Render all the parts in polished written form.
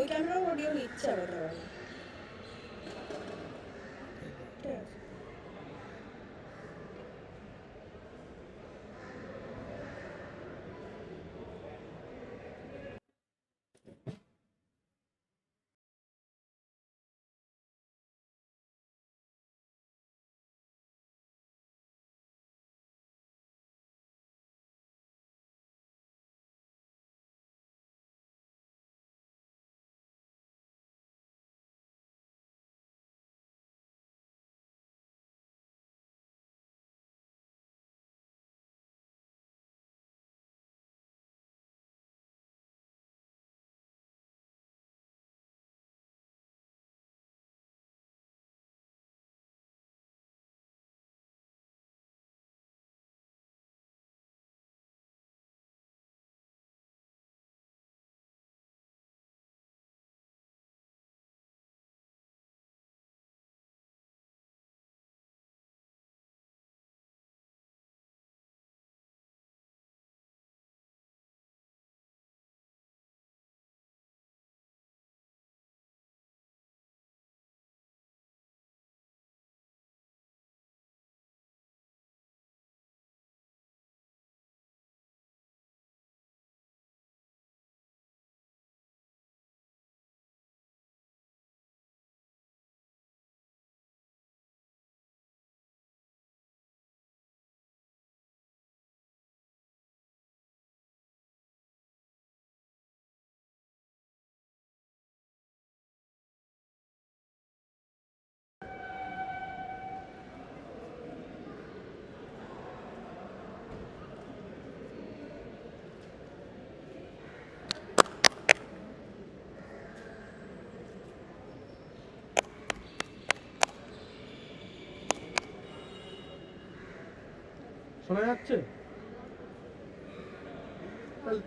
ওই camera audio নিচ্ছে আবার তাহলে ঠিক আছে। শোনা যাচ্ছে?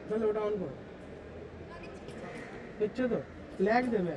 তাহলে ওটা অন করো। দিচ্ছে তো? ল্যাগ দেবে।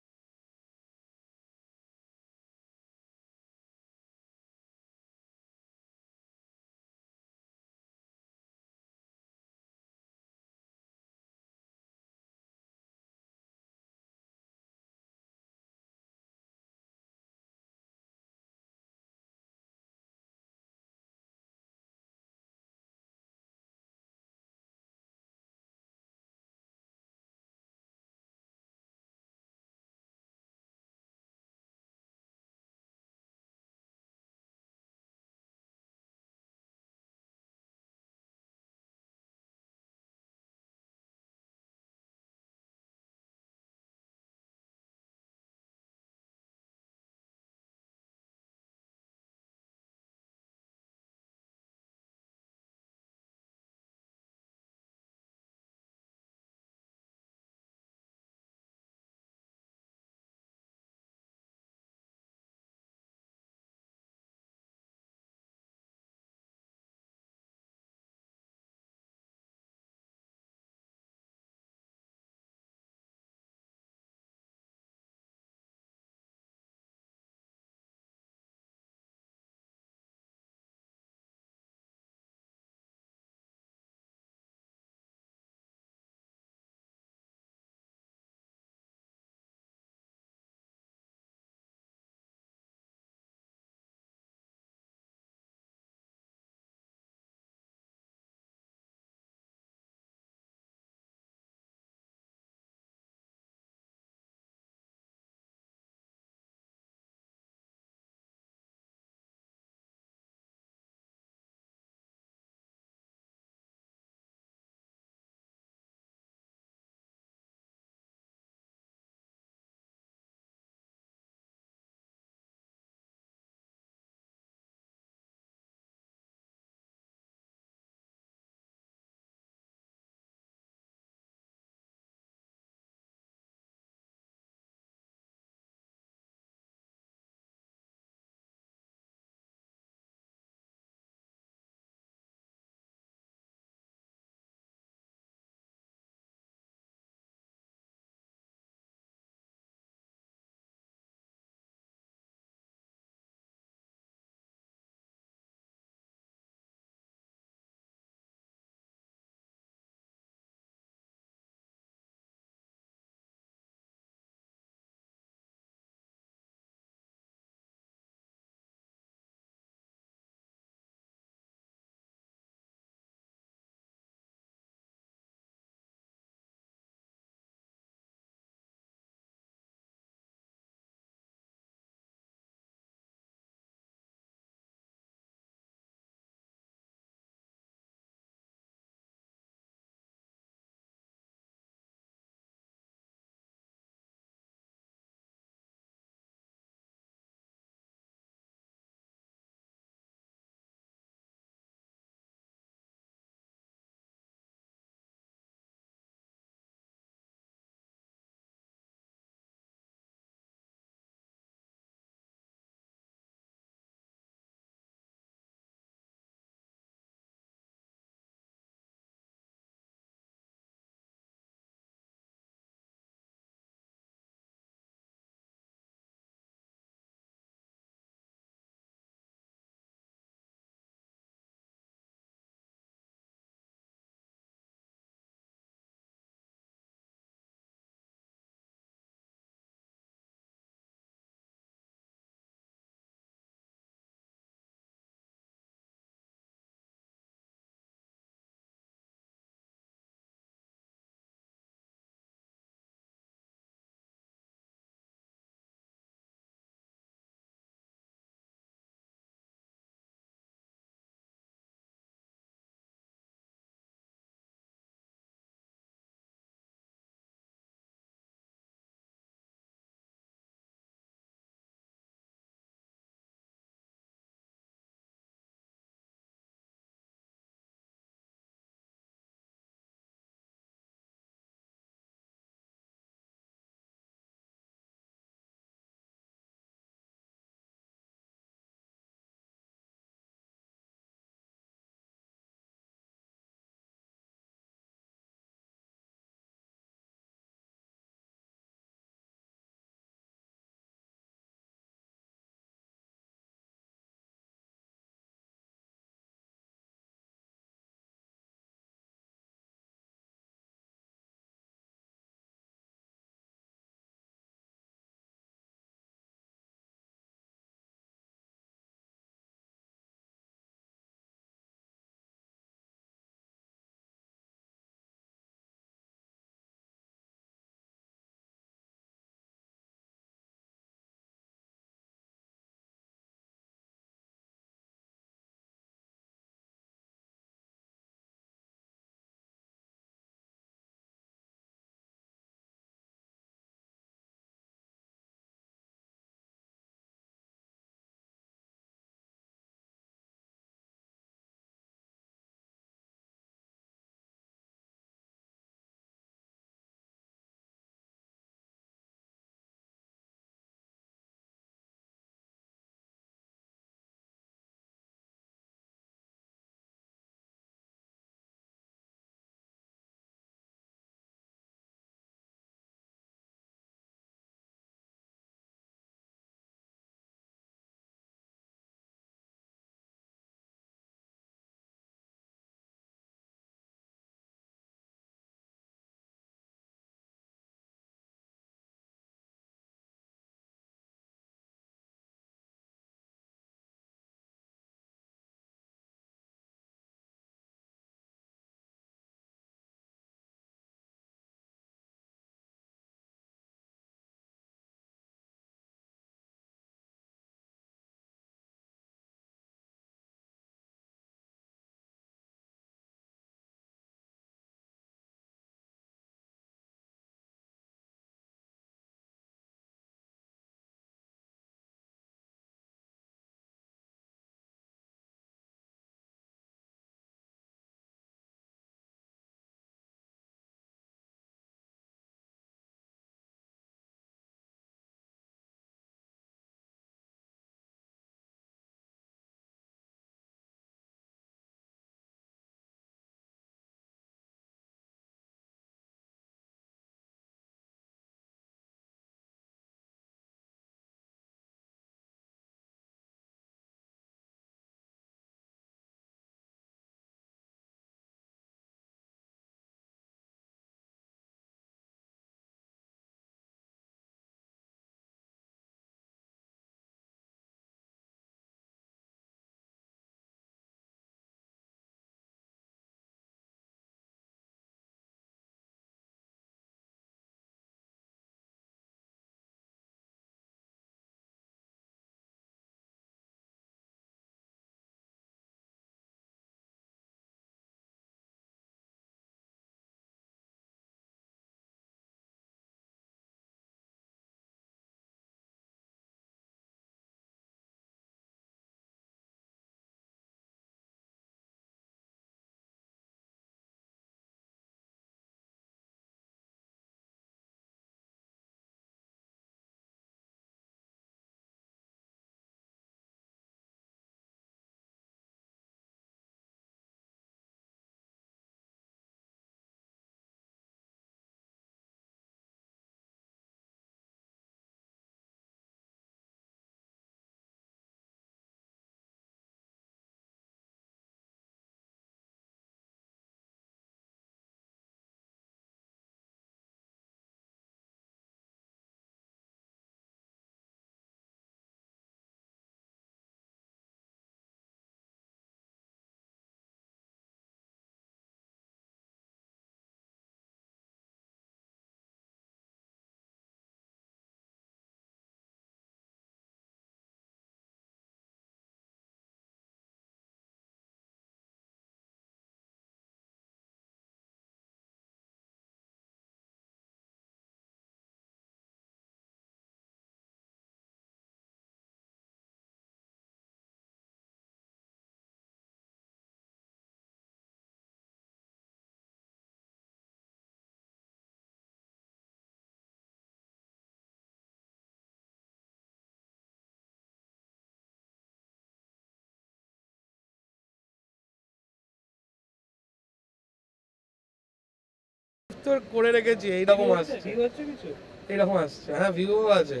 তো করে রেখেছি, এইরকম আসছে, ঠিক হচ্ছে কিছু? এইরকম আসছে। হ্যাঁ, ভিউও আছে।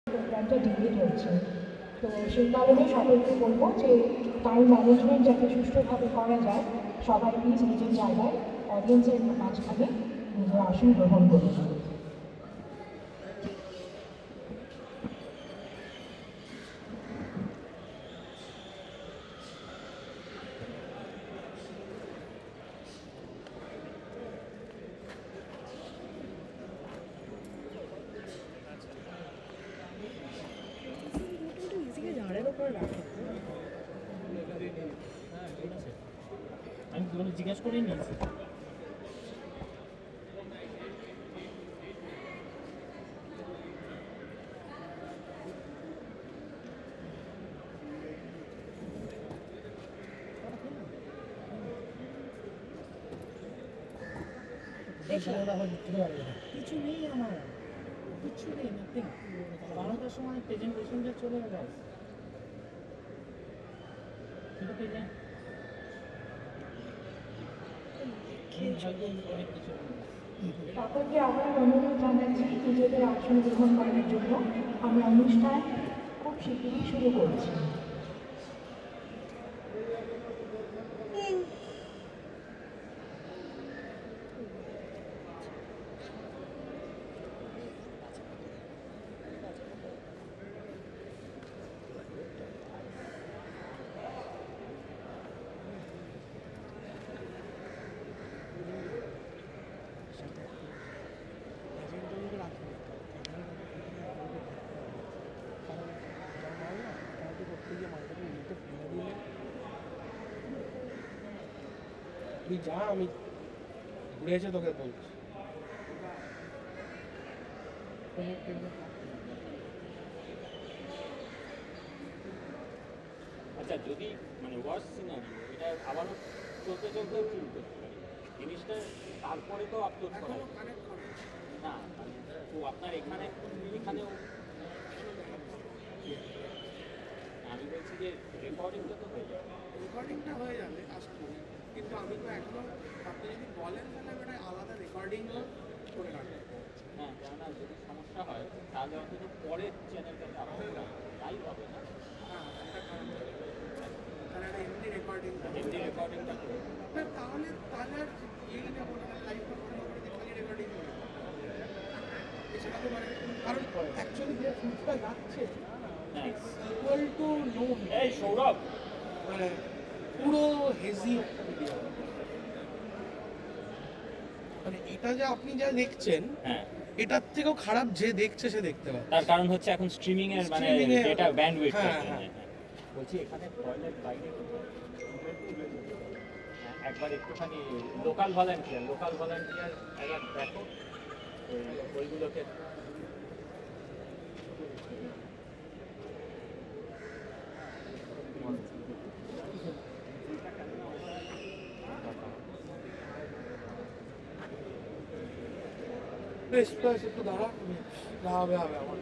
প্রোগ্রামটা ডিলে রয়েছে। তো সেই কারণে সবাইকে বলবো যে টাইম ম্যানেজমেন্ট যাতে সুষ্ঠুভাবে করা যায়, সবাই প্লিজ নিজের জায়গায় অডিয়েন্সের মাঝখানে নিজের আসন গ্রহণ করুন। আমি কোনো জিজ্ঞেস করি নিয়েছি। কিছু নেই আমার, কিছু নেই, নাথিং। 12টার সময় প্রেজেন্টেশনটা চলে গেল। কিন্তু প্রেজেন্ট অনেক কিছু সকলকে আবার অনুরোধ জানাচ্ছি নিজেদের আসন গ্রহণ করার জন্য। আমরা অনুষ্ঠান খুব শীঘ্রই শুরু করছি। তুই যা, আমি ঘুরে এসে তোকে বলছি। আচ্ছা, যদি মানে ওয়ার্স সিনারিও এটা আবারও চলতে চলতেও ফিল করতে পারি জিনিসটা, তারপরে তো আপলোড করা না, মানে তো আপনার এখানেও আমি বলছি যে রেকর্ডিংটা তো হয়ে যাবে। রেকর্ডিংটা হয়ে যাবে আশা করি, কিন্তু আমি তো এখনো, আপনি যদি বলেন তাহলে আমি একটা আলাদা রেকর্ডিংও করে রাখবো। হ্যাঁ, কেননা যদি সমস্যা হয় তাহলে অন্তত পরের চ্যানেলটাতে আপলোড করা তাই হবে না। হ্যাঁ, একটা কারণ হবে। তাহলে একটা এমনি রেকর্ডিংটা করে তাহলে তাহলে আর ইয়েই নেবো না, লাইভ বন্ধ করে দিয়ে খালি রেকর্ডিং করে সেটা তো মানে, কারণ অ্যাকচুয়ালি যে ফুটটা যাচ্ছে ইকুয়াল টু নো। এই সৌরভ, মানে পুরো হেজি একটা ভিডিও, মানে এটা যে আপনি যা দেখছেন হ্যাঁ, এটার থেকেও খারাপ যে দেখছে সে দেখতে পাবে। তার কারণ হচ্ছে এখন স্ট্রিমিং এর মানে ডেটা ব্যান্ডউইথ বলছি এখানে টয়লেট বাইরে একবার একটুখানি লোকাল ভলান্টিয়ার একবার দেখো ওইগুলোকে। বেশ বেশ একটু দাঁড়াবে আমার।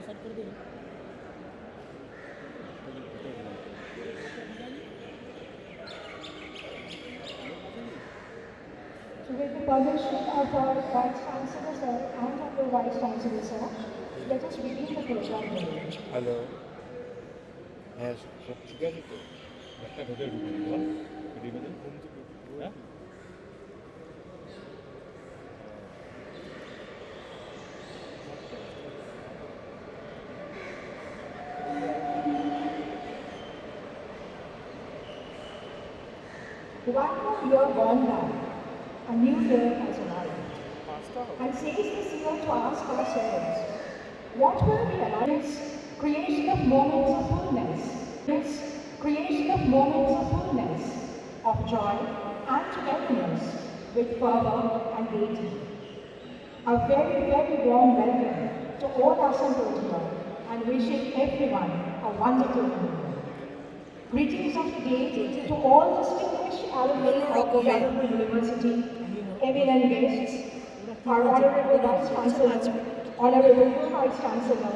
सेट कर दे। So with the permission of our Vice Chancellor sir and of the Vice Chancellor sir, let us begin the program today. Hello, হ্যাঁ সব ঠিক আছে তো? একটা ঢোকে বল হ্যাঁ One more year gone by, a new year has arrived. And says this year to ask ourselves, what will be Alliance creation of moments of fullness, this creation of moments of fullness, of joy and togetherness, with fervor and gaiety. A very, very warm welcome to all assembled here and wishing everyone a wonderful New Year. Greetings of the day to all distinguished alumni of the Alumni University, eminent guests, our Honorable Vice Chancellor, Honorable Vice Chancellor,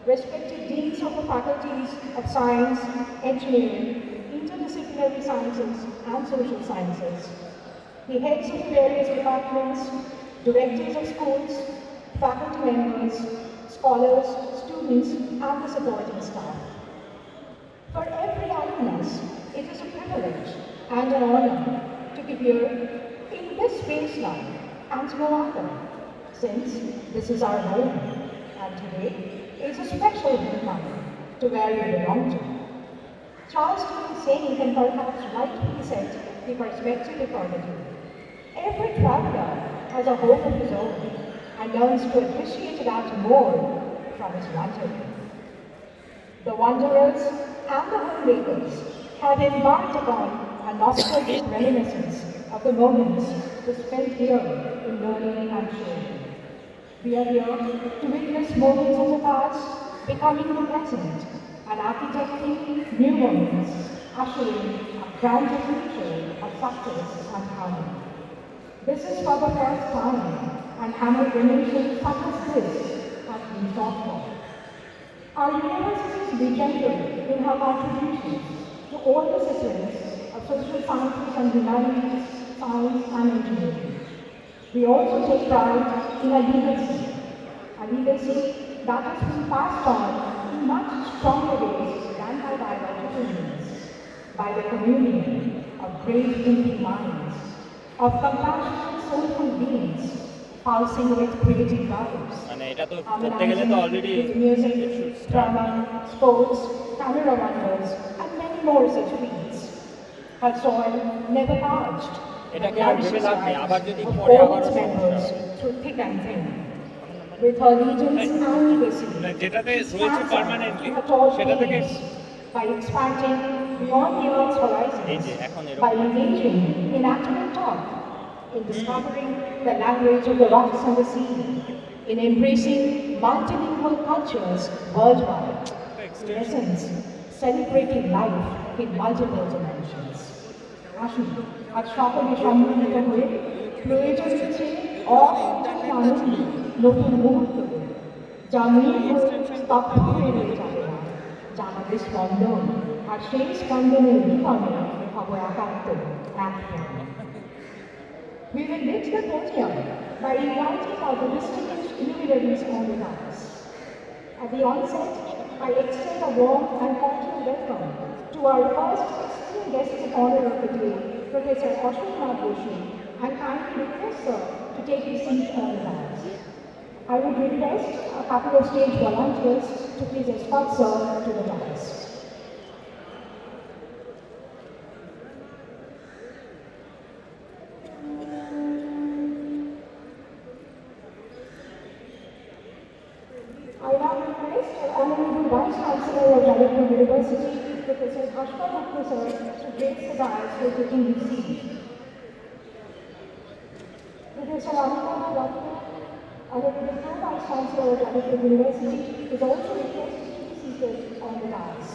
respected Deans of the Faculties of Science, Engineering, Interdisciplinary Sciences and Social Sciences, the heads of various departments, directors of schools, faculty members, scholars, students, and the supporting staff. For every alumnus, it is a privilege and an honor to be here in this space now and no other, since this is our home, and today is a special homecoming to where you belong to. Charles Stevens saying can perhaps rightly set the perspective accordingly. Every traveler has a home of his own and learns to appreciate that more from his wandering. The wanderers and the homemakers have embarked upon a nostalgic reminiscence of the moments they spent here in learning and sharing. We are here to witness moments of the past becoming the present and architecting new moments, ushering a grander future of success and harmony. This is for the first time, and amalgamation such as this has been sought for. Our university's legendary in her contributions to all disciplines of social sciences and humanities, science and engineering. We also take pride in a legacy that has been passed on in much stronger ways than by biological means, by the communion of great thinking minds, of compassionate soulful beings, pulsing with creative vibes, মানে এটা তো করতে গেলে তো already with music, drama, sports, camera wonders, and many more such feats. Her soil never parched. এটাকে আর ভেবে লাভ নেই, আবার যদি Of পরে all আবার its members through thick and thin. With her legions and legacy, যেটাতে রয়েছে পার্মানেন্টলি at all সেটা থেকে ages, by expanding beyond the Earth's এই যে horizons, এখন by এরকম engaging in active talk, in discovering the language of the rocks and the sea, in embracing multilingual cultures worldwide, in essence, celebrating life in multiple dimensions. আসুন আজ সকলে সম্মিলিত হয়ে প্রয়োজন হচ্ছে অনন্য নতুন মুহূর্ত যা মূল স্তব্ধ হয়ে রয়ে যাবে না, যা আমাদের স্পন্দন আর সেই স্পন্দনের বিপণে হব একাত্ম একদম। We will lit the podium by inviting our distinguished luminaries on the dais. At the onset, I extend a warm and cordial welcome to our first esteemed guest of honor of the day, Professor Ashwin Joshi, and kindly request her to take his seat on the dais. I would request a couple of stage volunteers to please escort sir to the dais. I now request our Honorable Vice Chancellor of Alumni University, Professor Bhaskar Gupta sir, to grace the dais for taking his seat. Professor Anupama Gupta, Honorable Vice Chancellor of Alumni University, is also requested to be seated on the dais.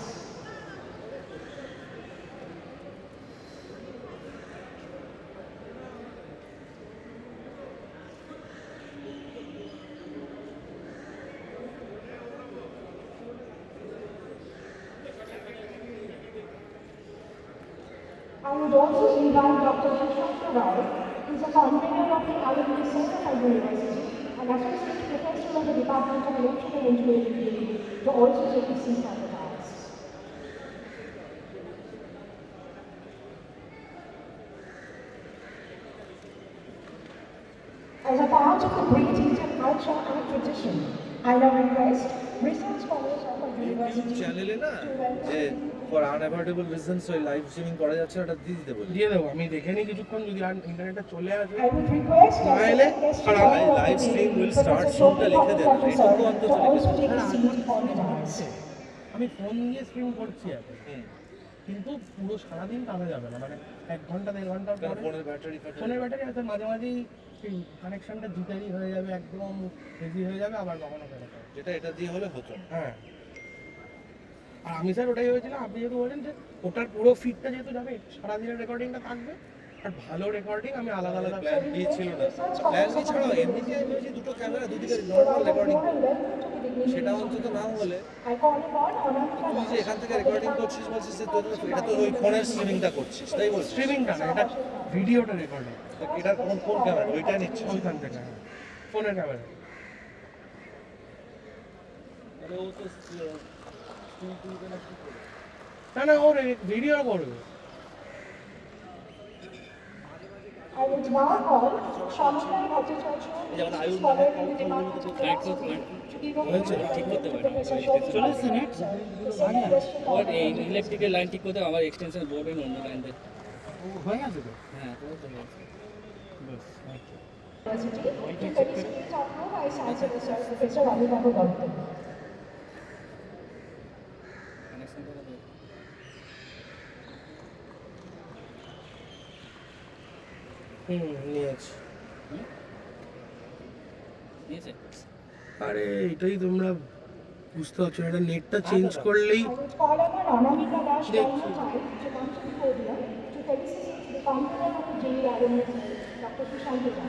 I would also invite Dr. Shashank Rai, who is a convener of the Alumni Center for University and Associate Professor of the Department of Electrical Engineering, to also take a seat on the dais. As a part of the great Indian culture and tradition, I now request research scholars of our university চ্যানেলে না to যে welcome for unavoidable reasons ওই live streaming করা যাচ্ছে ওটা দিয়ে দিতে বলি দিয়ে দেবো, আমি দেখে নিই কিছুক্ষণ যদি আর ইন্টারনেটটা চলে আসে। I would request our Naile, second guest our speaker of live the stream day, will Professor start soon, Shobhi লিখে দেন, Bhattacharya sir, এটুকু অন্তত to লিখে also দেন। take a seat on the dais. আমি ফোন দিয়ে স্ট্রিম করছি এখন। কিন্তু পুরো সারাদিন টানা যাবে না, মানে 1 ঘন্টা 1.5 ঘন্টার পরে ফোনের ব্যাটারি ফোনের ব্যাটারি হয়তো মাঝে মাঝেই কানেকশনটা জিটারি হয়ে যাবে, একদম হেভি হয়ে যাবে, আবার কখনো ফেরত হবে। যেটা এটা দিয়ে হলে হতো। হ্যাঁ, আর আমি স্যার ওটাই ভেবেছিলাম, আপনি যেহেতু বলেন যে ওটার পুরো ফিডটা যেহেতু যাবে, সারাদিনের রেকর্ডিংটা থাকবে, আর ভালো রেকর্ডিং আমি আলাদা আলাদা প্ল্যান বি ছিল না, প্ল্যান বি ছাড়াও এমনিতে আমি ভেবেছি দুটো ক্যামেরা দুদিকে নর্মাল রেকর্ডিং, সেটা অন্তত না হলে তুই যে এখান থেকে রেকর্ডিং করছিস বলছিস যে তোর এটা তো ওই ফোনের স্ট্রিমিংটা করছিস, তাই বলছিস? স্ট্রিমিংটা না, এটা ভিডিওটা রেকর্ডিং এটার কোন কোন ক্যামেরা ওইটা নিচ্ছিস? ওইখান থেকে, ফোনের ক্যামেরা। তাহলে ও তো স্কুল তুলবে না কি করবে? না না, ওর ভিডিও করবে। I will now call Alumni Felicitation Scholar in the Department of Philosophy to give a ঠিক করতে পারে ওর এই ইলেকট্রিকের লাইন ঠিক করতে আমার এক্সটেনশন বোর্ডের অন্য লাইন দিয়ে হয়ে গেছে তো? হ্যাঁ তো হয়ে গেছে। University to felicitate our new Vice Chancellor, Sir Professor Alumni Doctor. কানেকশনটা তো নিয়েছি। নিয়েছে। আরে এটাই তোমরা বুঝতে পারছো না, এটা নেটটা চেঞ্জ করলেই I would call on Anamika Dash Child to come to the podium to felicitate the founder of the JE Alumni, Dr. Felicitation.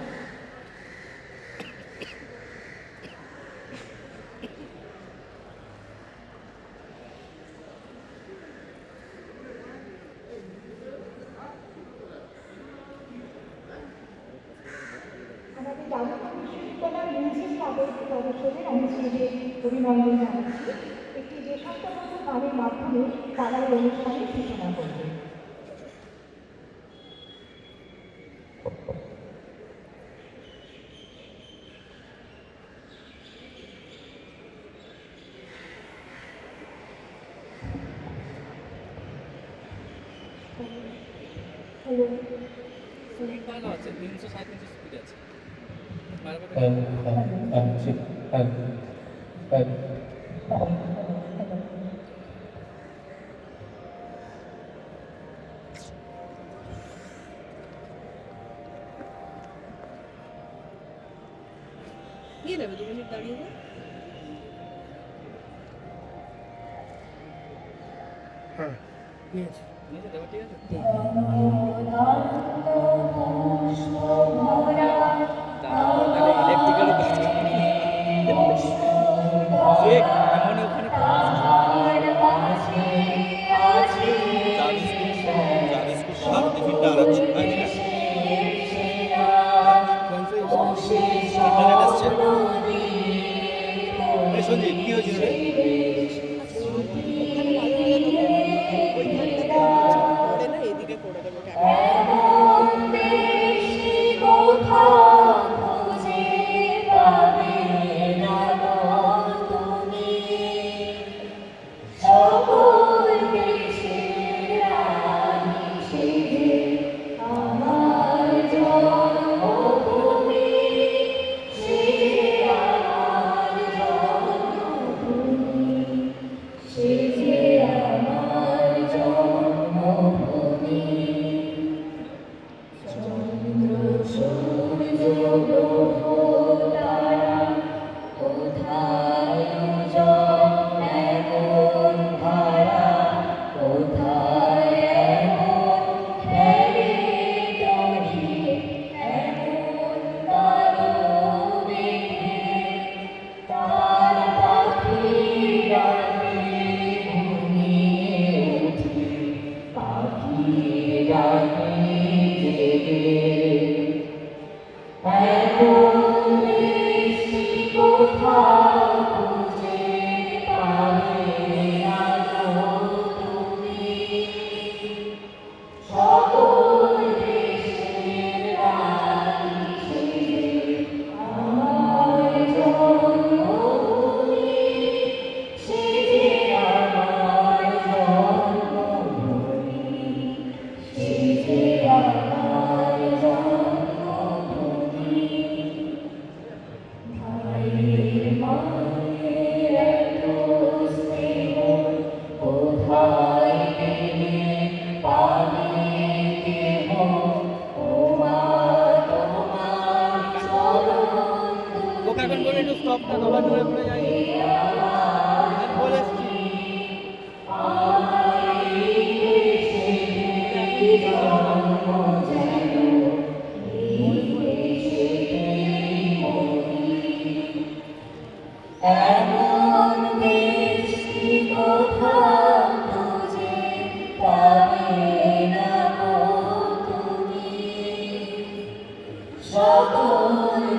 আমাদের জাতীয় বিশ্ববিদ্যালয় মিউজিক আবৃত্তি প্রদর্শনের আমি স্টেজে অভিনন্দন জানাচ্ছি। একটি দেশাত্মবোধক গানের মাধ্যমে তারা এই অনুষ্ঠানের সূচনা করবে। হ্যালো, স্পিড ভালো আছে 337 স্পিড আছে বারবার নিয়ে নেবে 2 মিনিট দাঁড়িয়ে যাও। হ্যাঁ নিয়েছি। নিয়েছে দেওয়া ঠিক আছে তাহলে ইলেকট্রিক্যালও কাজ করে এমন ওখানে টিফিনটা আরাচ্ছে ইন্টারনেট আসছে। এই সঞ্জীব কি হয়েছিল রে? ওখানে ভালো হয়ে যাবে, ওইখানটাতে করে না এদিকে করে দেবো Thank you. একটা দবা জুড়ে পড়ে যায় বলে এসছি এমন বৃষ্টি কোথাও খুঁজে পাবে না গো তুমি, সকল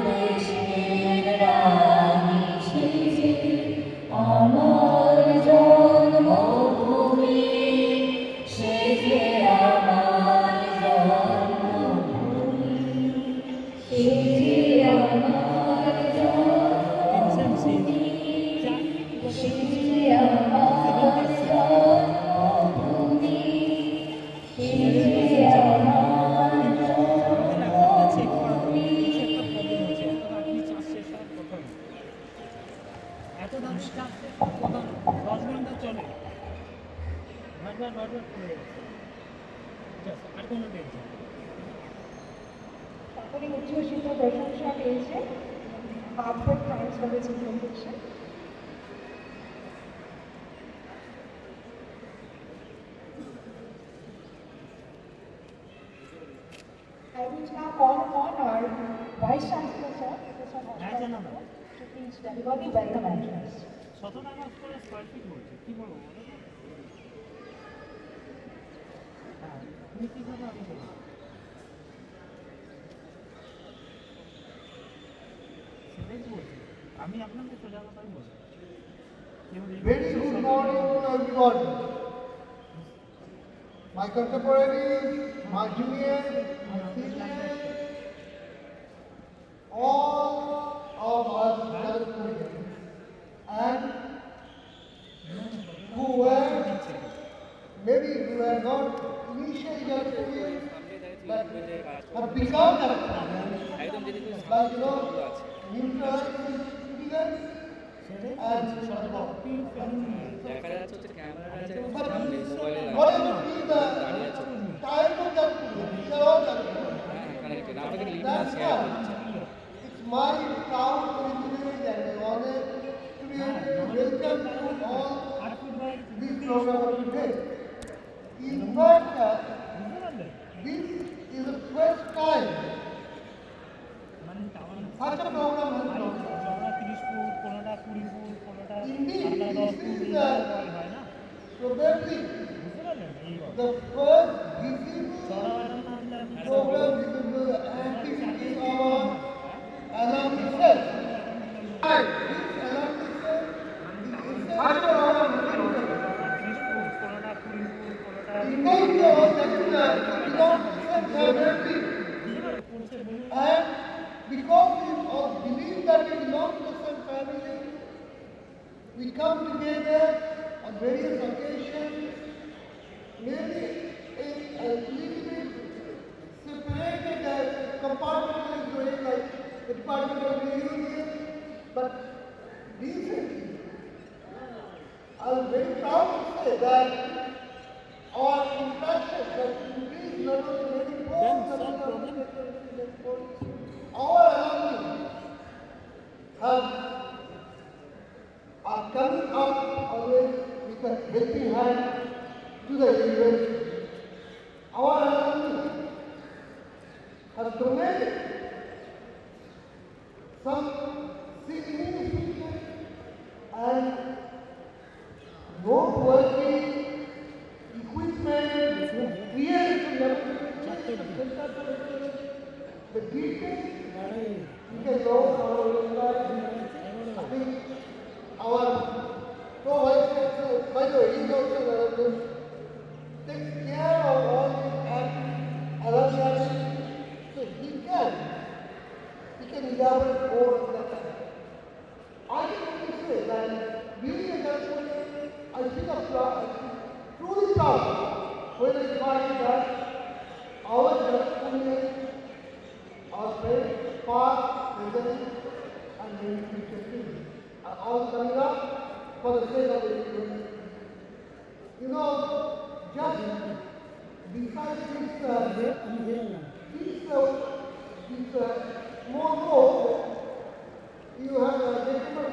দেশের রানী সেজে আমার জন্মভূমি, সেজে আমার জন্মভূমি, সেজে আমার জন্মভূমি, সেজে আমার জন্মভূমি, সেজে আমার জন্মভূমি। এত দামের চাপ কত 10 ঘন্টা চলে, বারবার করে যাচ্ছে, আর কোনো টেনশন। তারপরে উচ্চশিক্ষা প্রশংসা পেয়েছে Hartford prize for this presentation. I will now call upon our Vice Chancellor, sir, Professor Hoshwar, to please deliver the welcome address. 100 টাকা করে স্কয়ার ফিট বলছে, কি বলবো বলো তো? হ্যাঁ, তুমি কি ভাবে আমি বলবো? সেটাই তো বলছি, আমি আপনাকে সোজা কথাই বলছি। Very good morning to everybody. My contemporaries, my juniors, my seniors, all of us graduates, and who were maybe who were not initially graduates, but have become graduates, like neutral citizens and but whatever be the type of graduate, we are all graduates. That's why it's my proud privilege and honor to be able to welcome you all to this program today. In fact, this is the first time such a program has been done. 30 foot, কোনোটা 20 foot, কোনোটা Indeed, 10 this foot, is হয় না? probably বুঝতে পারলেন? এই the first visible চড়াবাড়ার নামটা program visible activity of our alumni set. And this alumni set is such a program. 30 foot, কোনোটা 20 foot, কোনোটা Because we are secular, we don't set separately. And because we all believe that we belong to the same family, we come together on various occasions, maybe a little bit separated as compartmentalized way, like the Department of Religion, but recently, I'm very proud to say that our interactions have increased not only very our alumni are coming up always with a helping hand to the university. Our alumni have donated some significant and noteworthy equipment, created the details you can know our website. I think our pro-vice chancellor, by the way, he also takes care of all these alumni, so he can elaborate more on that. I can only say that being a graduate, I feel truly proud when I find that our graduates are very past, present, and very future things are all coming up for the sake of the university. You know, just besides this small road, you have a gentleman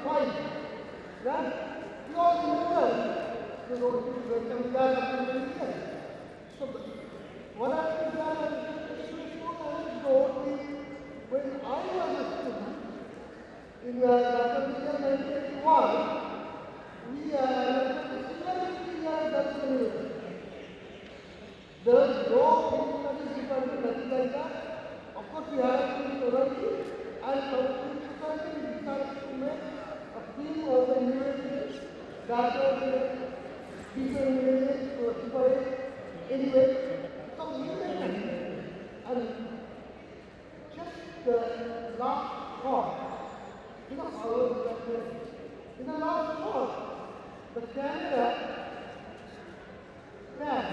that was people anyway. So we and just the last call, you know how it was in the last call, the Canada man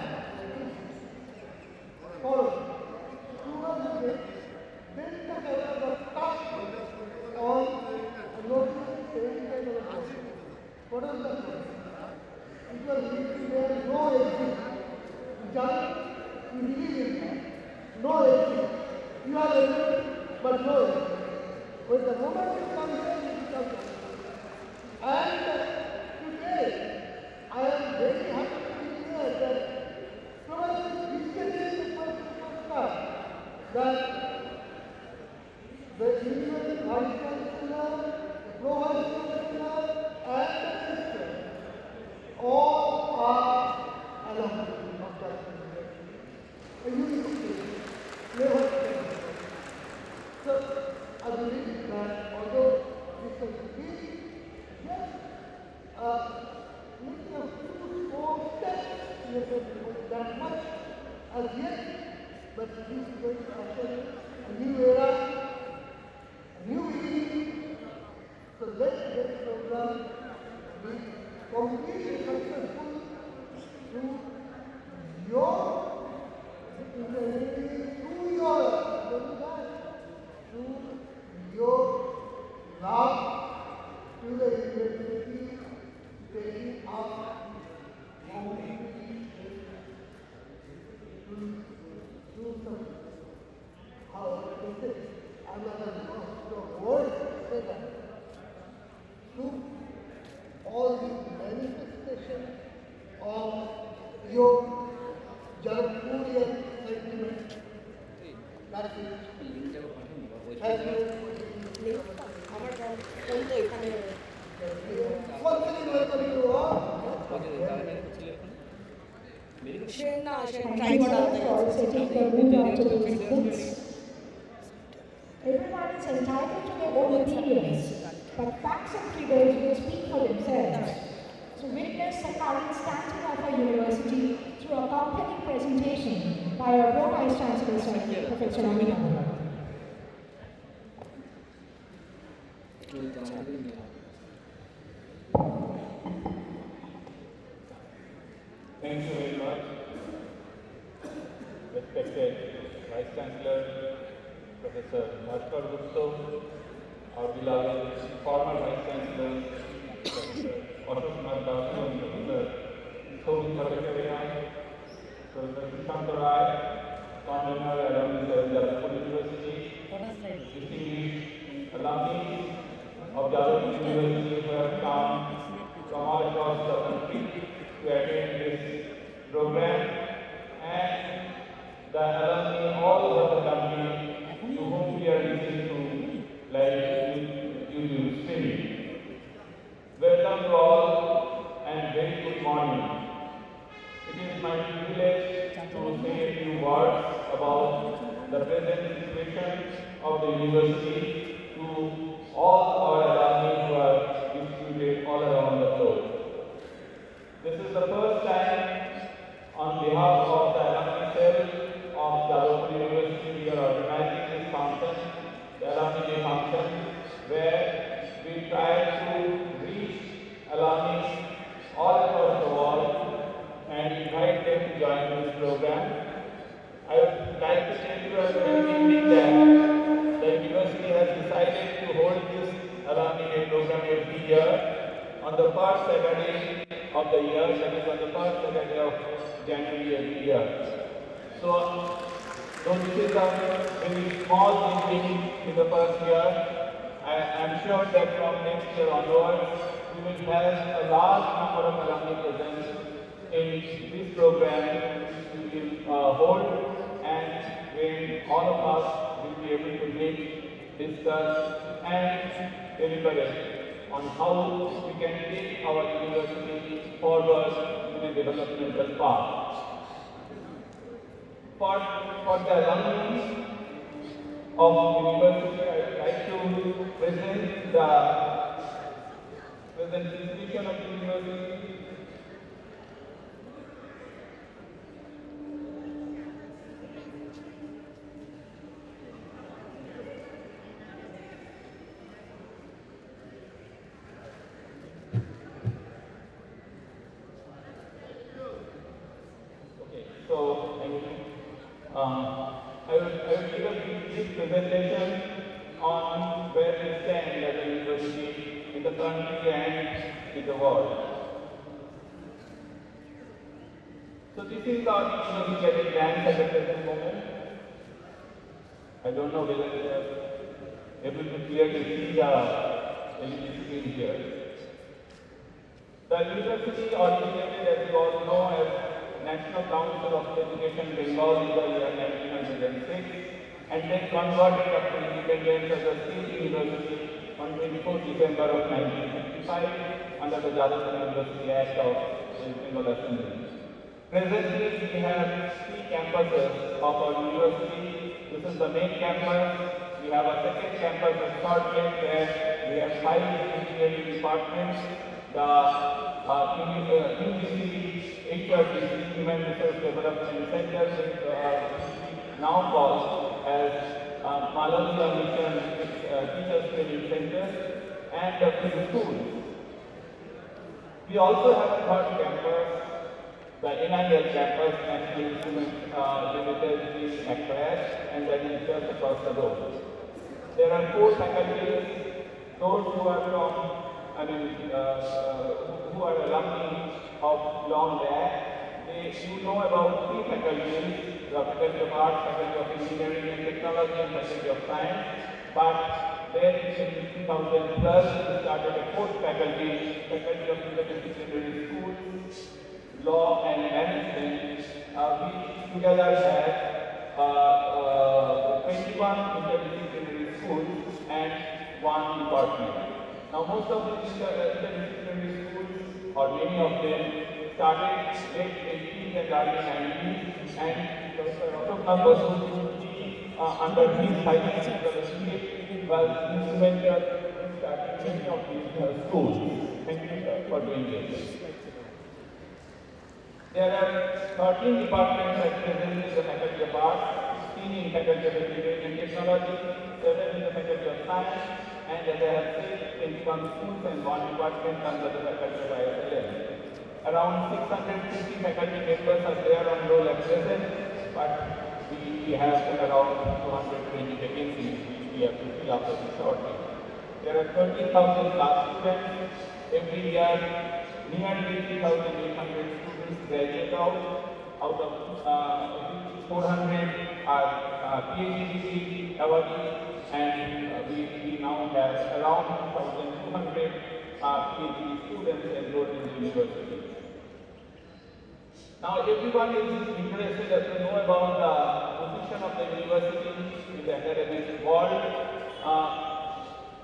followed. Then the Canada was touched on a notice saying that what is the notice? It was written there, no exit. Just you believe in that. No exit. You are exit, but no exit. When the moment you come here, you become exit. And today, I am very happy to be here that probably this is the first time that the University Vice Chancellor, the Pro-Vice Chancellor, and the Minister all are alumni of that university. A university never fails. So, I believe that although this is big, just making a few small steps, we have not that much as yet, but this is going to usher in a new era, a new beginning. So let this program be completely successful through your love to the university, taking up to some how it is. I'm not the word to say that. To all the manifestation of your Janapurian sentiment. That's it. Thank you. আমার phone তো এখানে Once again, welcome you all. সে না সে tripod আনতে for setting the mood after those events. Everyone is entitled to their own opinions, but facts and figures will speak for themselves. So witness the current standing of our university through a compelling presentation by our Pro-Vice Chancellor, Sir Professor Alumni. Thank you very much, respected Vice Chancellor, Professor Bhaskar Gupta, our beloved former Vice Chancellor, Professor Ashok Dasu, and Professor Soumi Bhattacharya, Professor Sushant Rai, Convener Alumni of Jadavpur University, distinguished alumni of Jadavpur University who have come from all across the country to attend this program, and the alumni all over the country to whom we are listening to like YouTube streaming. Welcome to all and very good morning. It is my privilege to say a few words about the present situation of the university to all our alumni who are distributed all around the globe. This is the first time on behalf of the alumni cell of Jadavpur University we are organizing this function, the Alumni Day function, where we try to reach alumni all across the world and invite them to join this program. I would like to tell you at the beginning that the university has decided to hold this Alumni Day program every year on the first Saturday of the year, that is on the first Saturday of January every year. So, though this is a very small beginning in the first year, I am sure that from next year onwards, we will have a large number of alumni present in this program we will hold, and when all of us will be able to meet, discuss and deliberate on how we can take our university forward in a developmental path. For the alumni of university, I would like to present the present situation of the university. Okay, so I will give a brief presentation on where we stand as a university in the country and in the world. So this is our university at a glance at the present moment. I don't know whether you are able to clearly see the LED screen here. The university originated, as you all know, as National Council of Education Bengal in the year 1906 and then converted after independence as a state university on 24 December of 1955 under the Jadavpur University Act of West Bengal Assembly. Presently, we have 3 campuses of our university. This is the main campus. We have a second campus at Short Lake where we have 5 engineering departments. The UGC, HRDC, Human Resource Development Center, now called as Alumni Mission Teachers Training Center, and the free schools. We also have a third campus, the NIL campus, National Instruments Limited in Macrash, and that is just across the road. There are 4 faculties, those who are from who are alumni of long back. You know about 3 faculties, the Faculty of Arts, Faculty of Engineering and Technology, and Faculty of Science. But then in 2012, we started a 4th faculty, Faculty of Interdisciplinary Schools, Law and Management. We together have 21 interdisciplinary schools and 1 department. Now most of these interdisciplinary schools, or many of them, started late 80s and early 90s, and Dr. Numbers would be under his financial leadership was instrumental in starting many of these schools. Thank you, sir, for doing this. There are 13 departments at present in the Faculty of Arts, 16 in Faculty of Engineering and Technology, 7 in the Faculty of Science, and as I have said, 21 schools and 1 department under the Faculty of ISLM. Around 650 faculty members are there on roll at present, but we have around 220 vacancies which we have to fill up shortly. There are 30,000 class students every year. Nearly 3,800 students graduate out of which 400 are PhD awardees, and we now have around 1,200 PhD students enrolled in the university. Now everyone is interested to know about the position of the university in the academic world.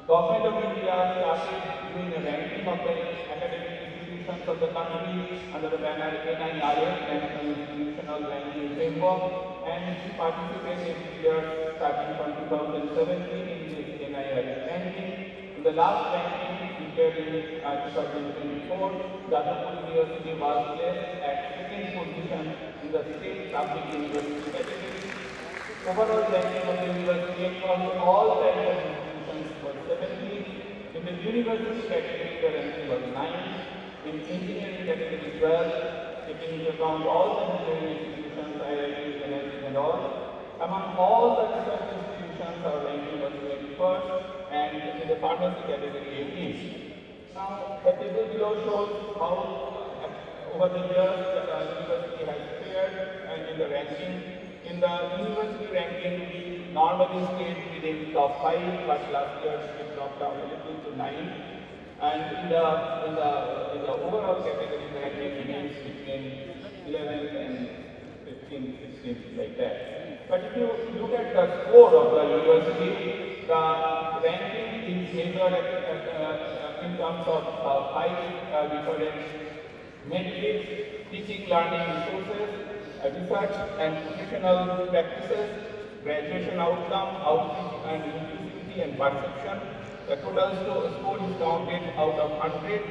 Government of India started doing a ranking of the academic institutions of the country under the banner NIRF, National Institutional Ranking Framework, and we participated every year starting from 2017 in this NIRF ranking. In the last ranking, prepared in 2024, Jadavpur University was placed at 2nd position in the state public university category. Overall ranking of the university across all types of institutions was 70. In the university category, the ranking was 9. In engineering category 12, taking into account all the engineering institutions, IITs, NITs and all. Among all the research institutions, our ranking was 21st, and in the pharmacy category 18th. Now, the table below shows how over the years the university has fared and in the ranking. In the university ranking, we normally stayed within top 5, but last year we dropped down a little to 9. And in the overall category, the ranking remains between 11th and 15th, 16th, like that. But if you look at the score of the university, the ranking is measured in terms of 5 different metrics: teaching, learning resources, research and professional practices, graduation outcome, outreach and inclusivity, empathy and perception. The total score is counted out of 100,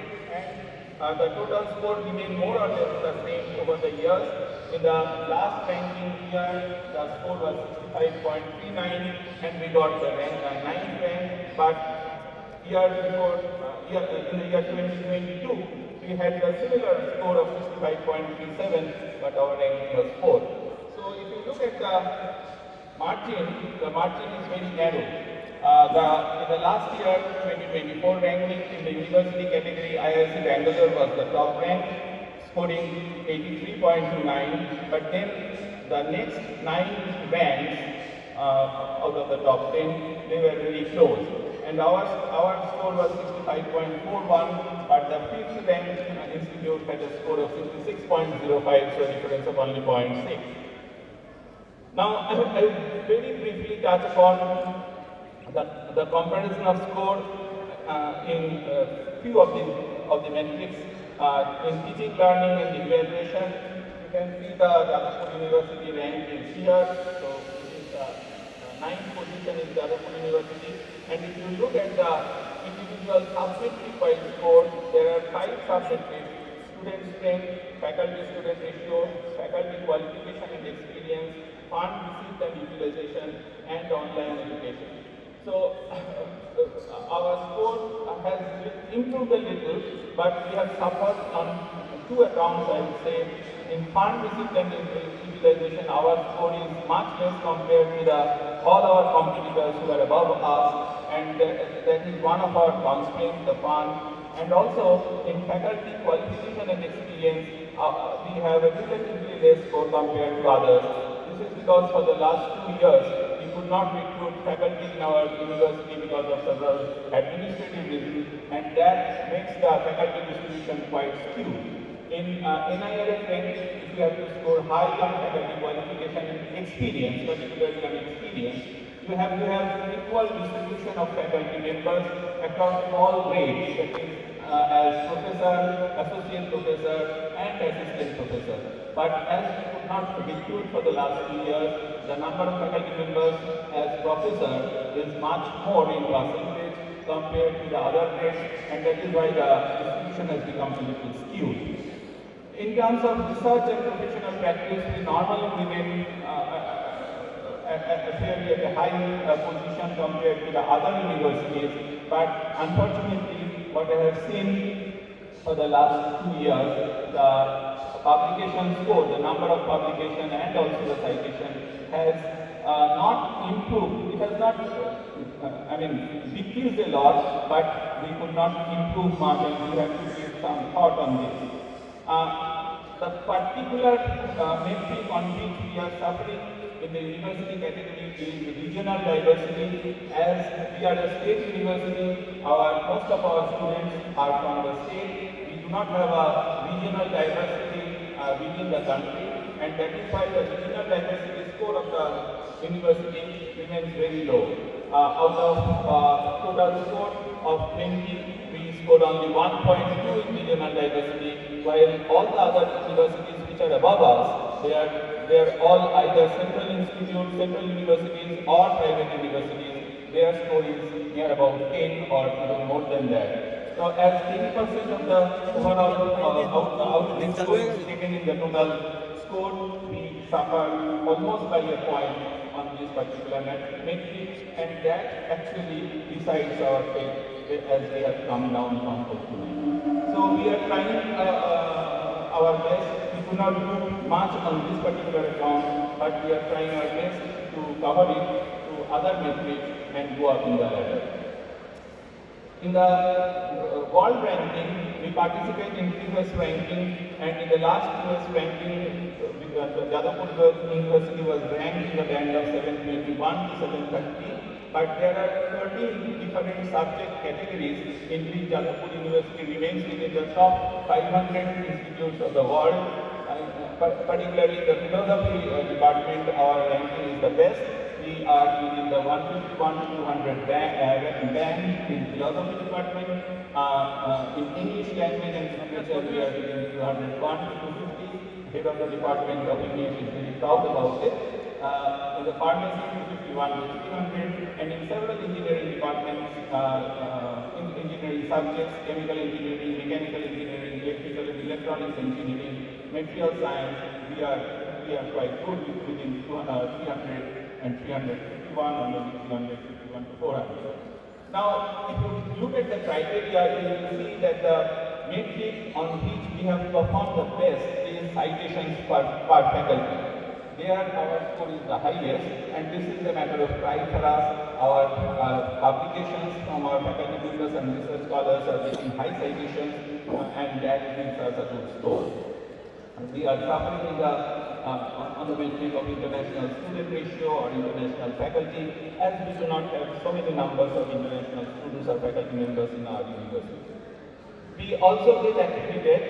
and the total score remained more or less the same over the years. In the last ranking year, the score was 65.39 and we got the 9th rank, but year before, in the year 2022, we had the similar score of 65.37, but our ranking was 4. So if you look at the margin is very narrow. In the last year, 2024 ranking in the university category, IIC Bangalore was the top rank, scoring 83.29. But then the next 9 ranks out of the top 10, they were very close. And our score was 65.41, but the 5th ranked institute had a score of 66.05, so a difference of only 0.6. Now, I will very briefly touch upon the comparison of score in few of the metrics in teaching, learning, and evaluation. You can see the Jadavpur University rank is here. So this is the 9th position in Jadavpur University. And if you look at the individual subjective wise score, there are 5 subjectives: student strength, faculty-student ratio, faculty qualification and experience, fund received and utilization, and online education. So our score has improved a little, but we have suffered on 2 accounts, I would say. In fund received and utilization, our score is much less compared to all our competitors who are above us, and that is one of our constraints, the fund. And also in faculty qualification and experience, we have a relatively less score compared to others. This is because for the last 2 years, we could not recruit faculty in our university because of several administrative reasons, and that makes the faculty distribution quite skewed. In NIRF ranking, if you have to score high on faculty qualification and experience, particularly on experience, you have to have equal distribution of faculty members across all grades, that is, as professor, associate professor, and assistant professor. But as we could not recruit for the last 2 years, the number of faculty members as professor is much more in percentage compared to the other grades, and that is why the distribution has become a little skewed. In terms of research and professional practice, we normally remain fairly at a high position compared to the other universities, but unfortunately, what I have seen for the last 2 years, the publication score, the number of publication and also the citation has not improved. It has not, decreased a lot, but we could not improve much, and we have to give some thought on this. The particular metric on which we are suffering in the university category is regional diversity. As we are a state university, most of our students are from the state. We do not have a regional diversity within the country, and that is why the regional diversity score of the university remains very low. Out of total score of 20, we scored only 1.2 in regional diversity, while all the other universities which are above us, they are all either central institutes, central universities, or private universities. Their score is near about 10 or even more than that. So as 10% of the overall score is taken in the total score, we suffer almost by a point on this particular metric, and that actually decides our fate as we have come down from 49. So we are trying our best. We do not do much on this particular account, but we are trying our best to cover it to other metrics and go up in the ladder. In the world ranking, we participate in previous ranking, and in the last previous ranking, Jadavpur University was ranked in the band of 721 to 730. But there are 13 different subject categories in which Jadavpur University remains within the top 500 institutes of the world. Particularly the philosophy department, our ranking is the best. We are within the 151 to 200 band in philosophy department. In English language and literature, we are within 201 to 250. Head of the department of English is very proud about it. In the pharmacy, 251 to 300, and in several engineering subjects: chemical engineering, mechanical engineering, electrical and electronics engineering, material science. We are quite good within 300 and 351, and maybe 351 to 400. Now, if you look at the criteria, you will see that the metric on which we have performed the best is citations per faculty. There our score is the highest, and this is a matter of pride for us. Our publications from our faculty members and research scholars are getting high citations, and that gives us a good score. We are suffering in the on the metric of international student ratio or international faculty, as we do not have so many numbers of international students or faculty members in our university. We also get accredited.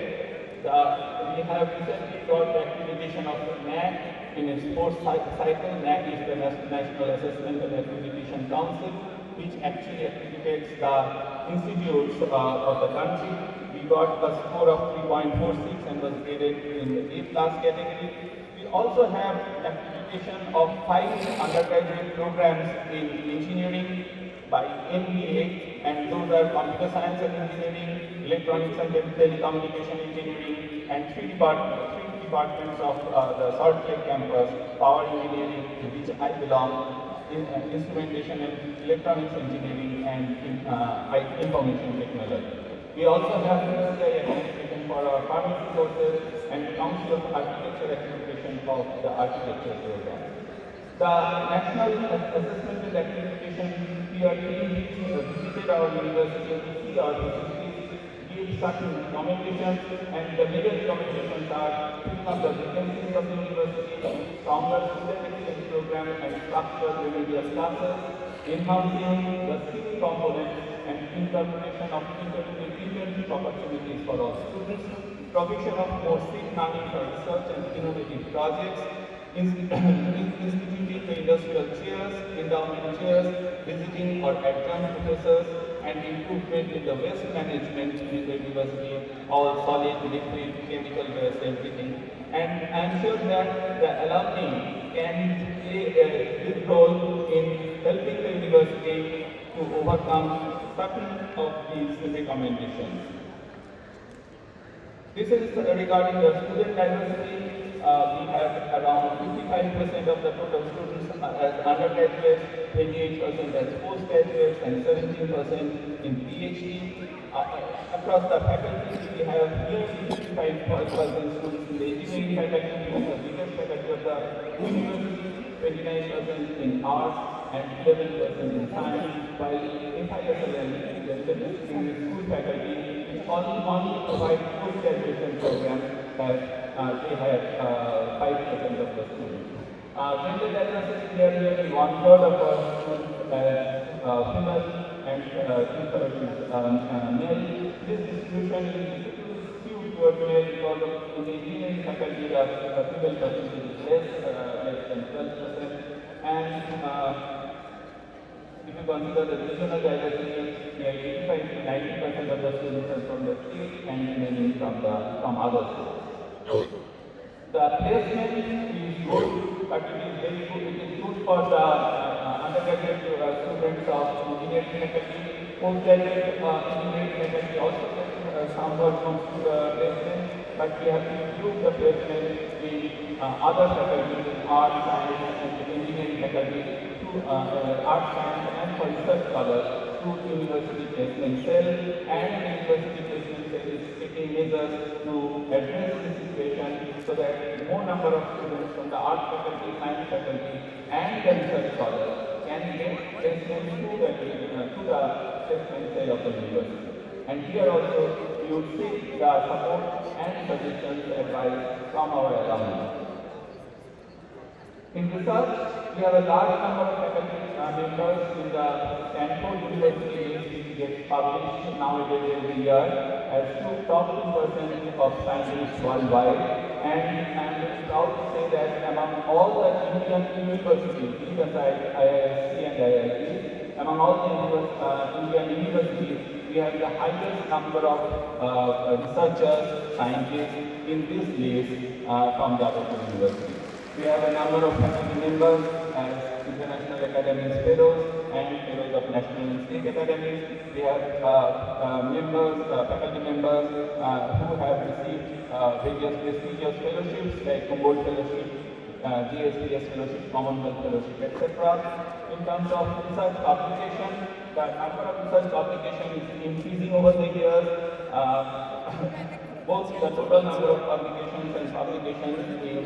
We have recently got the accreditation of NAC in a sports cycle. NAC is the National Assessment and Accreditation Council, which actually accreditates the institutes of the country. We got a score of 3.46 and was graded in the A+ category. We also have accreditation of 5 undergraduate programs in engineering by MBA, and those are computer science and engineering, electronics and telecommunication engineering, and 3 departments of the Salt Lake campus: power engineering, to which I belong, instrumentation and electronics engineering, and information technology. We also have CSI accreditation for our pharmacy courses and Council of Architecture accreditation of the architecture program. The National Assessment and Accreditation team visited our university to see our facilities, give certain recommendations, and the major recommendations are filling up the vacancies of the university, stronger student exchange program and structured remedial classes, enhancing the skill components and incorporation of internship opportunities for all students, provision of more seat money for research and innovative projects, instituting the industrial chairs, endowment chairs, visiting or adjunct professors, and improvement in the waste management in the university, all solid, liquid, chemical waste, everything. And I am sure that the alumni can play a big role in helping the university to overcome certain of these recommendations. This is regarding the student diversity. We have around 55% of the total students as undergraduates, 28% as postgraduates, and 17% in PhD. Across the faculty, we have nearly 55% students in the engineering faculty, which is the biggest faculty of the university, 29% in arts, and 11% in science, while FISLM, the interdisciplinary school faculty, which only provides post-graduation programs, they have 5% of the students. Gender diversity, we are nearly 1/3 of our students as female and 2/3 is male. This distribution is skewed towards male because in the engineering faculty, the female percentage is less than 12%. And if you consider the regional diversity, nearly 85 to 90% of the students are from the state and remaining from other states. The placement is good, but it is very good. It is good for the undergraduate students of engineering faculty. Postgraduate engineering faculty also get somewhat comes to the placement, but we have to improve the placement in other faculties, in art, science, and engineering faculty, through art, science, and for research scholars through university placement cell, and the university placement cell is taking measures to address this situation so that more number of students from the art faculty, science faculty, and the research scholars can get placement through the placement cell of the university. And here also we would seek the support and suggestions, advice from our alumni. In research, we have a large number of faculty members in the Stanford University which gets published nowadays every year as top 2% of scientists worldwide. And I am very proud to say that among all the Indian universities, leave aside IISc and IIT, among all the Indian universities, we have the highest number of researchers, scientists in this list from the Open University. We have a number of faculty members as International Academy Fellows and Fellows of national and state academies. We have faculty members who have received various prestigious fellowships like Humboldt Fellowship, GSPS Fellowship, Commonwealth Fellowship, etc. In terms of research publication, the number of research publications is increasing over the years. Both the total number of publications and publications in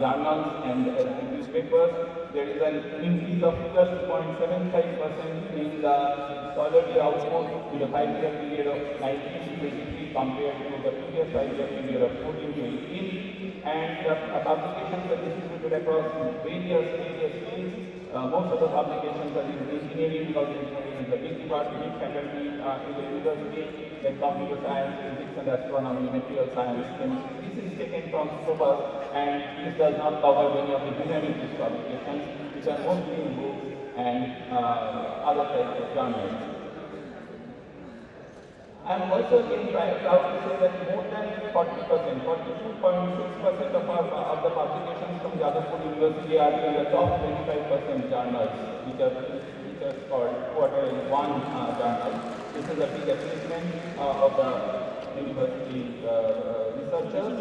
journals and newspapers, there is an increase of 12.75% in the scholarly output in the 5-year period of 1923 compared to the previous 5-year period of 14-18. And publications are distributed across various fields. Most of the publications are in engineering because engineering is a big department, big faculty in the university, then computer science, physics and astronomy, material science, chemistry. This is taken from Scopus, and this does not cover many of the humanities publications, which are mostly in books and other types of journals. I am also again proud to say that more than 40%, 42.6% of the publications from Jadavpur University are in the top 25% journals, which are called quartile 1 journals. This is a big achievement of the university researchers.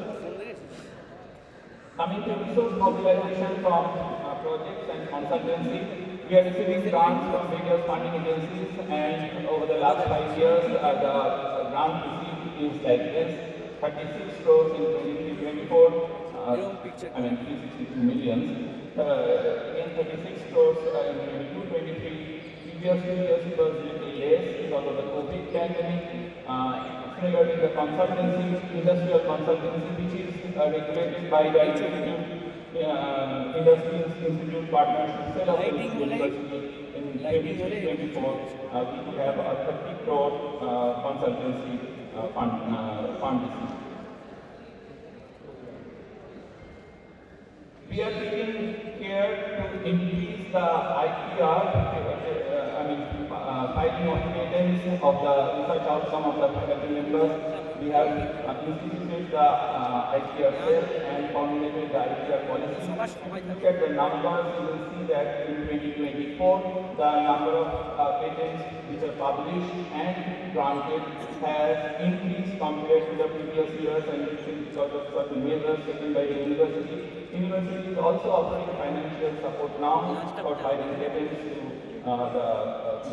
Coming to resource mobilization from projects and consultancy, we are receiving grants from various funding agencies, and over the last 5 years, the grant received is like this: 36 crores in 23-24, I mean 362 millions. Again 36 crores in 22-23. Previous 2 years it was little less because of the COVID pandemic. Similarly, the consultancy, industrial consultancy, which is regulated by the Industry Institute Partnership set up with the university in 2024, we could have a 30 crore consultancy fund received. We are taking care to increase the IPR, filing of patents of the research outcome of the faculty members. We have instituted the IPR cell and formulated the IPR policy. If you look at the numbers, you will see that in 2024, the number of patents which are published and granted has increased compared to the previous years, and this is because of certain measures taken by the university. University is also offering financial support now for filing patents to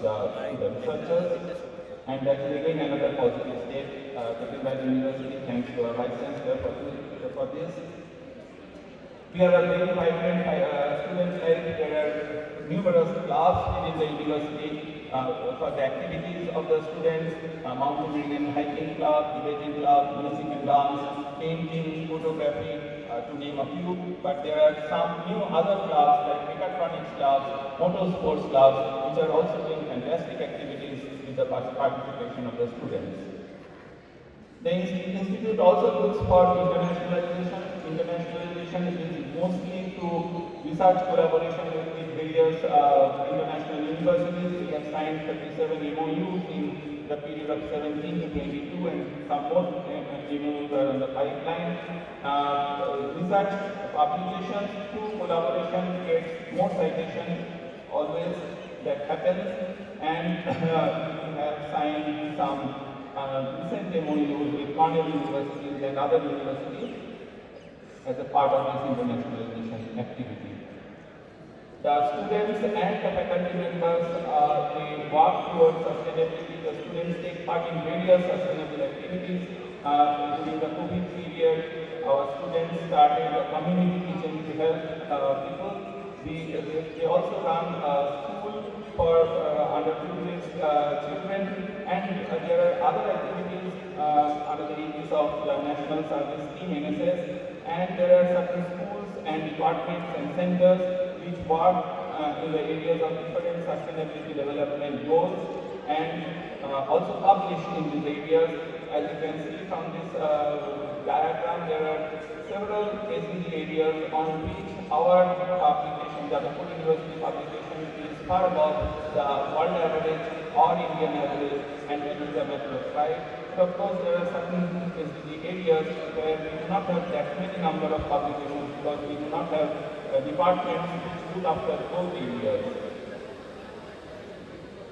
the researchers, and that is again another positive step taken by the university. Thanks to our Vice Chancellor for this. We have a very vibrant student life. There are numerous clubs within the university for the activities of the students: mountaineering and hiking club, debating club, music and dance, painting, photography, to name a few. But there are some new other clubs like mechatronics clubs, motorsports clubs, which are also doing fantastic activities with the participation of the students. The institute also looks for internationalization. Internationalization is mostly through research collaboration with various international universities. We have signed 37 MOUs in the period of 17 to 22, and some more MOUs are on the pipeline. Research publications through collaboration gets more citations always that happens, and we have signed some recent MOUs with Cornell universities and other universities as a part of this internationalization activity. The students and the faculty members, they work towards sustainability. The students take part in various sustainable activities. During the COVID period, our students started a community kitchen to help people. They also run a school for underprivileged children, and there are other activities under the aegis of the National Service Scheme (NSS), and there are certain schools and departments and centers which work in the areas of different sustainability development goals and also publish in these areas. As you can see from this diagram, there are several SDG areas on which our publication, the Jadavpur University publication, is far above the world average or Indian average, and it is a matter of pride. But of course, there are certain SDG areas where we do not have that many number of publications because we do not have departments which look after those areas.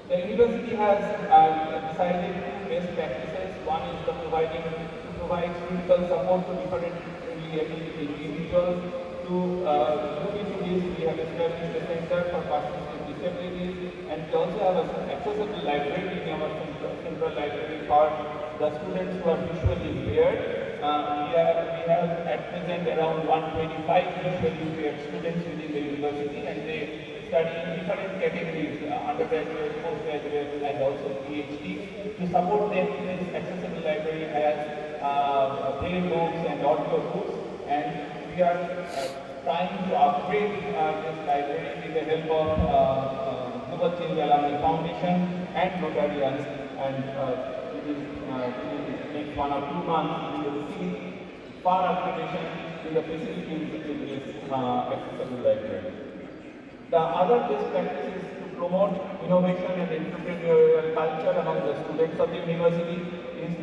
The university has decided two best practices. One is to provide critical support to different individuals. To look into this, we have established a center for persons with disabilities, and we also have an accessible library in our central library for the students who are visually impaired. We have at present around 125 visually impaired students within the university, and they study in different categories, undergraduate, postgraduate, and also PhD. To support them, this accessible library has braille books and audio books, and we are trying to upgrade this library with the help of Global Change Alumni Foundation and Rotarians, and within the next 1 or 2 months, we will see far upgradation in the facilities in this accessible library. The other best practice is to promote innovation and entrepreneurial culture among the students of the university.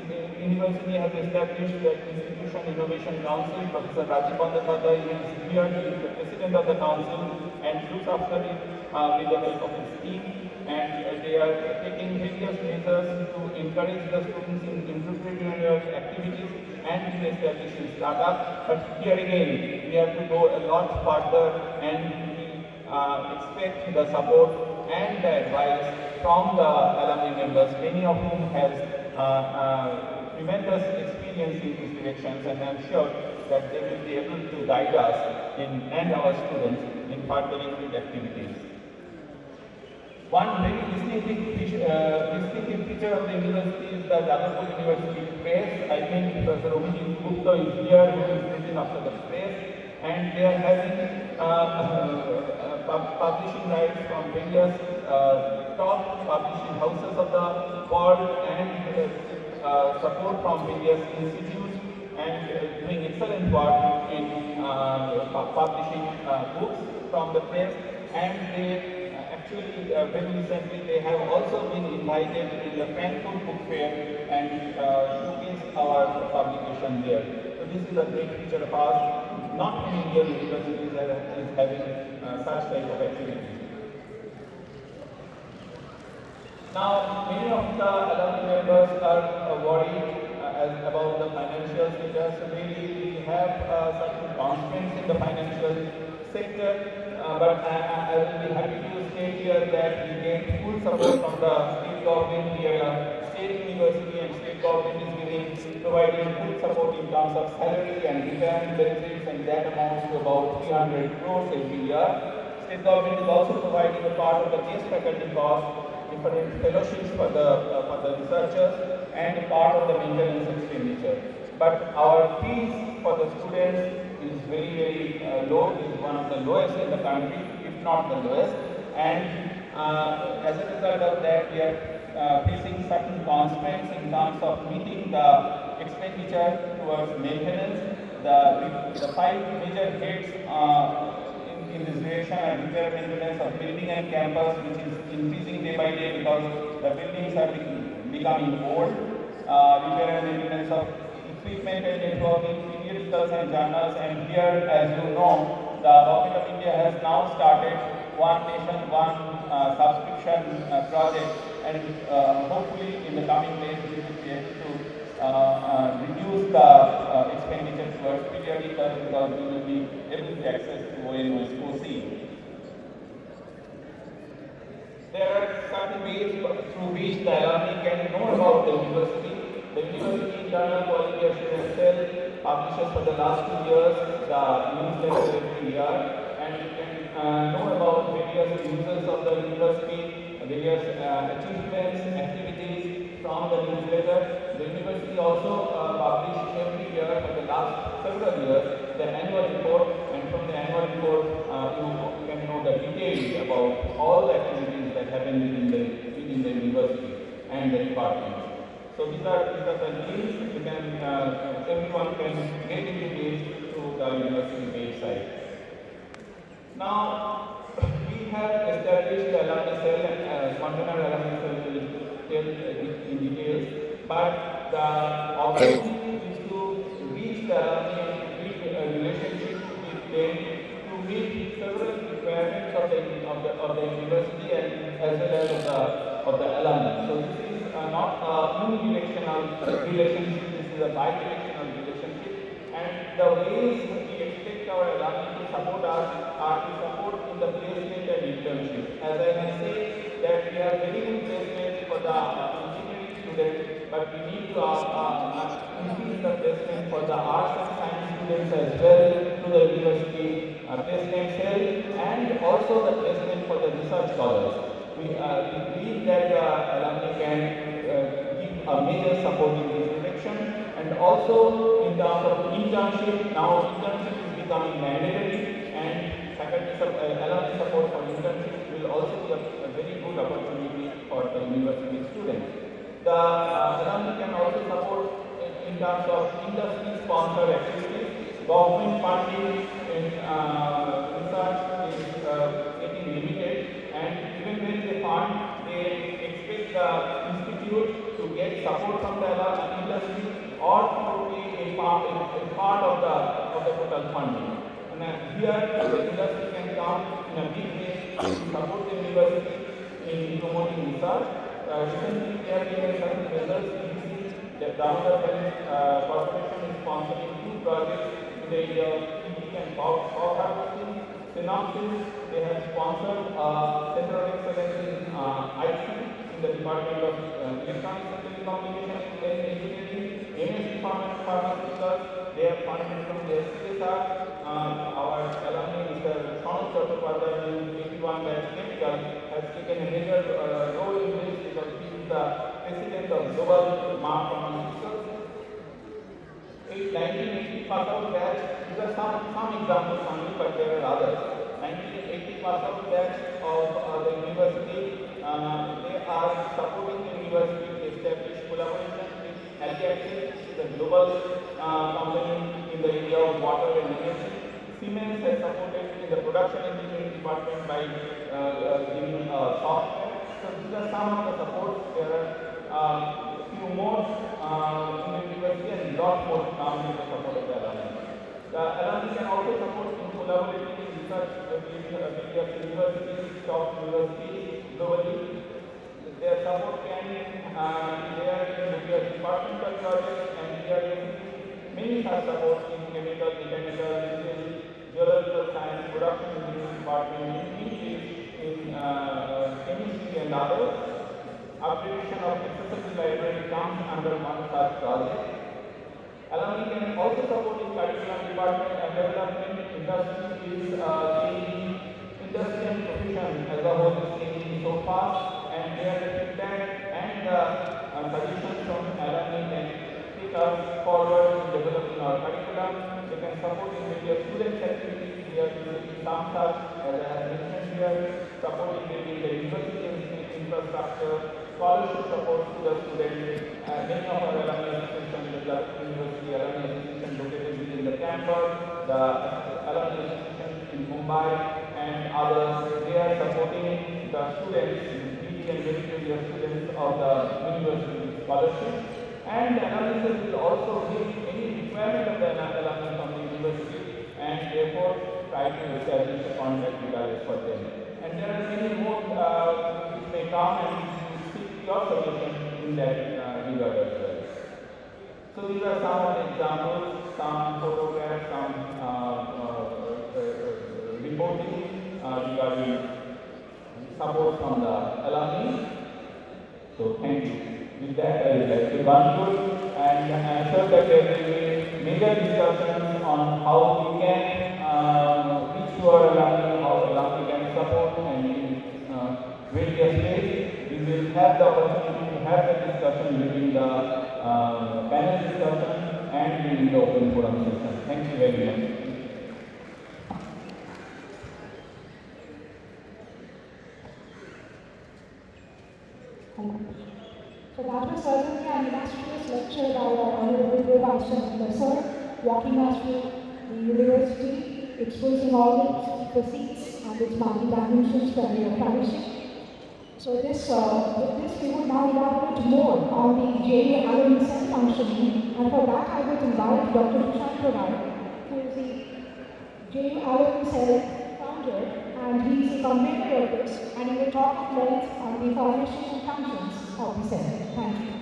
The university has established the Institution Innovation Council. Professor Rajiv Bandyopadhyay is here, he is the president of the council and looks after it with the help of his team. And they are taking various measures to encourage the students in entrepreneurial activities and in establishing startups. But here again, we have to go a lot further and expect the support and the advice from the alumni members, many of whom has tremendous experience in these directions, and I am sure that they will be able to guide us and our students in furthering these activities. One very distinctive feature of the university is the Jadavpur University Press. I think Professor Abhijit Gupta is here, who is written after the press, and they are having publishing rights from various top publishing houses of the world, and support from various institutes, and doing excellent work in publishing books from the press. And they actually very recently they have also been invited in the Frankfurt Book Fair and showcase our publication there. So this is a great feature of ours. Not many Indian universities is having such type of activities. Now, many of the alumni members are worried about the financial status. So really, we have certain constraints in the financial sector, but I will be happy to state here that we get full support from the state government. We are a state university, and state government is providing full support in terms of salary and retirement benefits, and that amounts to about 300 crores every year. State government is also providing a part of the guest faculty cost, different fellowships for the researchers, and a part of the maintenance expenditure. But our fees for the students is very low. It is one of the lowest in the country, if not the lowest. And as a result of that, we are facing certain constraints in terms of meeting the expenditure towards maintenance. The 5 major heads in this direction are repair maintenance of building and campus, which is increasing day by day because the buildings are becoming old. Repair and maintenance of equipment and networking, periodicals and journals, and here, as you know, the Government of India has now started One Nation, One subscription project, and hopefully in the coming days we will be able to reduce the expenditure towards periodicals because we will be able to access to OC. There are certain ways through which the alumni can know about the university. The University Internal Qualification Cell publishes for the last 2 years the newsletter every year, and you can know about various users of the university, various achievements, activities from the newsletter. The university also publishes every year for the last several years the annual report, and from the annual report you can know the details about all the activities that happen within the university and the department. So these are the links. You can everyone can get into this through the university website. Now we have established the alumni cell, and container alumni cell will tell in details. But the objective is to reach the alumni and build a relationship with them to meet several requirements of the university and as well as of the unidirectional relationship, this is a bidirectional relationship. And the ways we expect our alumni to support us are to support in the placement and internship. As I have said, that we have very good placement for the engineering students, but we need to increase the placement for the arts and science students as well through the university placement cell, and also the placement for the research scholars. We believe that the alumni can give a major support in this direction. And also in terms of internship, now internship is becoming mandatory, and alumni support for internship will also be a very good opportunity for the university students. The alumni can also support in terms of industry-sponsored activities. Government funding in research is getting limited, and even when they fund, they expect the institute to get support from the industry or to be a part of the total funding. And here the industry can come in a big way to support the university in promoting research. Recently, we have given certain results. The Damodar Corporation is sponsoring 2 projects in the area of EV and power harvesting. Synopsis, they have sponsored Center of Excellence in IC in the Department of Electronics and Telecommunications and Engineering. MSc Pharmaceuticals, they have funded from the CSR. Our alumni, Mr. Sonal Chattopadhyay, 81 batch chemical, has taken a major role in this because he is the president of Global Mark Pharmaceuticals. 1980 pass out batch, these are some examples only, but there are others. 1980 pass out batch of the university, they are supporting the university to establish collaboration with Alliances, which is a global company in the area of water and energy. Siemens has supported in the production engineering department by giving software. So these are some of the supports. There are few more in the university and lot more to come with the support of the alumni. The alumni can also support in collaborating in research with various universities, top universities globally. Their support can be there in various departmental projects, and here many have support in chemical, mechanical, geological science, production engineering department, in chemistry and others. Upgradation of accessible library comes under one such project. Alumni can also support in curriculum department and development. Industry is changing, industry and profession as a whole is changing so fast, and their feedback and suggestions from alumni can take us forward in developing our curriculum. They can support in various student activities. We are using some such, as I have mentioned here, supporting maybe the university infrastructure, scholarship support to the students. Many of our alumni associations, the University Alumni Association located within the campus, the Alumni Association in Mumbai, and others, they are supporting the students, needy and meritorious students of the university scholarship. And the analysis will also give any requirement of the alumni from the university, and therefore try to establish a contract regardless for them. And there are many more which may come and seek your suggestion in that regard as well. So these are some of the examples, some photographs, some reporting regarding support from the alumni. So thank you. With that, I would like to conclude, and I am sure that there will be major discussions on how we can reach to our alumni, how alumni can support, and in various ways. We will have the opportunity to have the discussion during the panel discussion and during the open forum session. Thank you very much. So that was certainly an illustrious lecture by our Honorable Vice Chancellor, walking us through the university, exposing all its facets and its multi-dimensions that we are flourishing. So with this, we would now elaborate more on the JU Alumni Cell functioning, and for that I would invite Dr. Prashant Rawal, who is the JU Alumni Cell founder, and he is a convener of this, and he will talk at length on the formation and functions of the Senate. Thank you.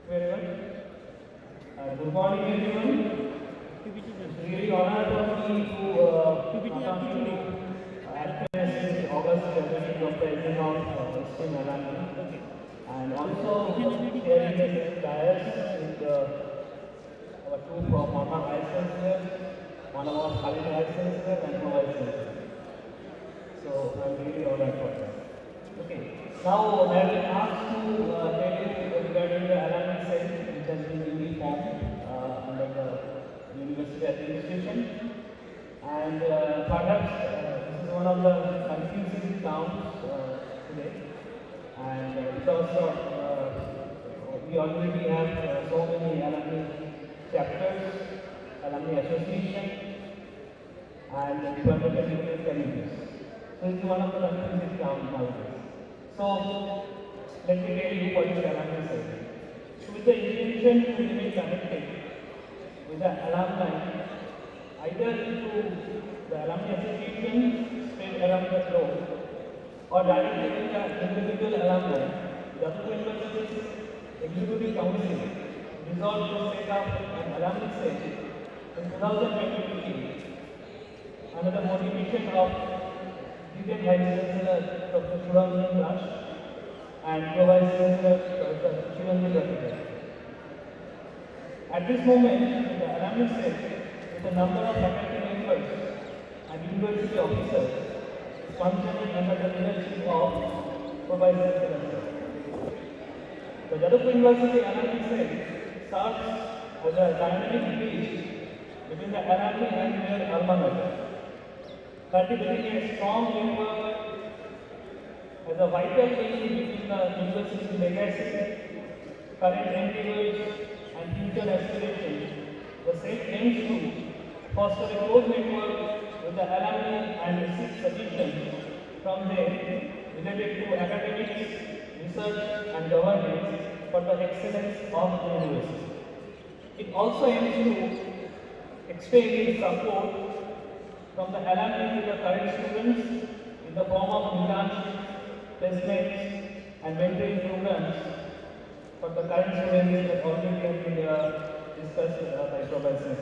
Very well. Good morning, everyone. It's really honor for me to not only act as the August gathering of the Alumni of Western Alumni, and also sharing the dais with our two former vice chancellors, one of our current vice chancellor and two vice chancellors. So I'm really honored for that. Okay. Now I have been asked to tell you regarding the alumni cell which has been newly formed under the University Administration, and perhaps this is one of the confusing terms today, and because of we already have so many alumni chapters, alumni associations, and permanent different committees. So it's one of the confusing terms nowadays. So let me tell you what is alumni cell. So with the intention to remain connected with the alumni, either through the alumni association spread around the globe, or directly with the individual alumni, the University's Executive Council resolved to set up an alumni cell in 2023 under the motivation of Vice Chancellor Dr. Suranjan Raj and Vice Chancellor Dr. Shivanji Rathore. At this moment, the alumni cell, with a number of faculty members and university officers, is functioning under the leadership of Vice Chancellor. The Jadavpur University alumni cell serves as a dynamic bridge between the alumni and their alma mater, cultivating a strong network as a vital link between the university's legacy, current endeavors, and future aspirations. The set aims to foster a close network with the alumni and receive suggestions from them related to academics, research, and governance for the excellence of the university. It also aims to extend its support from the alumni to the current students in the form of internships, placements, and mentoring programs for the current students that already have been discussed by Professor.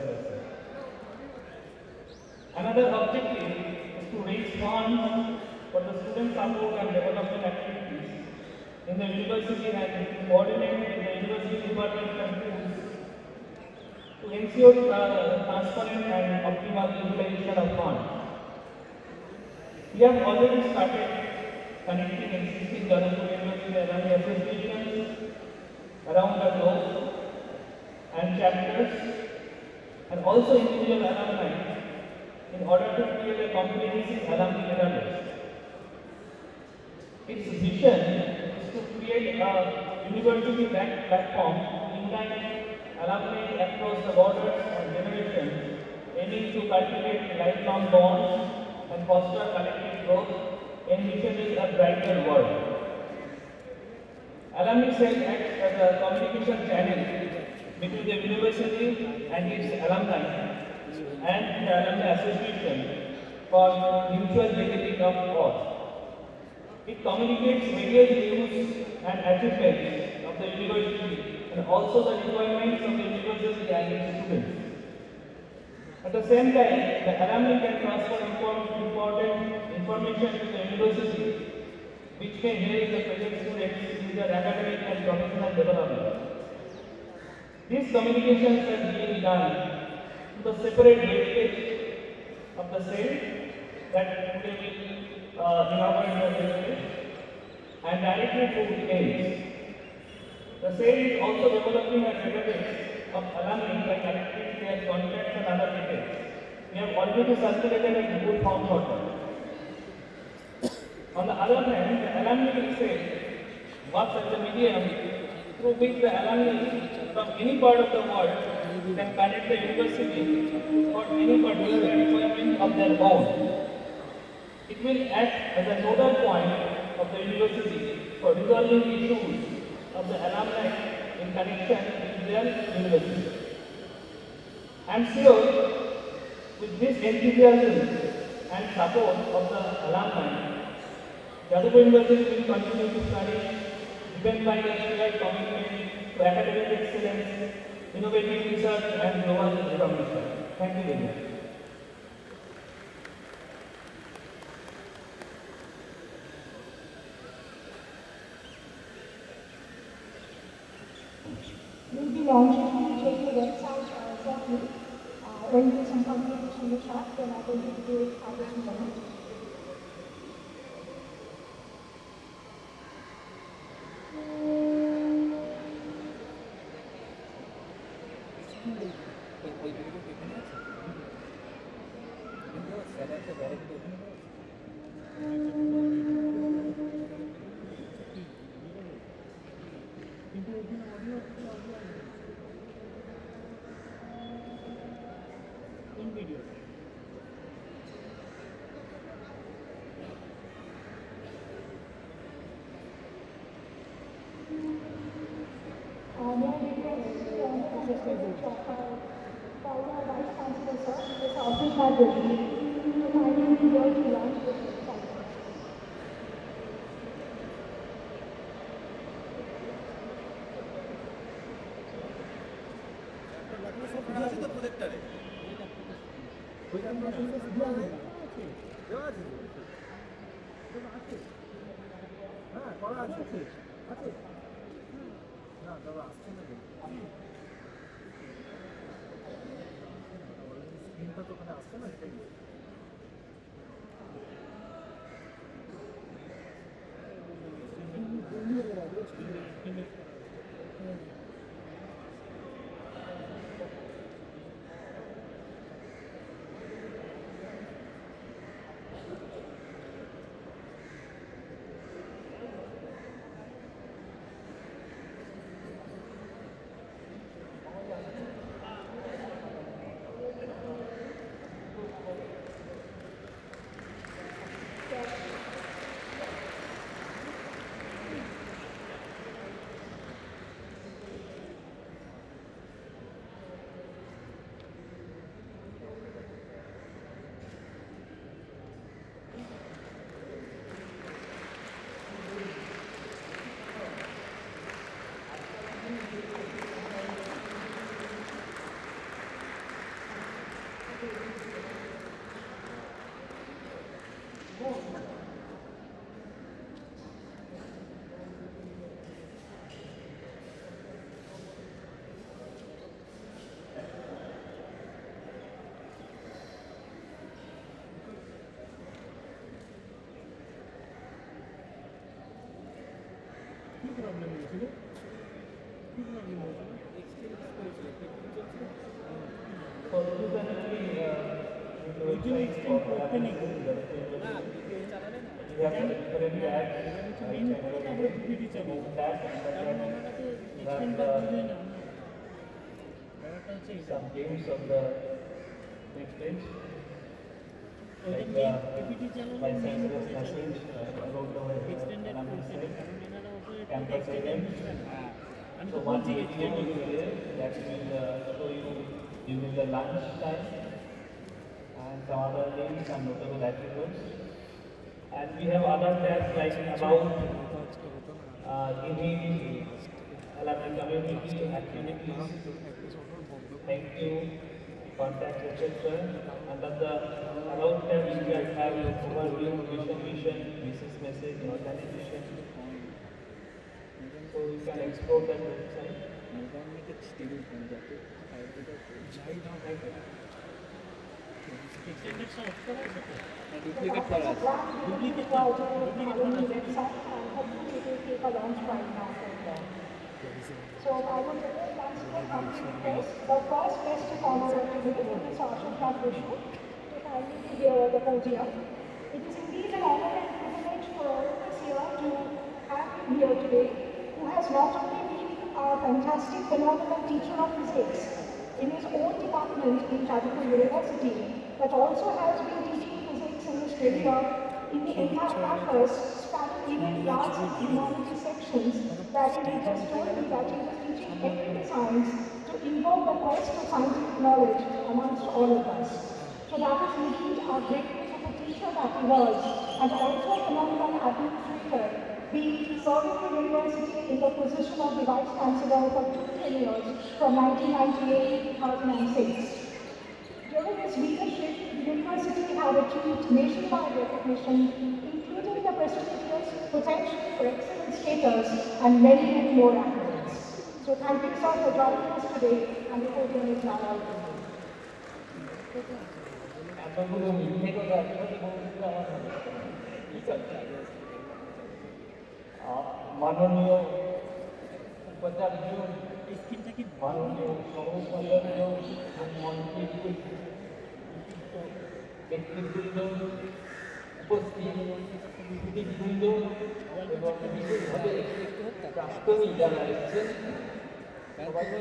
Another objective is to raise funds for the student support and development activities in the university and coordinate with the university department and tools to ensure transparent and optimal utilization of funds. We have already started connecting existing Jadavpur University alumni associations around the globe and chapters, and also individual alumni in order to create a comprehensive alumni database. Its vision is to create a university-backed platform to unite alumni across the borders and generations, aiming to cultivate lifelong bonds and foster collective growth, envisioning a brighter world. Alumni cell acts as a communication channel between the university and its alumni and the alumni association for mutual benefit of all. It communicates various views and achievements of the university and also the requirements of the university and its students. At the same time, the alumni can transfer important information to the university, which may help the present students in their academic and professional development. These communications are being done to the separate webpage of the cell that today will inaugurate the webpage and directly through emails. The cell is also developing a database of alumni by collecting their contacts and other details. We have already circulated a Google form for them. On the other hand, the alumni cell works as a medium through which the alumni from any part of the world can connect the university for any particular requirement of their own. It will act as a nodal point of the university for resolving issues of the alumni in connection with their university. I am sure with this enthusiasm and support of the alumni, Yadupur University will continue to study, driven by the shared commitment to academic excellence, innovative research, and global recognition. Thank you very much. We'll be launching the JK website shortly. When there's some confirmation in the chat, then I will do it at this moment. Some games on the next page. Like my senseless message about the campus event. So one video is there that will show you during the lunch time and some other names and notable attributes. And we have other tabs like about giving alumni community activities, thank you, contacts, etc. Under the about tab you can have overview, mission, business message, organization. So you can explore that website. Duplicate for us. So I would request once again the first best performer today is Ashish Vishnu to kindly be here at the podium. It is indeed an honor and privilege for all of us here to have him here today, who has not only been a fantastic, phenomenal teacher of physics in his own department in Yadupur University, but also has been teaching physics in Australia in the entire campus, spanning even large humanity sections, that he just told me that he was teaching every science to invoke the quest for scientific knowledge amongst all of us. So that is indeed our greatness of a teacher. teacher that he was, and also a phenomenal administrator, be serving the university in the position of the Vice Chancellor for 2 tenures from 1998 to 2006. During his leadership, the university had achieved nationwide recognition, including the prestigious Potential for Excellence status and many, many more accolades. So thank you, sir, for joining us today, and the podium is now all for you. এতগুলো মিথ্যে কথা একসাথে বলতে আমার ঠিক আছে। মাননীয় উপাচার্য, মাননীয় সহ-উপাচার্য এবং মন্ত্রীর ব্যক্তিবৃন্দ, উপস্থিত অতিথিবৃন্দ এবং বিশেষভাবে প্রাক্তনী যারা এসেছেন সবাইকে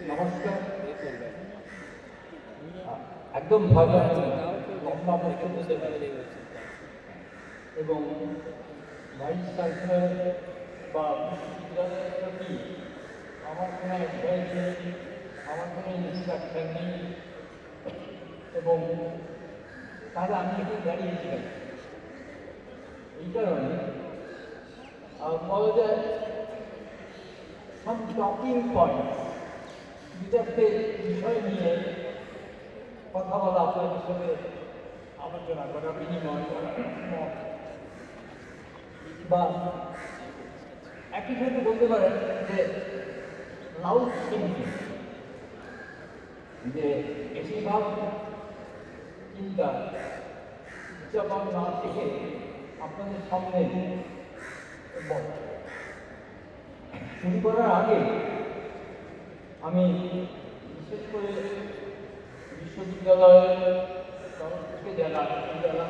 নমস্কার। একদম ভালো লম্বা বক্তব্য দেবে এবং ভাইস চ্যান্সেলর বা বিশ্ববিদ্যালয়ের প্রতি আমার কোনো অ্যাডভাইস নেই, আমার কোনো ইনস্ট্রাকশন নেই এবং তাহলে আমি এখানে দাঁড়িয়েছিলাম এই কারণে বলা যায় সাম টকিং পয়েন্ট, দুটো বিষয় নিয়ে কথা বলা, আপনাদের সঙ্গে আলোচনা করা, বিনিময় করা, বা একই সাথে বলতে পারেন যে লাউড থিঙ্কিং, যে বেশিরভাগ চিন্তা উচ্চারণ না থেকে আপনাদের সামনে শুরু করার আগে আমি বিশেষ করে বিশ্ববিদ্যালয়ের তরফ থেকে যারা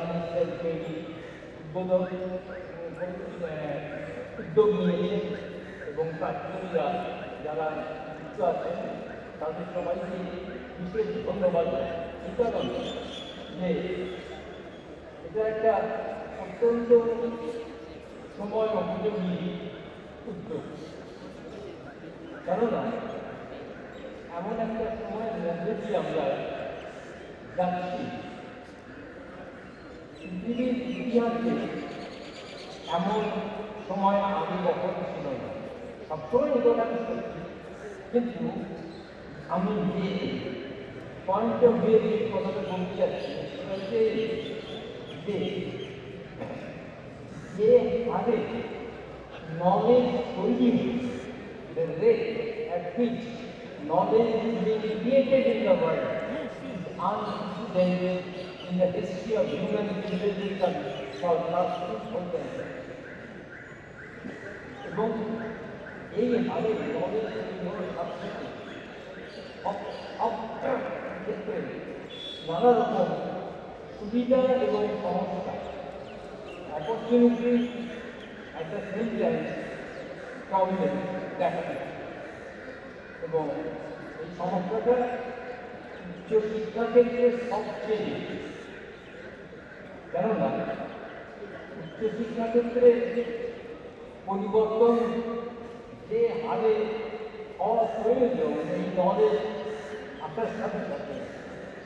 উদ্যোগ নিয়েছেন এবং প্রাক্তনীরা যারা যুক্ত আছেন তাদের সবাইকে বিশেষ ধন্যবাদ। এই কারণে যে এটা একটা অত্যন্ত সময় উপযোগী উদ্যোগ, কেননা এমন একটা সময়ের মধ্যে দিয়ে আমরা যাচ্ছি, পৃথিবীর ইতিহাসে এমন সময় আগে কখনো ছিল না। সবসময় এটা আমি সত্যি, কিন্তু আমি যে পয়েন্ট অফ ভিউ এই কথাটা বলতে যাচ্ছি যে হারে নলেজ তৈরি, the rate at which knowledge is being created in the world is unprecedented in the history of human civilization for last 2,000 years. এবং এই হারে নলেজ তৈরি হওয়ার সাথে ক্ষেত্রে নানা রকম সুবিধা এবং সমস্যা, opportunity at the same time problem দেখা যায়। এবং এই সমস্যাটা উচ্চশিক্ষা ক্ষেত্রে সবচেয়ে বেশি, কেননা উচ্চশিক্ষা ক্ষেত্রে পরিবর্তন যে হারে অপ্রয়োজন এই নলেজ আসার সাথে সাথে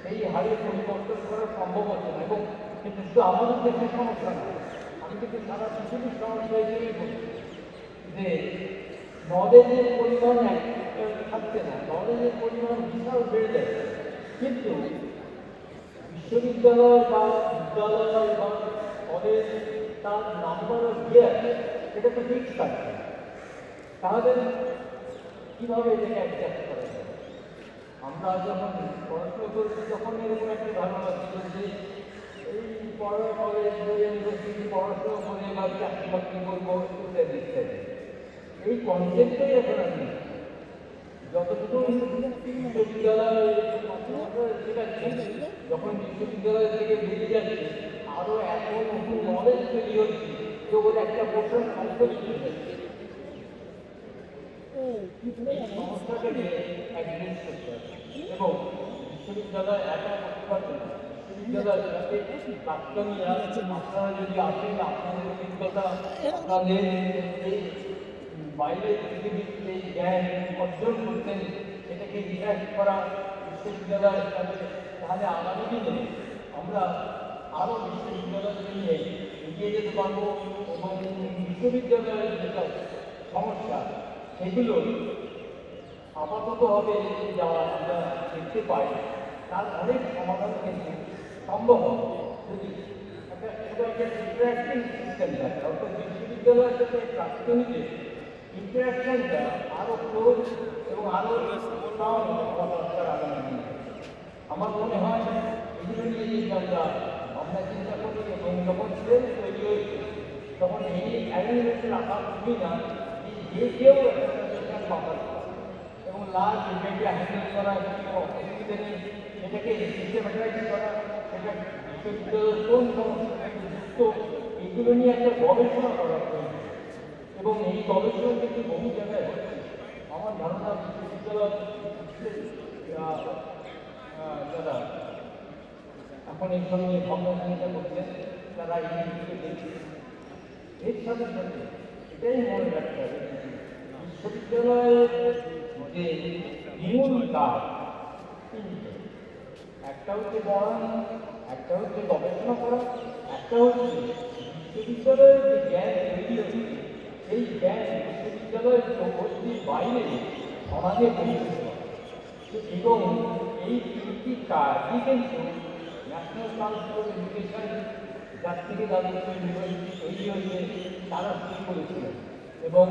সেই হারে পরিবর্তন করা সম্ভব হচ্ছে না। এবং কিন্তু শুধু আমাদের দেশের সমস্যা না, আমি কিন্তু সারা পৃথিবীর সমস্যা হিসেবেই বলছি যে নলেজের পরিমাণ থাকছে না, নলেজের পরিমাণ বিশাল বেড়ে যাচ্ছে, কিন্তু বিশ্ববিদ্যালয় বা বিদ্যালয় বা কলেজ তার নাম্বার অফ ইয়ার এটা তো ফিক্স থাকছে। তাহলে কীভাবে এটাকে অ্যাডজাস্ট করা যায়? আমরা যখন পড়াশোনা করেছি তখন এরকম একটা ধারণা ছিল যে এই পড়া কলেজ ইউনিভার্সিটি পড়াশোনা করে বা চাকরি বাকরি করবো ইত্যাদি ইত্যাদি, এই কনসেপ্টটাই এখন আমি যতটুকু বিশ্ববিদ্যালয় যখন বিশ্ববিদ্যালয় থেকে বেরিয়ে যাচ্ছে আরও এত নতুন নলেজ তৈরি হচ্ছে যে ওর একটা পোর্শন কমপ্লিট হয়ে যাচ্ছে। এই সমস্যাটাকে অ্যাড্রেস করতে হবে এবং বিশ্ববিদ্যালয় একা করতে পারবে না। বিশ্ববিদ্যালয়ের সাথে প্রাক্তনীরা আপনারা যদি আসেন, আপনাদের অভিজ্ঞতা, আপনাদের এই বাইরের পৃথিবীর এই জ্ঞান অর্জন করতেন সেটাকে রিসার্চ করা বিশ্ববিদ্যালয়ের সাথে, তাহলে আগামী দিনে আমরা আরও বিশ্ববিদ্যালয়কে নিয়ে এগিয়ে যেতে পারবো এবং বিশ্ববিদ্যালয়ের যেসব সমস্যা সেগুলো আপাততভাবে যা আমরা দেখতে পাই তার অনেক সমাধান কিন্তু সম্ভব হবে যদি একটা ইন্টারাক্টিং সিস্টেম থাকে, অর্থাৎ বিশ্ববিদ্যালয়ের সাথে প্রাক্তনীদের ইন্টারাকশনটা আরও ক্লোজ এবং আরও দরকার আগামী দিনে। আমার মনে হয় এগুলো নিয়ে যদি আমরা চিন্তা করি এবং যখন ট্রেন তৈরি হয়েছে তখন এই অ্যারেঞ্জমেন্ট রাখা খুবই না যে কেউ একটা সেশন পাওয়া এবং লাস্ট ইভেন্টকে হ্যান্ডেল করা অসুবিধা নেই, সেটাকে সিস্টেমেটাইজ করা, সেটা বিশ্ববিদ্যালয়ের কোন সমস্যা যুক্ত এগুলো নিয়ে একটা গবেষণা করা প্রয়োজন এবং এই গবেষণা কিন্তু বহু জায়গায় হচ্ছে। আমার ধারণা বিশ্ববিদ্যালয় যারা এখন এই ধরনের ভাবনা করছেন তারা এই দিকে দেখছে। এর সাথে সাথে এটাই মনে রাখতে হবে বিশ্ববিদ্যালয়ের যে মূল কাজ তিনটে, একটা হচ্ছে পড়ানো, একটা হচ্ছে গবেষণা করা, একটা হচ্ছে বিশ্ববিদ্যালয়ের যে জ্ঞান তৈরি হচ্ছে সেই জ্ঞান বিশ্ববিদ্যালয়ের চৌহদ্দির বাইরে সমাজে পৌঁছে দেওয়া। এবং এই তিনটি কাজই কিন্তু ন্যাশনাল কাউন্সিল অফ এডুকেশন যার থেকে তাদের ইউনিভার্সিটি তৈরি হয়েছে তারা শুরু করেছিলেন এবং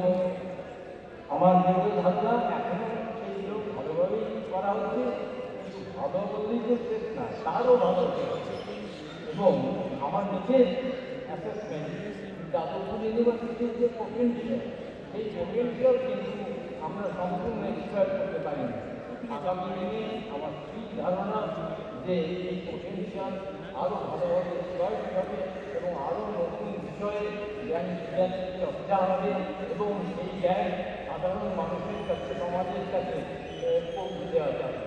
আমার যেগুলো ধারণা এখনও সেইগুলো ভালোভাবেই করা হচ্ছে, কিন্তু ভালো বললেই যে শেষ না, তারও ভালো হচ্ছে। এবং আমার নিজের অ্যাসেসমেন্ট যাদবপুর ইউনিভার্সিটির যে পোটেনশিয়াল সেই পোটেনশিয়াল কিন্তু আমরা সম্পূর্ণ এক্সপ্লয়েট করতে পারি না। আগামী দিনে আমার ঠিক ধারণা যে এই পোটেনশিয়াল আরও ভালোভাবে এক্সপ্লয়েট হবে এবং আরও নতুন বিষয়ে জ্ঞান চর্চা হবে এবং সেই জ্ঞান সাধারণ মানুষের কাছে সমাজের কাছে পৌঁছে দেওয়া যাবে।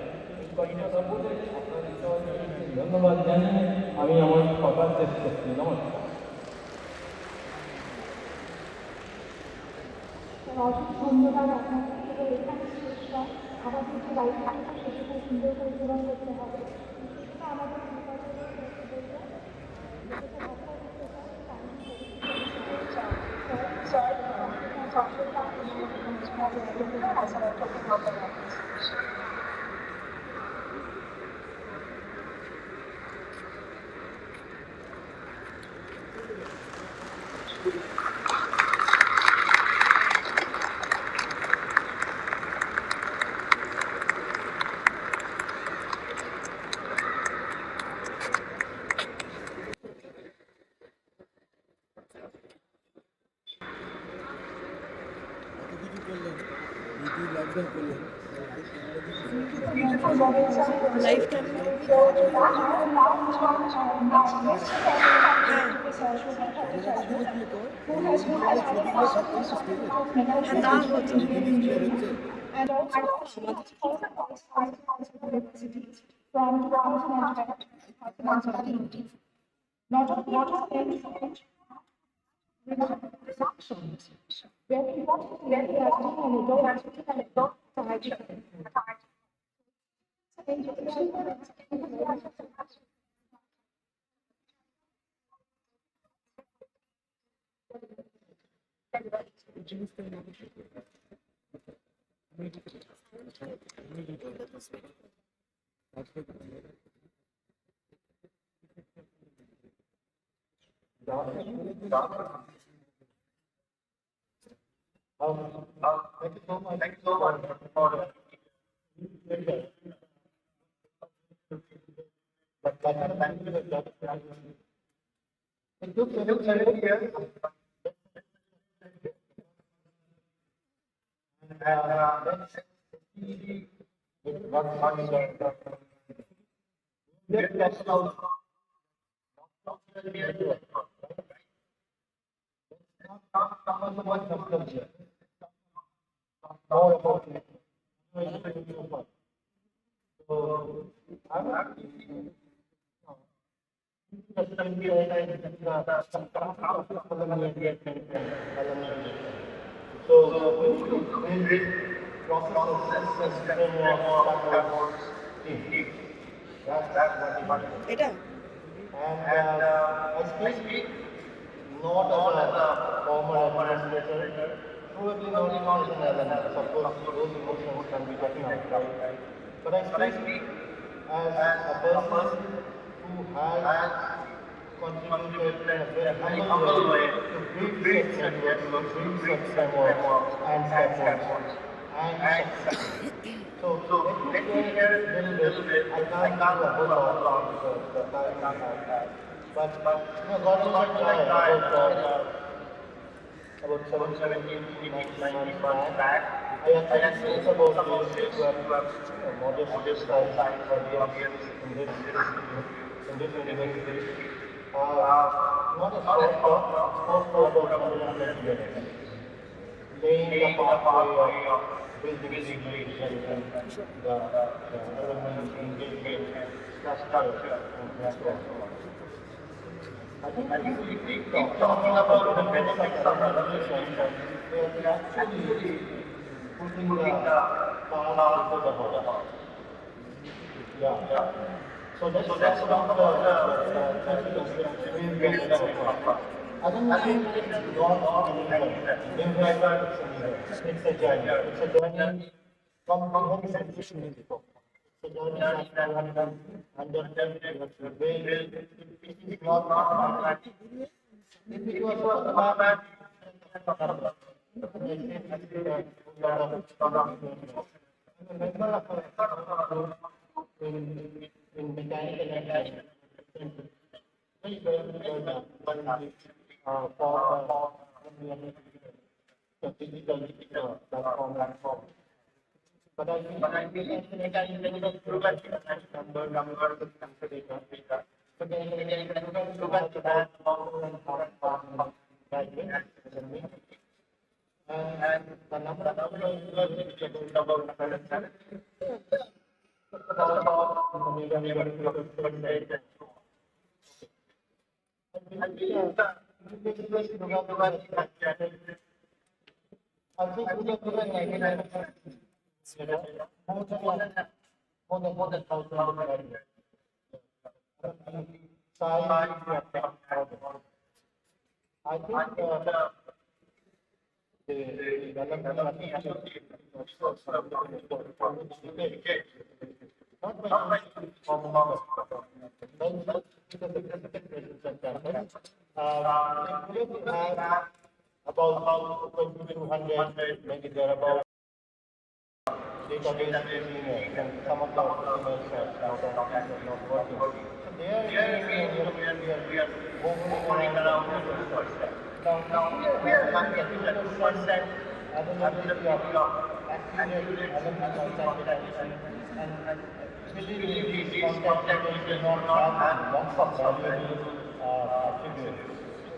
এই কথা বলে আপনাদের সবাইকে ধন্যবাদ জানিয়ে আমি আমার কথা শেষ করছি। নমস্কার। অনেক ধন্যবাদ আপনাকে। এখানে শেষ নয়, আমাদের যে দায়িত্বটা সেটাকে সুন্দর করে পূরণ করতে হবে। সেটা আমাদের লাইফটা and also from 2020. Not only reductions, very important, very Thank you so much for it took several years. এটা And I speak not as a former administrator, probably not even as an alumni. Of course, those emotions can be taken out, right? But I speak as a person who has contributed in a very humble way to build such networks, to build such frameworks and scaffolds and success. So let me share a little bit. I can't do a whole lot because the time we have. But God knows I tried about 17, 18 months back. I actually spoke about this to a modest size audience in this university. Not a short talk, spoke for about 120 minutes, laying the pathway of building bridges and the alumni engagement structure and so on. I think we keep talking about the benefits of organizations, we are actually putting the cart before the horse. Yeah. So let's talk about the movement of course. Organization is not an event. It's a journey. It's a journey comprehensive. It's a journey that you have to understand, you have to build. It is not automatic. If it was automatic, I'm a member of a group in mechanical engineering. Very well for the physical platform. But I think mechanical engineering number data. So and the number of more than 1,000 I think the alumni association not by formal but because the presence at campus. We have about 2,200, maybe thereabout, database engineers, and some of the engineers are not working. So they are we are moving around 2%. Now, we are happy that 2% availability of accurate alumni contact and believe these contact details do not have lots of valuable attributes.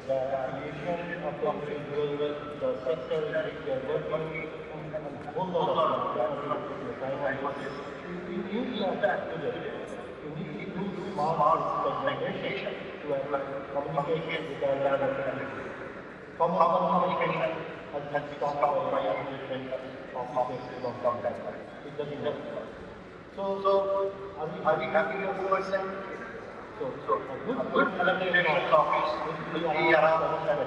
The affiliation of the individual, the sector in which they are working, and whole lot of you need that today. You need to use smart segmentation to communicate with the other. Common communication has been stopped by different offices from that. It doesn't work. So are we happy with 2%? So a good administration office will be around 7%.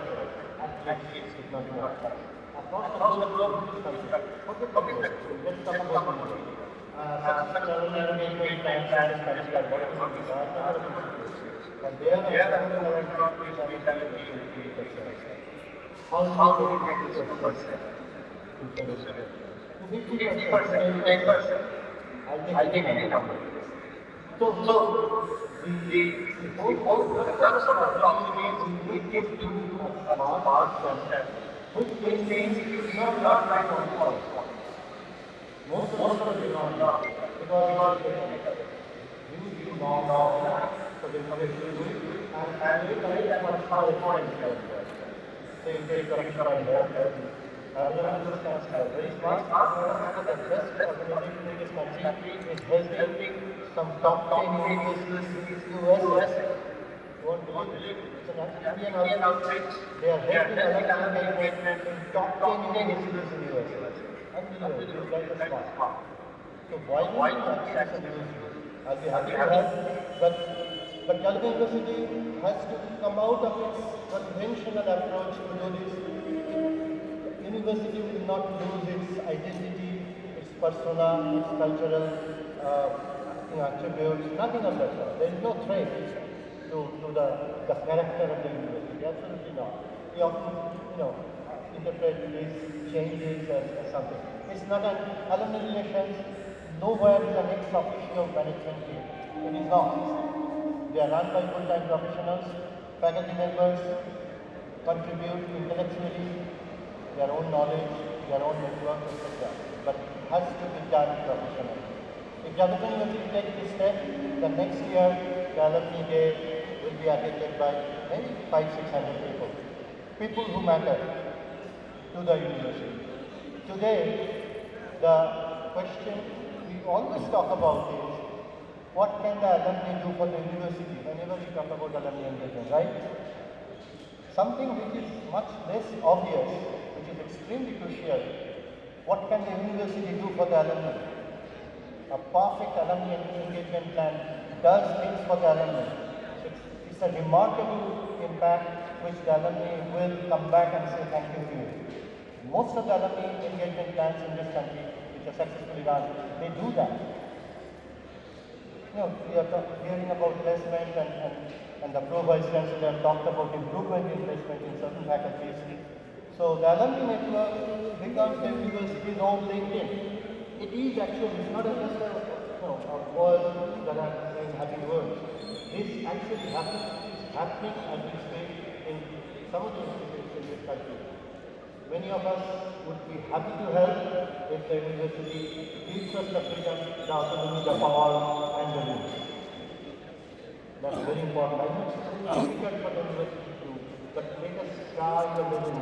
Actually, it's not enough. Across the globe, forget the globe. Let's talk about India. Such engagement plans and studies are working and they are around 50%. How do we get to 2%? 50%, 10%. I'll take any number. So the whole purpose of the blockchain is to do a smart system, which means it is not like on most of it is not because you know so they come to do and you can get much more important. Same day coming from there. Very smart. The best organization in this country is helping some top 10 universities in the US. You won't believe it. It's an Indian outreach. They are helping alumni engagement in top 10 universities in the US. Unbelievable. It's like a smart. So why don't you access a university? I'll be happy to help, but But Alumni University has to come out of its conventional approach to do this. University will not lose its identity, its persona, its cultural attributes, nothing of that sort. There is no threat to the character of the university, absolutely not. We often, interpret these changes as something. It's not an alumni relations, nowhere is an ex officio management team. It is not. They are run by full-time professionals, faculty members contribute intellectually, their own knowledge, their own network, etc. But it has to be done professionally. If Jabatan University takes this step, the next year the Alumni Day will be attended by maybe 500-600 people. People who matter to the university. Today, the question we always talk about is, what can the alumni do for the university whenever we talk about alumni engagement, right? Something which is much less obvious, which is extremely crucial. What can the university do for the alumni? A perfect alumni engagement plan does things for the alumni. It's a remarkable impact which the alumni will come back and say thank you to you. Most of the alumni engagement plans in this country, which are successfully run, they do that. We are hearing about placement and the Pro-Vice Chancellor talked about improvement in placement in certain faculties. So the alumni network becomes the university's own LinkedIn. It is actually, it's not just a word that I'm saying happy words. This actually is happening as we speak in some of the institutions in this country. Many of us would be happy to help if the university gives us the freedom, the autonomy, the power and the rules. That's very important. I know it's difficult for the university to do, but let us try a little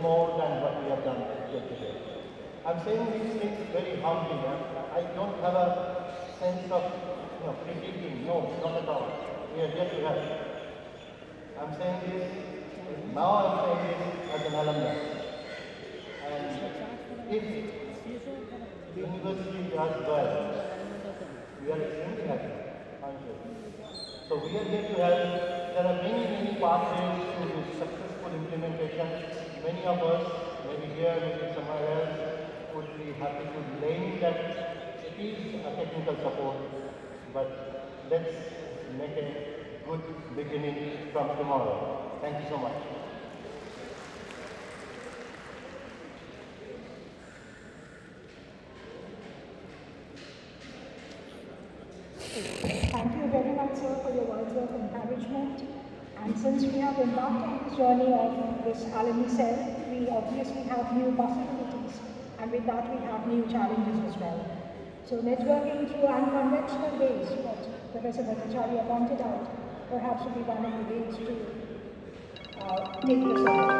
more than what we have done here today. I'm saying these things very humbly. I don't have a sense of critiquing. No, not at all. We are here to help. I'm saying this, now I'm saying this as an alumni. And if the university does well, we are extremely happy, aren't we? So we are here to help. There are many pathways to this successful implementation. Many of us, maybe here, maybe somewhere else, would be happy to lend that it is a technical support, but let's make a good beginning from tomorrow. Thank you so much. Thank you very much, sir, for your words of encouragement. And since we have embarked on this journey of this alumni cell, we obviously have new possibilities. And with that, we have new challenges as well. So networking through unconventional ways, what Professor Bhattacharya pointed out, perhaps will be one of the ways to make this happen.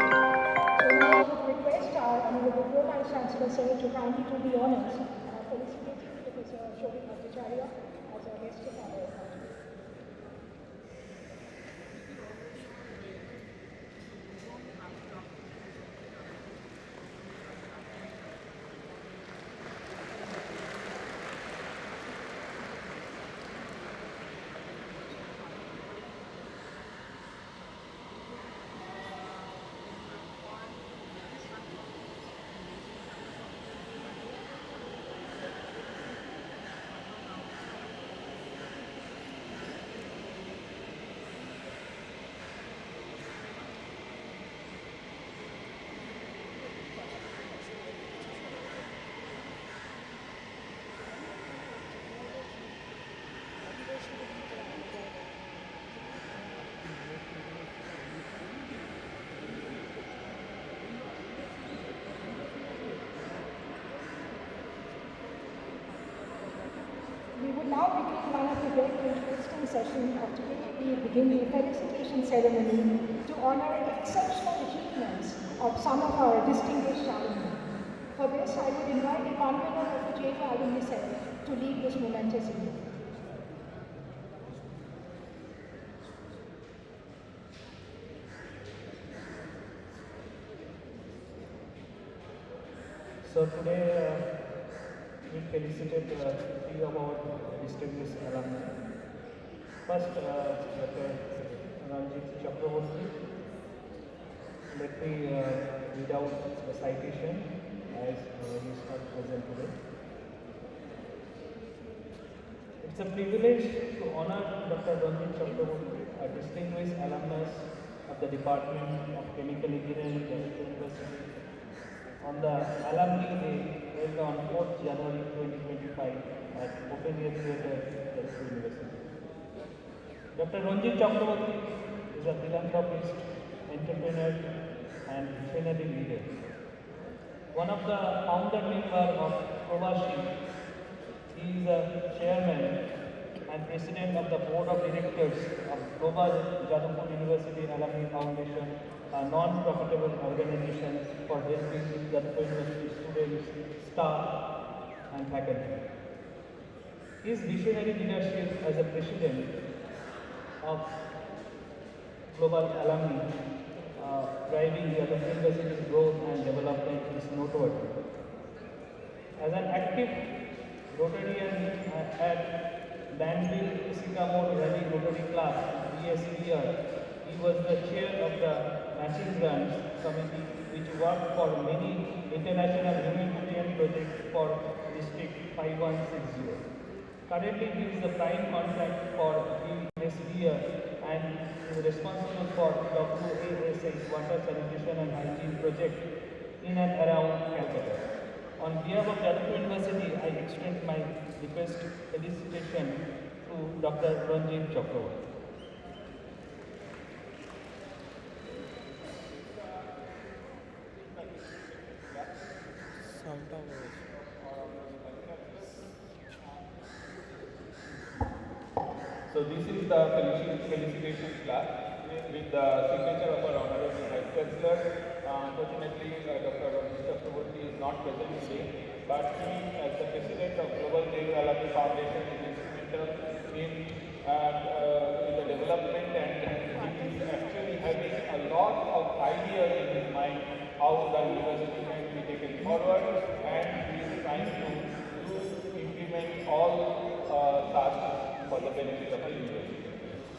So now I would request our Honorable Pro-Vice Chancellor, sir, to kindly do the honors and felicitate Professor Bhattacharya as our guest of honor. We would now begin one of the very interesting sessions of today. We begin the felicitation ceremony to honor exceptional achievements of some of our distinguished alumni. For this, I would invite the convener of the JV Alumni Cell to lead this momentous event. So today we felicitate three of our distinguished alumni. First, Dr. Ranjit Chakraborty. Let me read out the citation as he is not present today. It's a privilege to honor Dr. Ranjit Chakraborty, a distinguished alumnus of the Department of Chemical Engineering, Delhi University, on the Alumni Day held on 4th January 2025 at Open Air Theatre, Delhi University. Dr. Ranjit Chakraborty is a philanthropist, entrepreneur, and visionary leader. One of the founder members of Provashi, he is a chairman and president of the board of directors of Global Jadavpur University Alumni Foundation, a non-profitable organization for helping Jadavpur University students, staff, and faculty. His visionary leadership as a president of Global Alumni, driving the university's growth and development is noteworthy. As an active Rotarian at Danville Sycamore Valley Rotary Club, BSER, he was the chair of the Matching Grants Committee, which worked for many international humanitarian projects for District 5160. Currently, he is the prime contract for BSER and is responsible for WASH water sanitation and hygiene project in and around Calcutta. On behalf of Jadavpur University, I extend my request felicitation to Dr. Ranjit Chakraborty. So this is the felicitation class with the signature of our Honorable Vice Chancellor. Unfortunately, Dr. Ranjit Chakraborty is not present today, but he, as the President of Global Jadavpur Alumni Foundation, is instrumental in the development, and he is actually having a lot of ideas in his mind how the university can be taken forward, and he is trying to implement all such for the benefit of the university.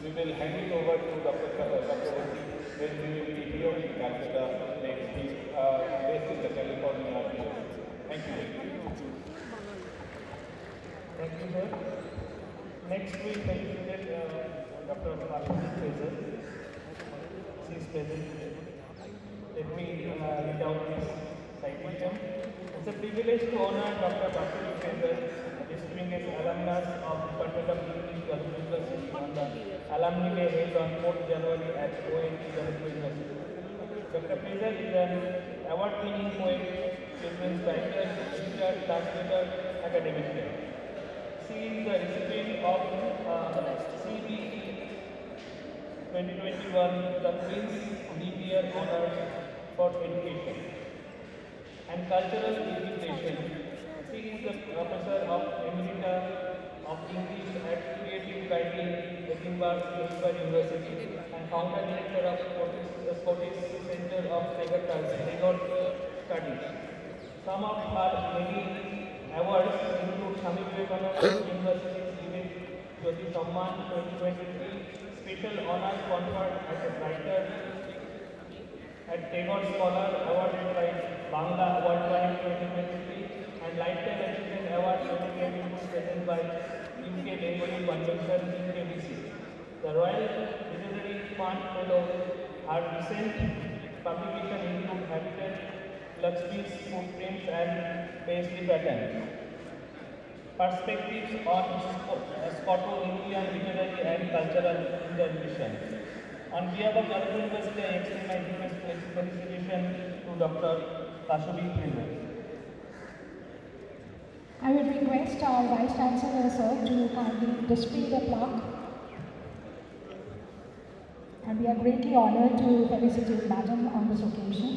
We will hand it over to Dr. Chakraborty when we will be here in Calcutta next week, based in the California University. Thank you. Thank you, sir. Next we felicitate Dr. Ashutosh Fraser. She is present today. Let me read out this citation. It's a privilege to honor Dr. Ashutosh Fraser, distinguished alumnus of Department of English, Jadavpur University, on the Alumni Day held on 4th January at ONG, Jadavpur University. Dr. Fraser is an award-winning poet, children's writer, editor, translator, academician. She is the recipient of CBE 2021, the Queen's Mid-Year Honors for Education and Cultural Integration. She is the Professor of Emerita of English at Creative Writing, Edinburgh University, and founder director of Scottish Centre of Record Studies. Some of her many awards include Swami Vivekananda University's Vivek Jyoti Samman 2023, Special Honours conferred as a writer at Tagore Scholar awarded by Bangla Worldwide 2023, and Lifetime Achievement Award 2022 presented by UK Bengali Convention UKBC. The Royal Literary Fund Fellow, her recent publication include Habitat, Lakshmi's Footprints and Paisley Pattern. Perspectives on Scoto-Indian literary and cultural intervention. On behalf of Jadavpur University, I extend my deepest felicitation to Dr. Ashutosh Fraser. I would request our Vice Chancellor, sir, to kindly display the plaque. And we are greatly honored to felicitate Madam on this occasion.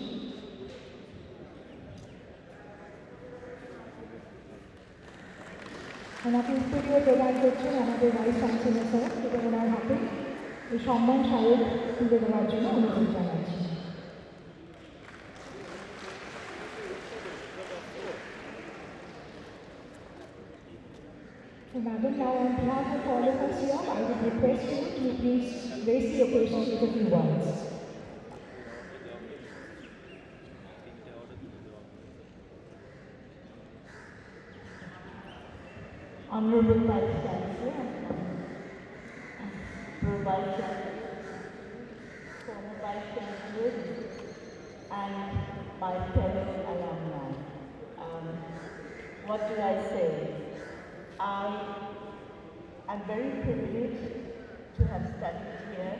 ওনাকে উত্তরীয় প্রদান করছেন আমাদের vice chancellor sir, এবং ওনার হাতে এই সম্মান স্মারক তুলে দেওয়ার জন্য অনুরোধ জানাচ্ছি। So, Madam, now on behalf of all of us here, I would request you to please grace the occasion with a few words. Honorable Vice Chancellor, Vice Chancellor, former Vice Chancellor, and my fellow alumni. What do I say? I am very privileged to have studied here.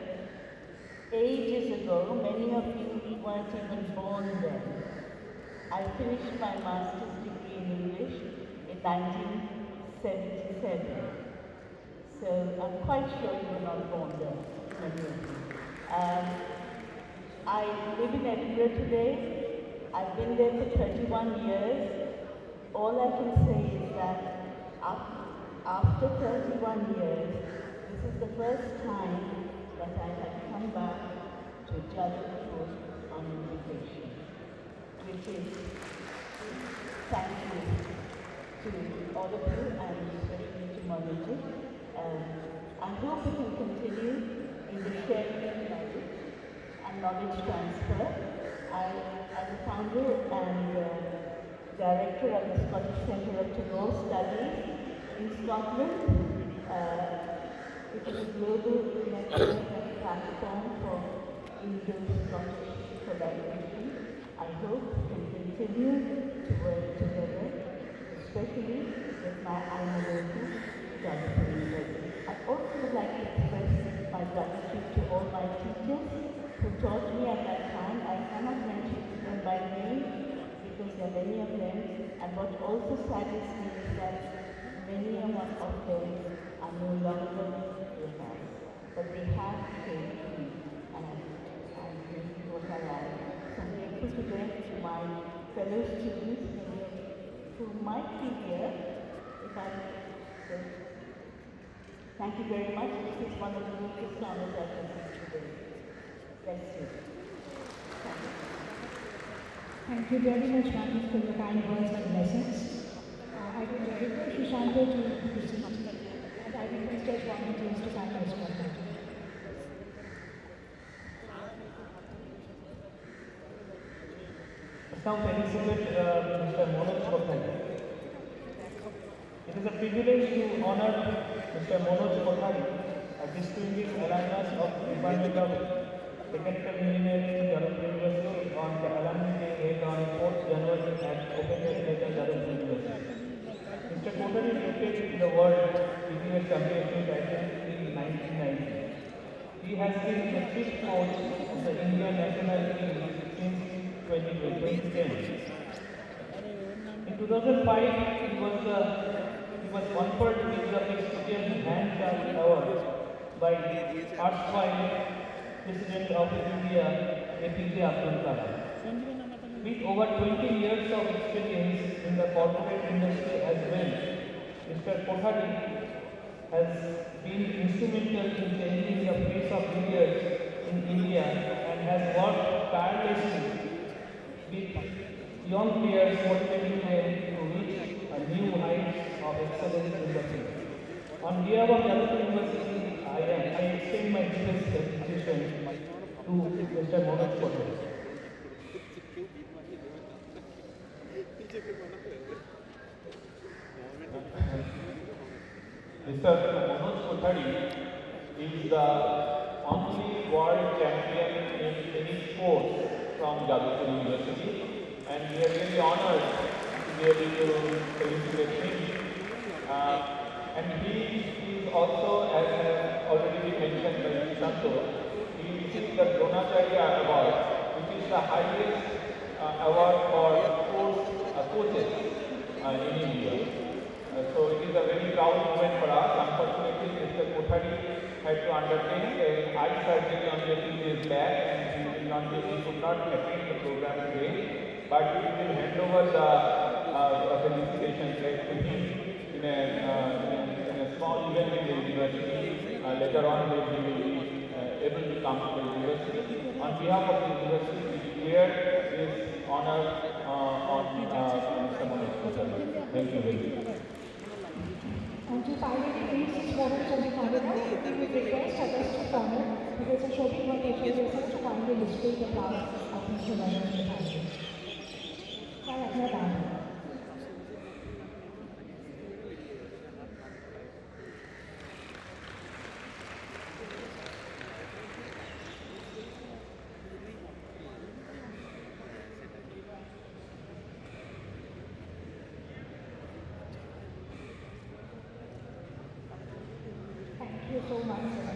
Ages ago, many of you weren't even born then. I finished my master's degree in English in 1977. So I'm quite sure you were not born then, many of you. I live in Edinburgh today. I've been there for 31 years. All I can say is that after 31 years, this is the first time that I have come back to Jaipur on invitation, which is thank you to all of you and especially to Monaji. I hope we can continue in the sharing of knowledge and knowledge transfer. As a founder and director of the Scottish Centre of Tagore Studies in Scotland, it is a global network and platform for Indo-Scottish collaboration. I hope we can continue to work together, especially with my alma mater, Jaipur University. I also would like to express my gratitude to all my teachers who taught me at that time. I cannot mention them by name because there are many of them, and what also saddens me is that many of them are no longer with us, but they have shaped me, and this is what I am. So I'm grateful to them, to my fellow students who might be here, if I say. Thank you very much. This is one of the greatest honors I can see today. Bless you. Thank you. Thank you very much, Madam, for your kind words and lessons. I would request Shushanto to proceed, and I request Judge volunteers to find us one. Now felicitate Mr. Manoj Kothari. It is a privilege to honor Mr. Manoj Kothari, a distinguished alumnus of the Department of Mechanical Engineering, Jaipur University, on the Alumni Day held on 4th January at Open Education, Jaipur University. Mr. Kothari located in the world EVS Championship identity in 1990. He has been the chief coach of the Indian national team since 2010. In 2005, he was conferred with the prestigious Handshake Award by erstwhile President of India, APJ Abdul Kalam. With over 20 years of experience in the corporate industry as well, Mr. Kothari has been instrumental in changing the face of leaders in India and has worked tirelessly with young players, motivating them to reach a new heights of excellence in the field. On behalf of Jaipur University, I extend my deepest appreciation to Mr. Manoj Kothari. Mr. Manoj Kothari is the only world champion in any sport from Jaipur University, and we are really honored to be able to felicitate him. And he is also, as already been mentioned by Santo, he received the Dronacharya Award, which is the highest award for sports coaches in India. So it is a very proud moment for us. Unfortunately, Mr. Kothari had to undertake eye surgery on the his back, and he could not attend the program today. But we will hand over the felicitation to him in a small event in the university. Later on, he will be able to come to the university. On behalf of the university, we declare this honor on Mr. Manoj Kothari. Thank you very much. And to finally reach this moment from the camera, we would request others to follow Professor Shobhit Bhattacharya to kindly display the flowers of Mr. Leonard Mukherjee. Sir, अपना दान है. Thank you so much, sir.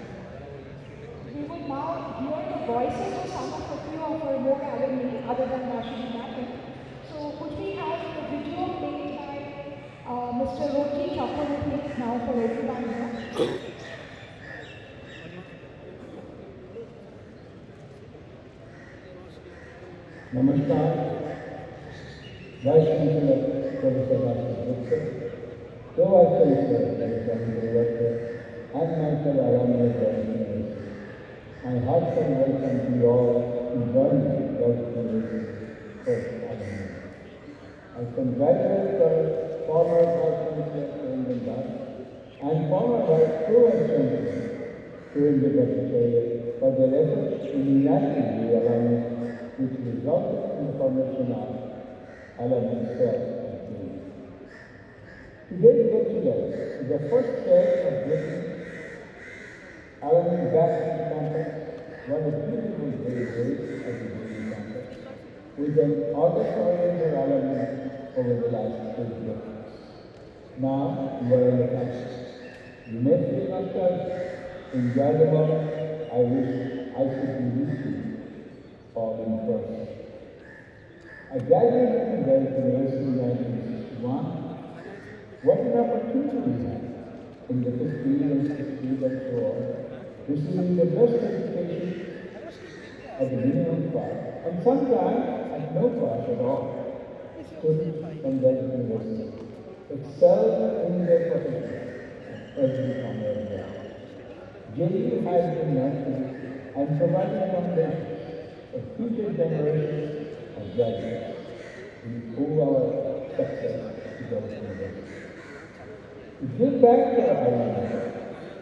We will now hear the voices of some of the few of our more alumni other than Rashidi Matin. So could we have the video played by Mr. Roti Chakraborty now for everyone here? Namaskar, Vice Chancellor Professor Rashid Gupta, Pro-Vice Chancellor Alexander Director, and myself Alumni of the University. I heartfelt welcome to you all to join me at University first Alumni. I congratulate the former Vice Chancellor Surendran Das and former Pro-Vice Chancellor Surendran Bhattacharya for their efforts in uniting the alumni, which resulted in the formation of Alumni Cell at Green. Today's get-together is the first step of bringing alumni back to the campus, one of the beautiful days of the Green campus, with an August audience of alumni over the last 2 decades. Now, you are in the campus. You may feel nostalgic. Enjoy the moment. I wish I could be with you all in person. I graduated from the University in 1961. What an opportunity we had in the 50s and 60s and so on, receiving the best education at the minimum cost, and sometimes at no cost at all. Students from that university excel in their profession at every corner of the world. JU has been nurturing and providing foundations for future generations of graduates who owe our success to those universities. To give back to our alumni,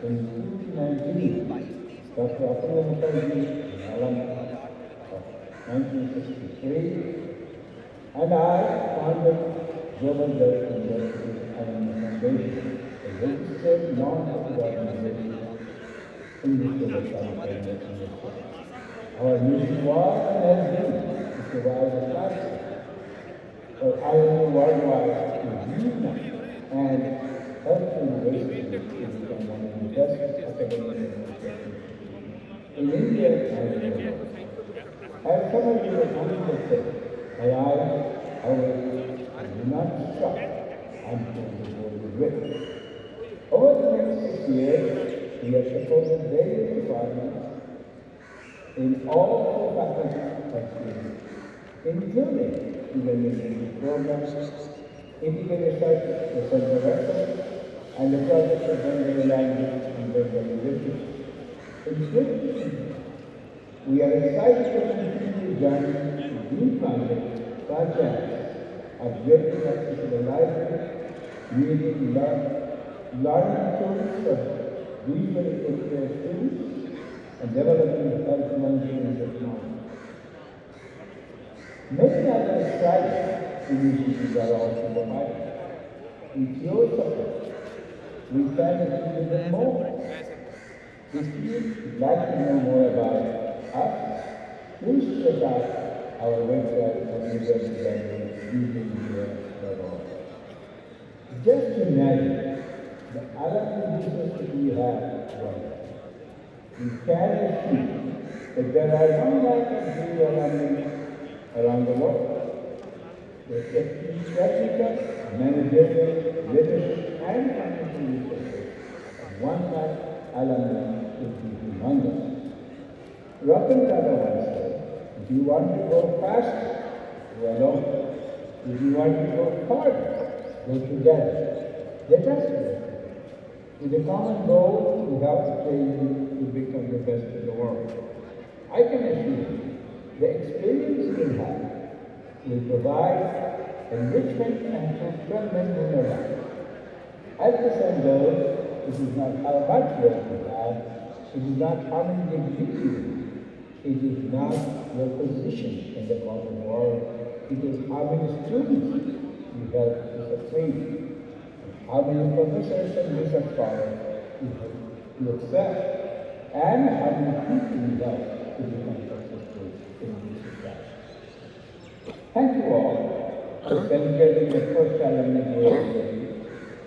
in 2019, Dr. Apurva Mukherjee, an alumni of 1963, and I founded Global Wealth University Alumni Foundation, a registered non-profit organization in the state of California. Our mission was and has been to provide a platform for alumni worldwide to reunite and help universities to become one of the best academic institutions in India and in the world. As some of you have said, however, do not stop until the board is ready. Over the next 6 years, we have supported various departments in all 4 faculties of students, including evaluation programs, integrated research of excellence, and the project of Bengali language and Bengali literature. In 2020, we are excited to continue the journey to new projects such as upgrading access to the library, creating learning tools for visually impaired students, and developing health management technology. Many other exciting initiatives are also provided. With your support, we can achieve even more. If you'd like to know more about us, please check out our website at www.utility.org. Just imagine the alumni business that we have running. We can assume that there are 1,000,000 alumni around the world. The technical, managerial, leadership, and financial resources of 1,00,000 alumni would be humongous. Ratan Tata once said, if you want to go fast, go alone. If you want to go farther, go together. Let us go with a common goal to help train you to become the best in the world. I can assure you, the experience you will have will provide enrichment and fulfillment in your life. As the saying goes, it is not how much work you have, it is not how many degrees you have, it is not your position in the corporate world, it is how many students you help to succeed, and how many professors and research scholars you help to excel, and how many people you help to become successful in this society. Thank you all for celebrating the first Alumni Day of the year.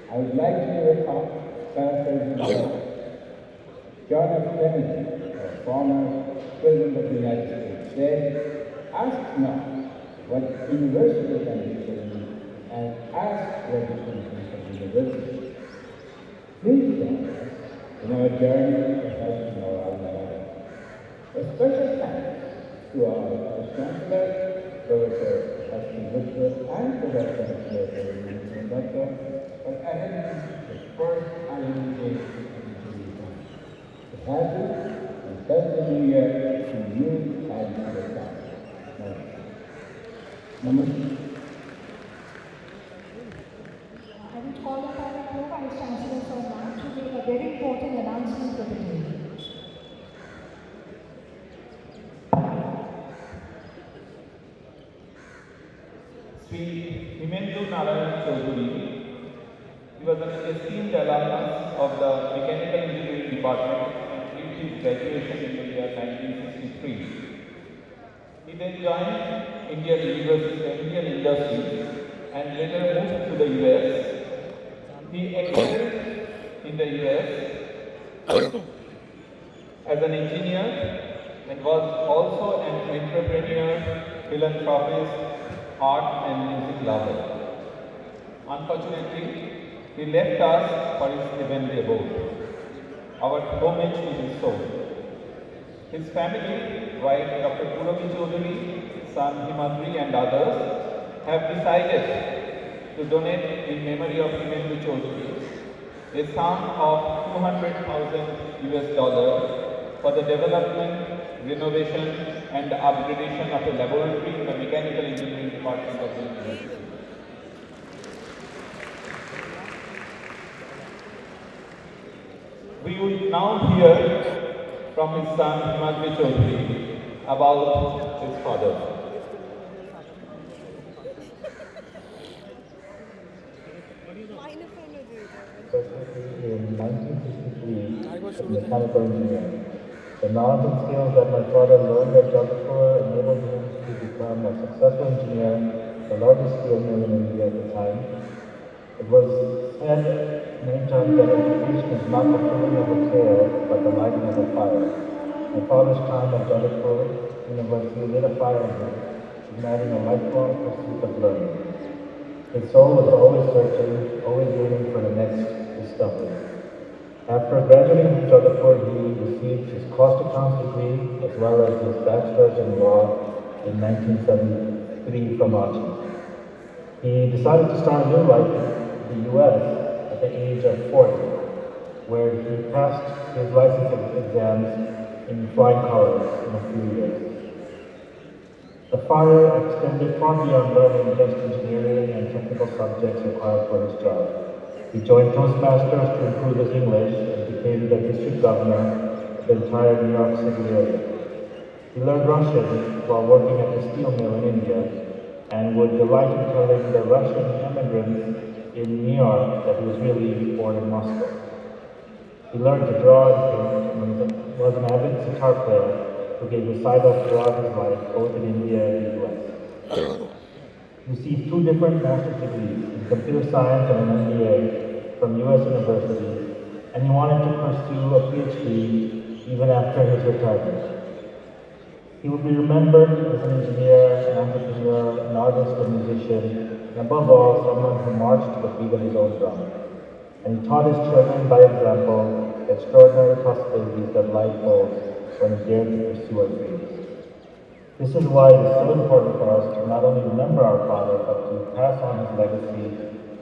I would like to give a talk paraphrasing John F. Kennedy, a former President of the United States, said, "Ask not what university can do for you, and ask what you can do for the university." Please join us in our journey to helping our alumni. A special thanks to our Vice Chancellor, Professor Ashwin Gupta, and to the Chancellor, Professor Gupta, for attending the first Alumni Day happy and pleasant New Year to you and to your family. Namaste. I will call upon the Pro-Vice Chancellor Sir now to make a very important announcement for the day. Sri Himendu Narayan Chaudhuri. He was an esteemed alumnus of the Mechanical Engineering Department and did his graduation in the year 1963. He then joined Indian Industries and later moved to the US. He excelled in the US as an engineer and was also an entrepreneur, philanthropist, art and music lover. Unfortunately, he left us for his heavenly abode. Our homage to his soul. His family, wife Dr. Purami Chaudhuri, son Himadri and others, have decided to donate in memory of Himendu Chaudhuri a sum of $200,000 for the development, renovation and upgradation of a laboratory in the Mechanical Engineering Department of the University. We will now hear from his son Himadri Chaudhuri about his father. In 1963 as a mechanical engineer. The knowledge and skills that my father learned at Jodhpur enabled him to become a successful engineer, the largest steel mill in India at the time. It was said many times that education is not the filling of a pail, but the lighting of a fire. My father's time at Jodhpur University lit a fire in him, igniting a lifelong pursuit of learning. His soul was always searching, always yearning for the next discovery. After graduating from Jodhpur, he received his cost accounts degree as well as his bachelor's in law in 1973 from Ranchi. He decided to start a new life in the U.S. at the age of 40, where he passed his license exams in flying colors in a few years. The fire extended far beyond learning just engineering and technical subjects required for his job. He joined Toastmasters to improve his English and became the district governor of the entire New York City area. He learned Russian while working at the steel mill in India and would delight in telling the Russian immigrants in New York that he was really born in Moscow. He learned to draw and paint and was an avid sitar player who gave recitals throughout his life, both in India and the US. He received 2 different master's degrees in computer science and an MBA from US universities, and he wanted to pursue a PhD even after his retirement. He will be remembered as an engineer, an entrepreneur, an artist, a musician, and above all, someone who marched to the beat of his own drum. And he taught his children by example the extraordinary possibilities that life holds when we dare to pursue our dreams. This is why it is so important for us to not only remember our father, but to pass on his legacy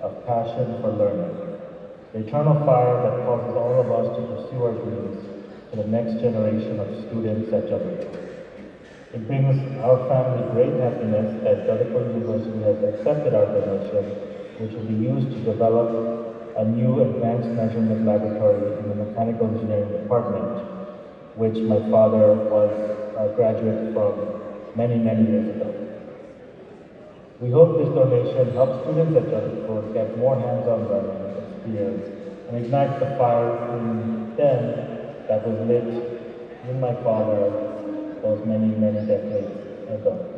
of passion for learning. The eternal fire that causes all of us to pursue our dreams for the next generation of students at Jodhpur. It brings our family great happiness that Jodhpur University has accepted our donation, which will be used to develop a new advanced measurement laboratory in the mechanical engineering department, which my father was a graduate from many, many years ago. We hope this donation helps students at Jadavpur get more hands-on learning experience and ignite the fire in them that was lit in my father those many, many decades ago.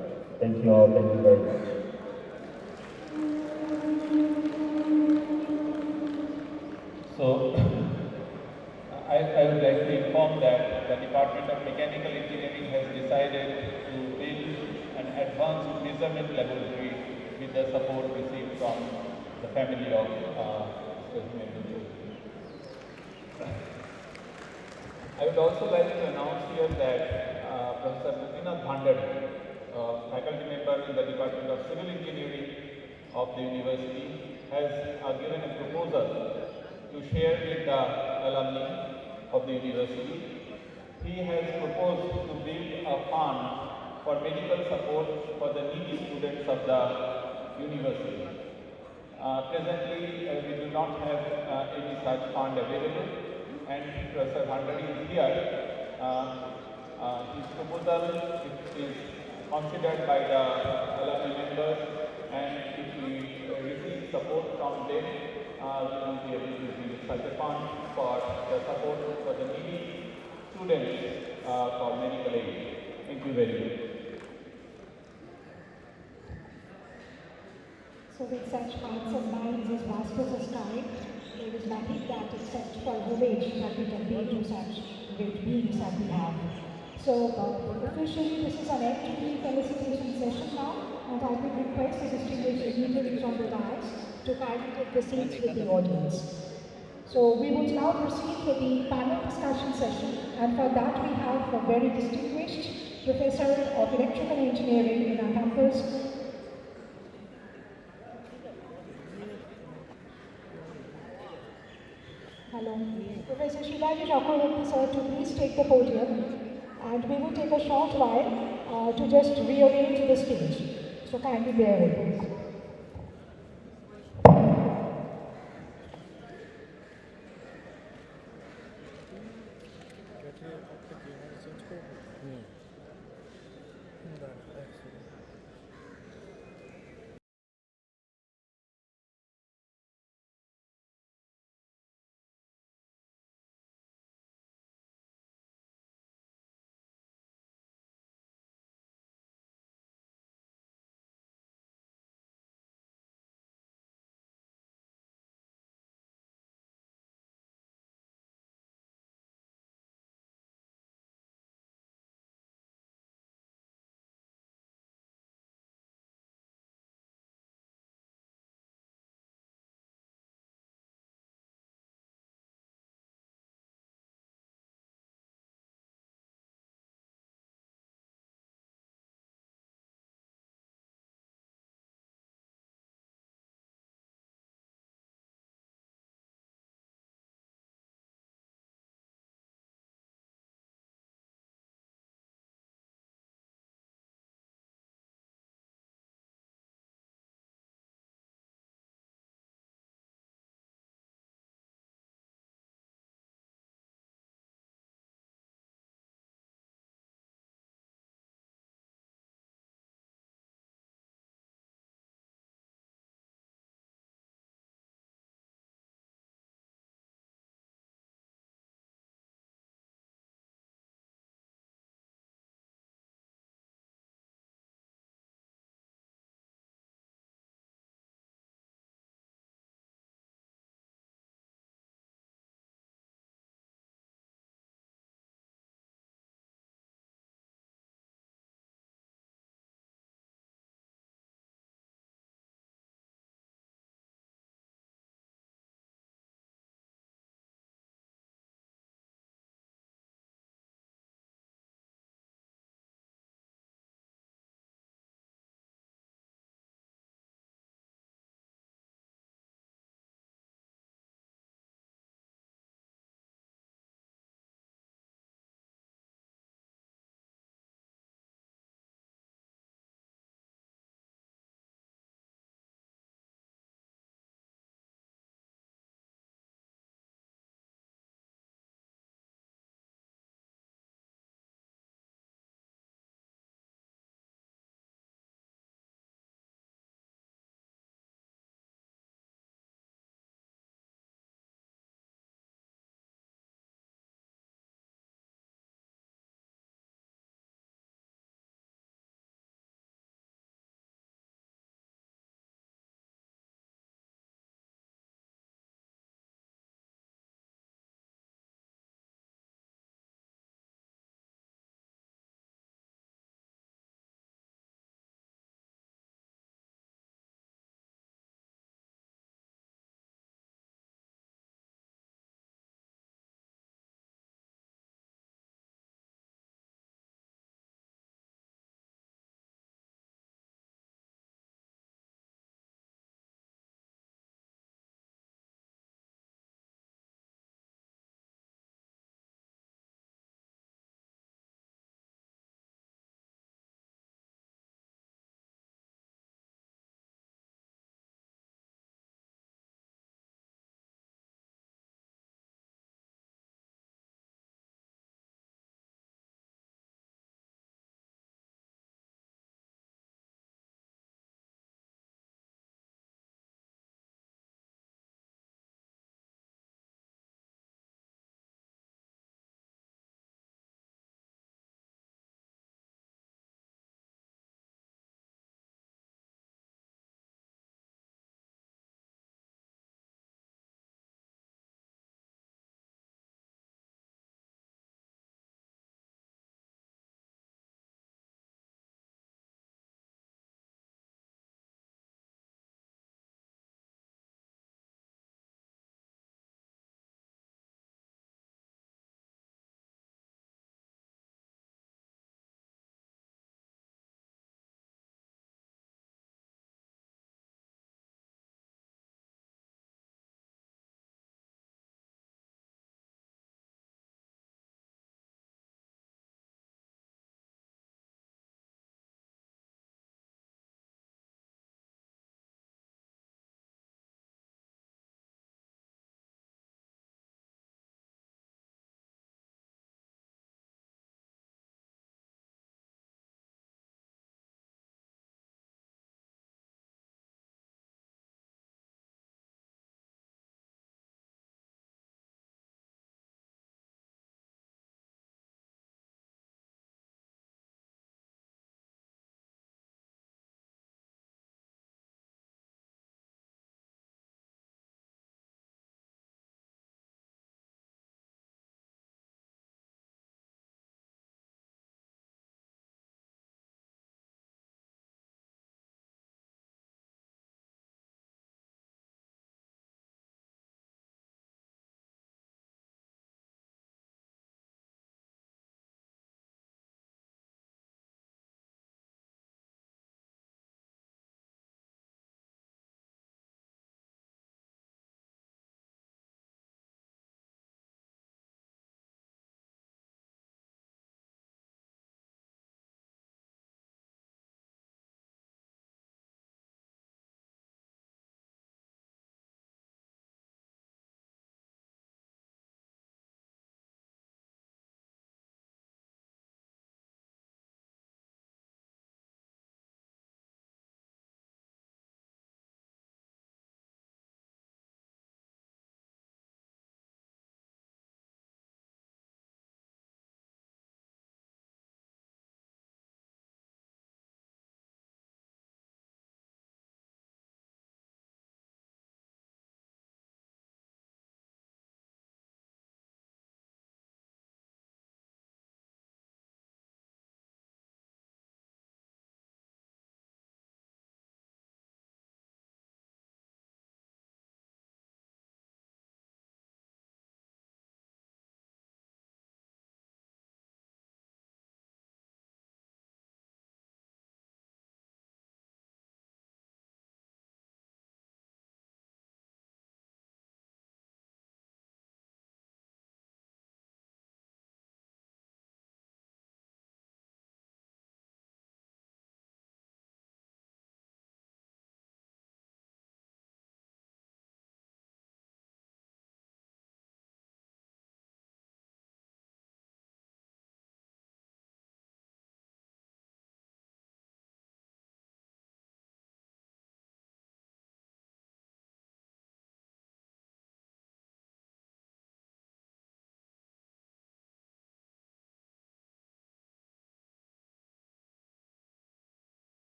Thank you all. Thank you very much. So, I would like to inform that the Department of Mechanical Engineering has decided to build an advanced measurement laboratory with the support received from the family of I would also like to announce here that Professor Gopinath Bhandari, faculty member in the Department of Civil Engineering of the university, has given a proposal to share with the alumni of the university. He has proposed to build a fund for medical support for the needy students of the university. Presently, we do not have any such fund available, and Professor Bhandari is here. His proposal is considered by the alumni members, and if we receive support from them, we will be able to build such a fund for the support for the needy students for medical aid. Thank you very much. So with such hearts and minds as vast as the sky, there is nothing that except for homage that we can pay to such great beings that we have. So officially this is an end to the felicitation session now, and I would request the distinguished dignitaries on the dais to kindly take the seats with the audience. So we would now proceed with the panel discussion session, and for that we have a very distinguished Professor of Electrical Engineering in our campus. Hello. Professor Shivaji Chakravarti sir to please take the podium, and we will take a short while to just rearrange the stage. So kindly bear with us.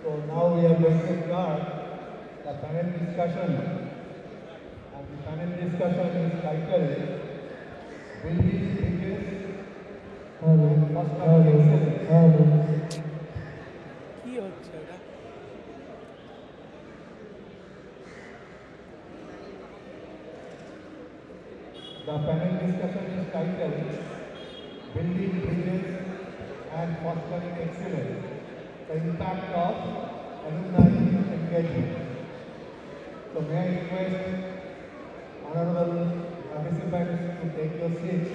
So now we are going to start the panel discussion. And the panel discussion is titled Building Bridges and Fostering Excellence. কি হচ্ছে এটা? The panel discussion is titled Building Bridges and Fostering Excellence, the impact of alumni engagement. So may I request honorable participants to take your seats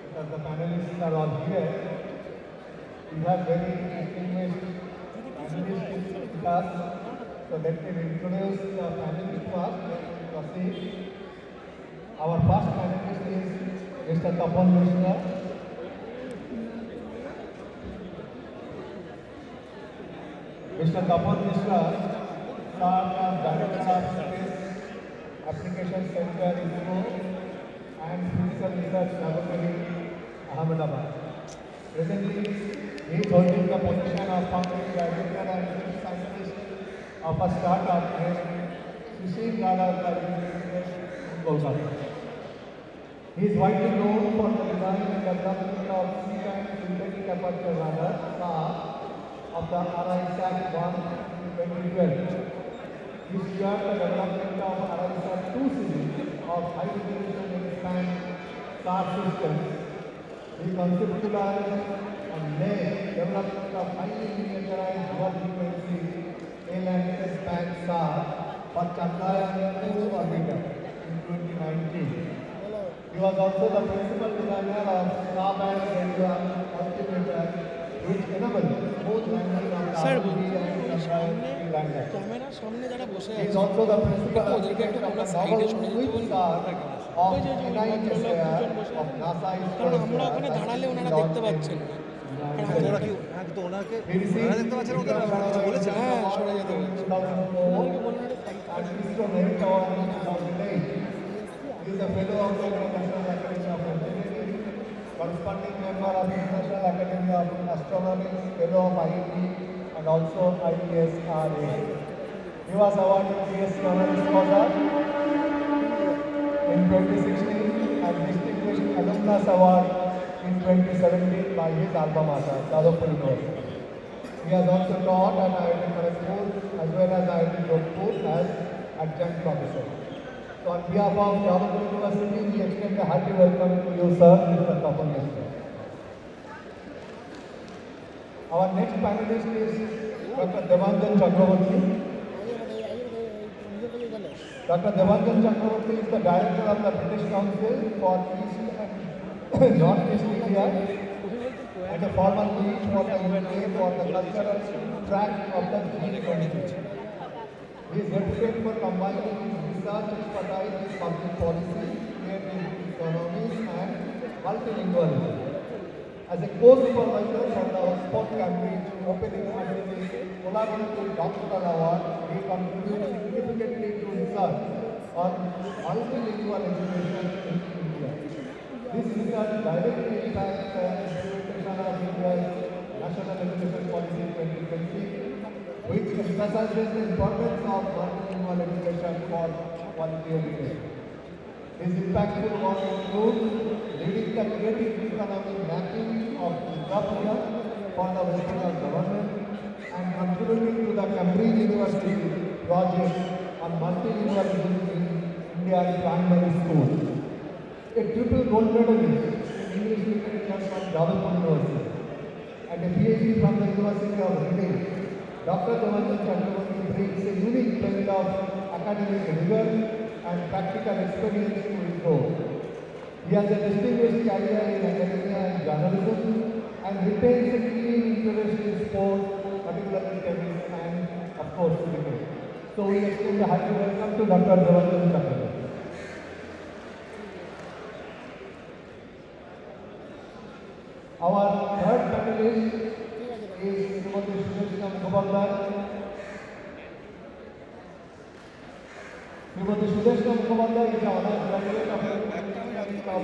because the panelists are all here. We have very distinguished panelists with us. So let me introduce the panelists to us. Let me proceed. Our first panelist is Mr. Tapan Mishra. Mr. Tapan Mishra served as Director of Space Application Center ISRO and Physical Research Laboratory, Ahmedabad. Presently, he is holding the position of Founding Director and Chief Scientist of a startup named Sushil Radha Limited in Kolkata. He is widely known for the design and development of C-band synthetic aperture radar (SAR) of the RISAT-1 in 2012. He steered the development of RISAT-2 series of high-resolution X-band SAR systems. He conceptualized and led development of highly miniaturized low-frequency L and S-band SAR for Chandrayaan-2 orbiter in 2019. He was also the principal designer of Star-band radio altimeter, which enabled smooth landing of the Alumni and Chandrayaan-3 lander. ক্যামেরার সামনে যারা বসে He আছে is also the principal ওদেরকে একটু architect of আমরা the সাইডে novel সরে যেতে Sweet বলবো Star of ওই যে ওই ভদ্রলোক NISAR দুজন বসে of NASA কারণ আমরা ওখানে দাঁড়ালে ওনারা দেখতে পাচ্ছেন না আর আমাদের ওরা কি কিন্তু ওনাকে He received ওনারা দেখতে পাচ্ছেন ওদের ওনারা কিছু বলেছেন হ্যাঁ সরে যেতে পারছে 2004 ওদেরকে বলুন একটা side and ISRO Merit Award in 2008. He is a fellow of the International Academy of Engineering, corresponding member of International Academy of Astronomy, fellow of IIT and also IESRA. He was awarded BSc Honoris Causa in 2016 and Distinguished Alumnus Award in 2017 by his alma mater, Jadavpur University. He has also taught at IIT Kharagpur as well as IIT Jodhpur as adjunct professor. So on behalf of Jadavpur University, we extend a hearty welcome to you, sir, Mr. Tapan Mishra. Our next panelist is Dr. Devanjan Chakraborty. Dr. Devanjan Chakraborty is the director of the British Council for East and North-East India and a former lead for the UK for the cultural track of the G20. He is reputed for combining research expertise with public policy, creative economies and multilingualism. As a co-supervisor for the Oxford Cambridge Open University Collaborative Doctoral Award, he contributes significantly to research on multilingual education in India. This research directly impacts the implementation of India's National Education Policy 2020, which emphasizes the importance of multilingual education for quality education. His impactful work includes leading the creative economic mapping of India for the West Bengal government and contributing to the Cambridge University project on multilingualism in Indian primary schools. A triple gold medalist in English literature from Jadavpur University and a PhD from the University of Reading, Dr. Devanjan Chakraborty brings a unique blend of academic rigor and practical experience to his role. He has a distinguished career in academia and journalism and retains a keen interest in sports, particularly tennis and, of course, cricket. So we extend a hearty welcome to Dr. Devanjan Chakraborty. Our third panelist is Felicitation Mukhopadhyay. Felicitation Mukhopadhyay is an honored graduate of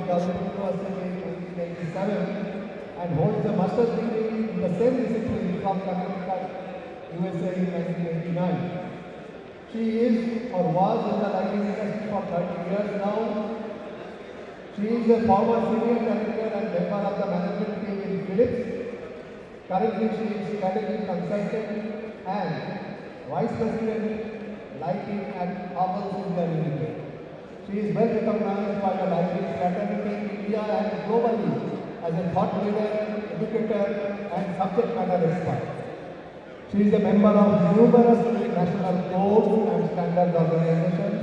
Jadavpur University in 1987 and holds a master's degree in the same discipline from Calcutta USA in 1989. She is or was in the lighting industry for 30 years now. She is a former senior director and member of the management team in Philips. Currently, she is strategy consultant and vice president lighting at Havels India Limited. She is well recognized by the lighting fraternity in India and globally as a thought leader, educator, and subject matter expert. She is a member of numerous national codes and standards organizations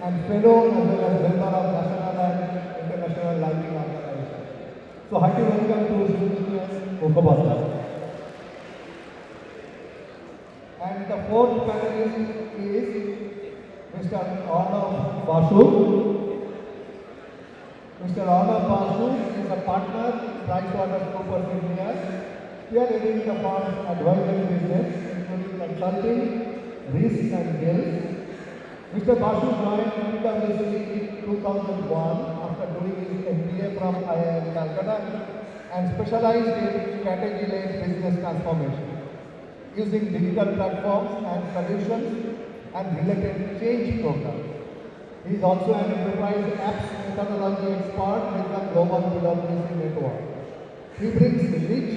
and fellow as well as member of national and international lighting organizations. So hearty welcome to Sri Kokobasa. And the fourth panelist is Mr. Arnav Basu. Mr. Arnav Basu is a partner in PricewaterhouseCoopers India. We are leading the firm's advisory business, including consulting, risk and deals. Mr. Basu joined PwC in 2001 after doing his MBA from IIM Calcutta and specialized in strategy-led business transformation, using digital platforms and solutions and related change programs. He is also an enterprise apps methodology expert with the global PwC network. He brings rich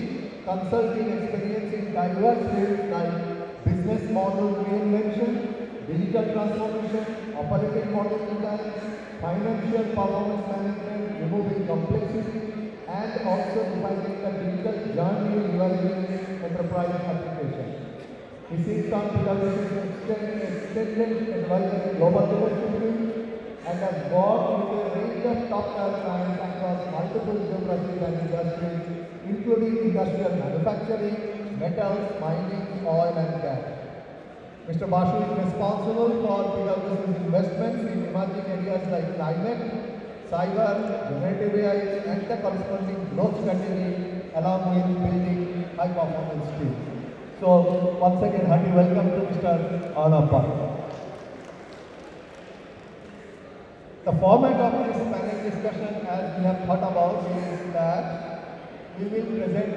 consulting experience in diverse fields like business model reinvention, digital transformation, operating model design, financial performance management, removing complexity, and also defining the digital journey utilizing enterprise applications. He sits on PwC's extended advisory global leadership team and has worked with a range of top-tier clients across multiple geographies and industries, including industrial manufacturing, metals, mining, oil and gas. Mr. Basu is responsible for PwC's investments in emerging areas like climate, cyber, generative AI and the corresponding growth strategy along with building high-performance teams. So, once again, hearty welcome to Mr. Arnav Basu. The format of this panel discussion, as we have thought about, is that we will present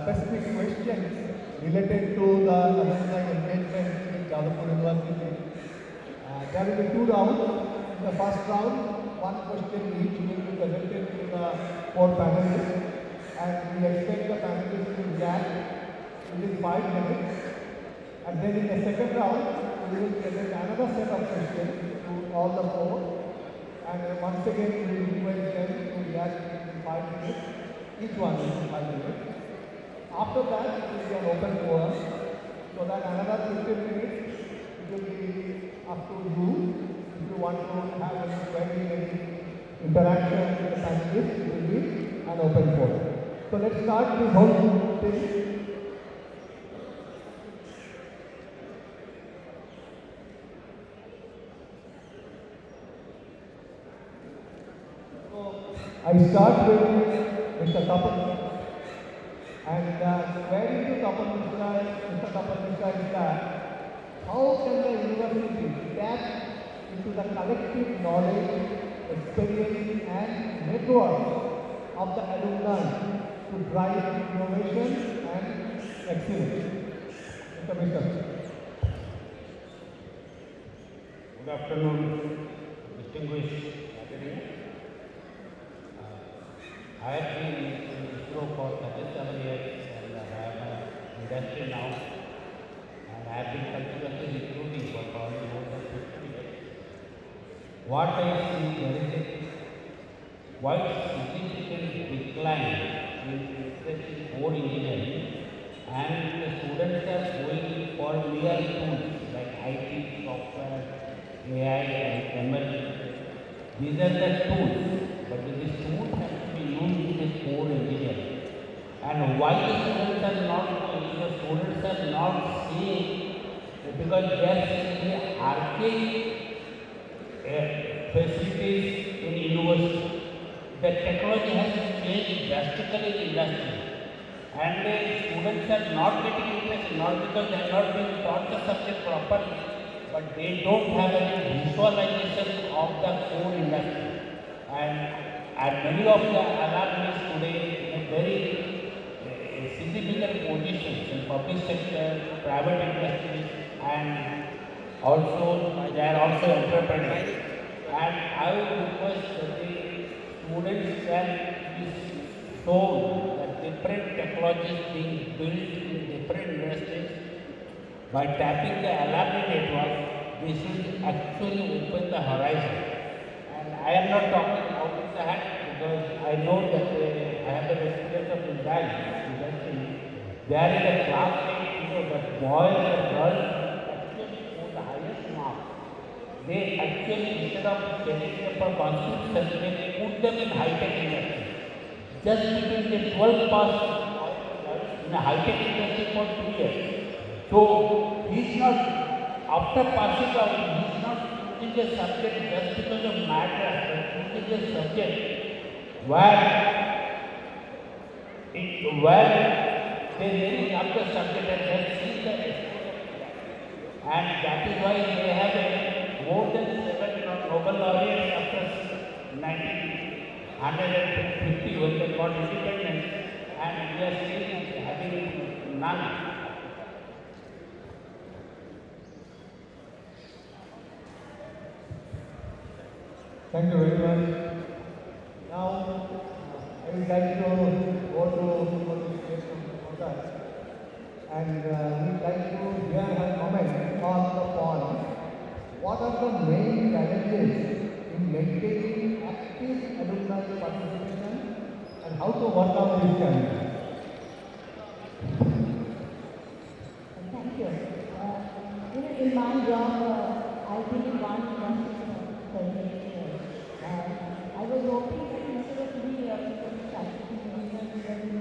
specific questions related to the alumni engagement in Jadavpur University. There will be 2 rounds. In the first round, 1 question each will be presented to the 4 panelists, and we expect the panelists to react within 5 minutes. And then in the second round, we will present another set of questions to all the 4. And once again, we will request them to react in 5 minutes, each one in 5 minutes. After that, it will be an open forum, so that another 15 minutes it will be up to you. If you want to have any query, any interaction with the panelists, it will be an open forum. So let's start this whole thing. I start with Mr. Tapan, and the query to Mr. Tapan is that how can the university tap into the collective knowledge, experience and network of the alumni to drive innovation and excellence? Mr. Mishra. Good afternoon, distinguished attendees. I have been in ISRO for 37 years and I have an industry now, and I have been continuously recruiting for probably more than 50 years. What I see, there is a quite significant decline in interest in core engineering, and the students are going for mere tools like IT, software, AI and ML. These are the tools, but these tools have to be used in core engineering. And why the students are not doing? The students are not seeing, because they are seeing the archaic facilities in university. The technology has changed drastically in industry, and the students are not getting interested, not because they are not being taught the subject properly, but they don't have any visualization of the core industry. And many of the alumni today in a very significant their positions in public sector, private industries, and also they are also entrepreneurs. And I would request that the students can be shown that different technologies being built in different industries. By tapping the alumni network, we should actually open the horizon. And I am not talking out of the hat because I know that I have the experience of industry. There is a class, that boys and girls actually score the highest marks. They actually, instead of getting them for constitution, they put them in high-tech industry. Just between the 12th pass in a high-tech industry for 2 years. So he's not, after passing out, he's not choosing a subject just because of matter, but choosing a subject where they really love the subject and then see the and that is why they have more than 7 Nobel laureates after 1950 when they got independence, and we are still having none. Thank you very much. Now, I would like to go to Mota, and we'd like to hear her comment on the point. What are the main challenges in maintaining active alumni participation, and how to work out these challenges? Thank you. In my job, I've been in one for 8 years. I was hoping that instead of me being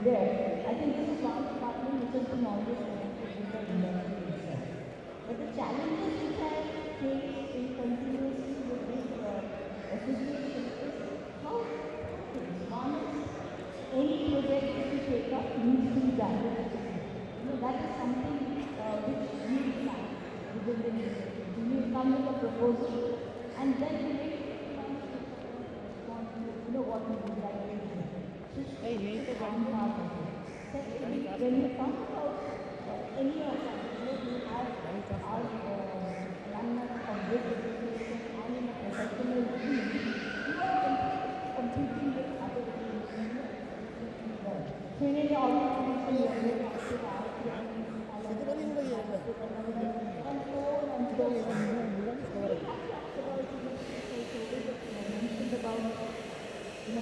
there, I think this is one department which has been always connected with the industry itself. But the challenges which I face in continuously with this association is how things. One is any project that you take up needs to be branded. That is something which you plan within the industry. You come with a proposal and then you make what you would like to do. Just the one part of it. Secondly, when you come about any of that, you have our alumni of this association and in a professional team, you are competing with other teams. So in any organization, you are very active and so on and so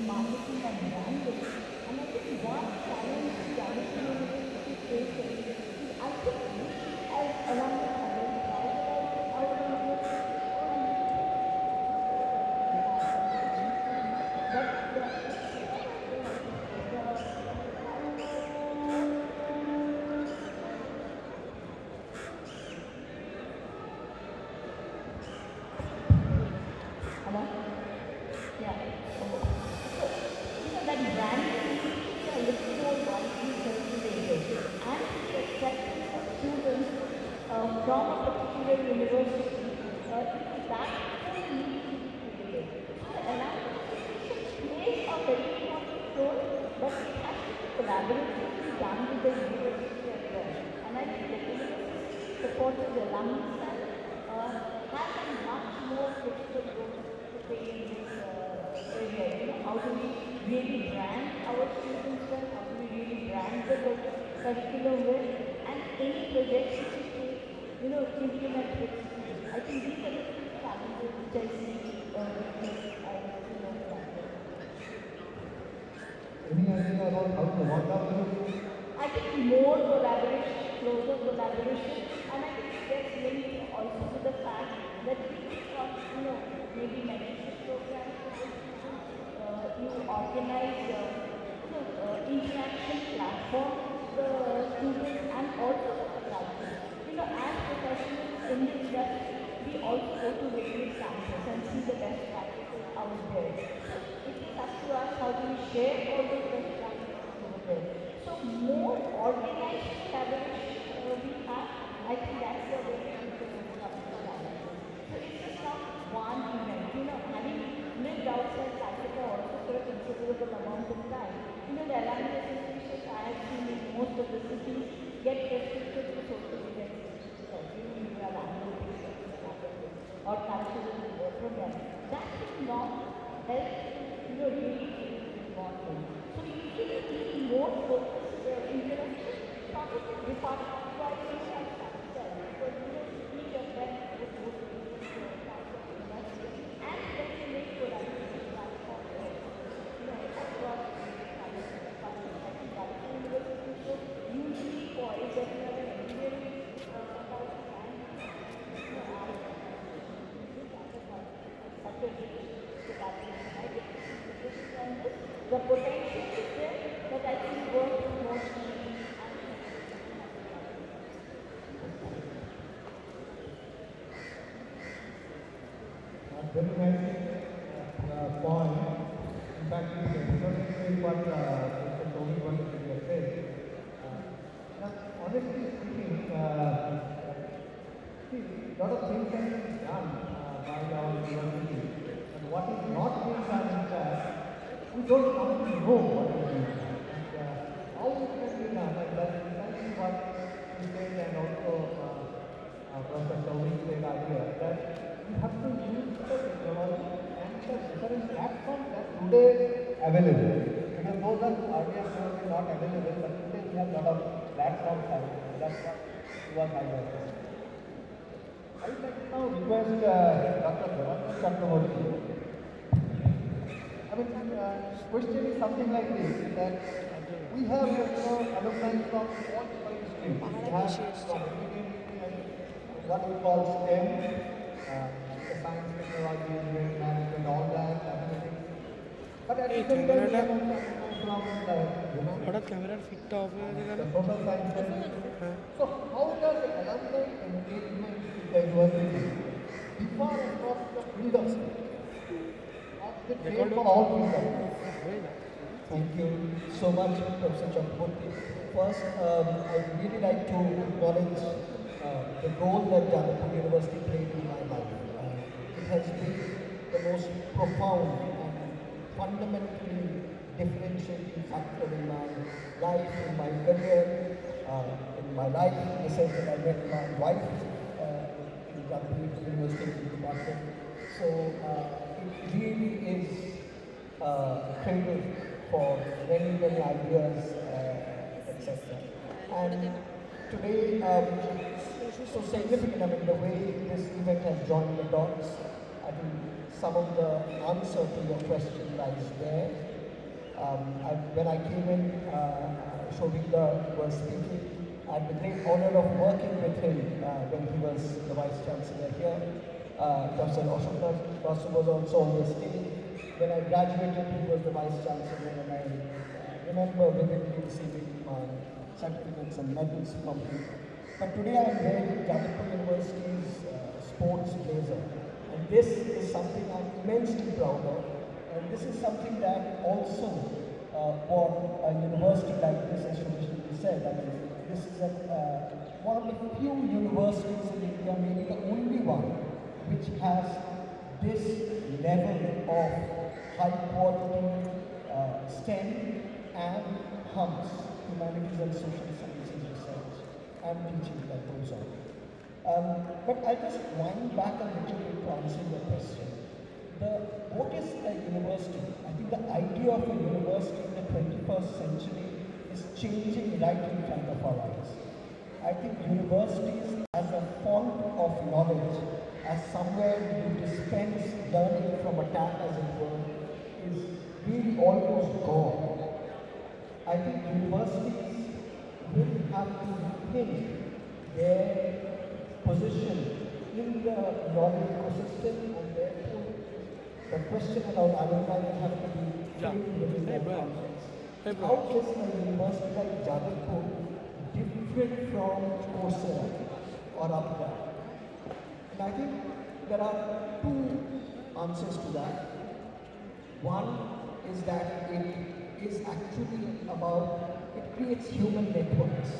marketing and branding. And I think one challenge university faces is I think as alumni from a particular university, that will need to be created. So alumni plays a very important role, but it has to be collaboratively done with the university as well. And I think the university supported the alumni side has a much more critical role to play in this area. How do we really brand our students well? How do we really brand the curriculum well? And any projects which we take, implement with. I think these are the challenges which I see Any idea about how to work out this? I think more collaboration, closer collaboration, and I think it gets linked also to the fact that we got, maybe mentorship programs, you organize, interaction platforms for the students and also for the classes. As professionals in the industry, we also go to various campuses and see the best practices out there. It is up to us how do we share all those best practices over there. So more organized collaboration we have, I think that's the way we can come to challenge. So it's just not one event. Having lived outside Calcutta also for a considerable amount of time, the alumni association I have seen is most most of the cities get restricted to social events. You have annual pictures or cultural programs. That will not help really involvement. So you really need more focused interaction, probably department-wise because each of them would go to different parts of the industry and then you make your identity platform across I think that's the university should usually for if there is an engineering faculty and the potential is there, but I think work is more very nice point. In fact, it's exactly what Mr. Tony wanted to say. Honestly speaking, see, a lot of things have been done by our university. But what is not being done is that we don't come to know what is being done. And how it can be done, and that's exactly what he said, and also Professor Tony said earlier, that we have to use the technology and the different platforms that today available. Because those are earlier probably not available, but today we have a lot of platforms available. That's what was highlighted. I would like to now request Dr. Dharanjay Chakraborty. I mean, question is something like this, that we have alumni from all different streams. We have from what we call STEM, science, technology, engineering, management, all that, mathematics. But at the same time, we have from হঠাৎ ক্যামেরার ফিটটা of হয়ে গেল the social sciences. So how does alumni engagement with the university differ across the field of study? Or is it same for all fields of study? Thank you so much, Professor Chakraborty. First, I'd really like to acknowledge the role that Jadavpur University played in my life. It has been the most profound and fundamentally differentiating factor in my life, in my career, in my life, in the sense that I met my wife in Jadavpur University department. So it really is cradle for many, many ideas, etc. And today, so significant, I mean, the way this event has joined the dots, I think some of the answer to your question lies there. When I came in, Shobhita was speaking. I had the great honor of working with him when he was the Vice Chancellor here. Professor Ashoknath Basu was also on the stage. When I graduated, he was the Vice Chancellor, and I remember vividly receiving my certificates and medals from him. But today I am wearing Jadavpur University's sports blazer, and this is something I'm immensely proud of, and this is something that also for a university like this, as Felicitation said, I mean, this is one of the few universities in India, maybe the only one, which has this level of high quality STEM and HUMS, humanities and social sciences research and teaching that goes on. But I'll just wind back a little bit to answer your question. What is a university? I think the idea of a university in the 21st century is changing right in front of our eyes. I think universities as a font of knowledge, as somewhere you dispense learning from a tap, as it were, is really almost gone. I think universities will have to rethink their position in the knowledge ecosystem, and therefore the question around alumni will have to be framed within that context. How is a university like Jadavpur different from Coursera or Alumni? And I think there are two answers to that. One is that it is actually about, it creates human networks.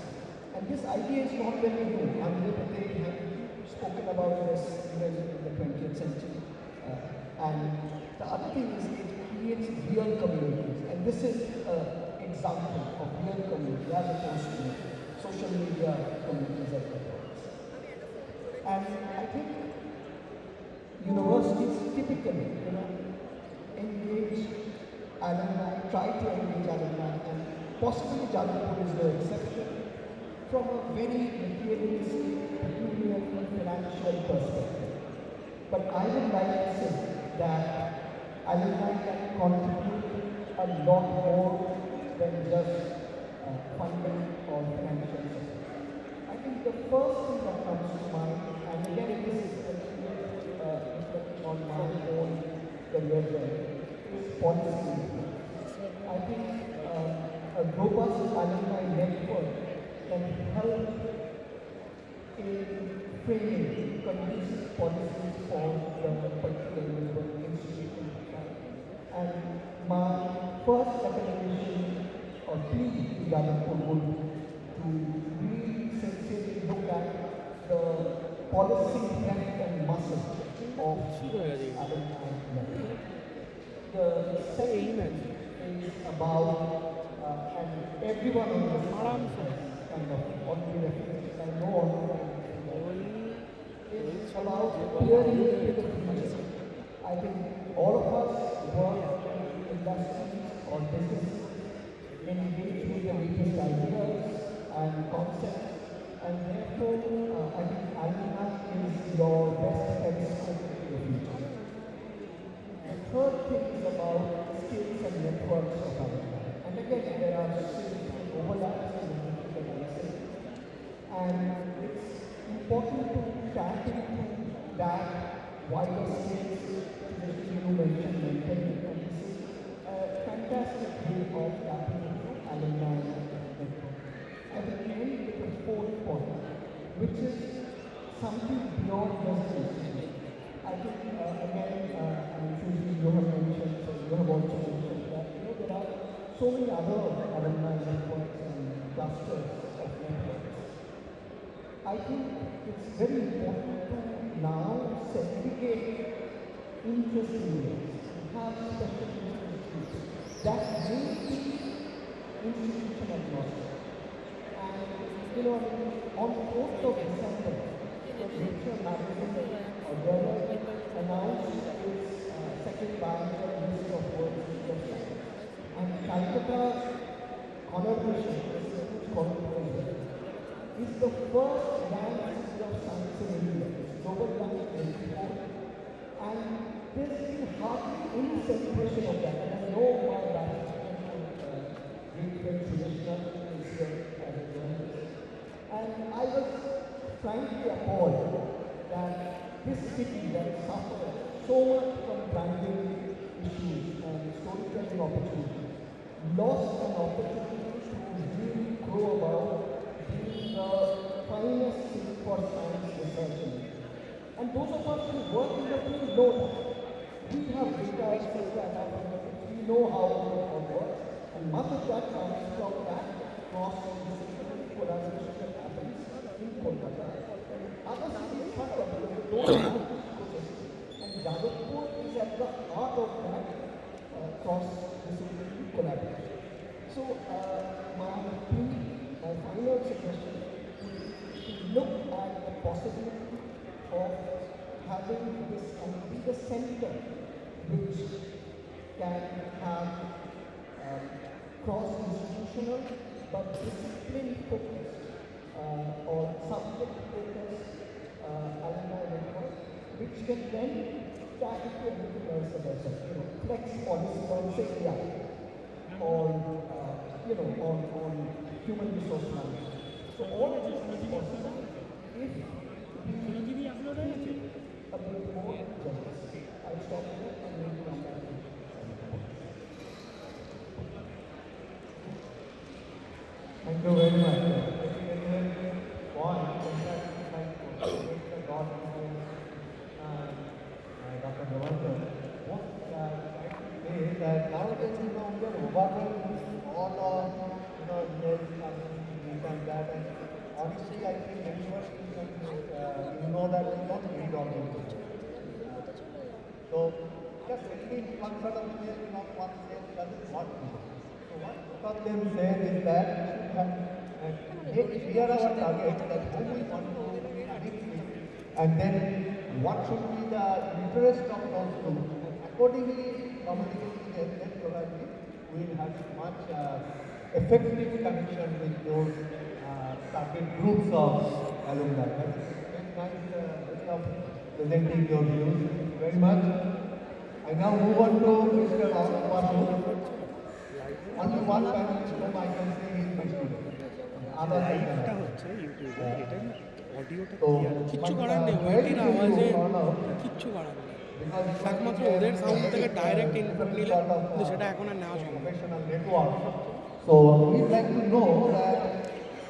And this idea is not very new. Andre Patel had spoken about this even in the 20th century. And the other thing is it creates real communities. And this is an example of real community as opposed to social media communities at the moment. And I think universities typically, engage alumni, try to engage alumni, and possibly Jadavpur is no exception, from a very materialistic, pecuniary, financial perspective. But I would like to say that alumni can contribute a lot more than just funding or financial support. I think the first thing that comes to mind, and again it is reflecting on my own career journey, is policy influence. I think a robust alumni network can help in framing conducive policies for the particular institution. And my first recommendation or plea to Jadavpur would to really sincerely look at the policy depth and muscle of alumni network. The second is about, and everyone in this kind of already referenced, I know already, is about peering into the future. I think all of us work in industries or businesses, engage with the latest ideas and concepts, and therefore I think alumni is your best telescope to the future. The third thing is about skills and networks of alumni. And again, there are significant overlaps in the things that I say. And it's important to tap into that wider skills, which you mentioned mentally. And this is a fantastic way of tapping into alumni network. I will end with the fourth point, which is something beyond just the institution. I think, again, Susie, you have mentioned, so you have also mentioned that, there are so many other alumni networks and clusters of networks. I think it's very important to now segregate interest areas, have special interest groups that will be institution agnostic. And, on 4th of December, Nature magazine or journal announced its second biennial list of world history of science. And Calcutta's collaboration, is the first land history of science in India. It's global land 24. And there's been hardly any celebration of that. And I know my great friend Felicitation is here as a journalist. And I was frankly appalled that this city that suffered so much from branding issues and storytelling opportunities lost an opportunity to really grow about being the finest city for science research in India. And those of us who work in the field know that. We have data, etc., and we know how it works, and much of that comes from that cross-disciplinary collaboration that happens in Kolkata. Other cities suffer because they don't have this ecosystem, and Jadavpur is at the heart of that cross-disciplinary collaboration. So, my final suggestion is to look at the possibility of having this and be the center which can have cross-institutional but discipline-focused or subject-focused alumni network, which can then tap into everything else that I said, flex policy on say AI or on human resource management. So all of this is possible if we a bit more generous. I'll stop here and maybe come back. Thank you very much. I think a very good point. In fact, like the God Dr. Navarkar, what I say is that nowadays, we are overwhelmed with all of, this and that. And honestly, I think universities that we don't read all of it. So, just at least one sort of place, one place doesn't not do. So what of them said is that we should make clear our target that whom we want to meet with, and then what should be the interest of those groups. Accordingly, communicating them, then probably we will have much effective connection with those target groups of alumni. That's very nice way of presenting your views. Thank you very much. I now move on to Mr. Alumni. Only one panelist whom I can say is my student. Other লাইভটা হচ্ছে ইউটিউবে এটা অডিওটা So, কিচ্ছু করার নেই ওইটির আওয়াজে কিচ্ছু করার নেই একমাত্র ওদের সাউন্ড থেকে ডাইরেক্ট ইনপুট নিলে কিন্তু সেটা এখন আর নেওয়া সম্ভব professional network. So we'd like to know that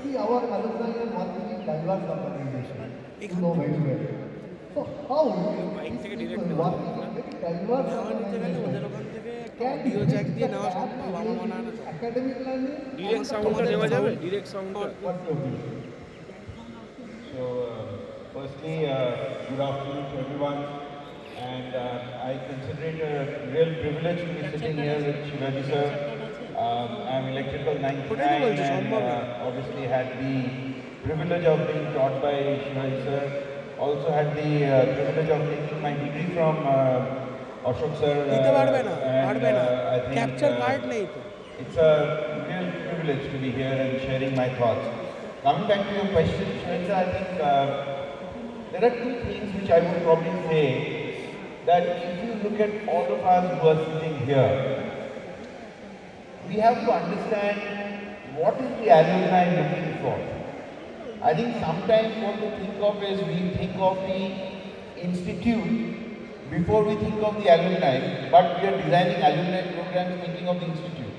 see our alumni are multi diverse organization. You know very well. So how mic থেকে ডিরেক্ট people নেওয়া working in very diverse নেওয়া নিতে গেলে ওদের ওখান থেকে অডিও জ্যাক দিয়ে নেওয়া সম্ভব আমার মনে হয় না academic learning? ডিরেক্ট সাউন্ডটা নেওয়া যাবে ডিরেক্ট সাউন্ডটা What's your view? So, firstly, good afternoon to everyone, and I consider it a real privilege to be sitting here with Shivaji sir. I'm electrical 99 and obviously had the privilege of being taught by Shivaji sir. Also had the privilege of taking my degree from Ashok sir. I think it's a real privilege to be here and sharing my thoughts. Coming back to your question, Shweta, I think there are two things which I would probably say, that if you look at all of us who are sitting here, we have to understand what is the alumni looking for. I think sometimes what we think of is we think of the institute before we think of the alumni, but we are designing alumni programs thinking of the institute.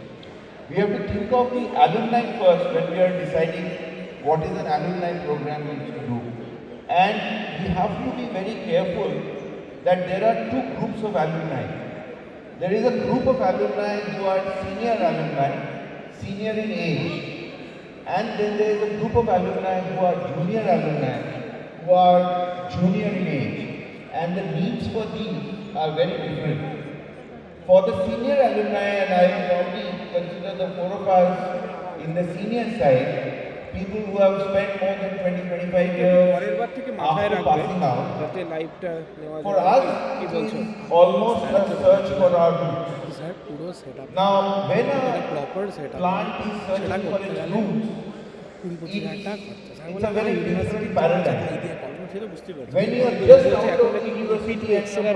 We have to think of the alumni first when we are deciding what is an alumni program we need to do. And we have to be very careful that there are two groups of alumni. There is a group of alumni who are senior alumni, senior in age, and then there is a group of alumni who are junior alumni, who are junior in age. And the needs for these are very different. For the senior alumni, and I probably consider the four of us in the senior side, people who have spent more than 20-25 years after passing out, for us it is almost a search for our roots. Now when a plant is searching for its roots, it's a very different paradigm. When you are just out of the university and 5 years, 7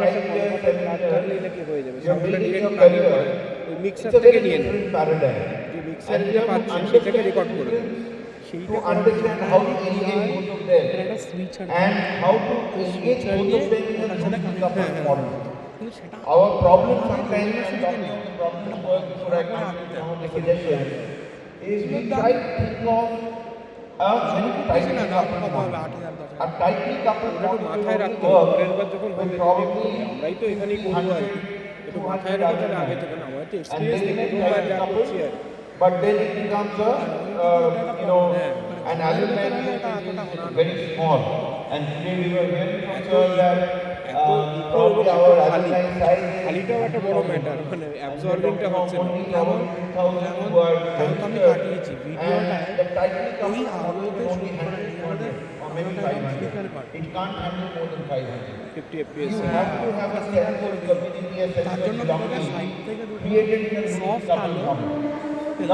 years, you are building your career, it's a very different paradigm. And you have to understand to understand how to engage both of them and how to engage both of them in a decoupled model. Our problem sometimes, when talking of the problem first before I come to some of the suggestions, is we try to think of a tightly coupled model. A tightly coupled model will work with probably 100, 200 and then it is tightly coupled. But then it becomes an alumni is very small. And today we were hearing from sir that probably our alumni size is absorbing only around 2,000 who are registered. And the tightly coupled model can only handle 200 or maybe 500. It can't handle more than 500. 50 FPS. You have to have a sense of community, a sense of belonging created in a decoupled model.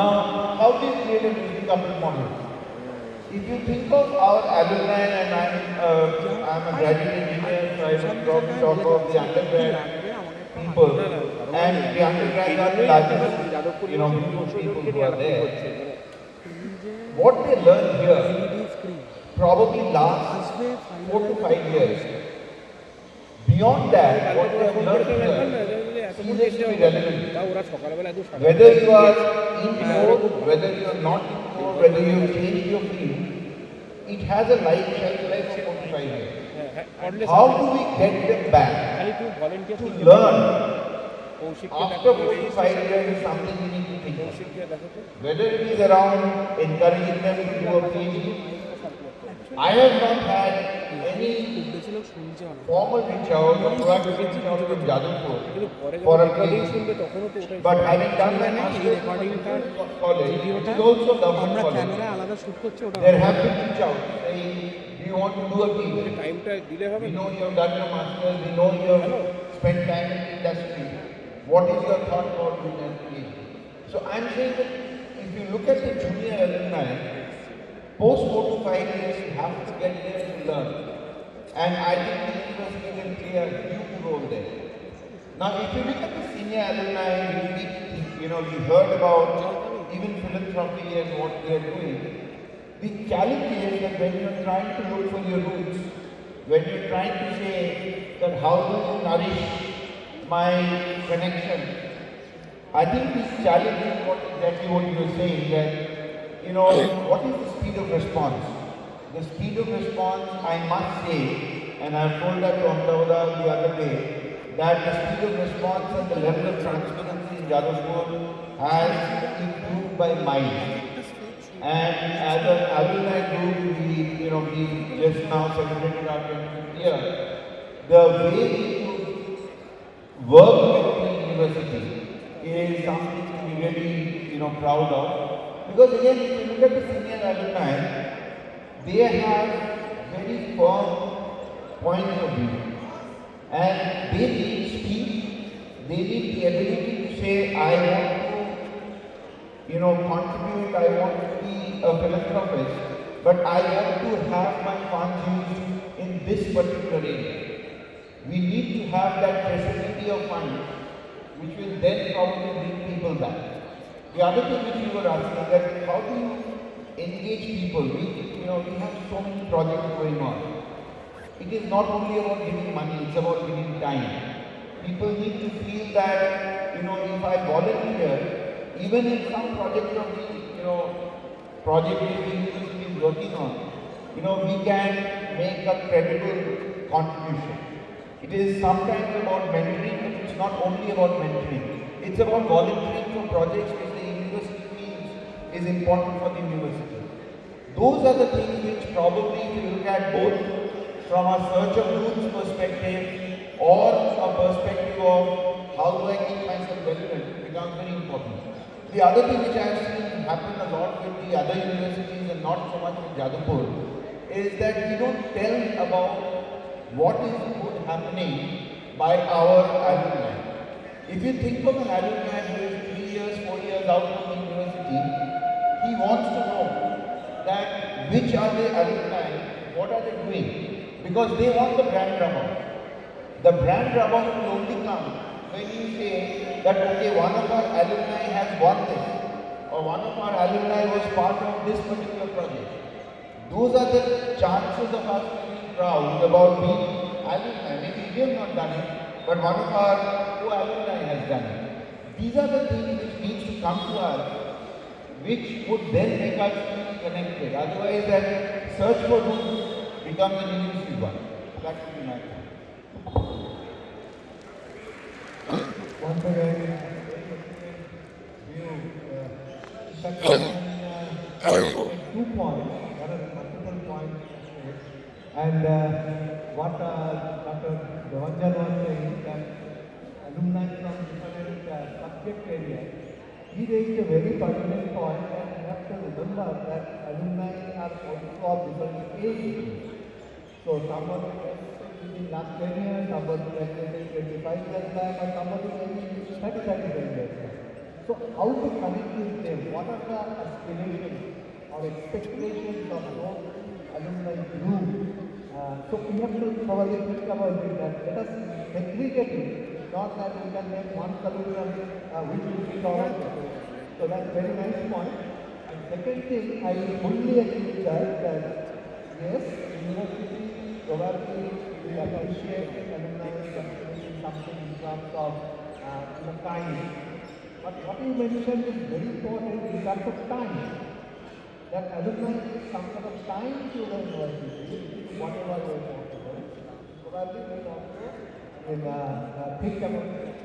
Now, how do you create a decoupled model? If you think of our alumni, and I'm a graduate engineer, so I will probably talk about the undergrad people, and the undergrads are the largest, people who are there. What they learn here probably lasts 4 to 5 years. Beyond that, what they have learned here ceases to be relevant. Whether you are in mode, whether you are not in mode, whether you have changed your field, it has a shelf life of 45 years. How do we get them back to learn? After 45 years is something we need to think of. Whether it is around encouraging them to do a PhD. I have not had any কেউ শুনছেও না formal reach out or proactive reach out from Jadavpur কিন্তু পরে for যখন a recording PhD. শুনবে তখনও তো ওটাই But having done my এই master's in রেকর্ডিংটার college, which ভিডিওটা is also government আমরা college, ক্যামেরায় আলাদা শ্যুট করছি ওটা there have been reach out saying, do you want to do a PhD? টাইমটা দিলে হবে We না know you have done your master's, we know you have spent time in the industry. What is your thought about doing a PhD? So I'm saying that if you look at the junior alumni, post 4 to 5 years, you have to get there to learn. And I think the university can play a huge role there. Now, if you look at the senior alumni, we heard about even philanthropy and what they are doing. The challenge is that when you're trying to look for your roots, when you're trying to say that how do you nourish my connection, I think the challenge is exactly what you were saying, that, what is the speed of response? The speed of response, I must say, and I've told that to Amdavada the other day, that the speed of response and the level of transparency in Jadavpur has improved by miles. And as an alumni group, we just now celebrated our 25th year. The way we work with the university is something to be really, proud of. Because again, if you look at the senior alumni, they have very firm points of view. And they need speed, they need the ability to say, I want to, contribute, I want to be a philanthropist, but I want to have my funds used in this particular area. We need to have that traceability of funds, which will then probably bring people back. The other thing which you were asking, that how do you engage people? We have so many projects going on. It is not only about giving money, it's about giving time. People need to feel that, if I volunteer, even in some project of the, project which the university is working on, we can make a credible contribution. It is sometimes about mentoring, but it's not only about mentoring. It's about volunteering for projects which the university feels is important for the university. Those are the things which probably, if you look at both from a search of roots perspective or a perspective of how do I keep myself relevant, becomes very important. The other thing which I have seen happen a lot with the other universities and not so much with Jadavpur is that we don't tell about what is good happening by our alumni. If you think of an alumni who is 3 years, 4 years out of the university, he wants to know that which are the alumni, what are they doing? Because they want the brand rub-off. The brand rub-off will only come when you say that, okay, one of our alumni has won this, or one of our alumni was part of this particular project. Those are the chances of us feeling proud about being alumni. Maybe we have not done it, but one of our co-alumni has done it. These are the things which need to come to us, which would then make us feel connected. Otherwise, that search for roots becomes an elusive one. That would be my point. Once again, you touched on 2 points, there are multiple points, and what Dr. Devanjan was saying, that alumni from different subject areas, he raised a very pertinent point, and you have to remember that alumni are also of different ages. So somebody in last 10 years, somebody graduated 25 years back, or somebody maybe 35 years back. So how to connect with them? What are the aspirations or expectations of those alumni group? So we have to probably think about it, that let us segregate it, not that we can make one solution which will fit all of them. So that's a very nice point. And second thing, I fully agree with that yes, university probably will appreciate alumni contributing something in terms of time. But what you mentioned is very important in terms of time. That alumni give some sort of time to the university, whatever way possible. Probably we also think about it.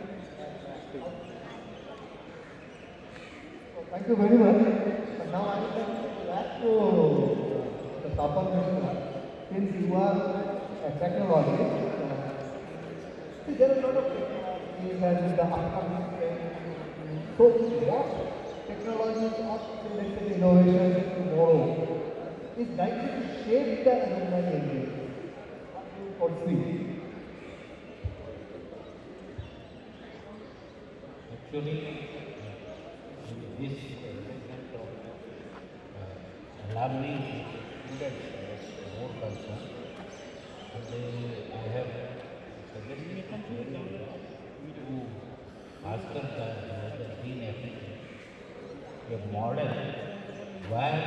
So thank you very much. But now I would like to go back to the Tapan Mishra. Since you are technology. See, there are a lot of technologies and the upcoming trends. So what technologies or let's say innovations tomorrow is likely to shape the alumni engagement? What do you foresee? Actually, this element of alumni students is more concerned. And I have suggested to Bhaskar the Dean Applicant a model where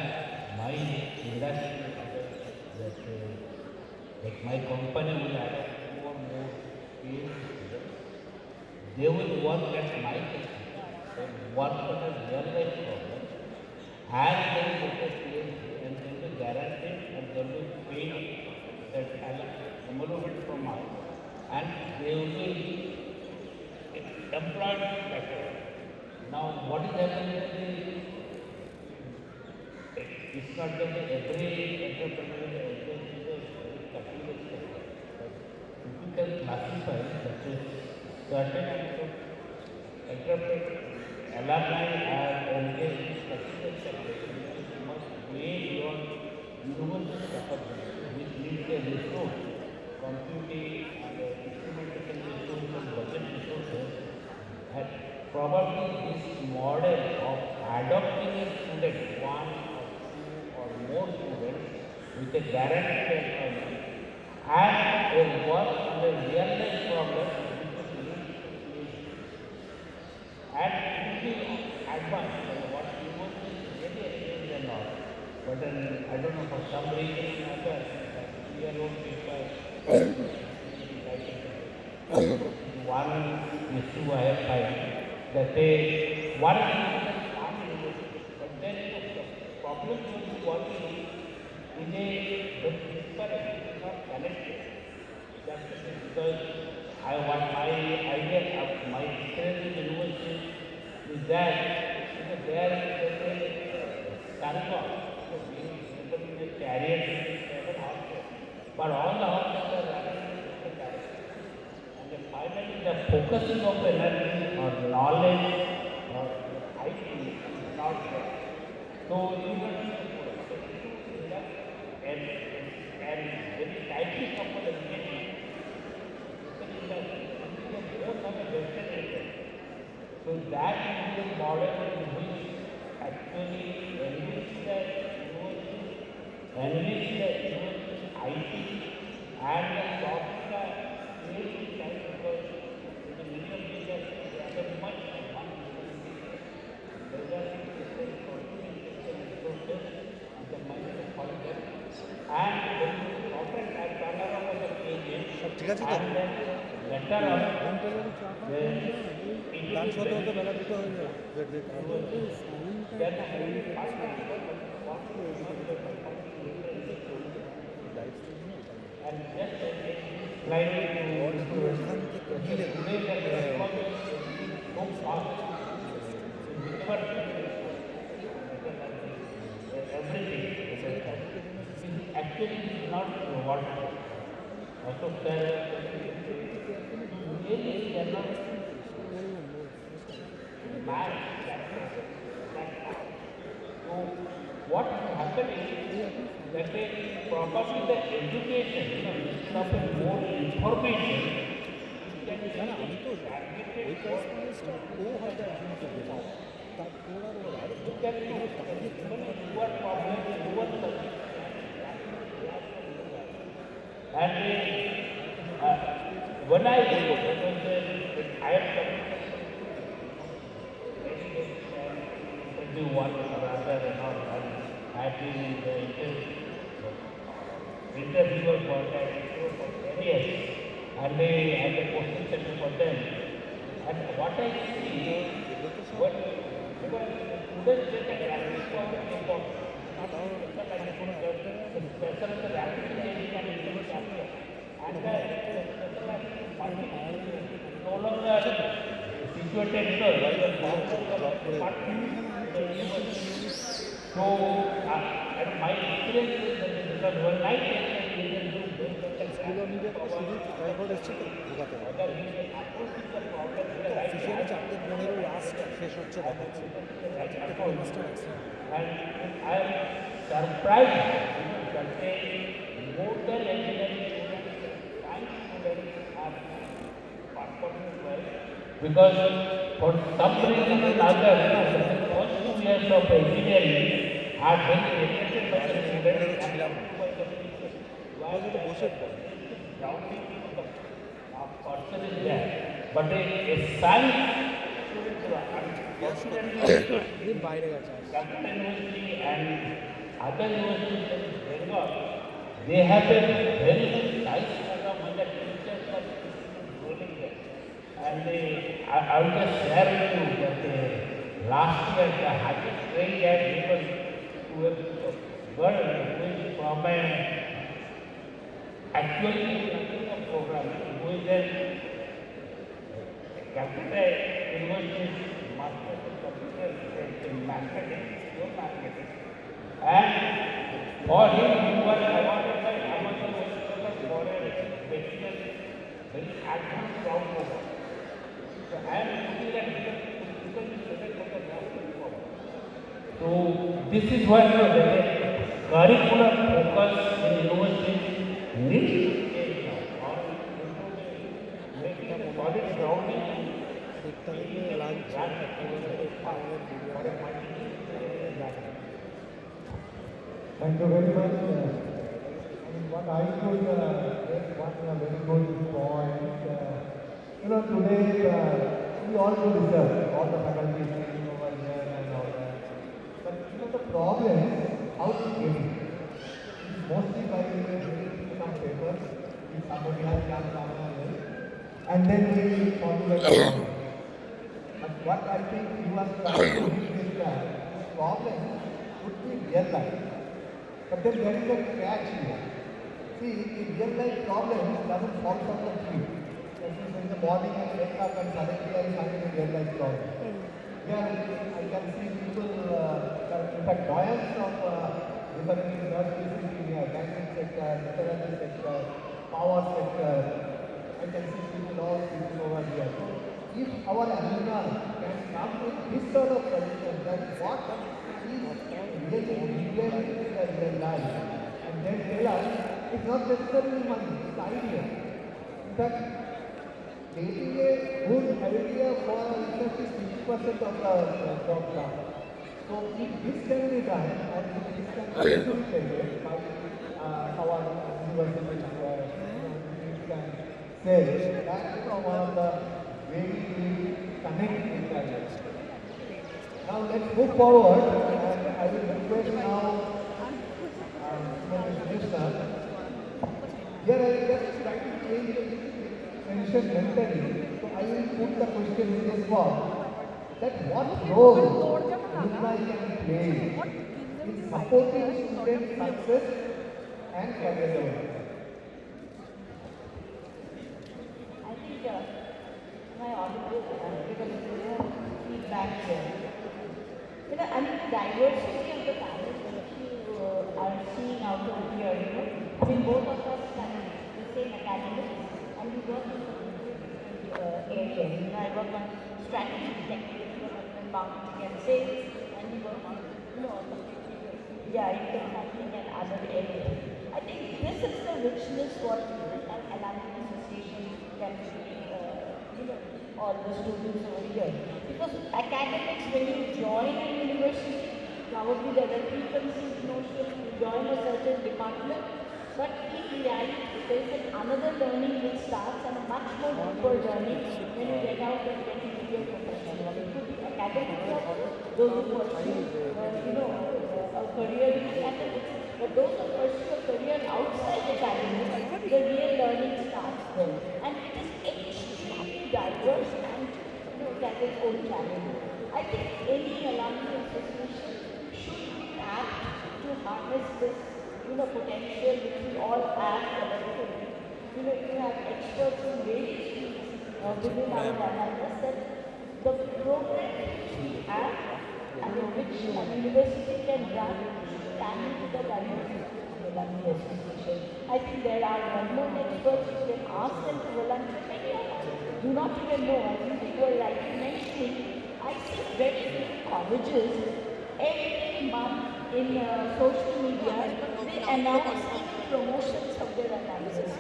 my industry, that my company will add more and more PhD students. They will work at my company, work on a real life problem, and then get a PhD, and then be guaranteed, and then be paid that emolument from us, and they will be employed better. Now, what is happening is it's not that every entrepreneur is very capitalist, but if you can classify that is certain amount of entrepreneur alumni are engaged in capitalist sector, which is much way beyond university capability, which needs a resource, computing and instrumentation resource and budget resources. And probably this model of adopting a student, one or two or more students with a guaranteed employment and a work on a real life problem which is linked to PhD. And it will be advanced and what university is really engaged or not. But then, I don't know, for some reason or other, that 3-year-old paper, one issue I have found that they one but then the problem is what is a disparate, is not connected. Just because I want my idea of my experience in university is that there is a cargo, so being a chariot, but all the houses are running in different directions. And finally, the focusing of energy or knowledge or IT is not there. So, and very tightly coupled engagement, both have a vested interest. So, that is the model in which actually enrich the university, enrich the university IT and the software PhD side, because in the medium business they are much advanced. There are resources and the money to follow them. And when you often have turnaround of the PhD and then letter of and just slightly everything actually is not what also really cannot match that. So what is happening that probably the education, instead of a more information, and when I have one or other and all, I have been the interviewer for that for 10 years, and they had a question center for them. And what I see is, because students get a graphic for the important, special the graphic and and no longer situated here, while the so my experience is that because one night they can do school মিডিয়াতে শুধু record এসছে তো ঢোকাতে হবে officially 4:15 last শেষ হচ্ছে দেখাচ্ছে 4:15 and I am surprised that they more than engineering students, science students are performing well because for some reason or other, the first 2 years of engineering are very rejected by the students and by the teachers. Why the grounding of person is there, but a science student unfortunately Calcutta University and other universities in Bengal, they have a very nice program when the teachers are rolling there. And I will just share with you that last year the highest grade that people who have girl who is from a actually program who is a Calcutta University Master of Computer in Mathematics, pure Mathematics. And for him, he was awarded by Amazon for a technical, very advanced problem program. So I am looking at because this student was a more. So this is what the curricular focus in universities needs to change now. Or making a solid grounding. Thank you very much. What I could make one very good point. Today we all do research, all the faculty sitting over here and all that. But the problem is how to get it. It is mostly by reading some papers, if somebody has done somewhere else, and then we formulate. But what I think you are trying to do is that the problem would be real life. But then there is a catch here. See, the real life problem doesn't fall from the tree. That means in the morning I wake up and suddenly I find a real life problem. Here I can see people, in fact, doyens of different universities in here, banking sector, veterinary sector, power sector. I can see people all sitting over here. So if our alumni can come with this sort of solution, that what is really needed in the real life, and then tell us it's not necessarily money, it's idea. In fact, taking a good idea for research is 50% of the job done. So if this can be done, and if this can be facilitated by our university, can say that is one of the ways we connect with others. Now let's move forward, and I will request now Mr. Krishna. Here I will just try to change the mention mentally. So I will put the question in this form: that what role alumni can play in supporting student success and career development? I think my audible because feedback here. I mean the diversity of the talent that you are seeing out of here, I mean both of us study the same academics and we work in different areas. I work on strategy, technical development, marketing and sales, and we work on interacting and other areas. I think this is the richness what an alumni association can all the students over here. Because academics, when you join a university, probably there are preconceived notions, you join a certain department, but in reality, there is another learning which starts and a much more deeper learning when you get out and get into your profession. It could be academics also, those who pursue, a career in academics, but those who pursue a career outside academics, the real learning starts there. And it is extremely diverse and that is own challenges. I think any alumni association should be apt to harness this potential which we all have collectively. You have experts in various fields within our alumnus that the program which we have and which a university can run can I think there are well-known experts. You can ask them to volunteer. Many of us do not even know. I think you were rightly mentioning. I see very few colleges every month in social media they announce promotions of their analysis.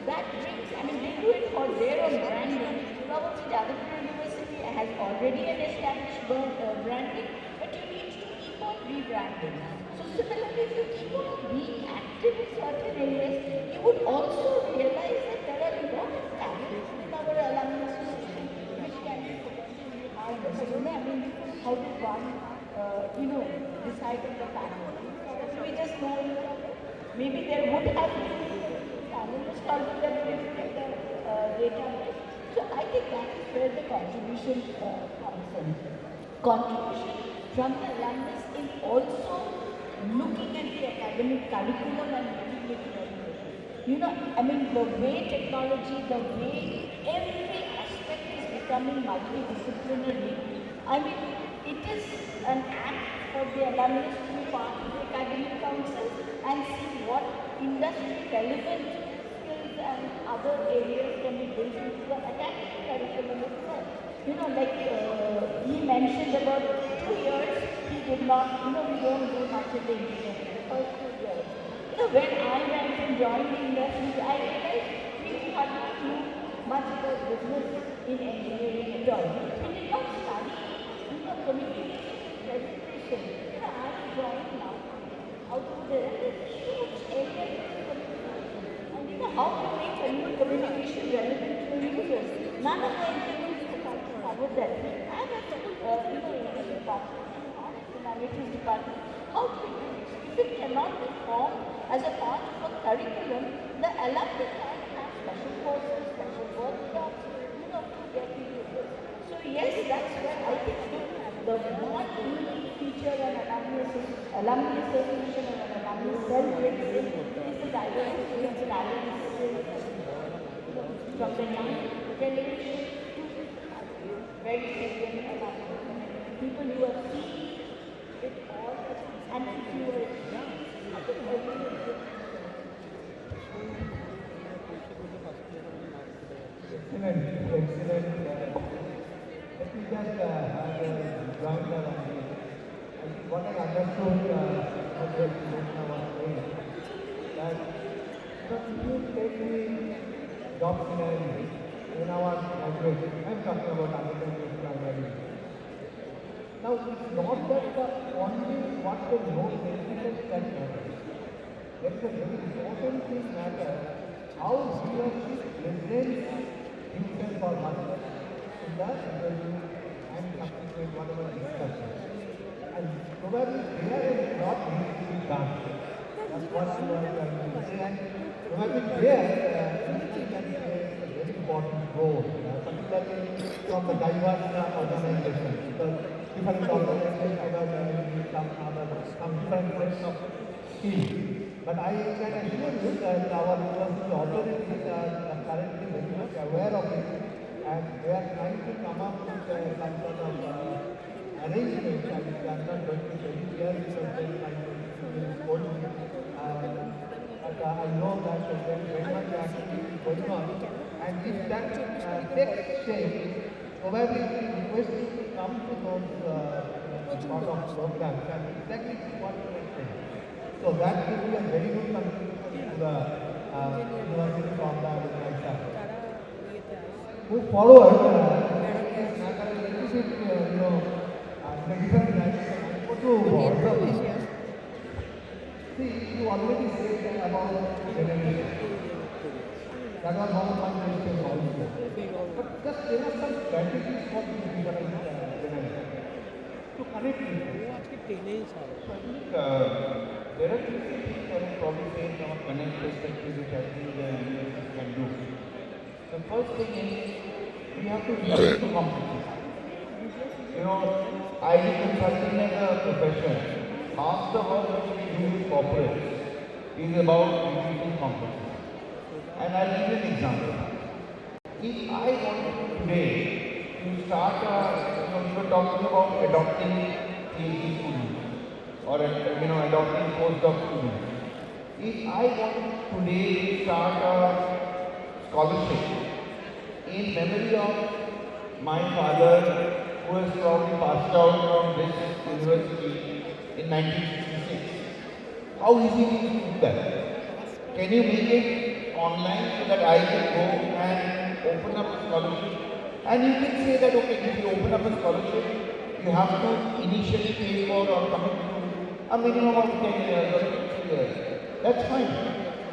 That brings, I mean, they do it for their own branding. Probably Jadavpur University has already an established branding, but you need to keep on rebranding. So similarly, if you keep on being active in certain areas, you would also realize that there are a lot of talents in our alumni association which can be potentially harnessed. I mean, how did one, decide on the panel? We just know each other. Maybe there would have been panelists also that will get the database. So I think that is where the contribution comes in. Contribution from the alumnus in also looking at the academic curriculum and making it relevant. I mean, the way technology, the way every aspect is becoming multidisciplinary, I mean, it is an act for the alumnus to be part of the academic council and see what industry relevant skills and other areas can be built into the academic curriculum itself. Like he mentioned about 2 years, he did not, we don't do much in the engineering, the first 2 years. When I went and joined the industry, I realized we had not knew much about business in engineering at all. We did not study, communication, presentation. I joined now. Out of there is a huge area of communication. And how to make communication relevant to users. None of the engineering cover that. I am at the department, humanities department. How to do this? If it cannot be formed as a part of a curriculum, the alumni can have special courses, special workshops, to get into this. So yes, that's where I think the one unique feature an alumni association and an alumni cell brings in is the diversity of talents from the young generation to very senior alumni. People who have seen it all and people who are Excellent. Let me just have a ground on this. I think what I understood what the Krishna was saying, that if you take the job scenario in our language, I'm talking about undergraduate primary. Now, it's not that only what the no technical can matter. There is a very important thing matter, how he or she presents himself or herself in the interview and subsequent whatever discussion. And probably there is a lot needs to be done. That's what you are trying to say. And probably there, industry can play a very important role, particularly from the diverse organization. Because different organizations have some different sets of skills. But I can assure you that our university authorities are currently very much aware of it, and they are trying to come up with some sort of arrangement. I mean, I'm not going to very clear because they might hold me. But I know that there is very much activity going on, and if that takes shape, probably we request you to come to those sort of programs and exactly what you are saying. So that will be a very good contribution to the university from the alumni side. Move forward, in a different direction. Go to board. See, you already said about generation. That was one of my questions also. But just there are some strategies for the different generation to connect with them. There are two things I would probably say from a connect perspective which I think the university can do. The first thing is we have to reduce the competition. IT consulting as a profession, half the work which we do with corporates is about reducing competition. And I'll give you an example. If I wanted today to start we were talking about adopting PhD students or adopting postdoc students. If I want today to start a scholarship in memory of my father who has probably passed out from this university in 1966, how easy it is to do that? Can you make it online so that I can go and open up a scholarship? And you can say that, okay, if you open up a scholarship, you have to initially pay for or commit to a minimum of 10 years or 20 years. That's fine.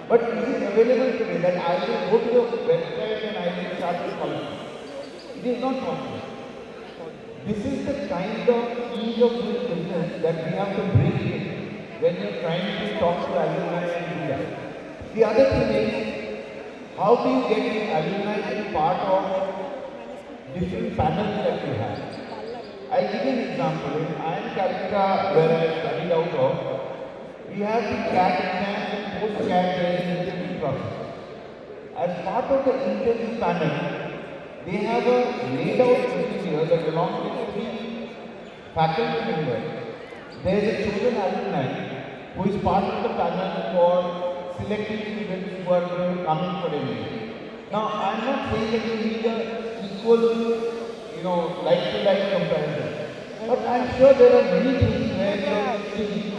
But is it available today that I will go to the website and I will start a scholarship? It is not possible. This is the kind of ease of doing business that we have to bring in when you're trying to talk to alumni and do that. The other thing is, how do you get the alumni to be part of different panels that you have? I'll give you an example. In IIM Calcutta, where I studied out of, we have the CAT exam and post-CAT there is an interview process. As part of the interview panel, they have a laid out procedure that belongs to the faculty member. There is a chosen alumni who is part of the panel for selecting students who are going to come in for MBA. Now, I am not saying that you need an equal, like-to-like comparison. But I am sure there are many things where you see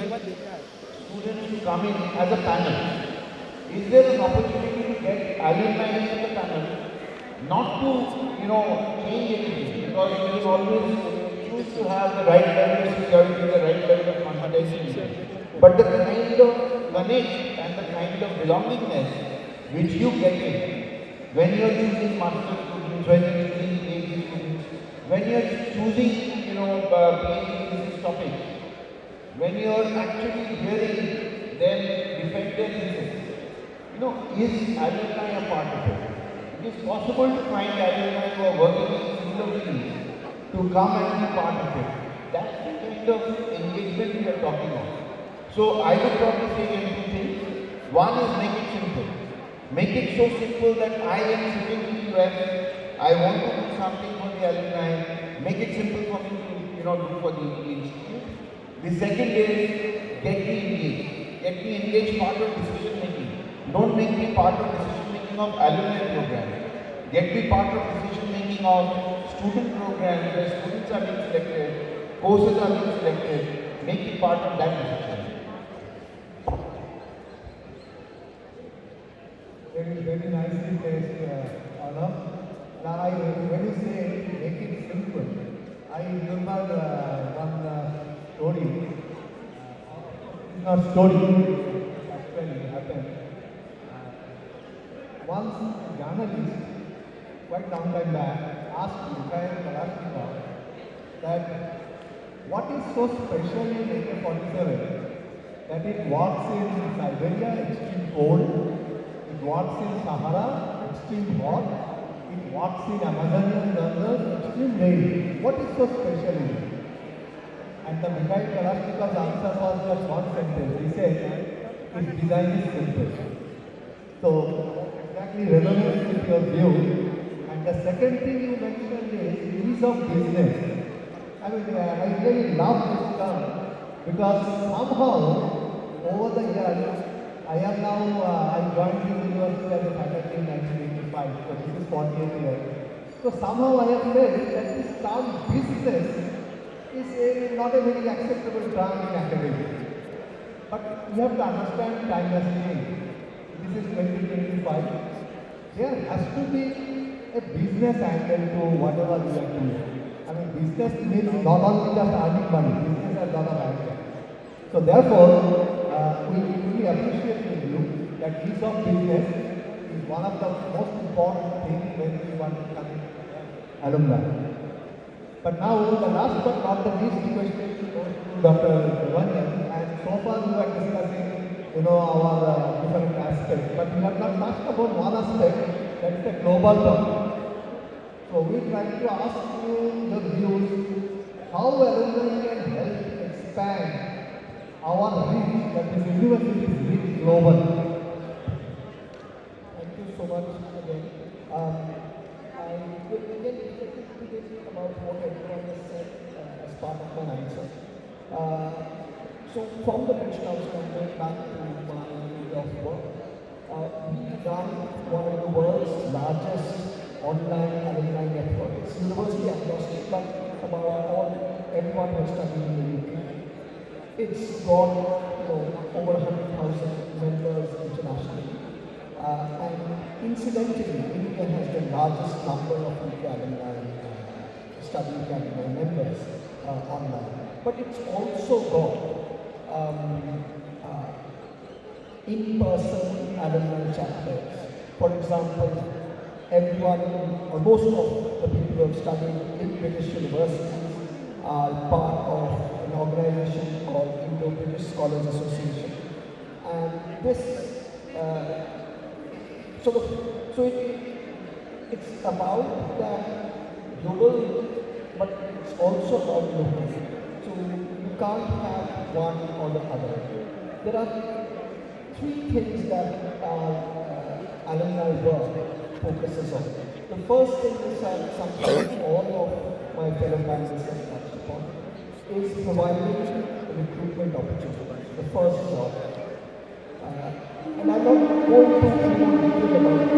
students who come in as a panel. Is there an opportunity to get alumni into the panel? Not to, change anything, because we will always choose to have the right level of security, the right level of confidentiality. But the kind of knowledge and the kind of belongingness which you get in when you are choosing master students, when you are choosing PhD students, when you are choosing, PhD thesis topics, when you are actually hearing them defend their thesis, is alumni a part of it? It is possible to find alumni who are working in similar fields to come and be part of it. That's the kind of engagement we are talking of. So I would probably say two things. One is make it simple. Make it so simple that I am sitting in the US, I want to do something for the alumni. Make it simple for me to do for the institute. The second is get me engaged. Get me engaged part of decision making. Don't make me part of decision making of alumni program. Get me part of decision making of student programs where students are being selected, courses are being selected. Make me part of that decision. Very nicely placed, Arnav. Now, when you say make it simple, I remember one story. It's not story, actually happened. Once a journalist, quite long time back, asked Mikhail that what is so special in AK-47 that it works in Siberia, extreme cold, it works in Sahara, extreme hot, it works in Amazonian desert, extreme rain. What is so special in it? And the Mikhail Kalashnikov's answer was just one sentence. He said, its design is simple. So, exactly resonates with your view. And the second thing you mentioned is ease of business. I really love this term because somehow over the years, I joined the university as a faculty in 1985, so this is 48 years. So somehow I have felt that this term business is not a very acceptable term in academia. But you have to understand time has changed. This is 2025. There has to be a business angle to whatever we are doing. Business means not only just earning money, business has a lot of angles. So therefore, we really appreciate the view that ease of business is one of the most important things when we want to come alumni. But now, the last but not the least question goes to Dr. Devanyan, and so far we were discussing, our different aspects, but we have not touched upon one aspect, that is the global topic. So we try to ask you your views, how alumni can help expand our reach, that is university's reach globally. Thank you so much again. I will again reflect a bit about what everyone has said as part of my answer. So from the British Council, I'm going back to my largest online alumni network. It's university agnostic, but everyone who has studied in the UK. It's got over 100,000 members internationally. And incidentally, India has the largest number of UK alumni, study alumni members online. But it's also got in-person alumni chapters. For example, everyone, or most of the people who have studied in British universities are part of an organization called Indo-British Scholars Association. And this it's about that global, but it's also about local. So you can't have one or the other. There are three things that alumni work focuses on. The first thing is something all of my fellow panelists have touched upon, is providing recruitment opportunities, the first job. And I'm not going to any more detail about it.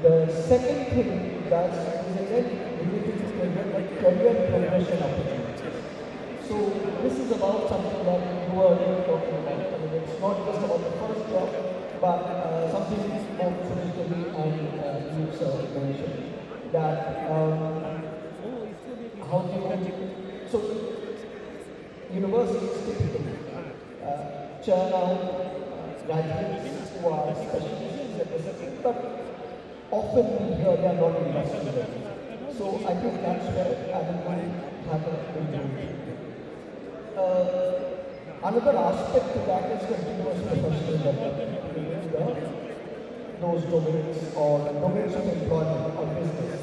The second thing it does is again related to career progression opportunities. So this is about something that you are talking about. I mean, it's not just about the first job, but something both Felicity and you, sir, mentioned. That how do you, so universities typically churn out graduates who are specialists at the subject, but often we hear they are not industry ready. So I think that's where alumni have a big role. Another aspect to that is continuous professional development. Those domains or domains of employment or business.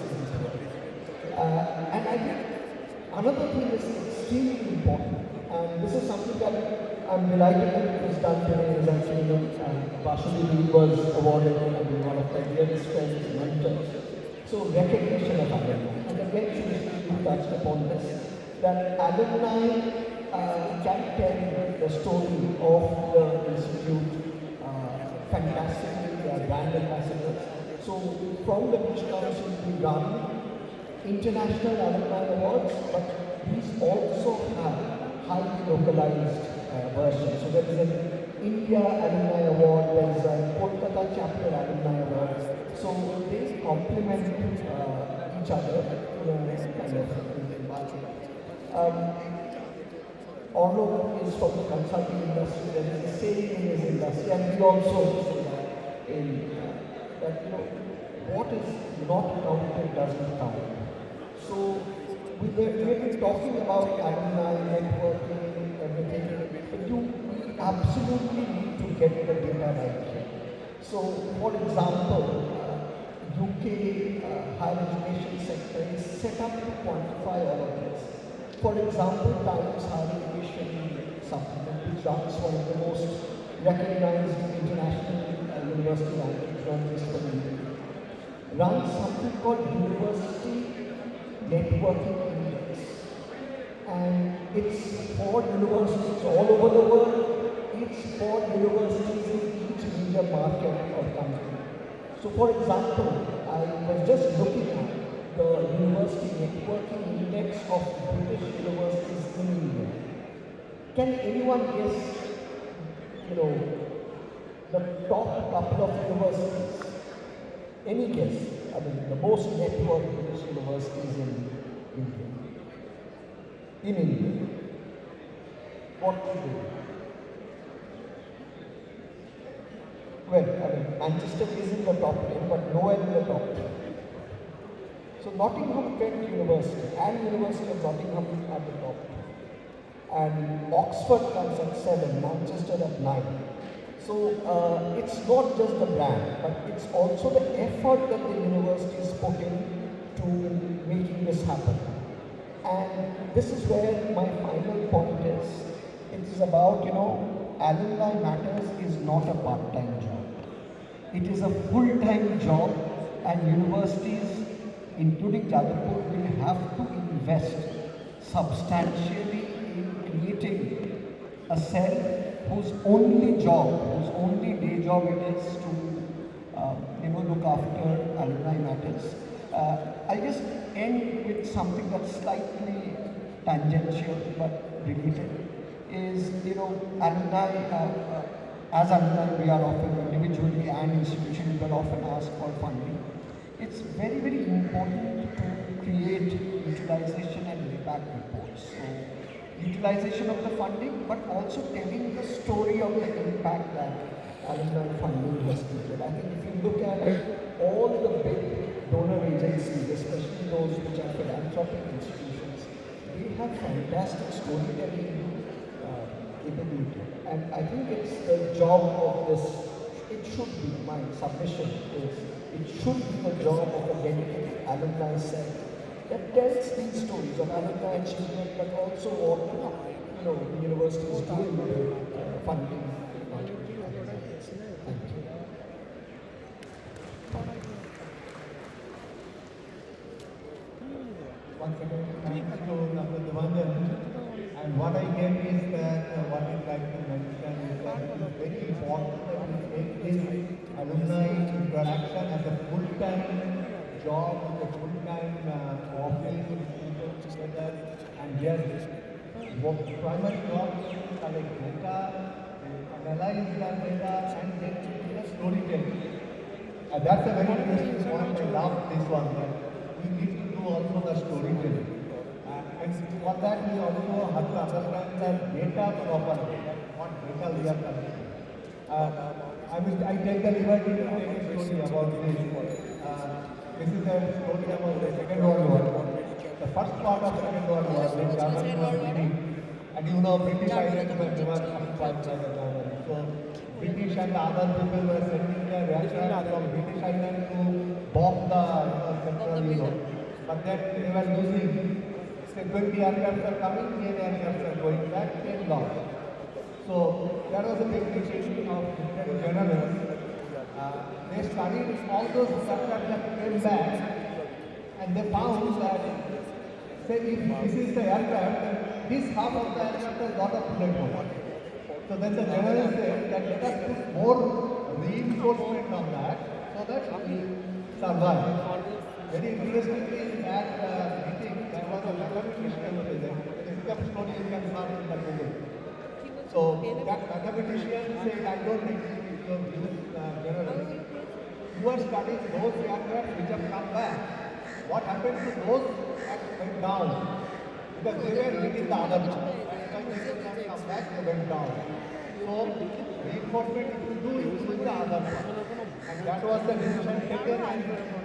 And I think another thing is extremely important, and this is something that I'm delighted that it was done today. Is actually Vasudev was awarded one of my dearest friends, mentors. So recognition of alumni, and again you touched upon this, that alumni can tell the story of the institute fantastically. They are brand ambassadors. So from the British Council we run international alumni awards, but these also have highly localized versions. So there is an India Alumni Award, there is a Kolkata Chapter Alumni Award. So they complement each other in a kind of Orlo is from the consulting industry, there is the same in his industry, and we also say that in that what is not counted doesn't count. So we've been talking about alumni networking, everything, but you absolutely need to get the data right here. So for example, UK higher education sector is set up to quantify all of this. For example, Times Higher Education Supplement, which runs one of the most recognized international university rankings, not just for the UK, runs something called University Networking Index. And it's for universities all over the world, it's for universities in each major market or country. So for example, I was just looking at the University Networking Index of British universities in India. Can anyone guess, the top couple of universities? Any guess? I mean, the most networked British universities in India. In India. What would they be? Well, I mean, Manchester is in the top 10, but nowhere in the top 10. So Nottingham Trent University and University of Nottingham at the top. And Oxford comes at 7, Manchester at 9. So it's not just the brand, but it's also the effort that the universities put in to making this happen. And this is where my final point is. It is about, Alumni Matters is not a part-time job. It is a full-time job, and universities, including Jadavpur, will have to invest substantially in creating a cell whose only day job it is to look after alumni matters. I just end with something that's slightly tangential but related. Is alumni. As alumni, we are often individually and institutionally, but often asked for funding. It's very, very important to create utilization and impact reports. So, utilization of the funding, but also telling the story of the impact that alumni funding has created. I think if you look at all the big donor agencies, especially those which are philanthropic institutions, they have fantastic storytelling capability. And I think it's the job of this, it should be, my submission is, it should be the job of a dedicated alumni cell that tells these stories of alumni achievement, but also what the university is doing with funding. Thank you. Once again, thanks to Dr. Devanjan. And what I get is that what I'd like to mention is that it is very important that we make this alumni interaction as a full-time job, as a full-time office, people together, and their primary job is to collect data, analyze that data, and then do the storytelling. That's a very interesting point. I love this one, that we need to do also the storytelling. And for that, we also have to understand the data properly, what data we are collecting. I take the liberty to take a story about this. This is a story about the Second World War. The first part of Second World War, when Germany was winning, and British islands were never occupied by the Germans. So British and other people were sending their aircraft from British island to bomb the Central Europe. But then they were losing. 20 aircraft are coming, 10 aircraft are going back, 10 lost. So there was a big decision of different journalists. They studied all those aircraft that came back, and they found that, say, if this is the aircraft, then this half of the aircraft has got a bullet hole. So then the journalist said that let us put more reinforcement on that so that we survive. Very interestingly, at meeting, there was a mathematician present. This is a story you can find in the Google. So that mathematician said, I don't think your views, journalists, you are studying those aircraft which have come back. What happened to those that went down? Because they were hitting the other one. When they did not come back, they went down. So reinforcement, if you do, you do the other one. And that was the decision taken, and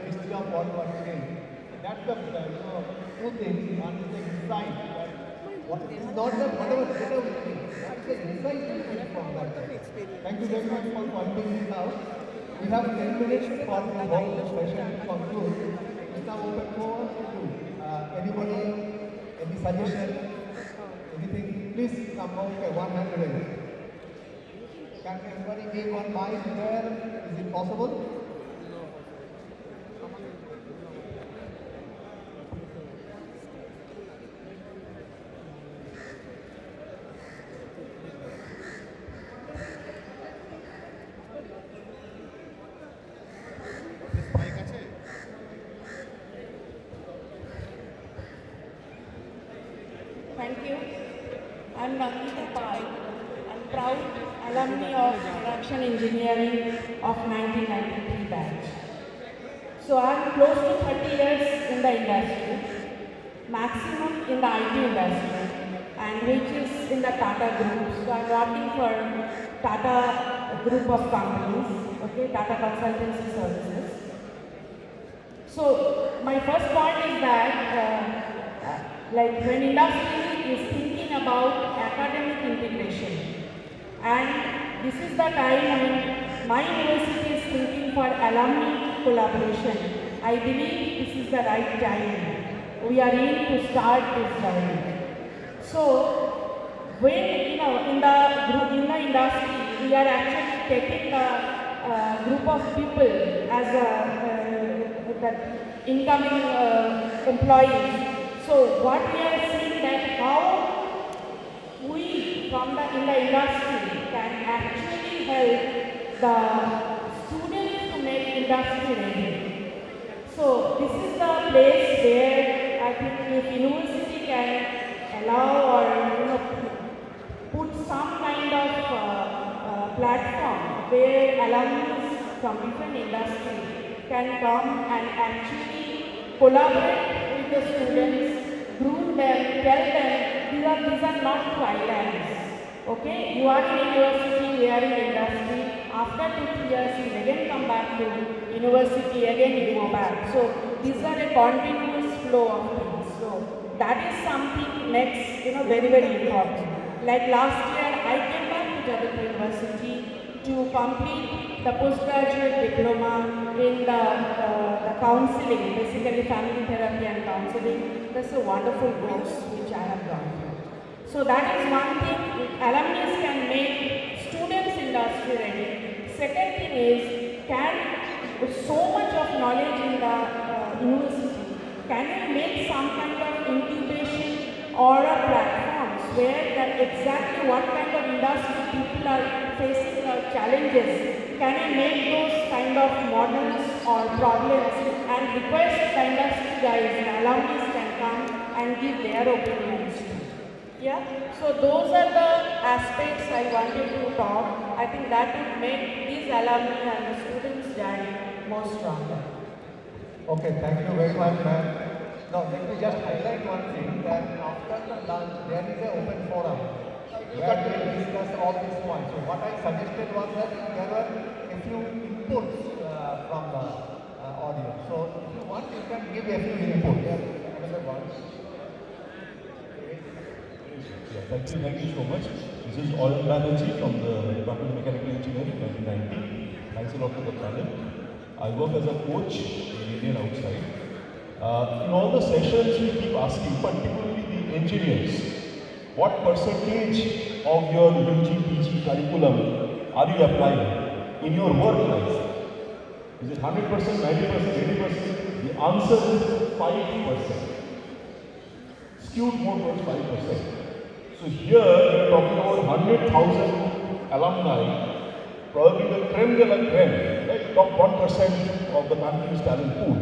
history of World War III. That's the two things. One is the insight. What is not the whatever data we take. That's the insight we take from that. Thank you very much for pointing this out. We have 10 minutes for the whole session to conclude. It's now open for you. Anybody, any suggestion, anything? Please come out. Okay, 100. Can anybody give one mic there? Is it possible? Thank you. I'm Nandita Pai. I'm proud alumni of Production Engineering of 1993 batch. So I'm close to 30 years in the industry, maximum in the IT industry, and which is in the Tata Group. So I'm working for Tata Group of companies, okay, Tata Consultancy Services. So my first point is that like when industry is thinking about academic integration, and this is the time when my university is thinking for alumni collaboration. I believe this is the right time. We are in to start this journey. So when in the industry, we are actually taking the group of people as the incoming employees. So what we are seeing that how we in the industry can actually help the students to make industry ready. So this is the place where I think if university can allow or put some kind of platform where alumni from different industries can come and actually collaborate with the students, groom them, tell them these are not two islands. Okay, you are in university, we are in industry. After 2-3 years, you again come back to university, again you go back. So these are a continuous flow of things. So that is something next, very, very important. Like last year, I came back to Jadavpur University to complete the postgraduate diploma in the counseling, basically family therapy and counseling. That's a wonderful course which I have done. So that is one thing, alumni can make students industry ready. Second thing is, so much of knowledge in the university, can you make some kind of incubation or a platforms where that exactly what kind of industry people are facing or challenges, can you make those kind of models or problems and request the industry guys, the alumni can come and give their opinions. Yeah, so those are the aspects I wanted to talk. I think that would make these alumni and the students' journey more stronger. Okay, thank you very much, ma'am. Now, let me just highlight one thing, that after the lunch, there is an open forum where we will discuss all these points. So what I suggested was that there were a few inputs from the audience. So if you want, you can give a few inputs. Another one. Thank you so much. This is Oil Banerjee from the Department of Mechanical Engineering, 1990. Thanks a lot for the panel. I work as a coach in India and outside. In all the sessions, we keep asking, particularly the engineers, what percentage of your UG, PG curriculum are you applying in your work life? Is it 100%, 90%, 80%? The answer is 5%. Skewed more towards 5%. So here we are talking about 100,000 alumni, probably the creme de la creme, right? Top 1% of the country's talent pool.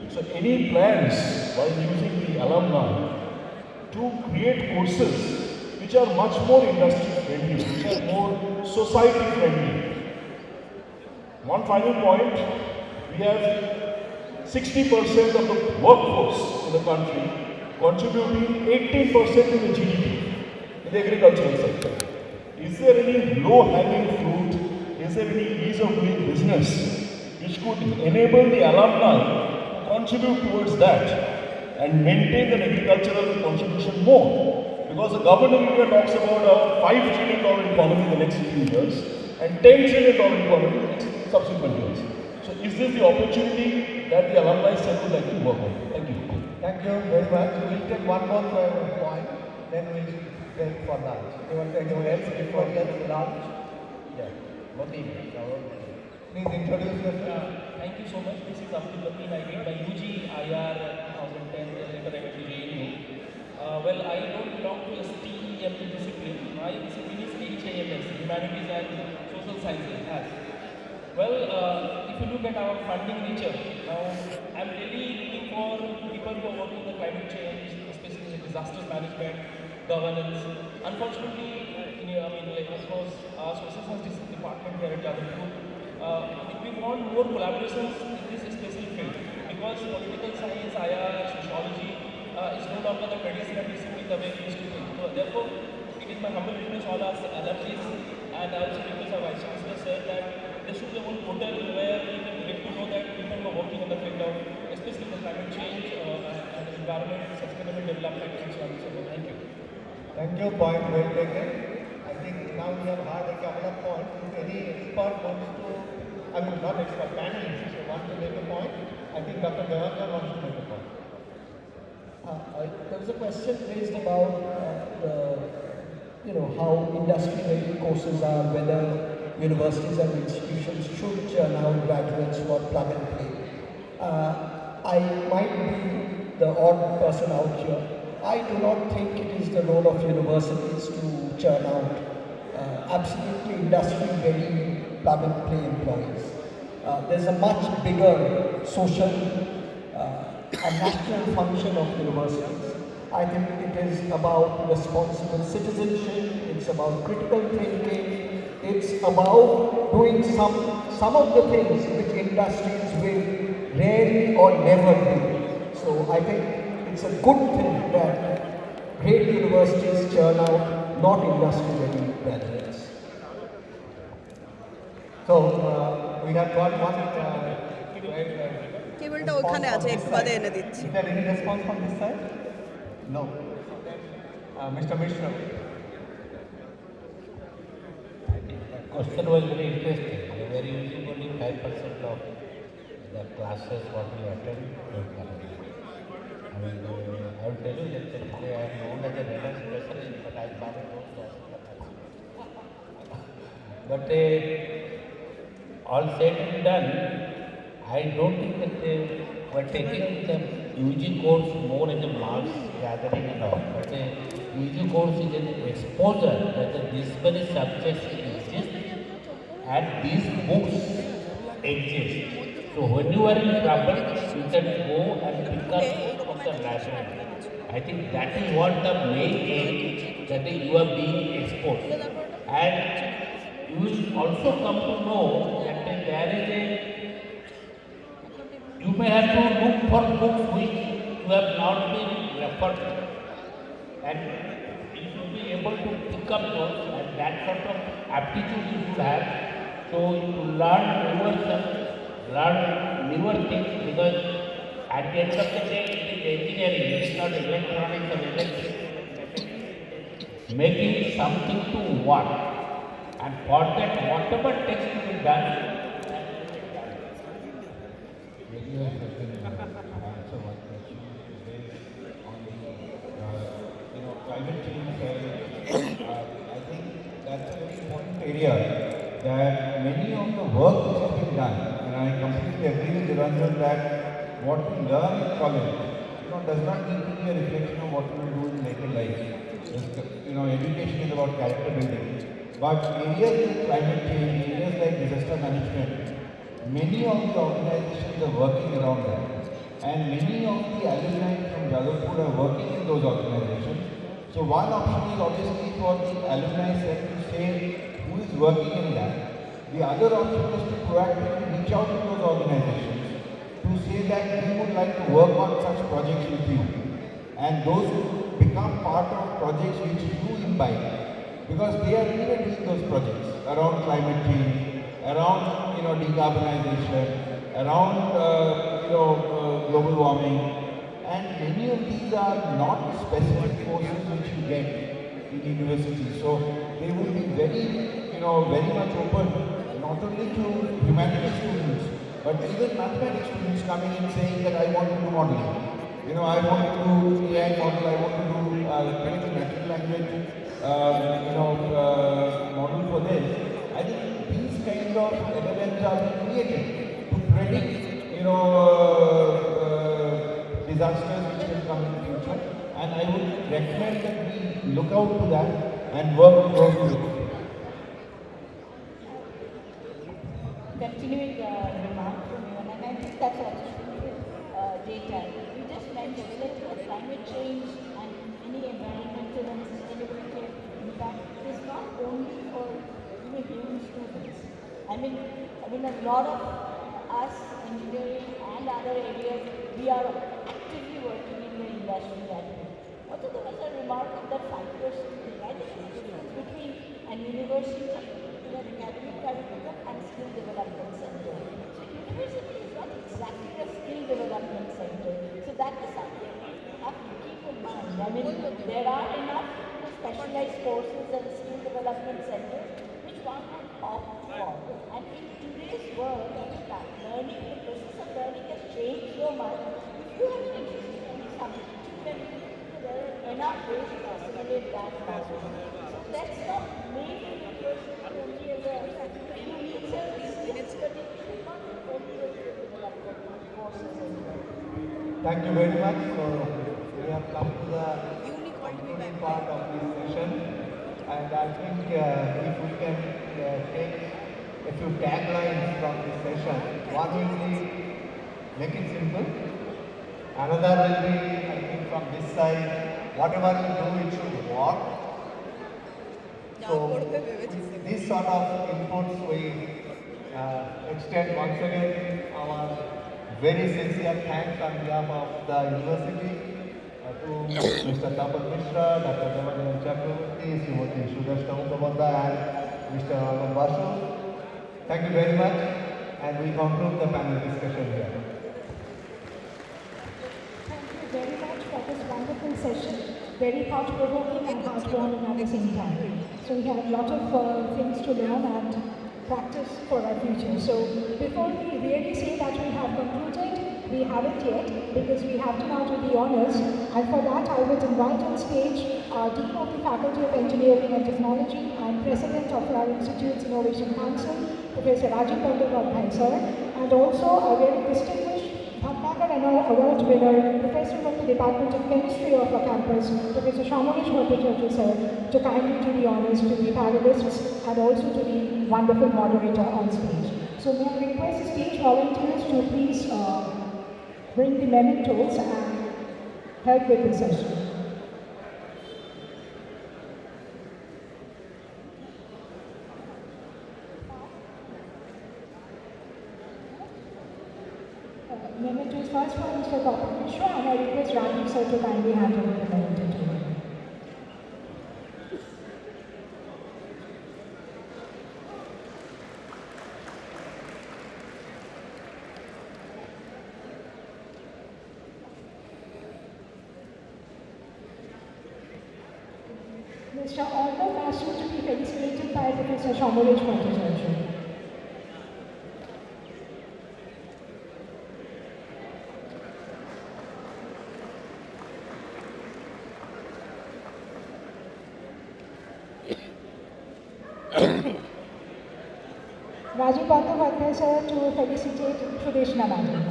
So any plans while using the alumni to create courses which are much more industry friendly, which are more society friendly. One final point, we have 60% of the workforce in the country contributing 18% in the GDP. In the agricultural sector. Is there any low-hanging fruit? Is there any ease of doing business which could enable the alumni to contribute towards that and maintain the agricultural contribution more? Because the government of India talks about a $5 trillion economy in the next few years and $10 trillion economy in the next subsequent years. So is this the opportunity that the alumni sector would like to work on? Thank you. Thank you very much. We'll take one more point, then we'll break for lunch. Anyone else before lunch? Yeah. Please introduce yourself. Thank you so much. This is Abdul Latif. I did my UG IR 2010, later I went to JNU. Well, I don't belong to a STEM discipline. My discipline is HAMS, Humanities and Social Sciences. Well, if you look at our funding nature, now I'm really looking for people who are working on the climate change, especially in disaster management, governance. Unfortunately, of course, our social science department here at Jadavpur, we want more collaborations in this specific field because political science, IR, sociology is no longer the traditional discipline the way we used to think. So therefore, it is my humble request all our alumni and also because our Vice Chancellor said that there should be a whole portal where we can get to know that people who are working in the field of, especially the climate change and environment, sustainable development and so on and so forth. Thank you. Thank you. Point well taken. I think now we have had a couple of points. If any expert wants to, not expert, panelists, if you want to make a point, I think Dr. Devendra wants to make a point. There was a question raised about how industry-ready courses are, whether universities and institutions should churn out graduates who are plug and play. I might be the odd person out here. I do not think it is the role of universities to churn out absolutely industry-ready plug and play employees. there's a much bigger social and national function of universities. I think it is about responsible citizenship, it's about critical thinking, it's about doing some of the things which industries will rarely or never do. So I think it's a good thing that great universities churn out not industry-ready graduates. So we have got one কেবলটা ওখানে আছে একটু বাদে এনে দিচ্ছি Is there any response from this side? No. Mr. Mishra. Question was very interesting. We were using only 5% of the classes what we attend in Canada. I mean, I will tell you that today I am known as a renal specialist, but I found those classes. But all said and done, I don't think that they were taking the UG course more as a marks gathering and all. But the UG course is an exposure that these many subjects exist and these books exist. So when you are in trouble, you can go and pick up books from the library. I think that is what the main aim, that you are being exposed. And you will also come to know that there is a you may have to look for books which you have not been referred to. And you should be able to pick up those, and that sort of aptitude you should have. So to learn newer things, because at the end of the day it is engineering, it is not electronics or electric. Making something to work. And for that, whatever takes to be done, climate change, I think that's a very important area that many of the work which has been done, and I completely agree with Niranjan that what we learn in college, does not need to be a reflection of what we will do in later life. Education is about character building. But areas like climate change, areas like disaster management, many of the organizations are working around that. And many of the alumni from Jadavpur are working in those organizations. So one option is obviously for the alumni set to say who is working in that. The other option is to proactively reach out to those organizations to say that we would like to work on such projects with you. And those become part of projects which you imbibe. Because they are really doing those projects around climate change, around decarbonization, around global warming, and many of these are not specific courses which you get in universities. So they will be very much open not only to humanities students, but even mathematics students coming in saying that I want to do modeling. I want to do AI model, I want to do natural language model for this. I think these kind of LLMs are being created to predict, disasters which will come in the future. And I would recommend that we look out to that and work closely with it. Continuing remark from you, and I think that's also data. You just mentioned that climate change and any environmental and sustainability impact is not only for human students. I mean a lot of us, engineering and other areas, we are actively working in the industry right now. Also, there was a remark of that 5% thing. I think the difference between an university, an academic curriculum and skill development center. So university is not exactly a skill development center. So that is something we have to keep in mind. I mean, there are enough specialized courses and skill development centers which one can opt for. And in today's world, learning, the process of learning has changed so much. If you have an interest in any subject, you can enough ways to assimilate that knowledge. So let's not make university only as a you need service, yes, but it should not be only a development courses as well. Thank you very much. So we have come to the concluding part of this session, and I think if we can take a few taglines from this session. One will be make it simple. Another will be, I think, from this side, whatever you do, it should work. So, this sort of inputs we extend once again our very sincere thanks on behalf of the university to Mr. Tapal Mishra, Dr. Devajan Chakravarti, Srimati Sudashta Mukhopadhyay, and Mr. Anand Basu. Thank you very much, and we conclude the panel discussion here. Thank you very much for this wonderful session. Very thought-provoking and heart-warming at the same time. So we have a lot of things to learn and practice for our future. So before we really say that we have concluded, we haven't yet, because we have to now do the honors. And for that, I would invite on stage our Dean of the Faculty of Engineering and Technology and President of our Institute's Innovation Council, Professor Rajiv Bandyopadhyay sir, and also a very distinguished Bhatnagar Award winner, Professor of the Department of Chemistry of our campus, Professor Shamaresh Bhattacharya sir, to kindly do the honors to the panelists and also to the wonderful moderator on stage. So may I request the stage volunteers to please bring the mementos and help with the session. Mementos first for Mr. Tapal Mishra, and I request Rajiv sir to kindly hand over the memento to him. Mr. Aldo Basu to be felicitated by Professor Shamaresh Bhattacharya. Rajiv Bandyopadhyay sir to felicitate Sudeshna madam.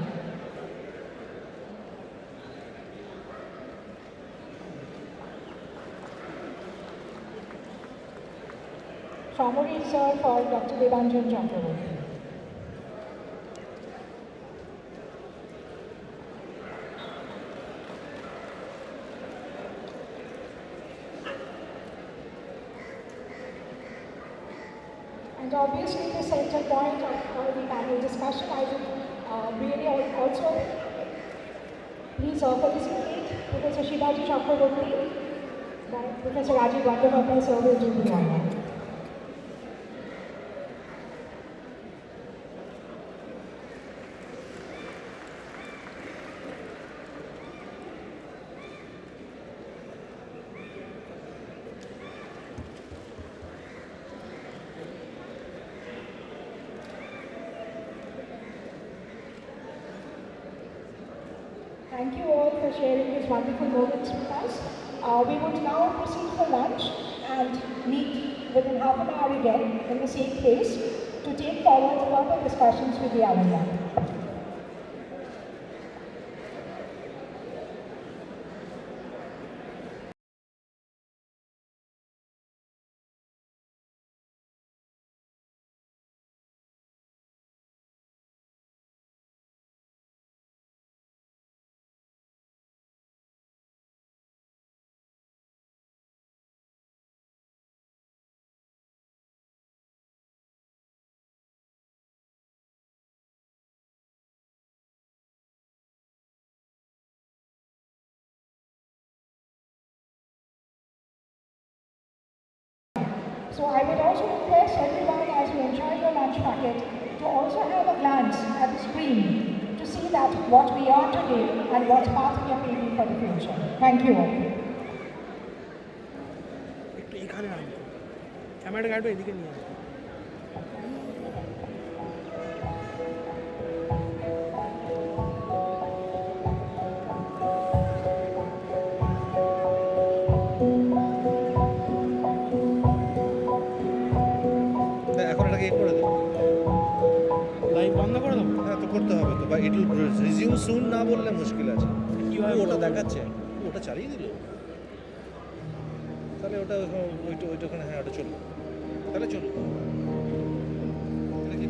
Shamaresh sir for Dr. Devajan Chakravarti. And obviously the center point of the panel discussion, I would really also please felicitate Professor Shivaji Chakravarti, Professor Rajiv Bandyopadhyay sir will do the honor. Thank you all for sharing these wonderful moments with us. We would now proceed for lunch and meet within half an hour again in the same place to take forward further discussions with the alumni. So I would also request everyone, as you enjoy your lunch packet, to also have a glance at the screen to see that what we are today and what path we are paving for the future. Thank you all. ক্যামেরাটা কাটবে এদিকে নিয়ে আসবে। এখন এটাকে করে দেবো, live বন্ধ করে দেবো। হ্যাঁ তো করতে হবে তো, বা ইট উইল রিজিউম সুন না বললে মুশকিল আছে। কীভাবে ওটা দেখাচ্ছে, ওটা চালিয়ে দিল, তাহলে ওটা ওইটা ওখানে, হ্যাঁ ওটা চলবে, তাহলে চলবে। এটা কি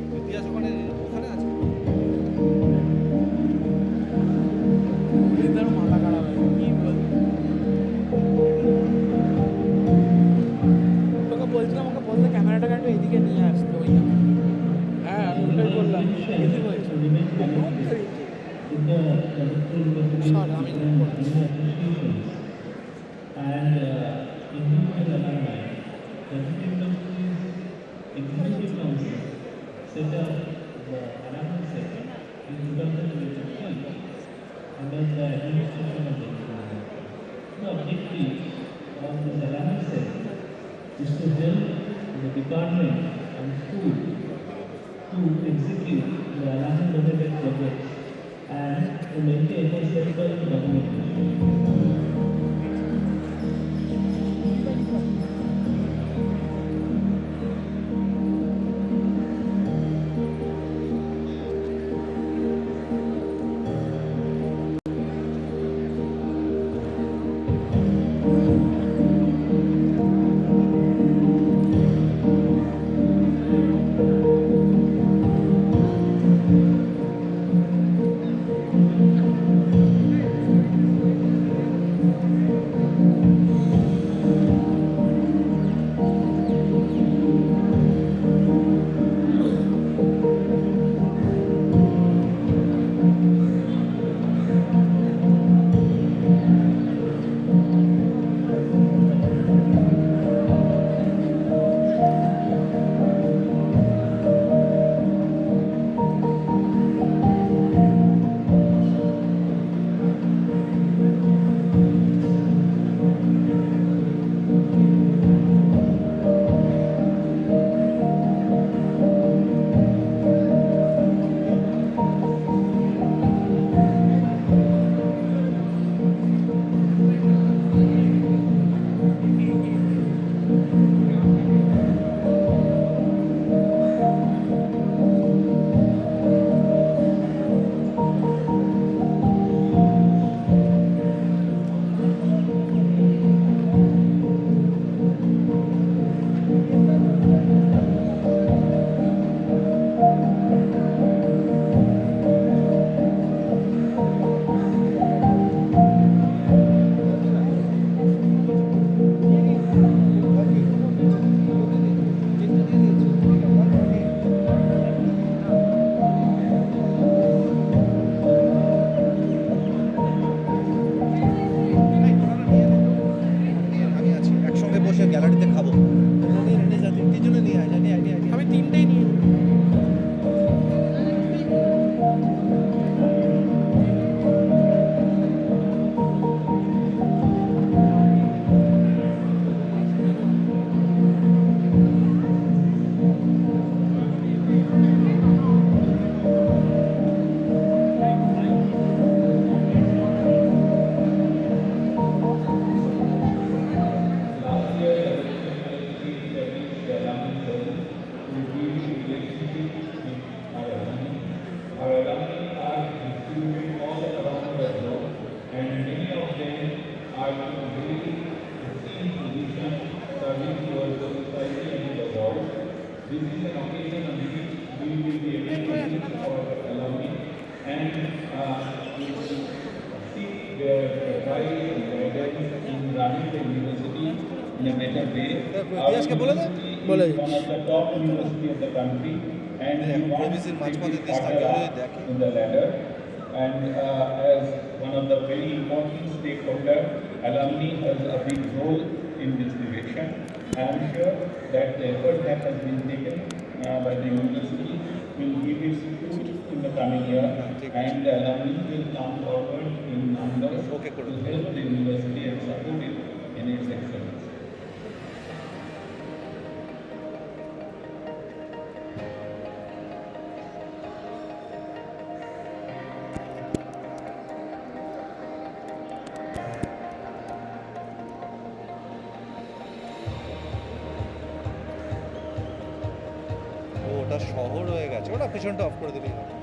remain connected with the University associations and individual alumni. The University's Executive Council set up the alumni section in 2023 under the administration of the university. The objective of this alumni section is to help the department and school to execute the alumni-related projects and to maintain a central documentation. in a better way. Our university is one of the top university of the country, and we want to be part in the ladder. And as one of the very important stakeholder, alumni has a big role in this direction. I am sure that the effort that has been taken by the university will give its fruit in the coming year, and the alumni will come forward in numbers to help the university and support it in its excellence. ওটা শহর হয়ে গেছে, ওটা পিছনটা of করে দিলেই হবে।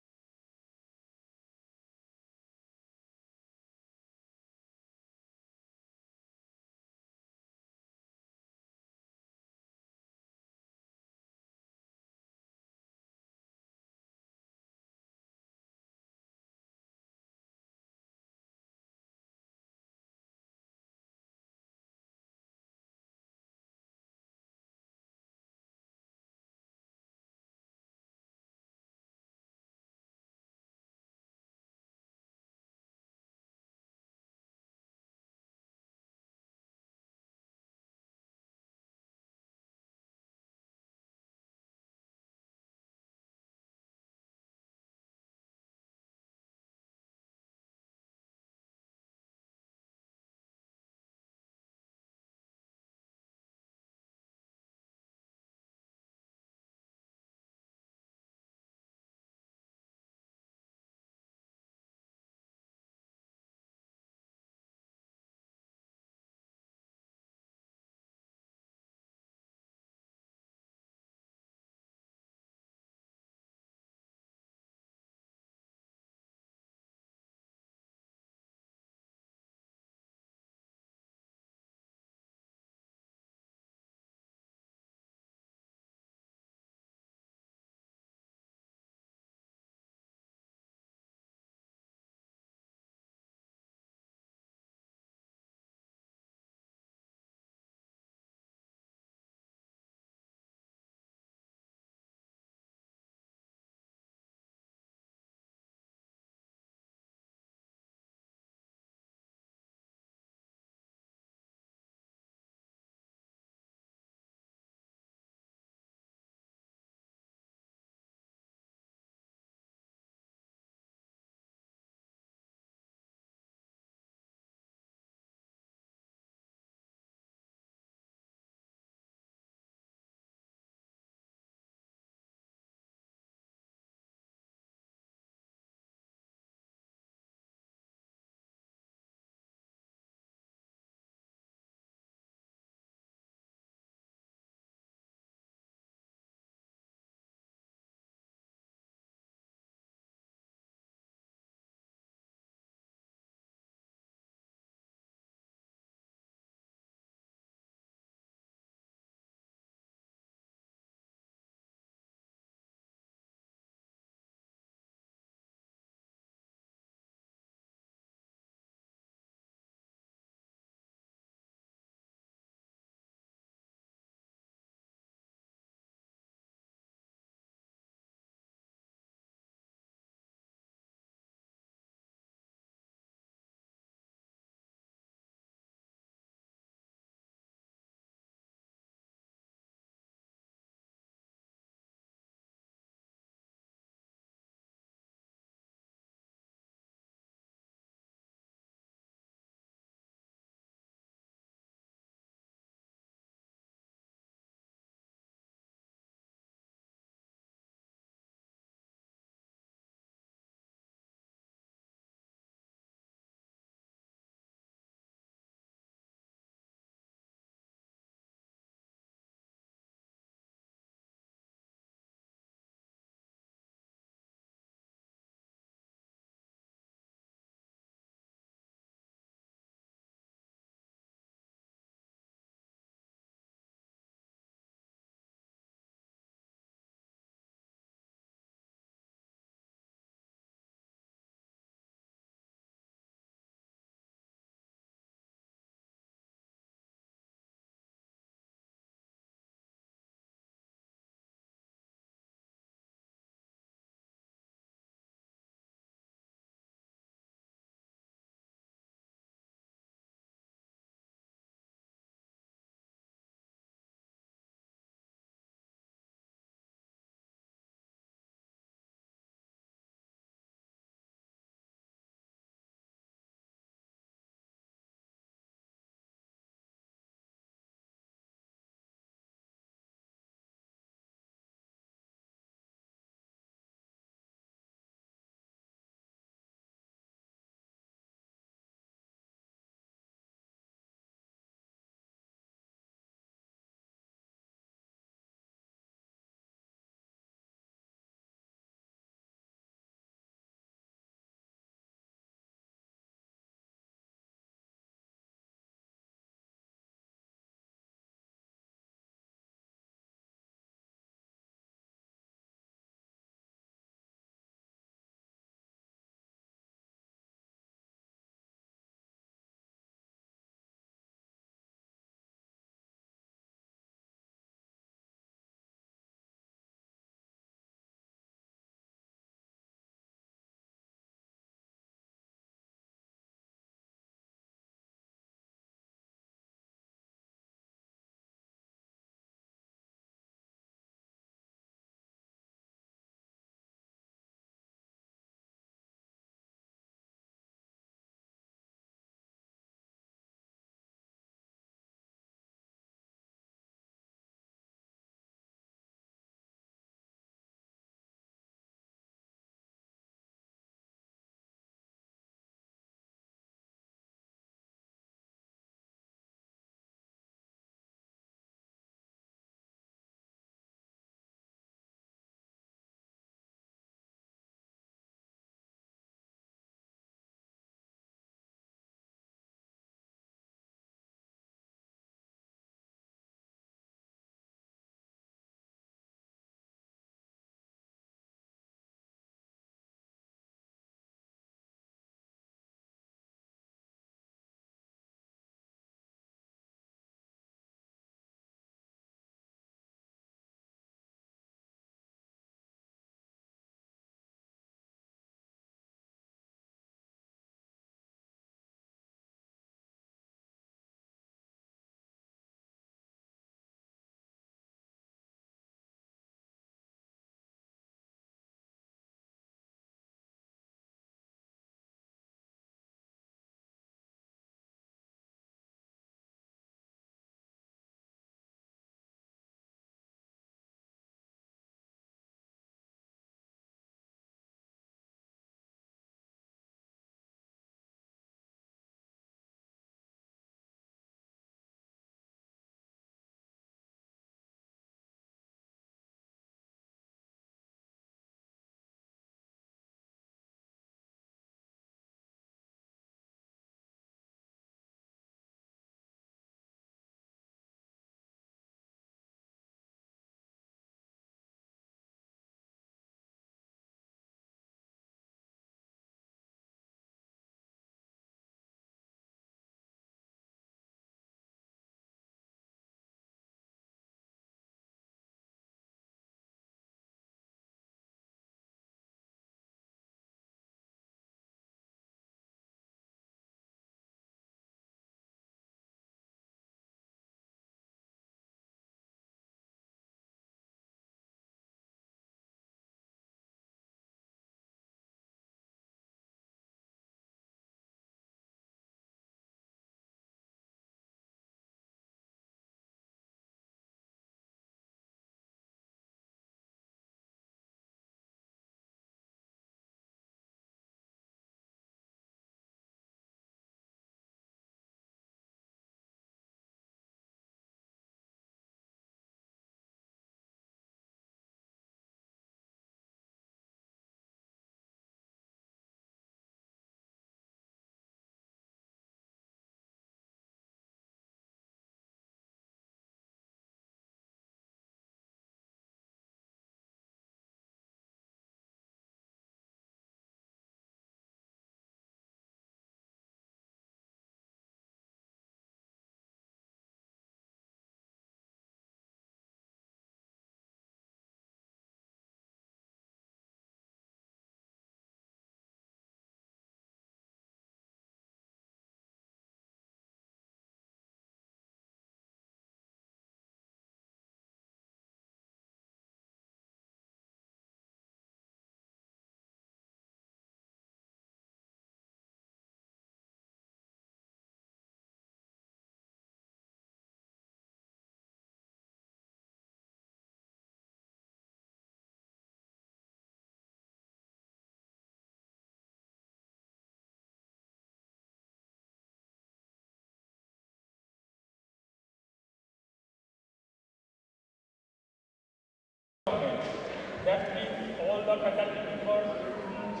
industry, all the faculty members, students,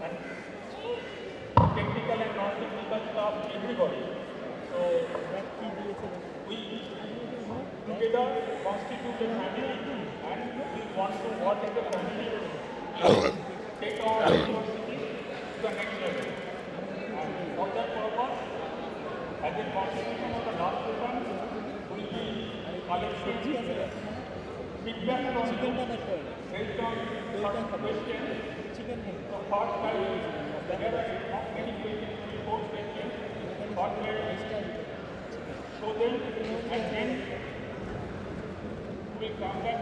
and technical and non-technical staff, everybody. So we together constitute a family and we want to work as a family, take our university to the next level. And for that purpose, as a constitution of the last session, we will be collecting feedback from you based on certain questions. So first time, there are not many questions, only 4 questions. First let's show them and then we will come back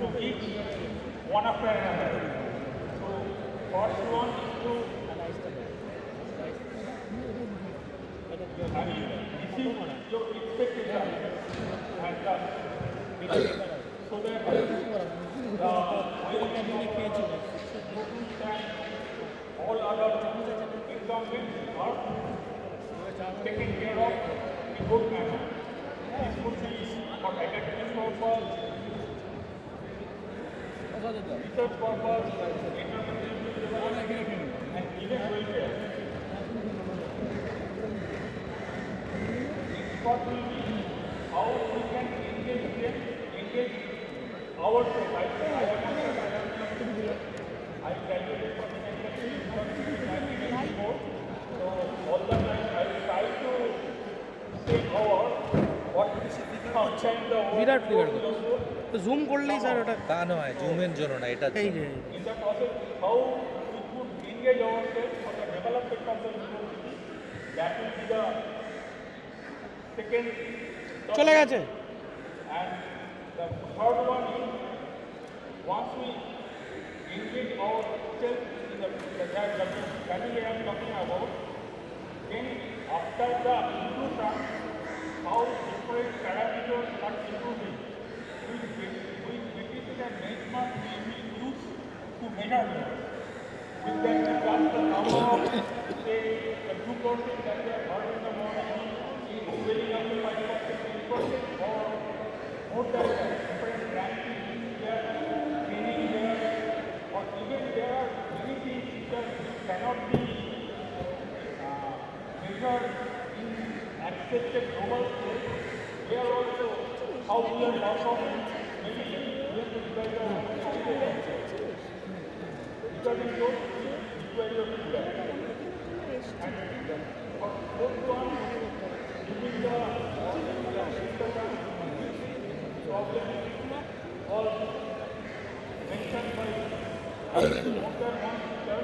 to each one after another. So first one is to receive your expectation and so that all other examples are taken care of in good manner. This could be for academic purpose, research purpose, and even welfare. What will be how we can engage them, engage ourselves. I graduated from mechanical engineering in 1994. So all the time I try to say what outside the world. Virat clear তো zoom করলেই sir ওটা তা নয় জুমের জন্য না এটা এই যে In the process, how we could engage ourselves for the development of the university, that will be the second. চলে গেছে And the third one is once we engage ourselves in the family I am talking about, then after the inclusion, how different parameters are improving. Which metrics and benchmarks we will use to measure them. With that, we got the number of, say, the 2% that we have heard in the morning is going up to 5%, 10%, or more than that, different rankings there, training there, or even there are many things that cannot be measured in accepted global scale. They are also how we are performing. Maybe we have to decide on regarding those require your feedback. And for both one, giving the problem or mentioned by more than one teacher,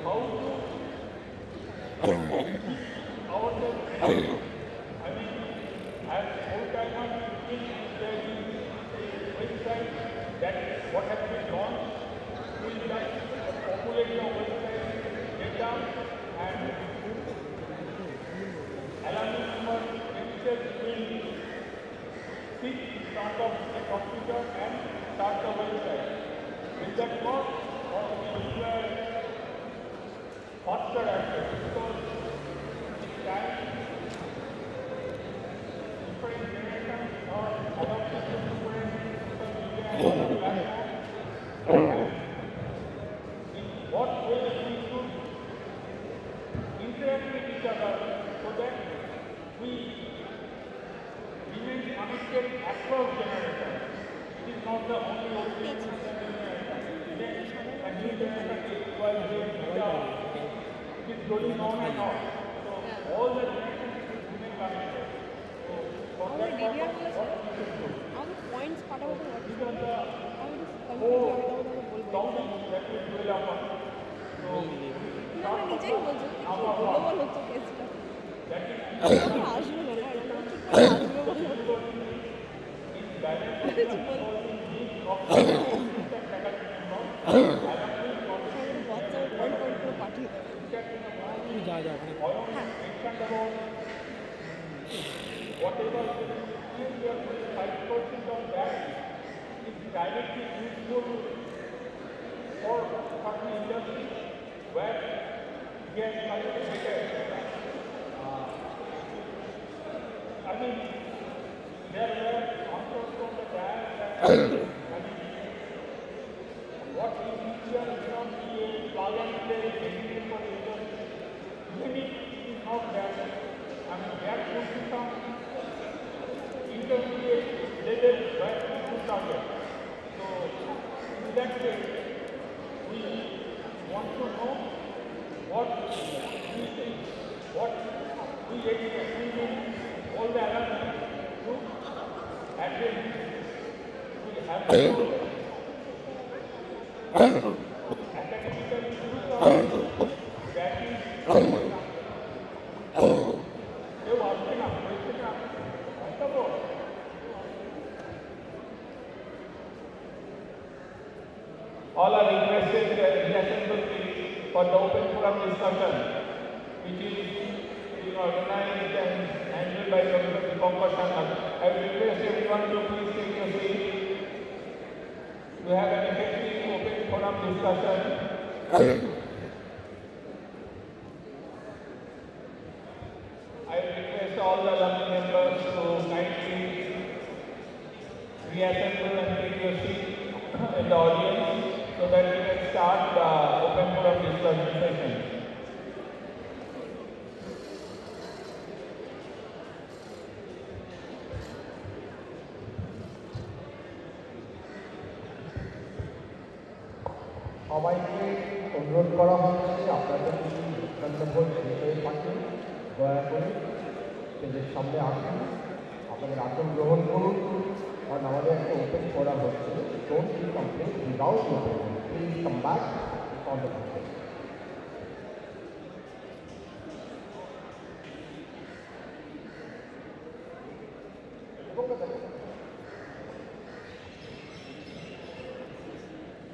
how to ourselves. I mean, as old-timers, there is a website that what has been launched will like populate your website data and alumni members themselves will sit in front of the computer and start the website. Will that work or will you faster access? Because time different generations are adopting different social media and other platforms. In what way we should interact with each other so that we remain connected across generations. It is not the only old generation. A new generation is while it is going on and on. So all the generations should remain connected. So for that purpose, what we should do? Points পাঠাবো These are the four topics that we will upon. So নিজেই বলছো number বলো one, বলো তো কেসটা that is আসবে না না এটা ঠিক করে আসবে বলো in balance with the evolving needs of the students and faculty members. Alumni contributing বাচ্চা পয়েন্ট পয়েন্ট করে পাঠিয়ে দেবে যা যা ওখানে mentioned about whatever is there, 5% of that is directly useful for certain industries where they are cultivated. I mean, there were answers from the dad that what we expect all the alumni to attend, we have to academically do something that is কেউ আসবে না বলছে না অন্তত all are requested to reassemble for the open forum discussion, which is organized and handled by Dr. Pankaj Sangha. I will request everyone to please take your seat to have an effective open forum discussion. I will request all the alumni members to kindly reassemble and take your seat in the audience so that we can start the open forum discussion session. সবাইকে অনুরোধ করা হচ্ছে আপনাদের যদি বক্তব্য শেষ হয়ে থাকে দয়া করে স্টেজের সামনে আসুন, আপনাদের আসন গ্রহণ করুন, কারণ আমাদের একটা ওপেন ফোরাম হচ্ছে। Don't be complete without open, please come back on the complete.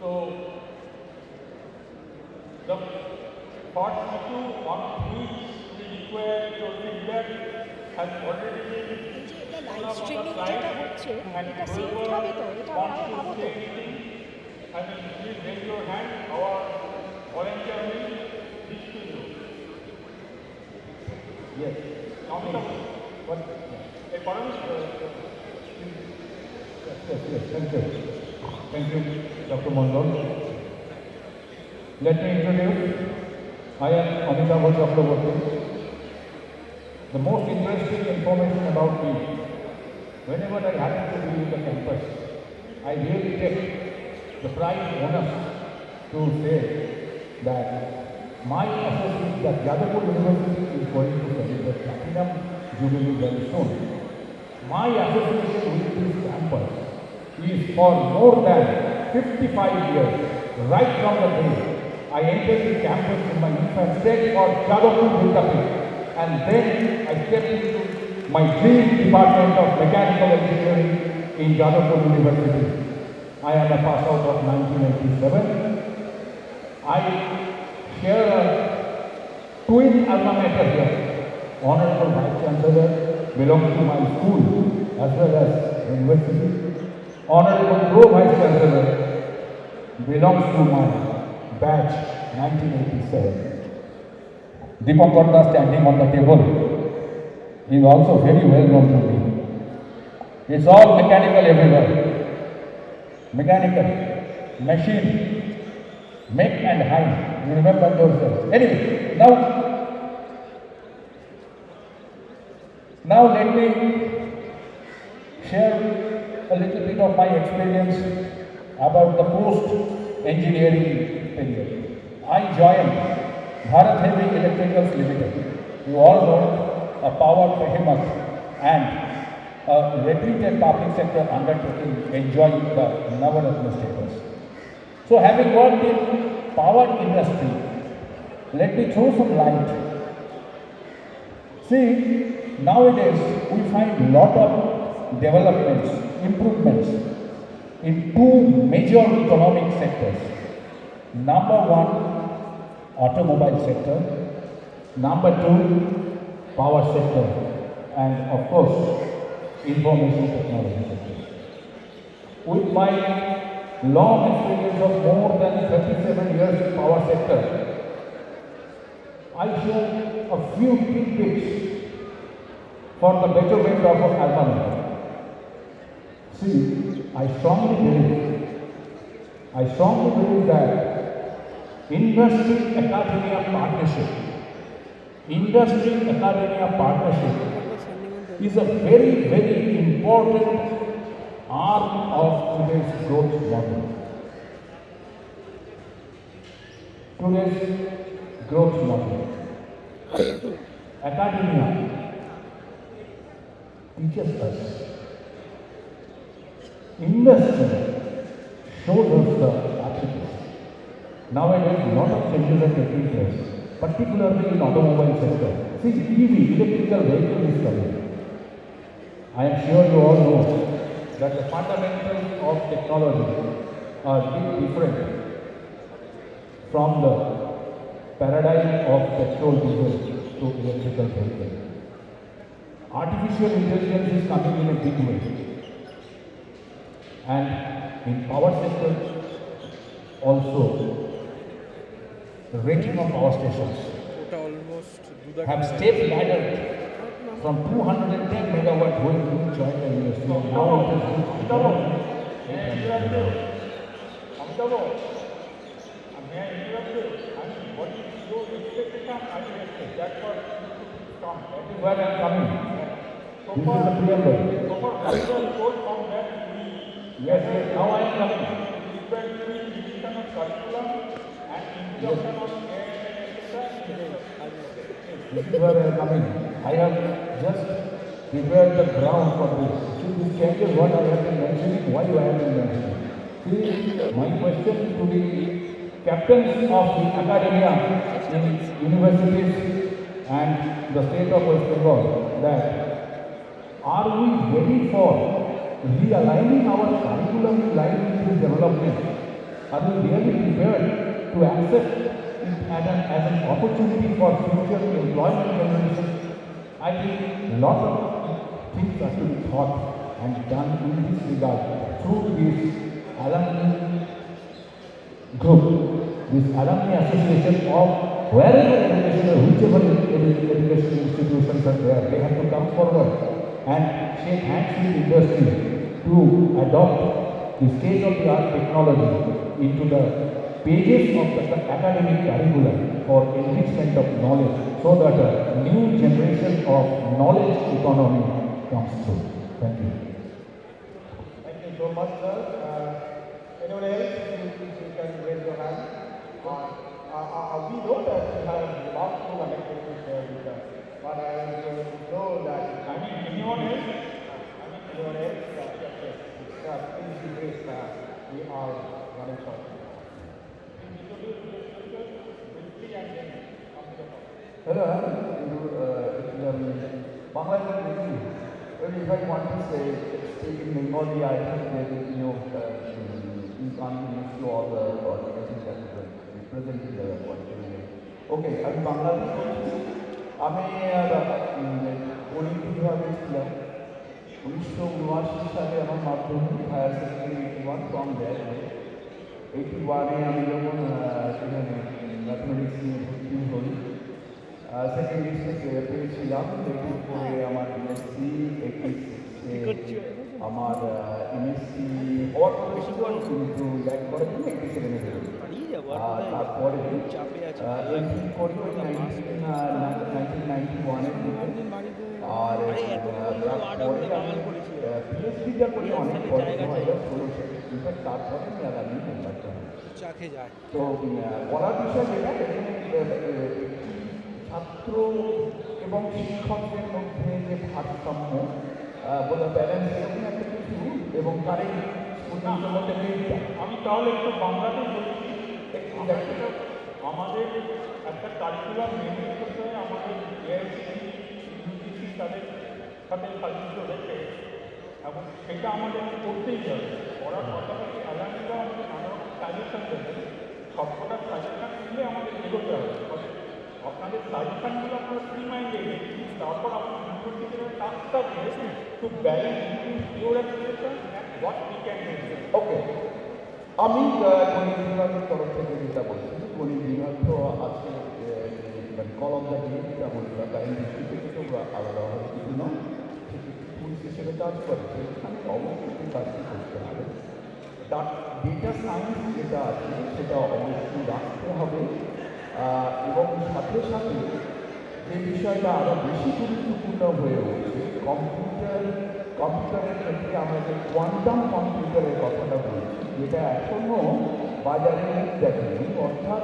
So, the part issue on which we require your feedback has already been live streaming যেটা হচ্ছে এটা সেভ হবে তো, এটা আমরা পাবো তো? I mean, please raise your hand. Our volunteer will reach to you. Yes. What? A Yes, thank you. Thank you, Dr. Mondol. Let me introduce. I am Amitabh Chakraborty. The most interesting information about me, whenever I happen to be in the campus, I really take the pride honors to say that my association, that Yadavpur University is going to celebrate Platinum Jubilee very soon. My association with this campus is for more than 55 years, right from the day I entered the campus in my infant state for Yadavpur Vidyapit, and then I stepped into my dream department of mechanical engineering in Yadavpur University. I am a pass out of 1987. I share a twin alma mater here. Honorable Vice Chancellor belongs to my school as well as university. Honorable Pro Vice Chancellor belongs to my batch 1987. Deepak Gupta standing on the table is also very well known to me. It's all mechanical everywhere. Mechanical, machine, make and hide. You remember those days. Anyway, now let me share a little bit of my experience about the post-engineering period. I joined Bharat Heavy Electricals Limited. You all know a power behemoth and a reputed public sector undertaking enjoying the Navaratna status. So having worked in power industry, let me throw some light. See, nowadays we find a lot of developments, improvements in two major economic sectors. Number one, automobile sector. Number two, power sector. And of course, information technology sector. With my long experience of more than 37 years in power sector, I share a few tidbits for the betterment of Alumni. See, I strongly believe that industry-academia partnership is a very, very important arm of today's growth model. Today's growth model. Academia teaches us. Industry shows us the application. Nowadays, a lot of changes are taking place, particularly in automobile sector. See, EV, electrical vehicle is coming. I am sure you all know that the fundamentals of technology are bit different from the paradigm of petrol diesel to electrical vehicle. Artificial intelligence is coming in a big way. And in power sector also, the rating of power stations have step laddered from 210 megawatt when we joined the industry. Now it has reached may I interrupt you? What is your expectation? I will expect that for from. That is where I am coming. So This far, is the preamble. so far, what is the source from that we Yes, now I am coming. different division of curriculum and introduction of This is where I am coming. I have just prepared the ground for this. See, this changes what I have been mentioning, why I have been mentioning. See, my question to the captains of the academia in universities and the state of West Bengal, that are we ready for realigning our curriculum in line with this development? Are we really prepared to accept it as an opportunity for future employment generation? I think a lot of things are to be thought and done in this regard through this alumni group, this alumni association of wherever education or whichever education institutions are there, they have to come forward and shake hands with industry to adopt the state-of-the-art technology into the pages of the academic curriculum for enrichment of knowledge, so that a new generation of knowledge economy comes through. Thank you. Thank you so much, sir. Anyone else? You can raise your hand. We know that you have remarkable anecdotes with us, but I know that. anyone else? Anyone else? Yes. Please raise. We are running short. Hello, Bangladesh. Well, if I want to say, speak in Bengali, I think that you can't use to all the organizations that represent the country. Okay, I'm Bangladesh. আমি গণিত বিভাগে ছিলাম 1979 সালে আমার মাধ্যমিক higher secondary 81 from দেয়ার 81-এ আমি যখন সেখানে ম্যাথমেটিক্স নিয়ে ভর্তি হই সেকেন্ড লিস্টে পেয়েছিলাম 84-এ আমার এমএসসি 86-এ আমার এমএসসি হওয়ার বেশি কিন্তু ল্যাক করার জন্য 87-এ বেরোই তারপরে এমফিল করি 1991-এর দিকে আর তারপরে আমি পিএইচডিটা করি অনেক পরে 2016 ইনফ্যাক্ট তারপরে আমি আলাদা নির্বাচন তো পড়ার বিষয় যেটা ছাত্র এবং শিক্ষকদের মধ্যে যে ভারসাম্য বলে ব্যালেন্স এরকম একটা কিছু এবং কারেন্ট স্টুডেন্টের মধ্যে আমি তাহলে একটু বাংলাতে বলছি আমাদের একটা কারিকুলাম মেনটেন করতে হয় আমাদের এআইসিটি ইউজিসি তাদের সাথে সাহায্য রেখে এবং সেটা আমাদের করতেই হবে করার পাশাপাশি আলাদা আমাদের নানা রকম সাজেশন দেবে সবকটা সাজেশন নিলে আমাদের এগোতে হবে আপনাদের সাজেশনগুলো আপনারা ফ্রি মাইন্ডে রেখেছি তারপর আপনার ইউনিভার্সিটির টাস্কটা দিয়েছি to balance your expression and what we can do okay আমি গণিত বিভাগের তরফ থেকে যেটা বলছি গণিত বিভাগ তো আছে মানে কলম দিয়ে যেটা বলছিলাম কারেন্ট দৃষ্টি থেকে তো আলাদাভাবে কিছু নয় টুলস হিসেবে কাজ করে সেখানে অবশ্যই কাজটি করতে হবে ডেটা সায়েন্স যেটা আছে সেটা অবশ্যই রাখতে হবে এবং সাথে সাথে যে বিষয়টা আরও বেশি গুরুত্বপূর্ণ হয়ে উঠছে কম্পিউটারের ক্ষেত্রে আমরা যে কোয়ান্টাম কম্পিউটারের কথাটা বলছি যেটা এখনও বাজারে মুখ দেখেনি অর্থাৎ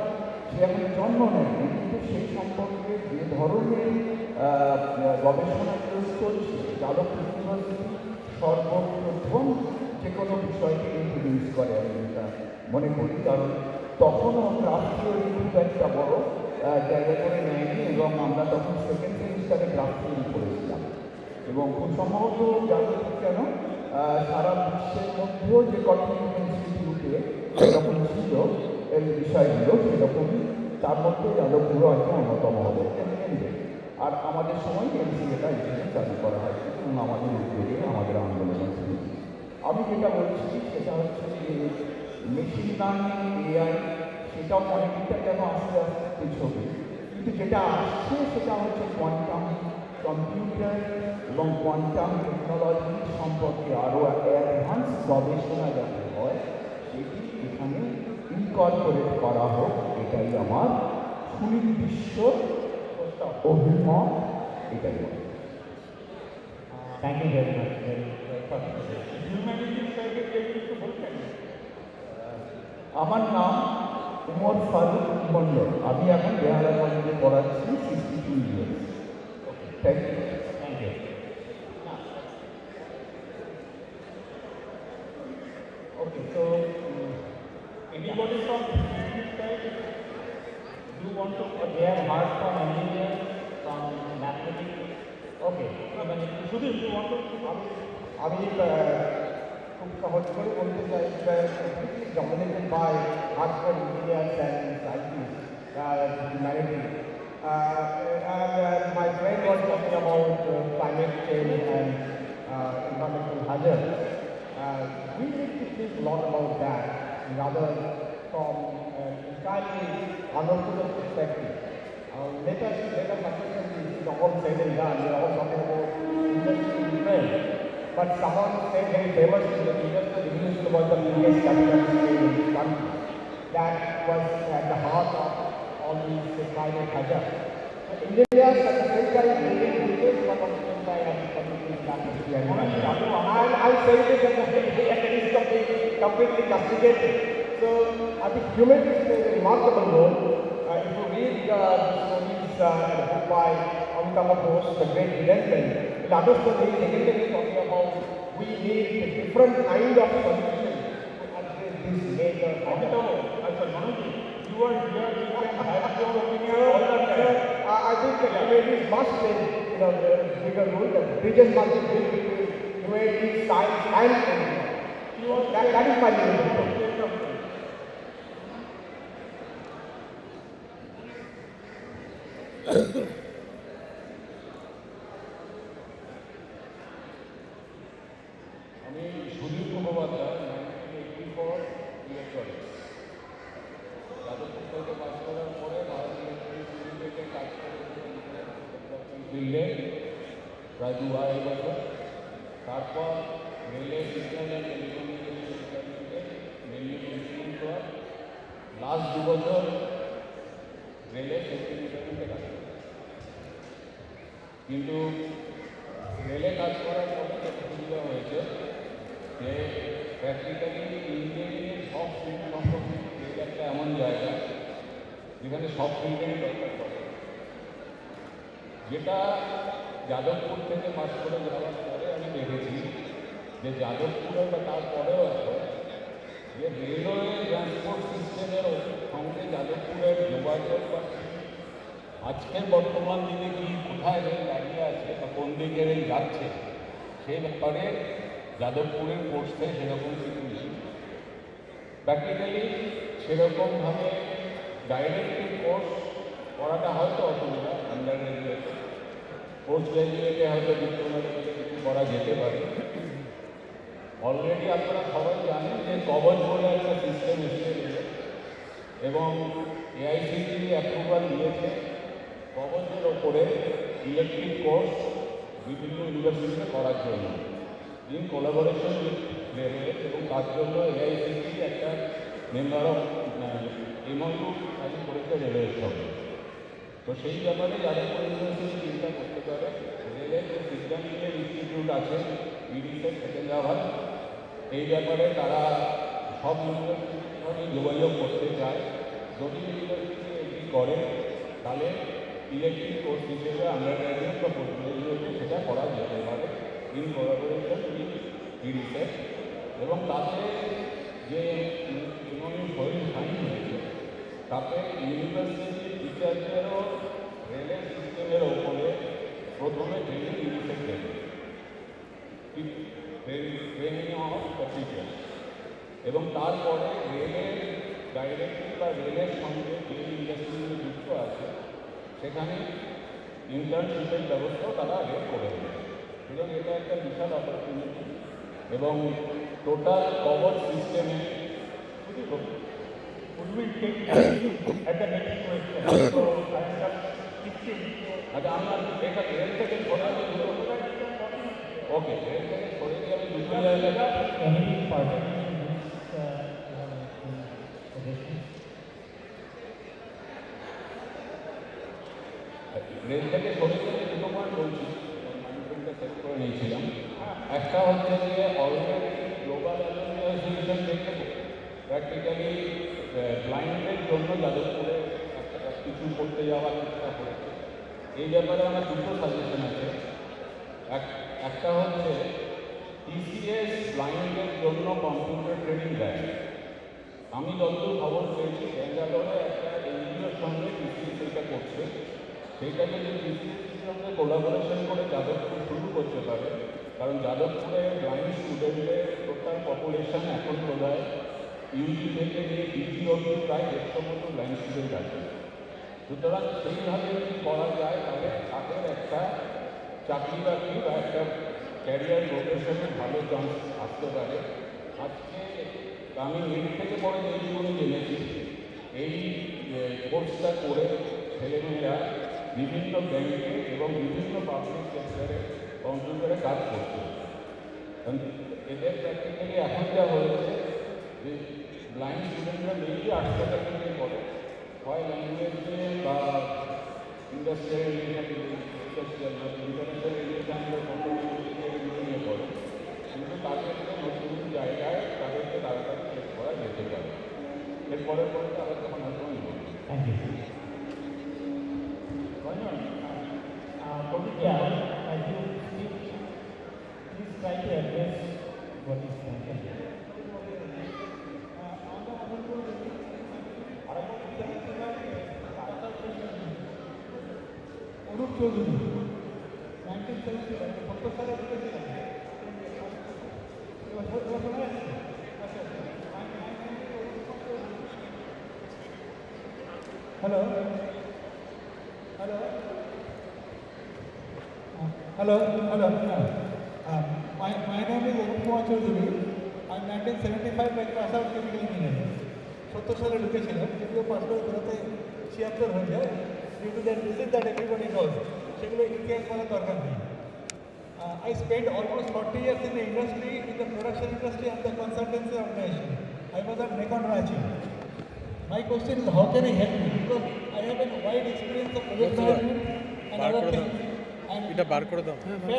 সে এখন জন্ম নেয়নি, কিন্তু সেই সম্পর্কে যে ধরনের গবেষণাগুলো চলছে, যাদবপুর ইউনিভার্সিটি সর্বপ্রথম যে কোনো বিষয়কে ইন্ট্রোডিউস করে আমি এটা মনে করি, কারণ তখনও গ্রাফ থিওরি খুব একটা বড় জায়গা করে নেয়নি, এবং আমরা তখন সেকেন্ড সেমিস্টারে গ্রাফ থিওরি পড়েছিলাম। এবং খুব সম্ভবত যাদবপুর কেন সারা বিশ্বের মধ্যেও যে কটি ইনস্টিটিউটে যখন ছিল এই বিষয়গুলো, সেরকমই তার মধ্যে যাদবপুরও হয়তো অন্যতম হবে। আর আমাদের সময় এমসিএটা এখানে চালু করা হয় এবং আমাদের উদ্যোগে আমাদের আন্দোলনের শুরু। আমি যেটা বলছি সেটা হচ্ছে যে মেশিন লার্নিং, এআই, সেটাও অনেকটা যেন আস্তে আস্তে পিছবে, কিন্তু যেটা আসছে সেটা হচ্ছে কোয়ান্টাম কম্পিউটার এবং কোয়ান্টাম টেকনোলজি সম্পর্কে আরও অ্যাডভান্স গবেষণা যাতে হয় সেটি এখানে ইনকর্পোরেট করা হোক, এটাই আমার সুনির্দিষ্ট অভিমত, এটাই বলে। Thank you very much. আমার নাম উমর ফারুক মন্ডল, আমি এখন বেহালা কলেজে পড়াচ্ছি, 62 years. Thank you. Thank you. Okay, so anybody from this side, you want to? They have heard from engineers, from mathematics. Okay, Sudhir, you want to? আমি খুব সহজ করে বলতে চাই, dominated by hardcore engineers and scientists, humanity. And my friend was talking about climate change and environmental hazards. We need to think a lot about that, rather from an entirely unorthodox perspective. Let us understand this is all said and done. We are all talking about industrial defense. But someone said very famously that industrial revolution was the biggest capitalist change in this country. That was at the heart of all these climate hazards. India is at the same time building bridges, but at the same time completely atmosphere. And I'll say this at the risk of being completely castigated. So I think humanity plays a remarkable role. If you read the stories book by Amitabh Ghosh, The Great Redemption, you'll understand he is again talking about we need a different kind of solution to address this major problem. You are here, you can have your opinion all the time. I think the humanities must play the bigger role. The bridges must be built between humanities, science and engineering. That is my view. আমি Sudip Mukhopadhyay, 1984 electronics. Jadavpur থেকে pass করার পরে Bharat electric কাজ করে ফিল্ডে প্রায় 2.5 বছর। তারপর রেলে সিগন্যাল অ্যান্ড টেলিকমিউনিকেশন ডিপার্টমেন্টে মেনলি প্রিন্সিপাল করা, লাস্ট 2 বছর রেলে সেফটি ডিপার্টমেন্টে কাজ করে। কিন্তু রেলে কাজ করার পরে একটা সুবিধা হয়েছে যে প্র্যাকটিক্যালি ইঞ্জিনিয়ারিংয়ের সব ফিল্ড সম্পর্কে রেল একটা এমন জায়গা যেখানে সব ফিল্ডেরই দরকার পড়ে, যেটা যাদবপুর থেকে পাস করে যাওয়ার পরে আমি দেখেছি যে যাদবপুরে বা তারপরেও এখন যে রেলওয়ে ট্রান্সপোর্ট সিস্টেমের সঙ্গে যাদবপুরের যোগাযোগ বা আজকের বর্তমান দিনে কি কোথায় রেল দাঁড়িয়ে আছে বা কোন দিকে রেল যাচ্ছে সেই ব্যাপারে যাদবপুরের কোর্সে সেরকম কিছু নেই। প্র্যাকটিক্যালি সেরকমভাবে ডাইরেক্টিভ কোর্স করাটা হয়তো অসুবিধা, আন্ডার গ্র্যাজুয়েটে, পোস্ট গ্র্যাজুয়েটে হয়তো ডিপ্লোমাতে কিছু করা যেতে পারে। অলরেডি আপনারা সবাই জানেন যে কবচ বলে একটা সিস্টেম এসেছে এবং এআইসিটিই অ্যাপ্রুভাল দিয়েছে কবচের ওপরে ইলেকট্রিক কোর্স বিভিন্ন ইউনিভার্সিটিতে করার জন্য, ইন কোলাবোরেশন উইথ রেলওয়ে, এবং তার জন্য এআইসিটি একটা মেম্বার অফ এমওইউ সাইন করেছে রেলওয়ের সঙ্গে। তো সেই ব্যাপারে যাদবপুর ইউনিভার্সিটি চিন্তা করতে পারে, রেলের যে সিগন্যাল ইনস্টিটিউট আছে ইডিসের সেকেন্দ্রাবাদ, এই ব্যাপারে তারা সব ইউনিভার্সিটির সঙ্গে যোগাযোগ করতে চায়। যদি ইউনিভার্সিটি করে তাহলে ইলেকটিভ কোর্স হিসেবে আন্ডারগ্র্যাজুয়েট বা পোস্ট গ্রাজুয়েটে সেটা করা যেতে পারে ইন কোলাবোরেশন উইথ রিসার্চ এবং তাতে যে ফাইল সাইন হয়েছে তাতে ইউনিভার্সিটি টিচারদেরও রেলের সিস্টেমের ওপরে প্রথমে ট্রেনিং ইউনিসেফ দেবে ট্রেনিং অফ দ্য টিচার এবং তারপরে রেলের ডাইরেক্টলি বা রেলের সঙ্গে যে ইন্ডাস্ট্রিগুলো যুক্ত আছে সেখানে ইন্টার্নশিপের ব্যবস্থাও তারা রেল করে দেবে সুতরাং এটা একটা বিশাল অপরচুনিটি এবং টোটাল কভার সিস্টেমে Would we take at the next question? So I am just thinking. আচ্ছা আমরা এটা রেল থেকে সরে আমি ওকে রেল থেকে সরে গিয়ে আমি দুটো জায়গায় Any participant in this suggestion? Rail থেকে সরে গিয়ে দুটো পয়েন্ট বলছি মাইন্ডফুলটা সেট করে নিয়েছিলাম একটা হচ্ছে যে অলরেডি গ্লোবাল অ্যালুমনি অ্যাসোসিয়েশন থেকে প্র্যাকটিক্যালি ব্লাইন্ডের জন্য যাদবপুরে কিছু করতে যাওয়ার চেষ্টা করেছে এই ব্যাপারে আমার দুটো সাজেশন আছে একটা হচ্ছে টিসিএস ব্লাইন্ডের জন্য কম্পিউটার ট্রেনিং দেয় আমি যতদূর খবর পেয়েছি ব্যাঙ্গালোরে একটা এনজিওর সঙ্গে টিসিএস এটা করছে সেইটাকে যদি টিসিএসের সঙ্গে কোলাবোরেশন করে যাদবপুর শুরু করতে পারে কারণ যাদবপুরে ব্লাইন্ড স্টুডেন্টদের টোটাল পপুলেশন এখন বোধহয় ইউজি থেকে নিয়ে পিজি অবধি প্রায় 150 মতো ব্লাইন্ড স্টুডেন্ট আছে সুতরাং সেইভাবে যদি করা যায় তাহলে তাদের একটা চাকরি বাকরি বা একটা ক্যারিয়ার প্রোগ্রেশনের ভালো চান্স আসতে পারে আজকে আমি নেট থেকে পরে যেইগুলো জেনেছি এই কোর্সটা করে ছেলেমেয়েরা বিভিন্ন ব্যাংকে এবং বিভিন্ন পাবলিক সেক্টরে কম্পিউটারে কাজ করছে এদের প্র্যাকটিক্যালি এখন যা হয়েছে যে ব্লাইন্ড স্টুডেন্টরা মেনলি আর্টস ক্যাটাগরি করে হয় ল্যাঙ্গুয়েজে বা ইন্ডাস্ট্রিয়াল ইন্টারন্যাশনাল রিলেশনের কোম্পানিগুলো নিয়ে পড়ে কিন্তু তাদেরকে নতুন জায়গায় তাদেরকে তাড়াতাড়ি চেক করা যেতে পারে এরপরের পরে তারা তখন আর কোনো Thank you. As you speak, please try to address what is mentioned. Arup Chaudhary, 1971, 70 সালে ঢুকেছিলেন। Hello. Hello. Hello. Hello. My name is Arup Chaudhary. I'm 1975 by class out chemical engineering. 70 সালে ঢুকেছিলাম যদিও পাস করে বেরোতে 76 হয়ে যায় due to that reason that everybody knows সেগুলো ইতিহাস বলার দরকার নেই I spent almost 40 years in the industry, in the production industry and the consultancy organization. I was at Nikon Ranchi. My question is how can I help you? Because I have a wide experience of project management and other things. And in fact, my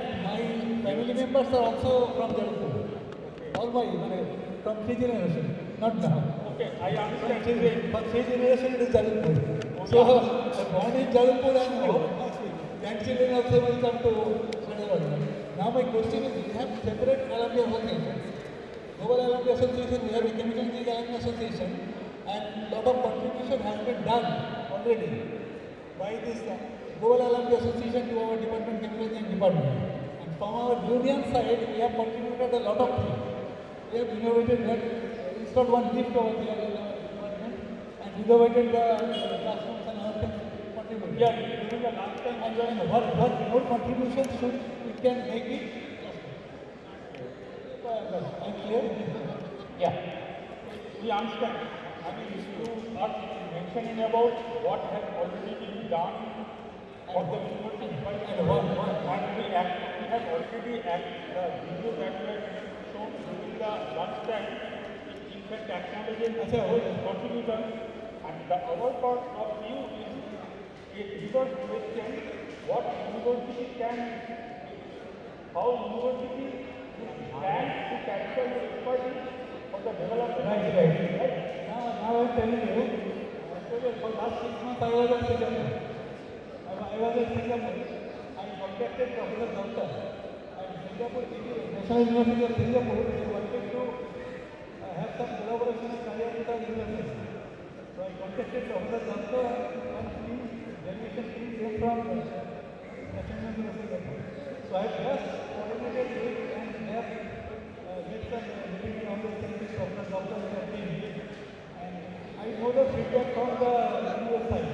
family members are also from Jalpur. All my, from 3 generations, not now. Okay, I understand. For 3 generations it is Jalpur. So, born in Jalpur and grandchildren also will come to Shanawadi. Now my question is, we have separate alumni associations. Global Alumni Association, we have a Chemical Engineering Alumni Association, and lot of contribution has been done already by this Global Alumni Association to our department, Chemical Engineering department. And from our union side, we have contributed a lot of things. We have innovated, we have installed one lift over there in our department and innovated the classrooms and other things. Yeah, during the last time, and what more contributions should we can make it? I'm clear? Yeah. We understand. I mean, you are mentioning about what has already been done for the university. And we have already the video that we have shown during the last time. In fact, acknowledging our contribution. And the other part of you is a reverse question: what university can, how university plan to capture the expertise for the development. Right. Now I'm telling you, for last last 6 months I was in Singapore. I was in Singapore. I contacted Professor Doctor at Singapore National University of Singapore. They wanted to have some collaboration and tie up with our university. So I contacted Professor Doctor and delegation team came from National University of Singapore. So I have just coordinated it and they have get some meeting on the things with Professor Doctor and their team. And I know the feedback from the university side.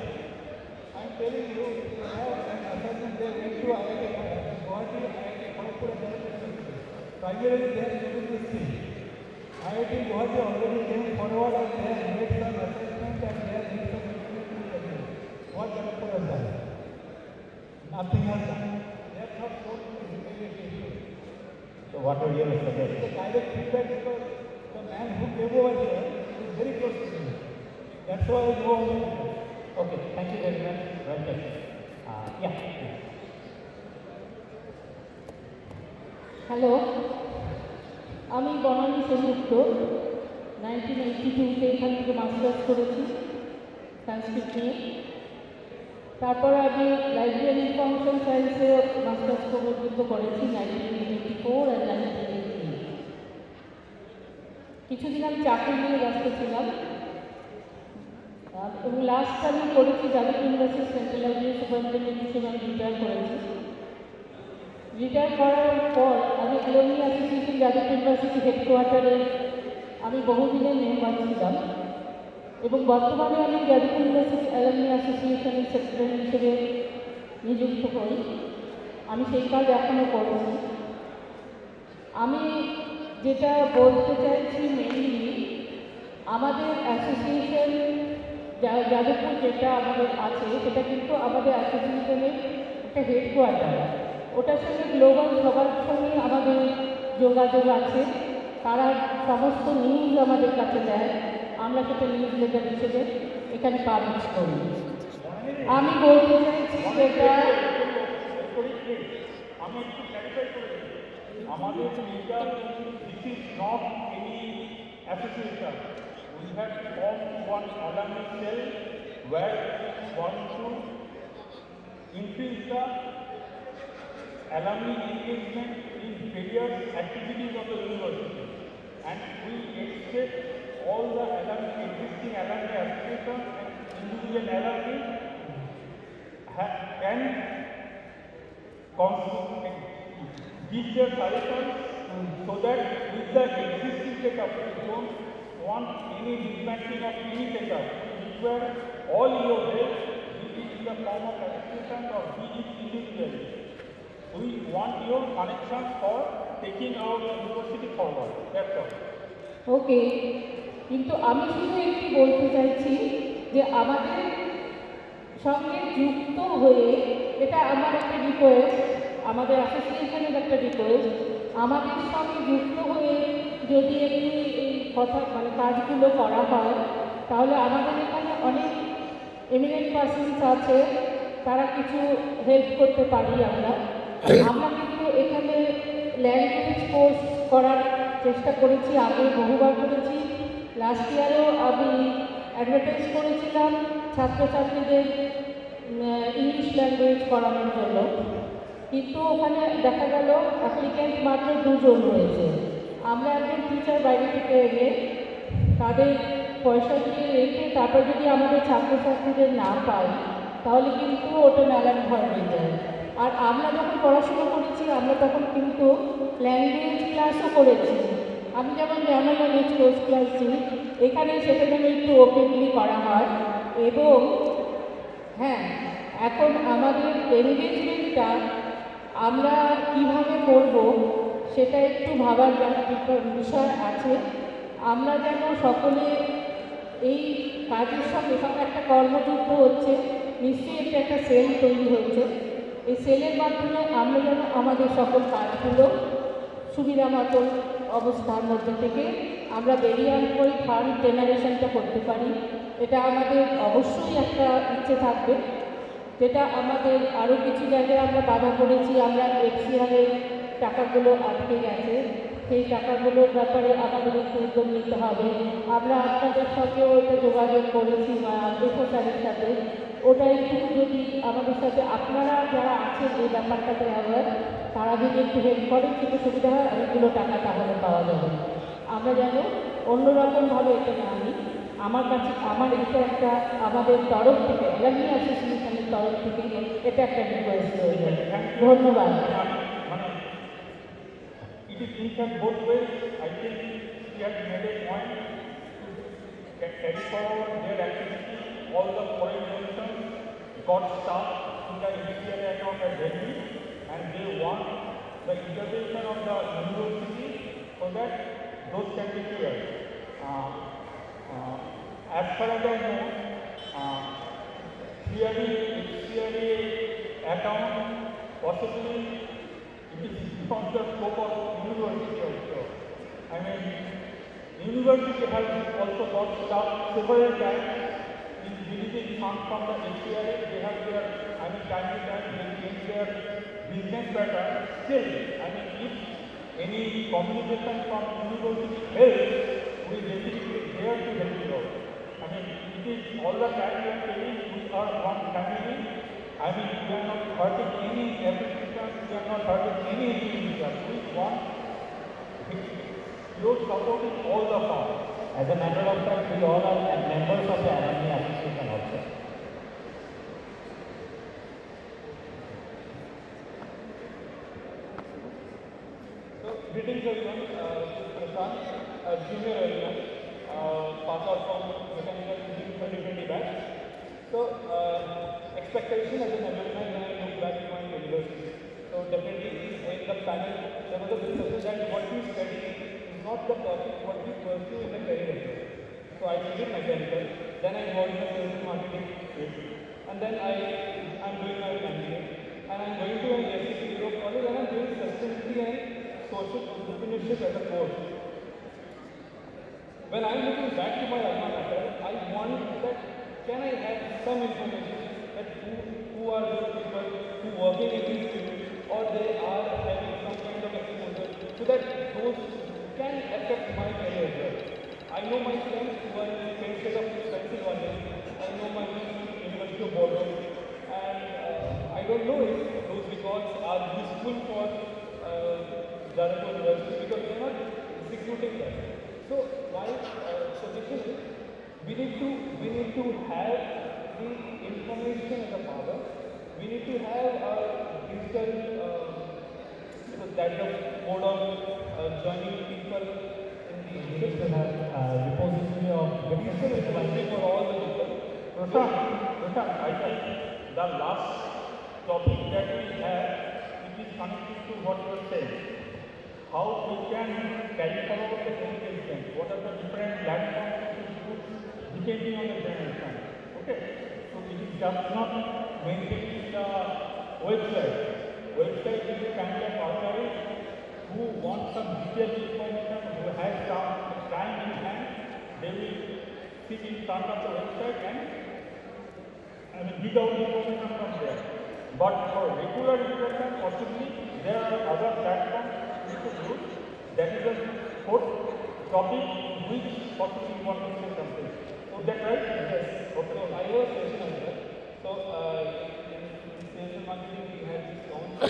I am telling you, they have an assignment, they went to IIT Guwahati, IIT Kharagpur and their university. Primarily they are doing this thing. IIT Guwahati already came forward and they have made some assessment and they have made some implementation. What Kharagpur has done? Nothing has done. They have not shown implementation. So what would you suggest? The direct feedback because the man who came over here is very close to me. That's why I know him. Okay, thank you very much. Well done. Yeah. Hello, আমি বনানী সেনগুপ্ত 1982-তে এখান থেকে masters করেছি সংস্কৃত নিয়ে। তারপরে আমি library information সায়েন্সে masters পর্যন্ত করেছি 1984 আর 1988। কিছুদিন আমি চাকরি নিয়ে ব্যস্ত ছিলাম এবং লাস্ট আমি করেছি Jadavpur university central library superintendent হিসেবে আমি রিটায়ার করেছি। রিটায়ার করার পর আমি অ্যালুমনি অ্যাসোসিয়েশন যাদবপুর ইউনিভার্সিটি হেডকোয়ার্টারে আমি বহুদিনের মেম্বার ছিলাম এবং বর্তমানে আমি যাদবপুর ইউনিভার্সিটি অ্যালুমনি অ্যাসোসিয়েশনের সেক্রেটারি হিসেবে নিযুক্ত হই। আমি সেই কাজ এখনও করছি। আমি যেটা বলতে চাইছি মেইনলি আমাদের অ্যাসোসিয়েশন যাদবপুর যেটা আমাদের আছে সেটা কিন্তু আমাদের অ্যাসোসিয়েশনের একটা হেডকোয়ার্টার। ওটার সঙ্গে গ্লোবাল সবার সঙ্গে আমাদের যোগাযোগ আছে। তারা সমস্ত নিউজ আমাদের কাছে দেয়, আমরা সেটা নিউজ লেটার হিসেবে এখানে পাবলিশ করি। আমি বলতে চাইছি যেটা আমি একটু ক্লারিফাই করে দিই, আমাদের legal this is not any association. We have formed one alumni cell where we want to increase the alumni engagement in various activities of the university, and we expect all the alumni, existing alumni associations and individual alumni can give their suggestions so that with the existing setup we don't want any dismantling of any setup. We require all your help, be it in the form of association or be it individually. We want your connection for taking our university forward. That's all. ওকে, কিন্তু আমি শুধু একটু বলতে চাইছি যে আমাদের সঙ্গে যুক্ত হয়ে, এটা আমার একটা রিকোয়েস্ট, আমাদের অ্যাসোসিয়েশনের একটা রিকোয়েস্ট, আমাদের সঙ্গে যুক্ত হয়ে যদি একটু এই কথা মানে কাজগুলো করা হয় তাহলে আমাদের এখানে অনেক এমিনেন্ট পার্সনস আছে, তারা কিছু হেল্প করতে পারি আমরা। আমরা কিন্তু এখানে ল্যাঙ্গুয়েজ কোর্স করার চেষ্টা করেছি, আগে বহুবার করেছি। লাস্ট ইয়ারেও আমি অ্যাডভার্টাইজ করেছিলাম ছাত্রছাত্রীদের ইংলিশ ল্যাঙ্গুয়েজ করানোর জন্য, কিন্তু ওখানে দেখা গেল অ্যাপ্লিক্যান্ট মাত্র 2 জন রয়েছে। আমরা একজন টিচার বাইরে থেকে এনে তাদের পয়সা দিয়ে রেখে তারপর যদি আমাদের ছাত্রছাত্রীদের না পাই তাহলে কিন্তু ওটা নালান ভয় হয়ে যায়। আর আমরা যখন পড়াশুনো করেছি আমরা তখন কিন্তু ল্যাঙ্গুয়েজ ক্লাসও করেছি। আমি যেমন জার্মান ল্যাঙ্গুয়েজ কোর্স ক্লাসছি, এখানে সেটা যেন একটু ওপেনলি করা হয়। এবং হ্যাঁ, এখন আমাদের এনগেজমেন্টটা আমরা কীভাবে করব সেটা একটু ভাবার বিষয় আছে। আমরা যেন সকলে এই কাজের সঙ্গে একটা কর্মযুদ্ধ হচ্ছে, নিশ্চয়ই এটা একটা সেল তৈরি হয়েছে। এই সেলের মাধ্যমে আমরা যেন আমাদের সকল কাজগুলো সুবিধা মতো অবস্থার মধ্যে থেকে আমরা বেরিয়ে আনতে পারি, ফান্ড জেনারেশনটা করতে পারি। এটা আমাদের অবশ্যই একটা ইচ্ছে থাকবে, যেটা আমাদের আরও কিছু জায়গায় আমরা বাধা করেছি, আমরা এফসিআরের টাকাগুলো আটকে গেছে। সেই টাকাগুলোর ব্যাপারে আমাদের একটু উদ্যোগ নিতে হবে। আমরা আপনাদের সঙ্গেও এটা যোগাযোগ করেছি এফও স্যারের সাথে, ওটা একটু যদি আমাদের সাথে আপনারা যারা আছেন এই ব্যাপারটাতে অ্যাওয়ার, তারা যদি একটু হেল্প করেন সেটা সুবিধা হয়, অনেকগুলো টাকা তাহলে পাওয়া যাবে। আমরা যেন অন্যরকমভাবে এটা না নিই। আমার কাছে এটা একটা আমাদের তরফ থেকে, অ্যালামনি অ্যাসোসিয়েশনের তরফ থেকে এটা একটা রিকোয়েস্ট রয়েছে। ধন্যবাদ। It is in fact both ways. I think he has made a point to carry forward their activity. All the foreign nations got stuck in the HCLA account at Delhi, and they want the intervention of the university so that those can be cleared. As far as I know, clearing HCLA account possibly it is beyond the scope of university also. I mean, university has also got stuck several times in releasing funds from the HCI. They have their, time to time they change their business pattern. Still, if any communication from university helps, we definitely dare to help you out. It is all the time we are telling we are one family. We are not hurting any application, we are not hurting any individual. We want your support in all the forms. As a matter of fact, we all are members of the Alumni Association also. So, greetings everyone. Prashant, junior alumni, pass out from mechanical engineering 2020 batch. So, expectation as an alumni when I look back to my university. So, definitely in the panel, there was a discussion that what we study is not the topic, what we pursue in the career. So, I studied mechanical, then I got into sales and marketing field, and then I'm doing my MBA, and I'm going to an SCP Europe college, and I'm doing sustainability and social entrepreneurship as a course. When I'm looking back to my alma mater, I want that can I have some information that who are those people who working in these fields, or they are having some kind of exposure, so that those can affect my career as well. I know my friends who are in the same state of Pennsylvania. I know my friends in University of Bordeaux, and I don't know if those records are useful for Jadavpur University because they are not executing that. So my suggestion is we need to have the information as a power. We need to have a digital because that's the mode of joining people in the to have repository of digital information for all the people. Prashant, I think the last topic that we have, which is connected to what you are saying, how we can carry forward the education, what are the different platforms we should put depending on the generation. Okay, so it is just not maintaining the website. Website is a kind of archive who want some detailed information, who has some time in hand, they will sit in front of the website and dig out information from there. But for regular discussion, possibly there are other platforms we could use. That is a fourth topic which possibly you want to say something. So that right? Yes. Okay. So I have a question as well. So in sales and marketing we had this count.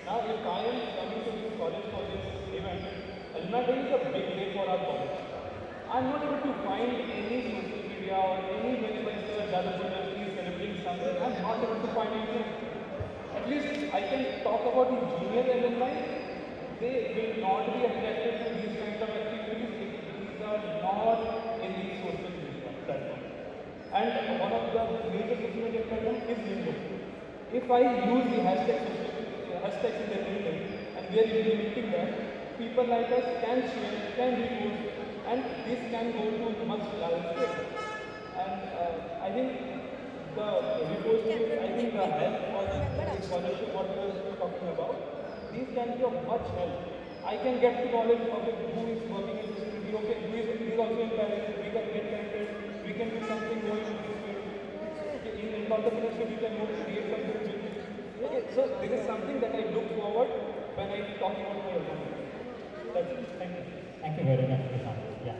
Now if I am coming to this college for this event, Alumni Day is a big day for our college. I am not able to find any social media or any website that Jadavpur University is celebrating something. I am not able to find anything. At least I can talk about the junior alumni. They will not be attracted to these kinds of activities if these are not in these social media platforms. And one of the major social media platforms is LinkedIn. If I use the hashtags in the LinkedIn and we are implementing that, people like us can share, can repost, and this can go to much larger scale. And I think the repository, I think the help or the scholarship what we were talking about, these can be of much help. I can get to knowledge of who is working in this field, okay, who is also in Paris, we can get connected, we can do something going in this field. Okay, in entrepreneurship, we can create something. Okay, so this is something that I look forward when I talk about my alumni. That's it. Thank you. Thank you very much, Prashant. Yeah.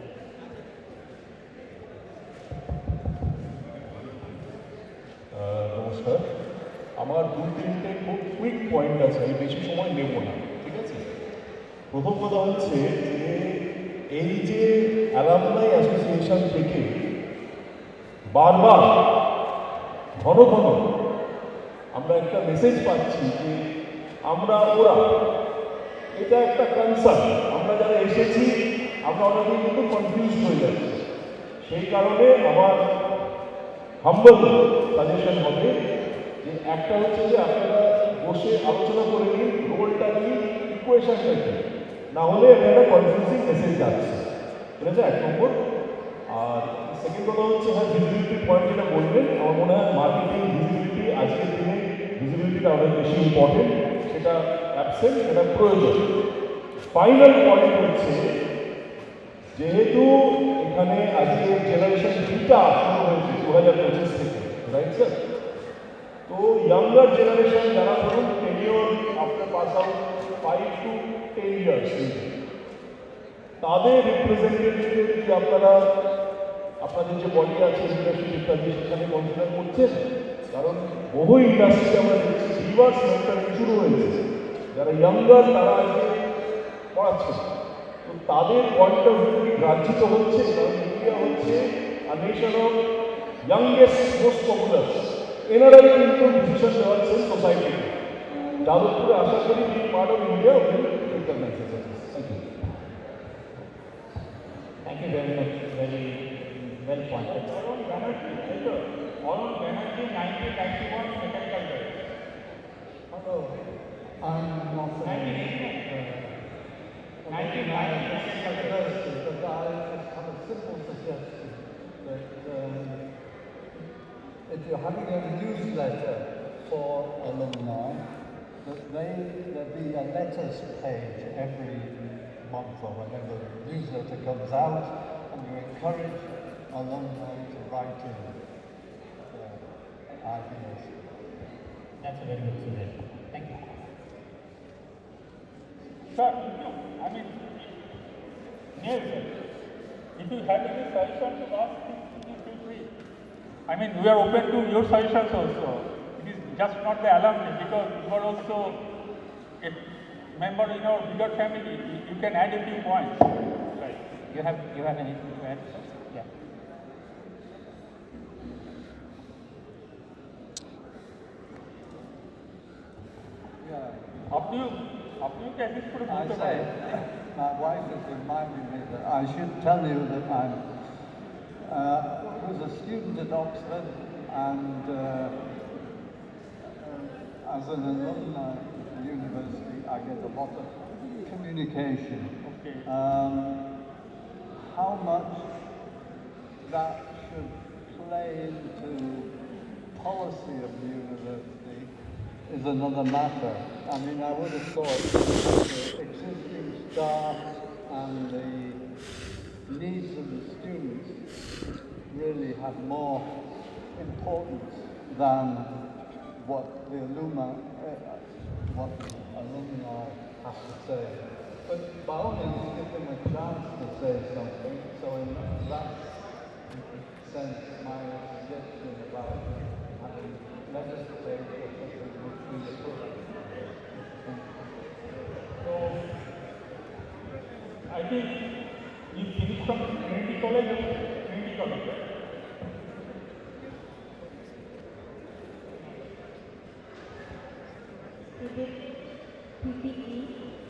নমস্কার, আমার দু তিনটে খুব quick point আছে, আমি বেশি সময় নেব না, ঠিক আছে? প্রথম কথা হচ্ছে যে এই যে অ্যালামনাই অ্যাসোসিয়েশন থেকে বারবার ঘন ঘন আমরা একটা মেসেজ পাচ্ছি যে আমরা ওরা, এটা একটা কনসার্ন, আমরা যারা এসেছি আমরা অনেকেই কিন্তু কনফিউজ হয়ে যাচ্ছি। সেই কারণে আমার হাম্বল সাজেশন হবে যে একটা হচ্ছে যে আপনারা বসে আলোচনা করে নিন রোলটা কি, ইকুয়েশনটা কি, না হলে এটা একটা কনফিউজিং মেসেজ যাচ্ছে। ঠিক আছে, 1 নম্বর। আর সেকেন্ড কথা হচ্ছে, হ্যাঁ, ভিজিবিলিটি পয়েন্ট যেটা বলবেন, আমার মনে হয় মার্কেটিং ভিজিবিলিটি আজকের দিনে ভিজিবিলিটিটা অনেক বেশি ইম্পর্টেন্ট, সেটা অ্যাবসেন্ট, সেটা প্রয়োজন। ফাইনাল পয়েন্ট হচ্ছে, যেহেতু এখানে আজকে জেনারেশন বিটা শুরু হয়েছে 2025 থেকে, রাইট স্যার? তো ইয়াঙ্গার জেনারেশন যারা ধরুন tenure after pass out 5 to 10 years, তাদের রিপ্রেজেন্টেটিভ কি আপনারা আপনাদের যে বডি আছে লিডারশিপ ইত্যাদি সেখানে কনসিডার করছেন? কারণ বহু ইন্ডাস্ট্রিতে আমরা দেখছি রিভার্স মেন্টালিটি শুরু হয়েছে, যারা ইয়াঙ্গার তারা আজকে পড়াচ্ছে, তো তাদের পয়েন্ট অফ ভিউ গ্রাহ্যিত হচ্ছে? কারণ ইন্ডিয়া হচ্ছে a nation of youngest most popular, NRI কিন্তু ডিসিশন দেওয়াচ্ছেন সোসাইটিতে। যাদবপুরে আশা করি be part of India will take the message. Thank you. Thank you very much. Very well pointed. Arun Banerjee, 1991 mechanical guy. Hello, I'm not familiar with 1990 university, but I have a simple suggestion that if you're having a newsletter for alumni, that there be a letters page every month or whenever the newsletter comes out, and you encourage alumni to write in ideas. That's a very good suggestion. Thank you. Sir, I mean, yes, sir. If you have any suggestion to ask, please feel free. I mean, we are open to your suggestions also. It is just not the alumni, because you are also a member in our bigger family. You can add a few points. Right. You have anything to add? Yeah. Yeah. Up to you. Can this put a I say, my wife is reminding me that I should tell you that I was a student at Oxford, and as an alumni at the university, I get a lot of communication. Okay. How much that should play into policy of the university is another matter. I mean, I would have thought the existing staff and the needs of the students really have more importance than what the alumni have to say. But by all means, give them a chance to say something. So in that sense, my suggestion about having legislative or something would be appropriate. So, I think you finished from Trinity College, right? We did PPE,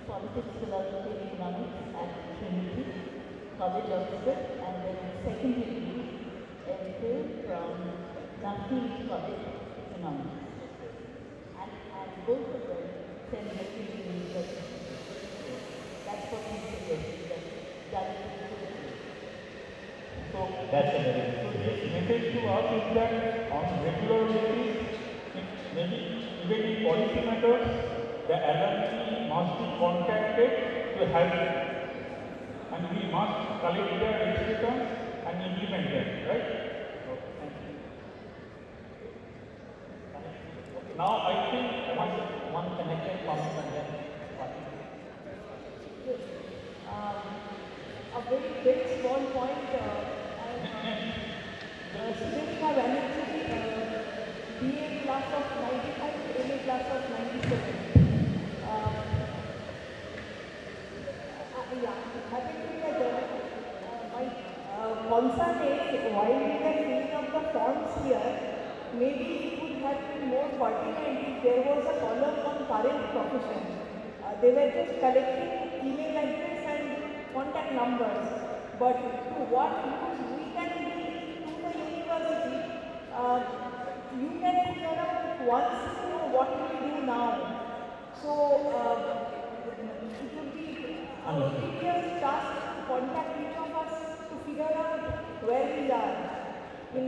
Politics, Philosophy, and Economics at Trinity College, Oxford, and then second degree, MPhil from Nuffield College, Economics. And both of them send messages to university. That's what we suggest. So that's a very good message to us is that on regular basis, maybe even in policy matters, the alumni must be contacted to help, and we must collect their experience and implement them, right? Now I think one connected comment and then very small point. Students have NHC BA class of 95, MA class of 97. Yeah, happy to be a journalist. My concern is while we are filling up the forms here, maybe it would have been more pertinent if there was a column on current profession. They were just collecting email address and contact numbers, but to what use we can be to the university, you can figure out once you know what we do now. So it would be a tedious task to contact each of us to figure out where we are in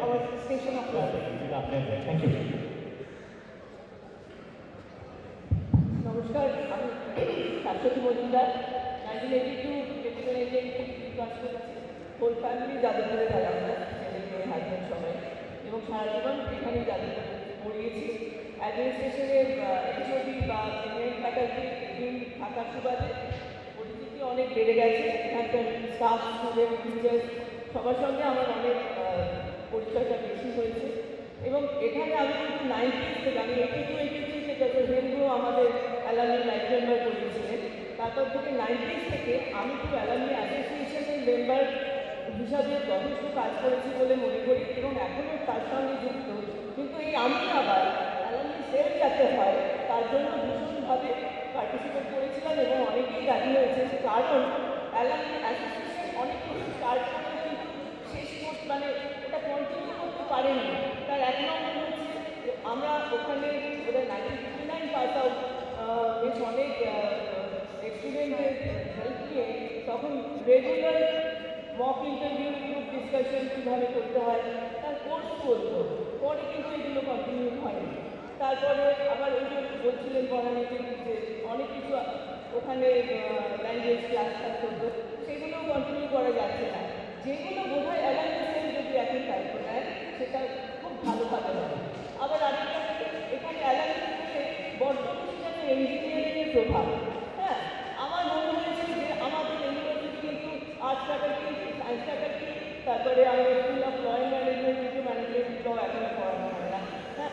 our station of life. Thank you. নমস্কার, আমি Shashwati Majumdar. 1982 telephone agent কাজ করেছি। Whole family যাদবপুরে গেলাম না, ছেলে মেয়ে husband সবাই, এবং সারা জীবন এখানেই যাদবপুরে পড়িয়েছি। অ্যাডমিনিস্ট্রেশনের এইচওডি বা জেনারেল ফ্যাকাল্টি থাকার সুবাদে পরিচিতি অনেক বেড়ে গেছে। এখানকার স্টাফ, স্টুডেন্ট, টিচার সবার সঙ্গে আমার অনেক পরিচয়টা বেশি হয়েছে। এবং এখানে আমি কিন্তু 90s থেকে, আমি 82-83 থেকে হেনগুলো আমাদের অ্যালামনি লাইফ মেম্বার করিয়েছিলেন। তারপর থেকে 90s থেকে আমি খুব অ্যালামনি অ্যাসোসিয়েশনের মেম্বার হিসাবে যথেষ্ট কাজ করেছি বলে মনে করি এবং এখনও তার সঙ্গে যুক্ত। কিন্তু এই আমি আবার অ্যালামনি সেল যাতে হয় তার জন্য ভীষণভাবে পার্টিসিপেট করেছিলাম এবং অনেকেই রাজি হয়েছে, কারণ অ্যালামনি অ্যাসোসিয়েশন অনেক কিছু স্টার্ট করে কিন্তু শেষ মানে ওটা কন্টিনিউ করতে পারেনি। তার এক নম্বর হচ্ছে আমরা ওখানে ওদের 1959 পাস আউট বেশ অনেক স্টুডেন্টের হেল্প নিয়ে তখন regular mock interview, group discussion কীভাবে করতে হয় তার কোর্স করতো। পরে কিন্তু এগুলো কন্টিনিউ হয়নি। তারপরে আবার ওই যে বলছিলেন পড়ানোতে যে অনেক কিছু ওখানে ল্যাঙ্গুয়েজ ক্লাস করতো, সেগুলোও কন্টিনিউ করা যাচ্ছে না। যেগুলো বোধ হয় অ্যালামনি যদি এখন দায়িত্ব নেয় সেটা খুব ভালোভাবে হবে। আবার আরেকটা এখানে অ্যালামনিতে বড্ড বেশি যেন ইঞ্জিনিয়ারিংয়ের প্রভাব। হ্যাঁ, আমার মনে হয়েছে যে আমাদের ইউনিভার্সিটি কিন্তু আর্টস ফ্যাকাল্টি, সায়েন্স ফ্যাকাল্টি, তারপরে আমাদের school of law and management, কিন্তু ম্যানেজমেন্ট ল এখনো পড়ানো হয় না। হ্যাঁ,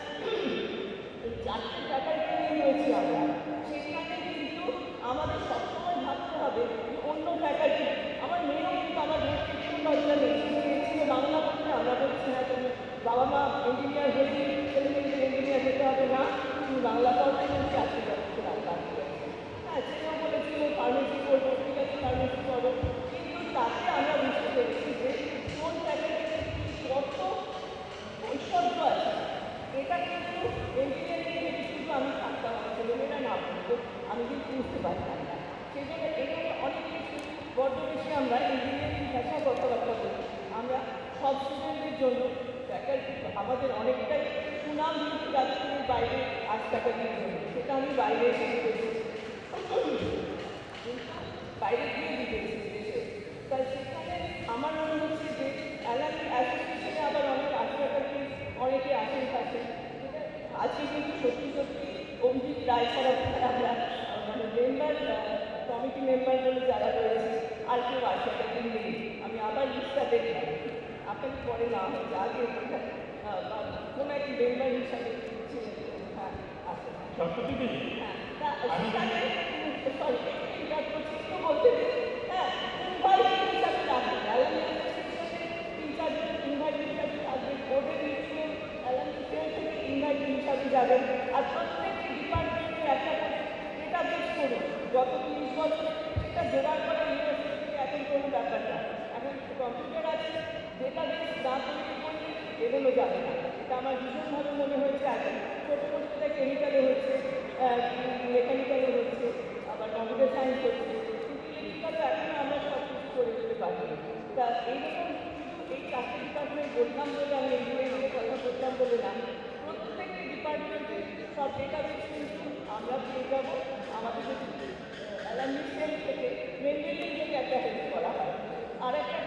এই 4টে ফ্যাকাল্টি নিয়ে রয়েছি আমরা। সেখানে কিন্তু আমাদের সবসময় ভাবতে হবে যে অন্য ফ্যাকাল্টি, আমার মেয়েও কিন্তু আমার ভর্তি বাচ্চা ছিল বাংলা পড়তে, আমরা বলছি হ্যাঁ তুমি বাবা মা ইঞ্জিনিয়ার হলে ছেলে মেয়েদের ইঞ্জিনিয়ার হতে হবে না, তুমি বাংলা পড়তে কিন্তু আজকে যাচ্ছে বাংলা। হ্যাঁ, ছেলেও বলেছিল ফার্মেসি করবো, ঠিক আছে ফার্মেসি করো, কিন্তু তাতে আমরা বুঝতে পেরেছি যে কোন ফ্যাকাল্টিতে কত ঐশ্বর্য আছে। এটা কিন্তু ইঞ্জিনিয়ারিংয়ে শুধু আমি থাকতাম, আমার ছেলেমেয়েরা না পড়তো, আমি কিন্তু বুঝতে পারতাম না। সেই জন্য এখানে অনেক কিছু বড্ড বেশি আমরা ইঞ্জিনিয়ারিং ভাষা কথাবার্তা বলি। আমরা সব স্টুডেন্টদের জন্য ফ্যাকাল্টি আমাদের অনেকটাই সুনাম কিন্তু যাচ্ছে বাইরে আর্টস ফ্যাকাল্টির জন্য, সেটা আমি বাইরে এসে দিতেছি, বাইরে গিয়ে দিতেছি দেশে। তাই সেখানে আমার মনে হচ্ছে যে অ্যালামনি অ্যাসোসিয়েশনে আবার অনেক আর্টস ফ্যাকাল্টি অনেকে আসেন থাকে। আজকে কিন্তু সত্যি সত্যি অভিজিৎ রায় ছাড়া আমরা মানে মেম্বার, কমিটি মেম্বার বলে যারা রয়েছে আর কেউ আসে নেই। আমি আবার লিস্টটা দেখলাম, আপনাকে পরে না হয়েছে আগে কোনো এক মেম্বার হিসাবে ছিলেন। হ্যাঁ, আসেন হ্যাঁ, তা সেখানে সরি একটু বলতে হ্যাঁ ইনভাইট হিসাবে রাখবেন, অ্যালামনি অ্যাসোসিয়েশনে 3-4 জন ইনভাইট হিসাবে থাকবেন, ওদের মিটিংয়ে অ্যালামনি সেল থেকে ইনভাইট হিসাবে যাবেন। আর প্রত্যেক ডিপার্টমেন্টের একটা করে ডেটাবেস করুন, গত 30 বছর সেটা জোগাড় করা ইউনিভার্সিটি থেকে এখন কোনো ব্যাপার না। এখন কম্পিউটার আছে, ডেটাবেস না তৈরি করলে এগোনো যাবে না। এটা আমার ভীষণভাবে মনে হয়েছে। এখন ছোটো ছোটোটা কেমিক্যালে হচ্ছে, মেকানিক্যালে হচ্ছে, আবার কম্পিউটার সায়েন্স হচ্ছে, কিন্তু ইলেকট্রিক্যালে এখনও আমরা সব কিছু করে দিতে পারি। তা এইরকম শুধু এই 4টে ডিপার্টমেন্ট বললাম বলে, আমি ইঞ্জিনিয়ারিংয়ের কথা বললাম বলে না, প্রত্যেকটি ডিপার্টমেন্টে সব ডেটাবেস কিন্তু আমরা পেয়ে যাবো। আমাদের যদি অ্যালামনি সেল থেকে মেনটেনিং থেকে একটা হেল্প করা হয়। আর একটা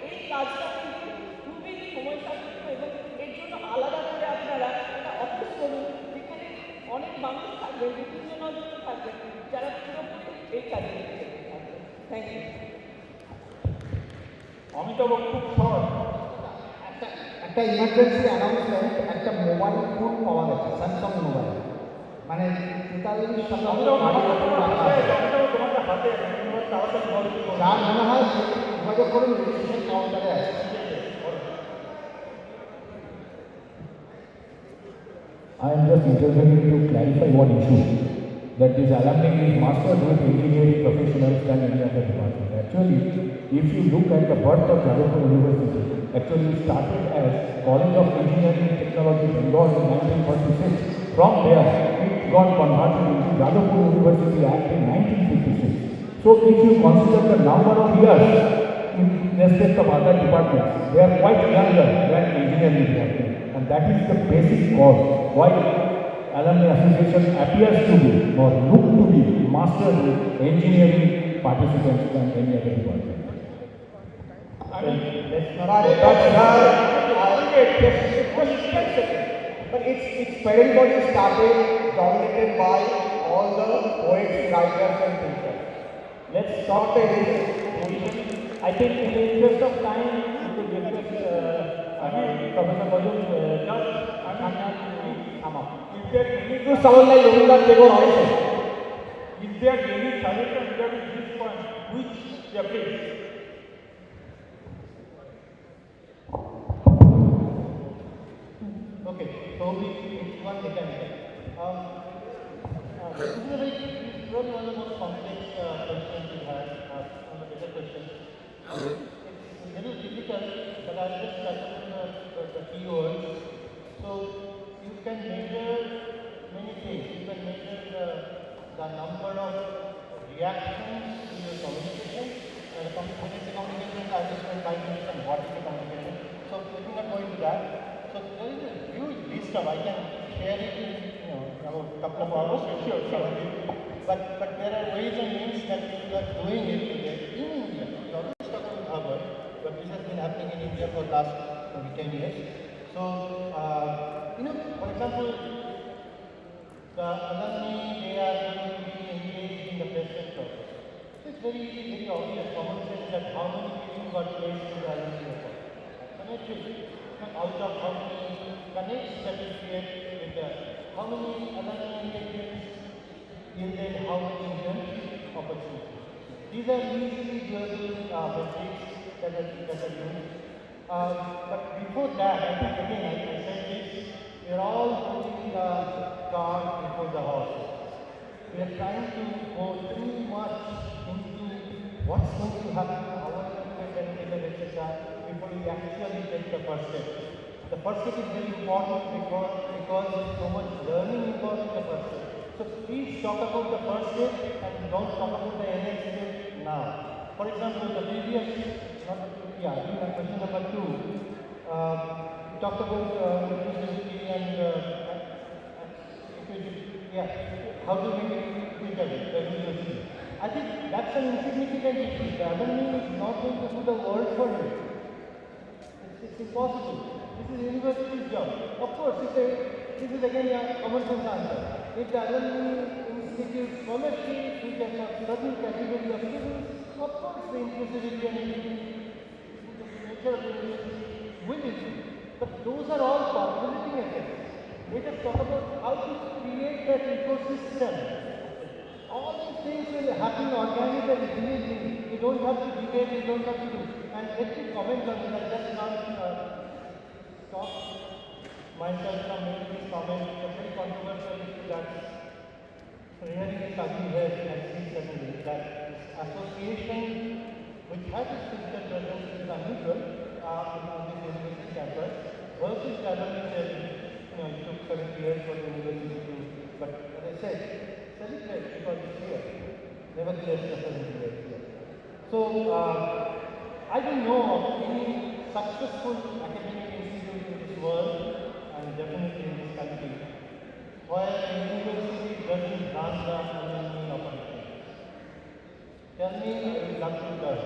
এই কাজটা কিন্তু খুবই সময় সাপেক্ষ এবং এর জন্য আলাদা করে আপনারা একটা অফিস করুন, যেখানে অনেক মানুষ থাকবেন, বিভিন্ন নজর থাকবেন, যারা পুরোপুরি এই কাজে থাকবেন। Thank you. অমিতাভ খুব শর্ট। একটা ইমার্জেন্সি অ্যানাউন্সমেন্ট, একটা মোবাইল ফোন পাওয়া গেছে, স্যামসাং মোবাইল, মানে 43 শতাংশ গাড়ি তোমাদের হাতে তাড়াতাড়ি যার মনে হয় সে যোগাযোগ করুন, রেজিস্ট্রেশন কাউন্টারে আছে। I am just intervening to clarify one issue, that this alumni is mastered with engineering professionals than any other department. Actually, if you look at the birth of Jadavpur University, actually it started as College of Engineering and Technology, Bengal in 1946. From there, it got converted into Jadavpur University Act in 1956. So if you consider the number of years in respect of other departments, they are quite younger than engineering department. And that is the basic cause why Alumni Association appears to be or look to be mastered with engineering participants than any other department. But its parent body started dominated by all the poets, writers and thinkers. Let's stop the I think in the interest of time, we could request Professor Madhu to sound like Rabindranath Tagore also. Is there any suggestion regarding this point which they face? Okay, so it's one mechanical. This is probably one of the most complex questions we have, one of the better questions. It's a little difficult, but I'll just touch on the key words. So you can measure many things. You can measure the number of reactions to your communication. When it's a communication, I just spend 5 minutes on what is the communication. So let me not go into that. So there is a huge list of, I can share it in about a couple of hours, sure. But there are ways and means that people are doing it today in India. We always talk about Harvard, but this has been happening in India for the last maybe 10 years. So, for example, the alumni, they are going to be engaged in the placement process. So it's very easy, very obvious, common sense that how many people got placed in the alumni report. Out of how many connects that we create with the, how many alumni engagements yielded how many internship opportunities. These are easily doable metrics that are used. But before that, I think again, I said this, we are all putting the cart before the horse. We are trying to go too much into what's going to happen, how are we going to get benefited, etc. before we actually take the first step. The first step is very important because there's so much learning involved in the first step. So please talk about the first step and don't talk about the next step now. For example, the previous, question number 2, we talked about inclusivity and how to make it equitable. I think that's an insignificant issue. The alumni is not going to do the world for you. It's impossible. This is university's job. Of course, this is again a common sense answer. If the alumni institute scholarships, which have a certain category of students, of course the inclusivity and nature of the university will improve. But those are all possibility effects. Let us talk about how to create that ecosystem. All these things will happen organically, believe me. You don't have to debate, you don't have to do. And let me comment on this. I just can't stop myself from making this comment. It's a very controversial issue that's really studied here at C7, that association which has its physical presence is unusual on this university campus versus the alumni ceremony. It took 70 years for the university to, but as I said, celebrate because it's here. Nevertheless, the 70 years here. So, I don't know of any successful academic institute in this world, and definitely in this country, where the university doesn't run the alumni operations. Tell me, I would love to learn.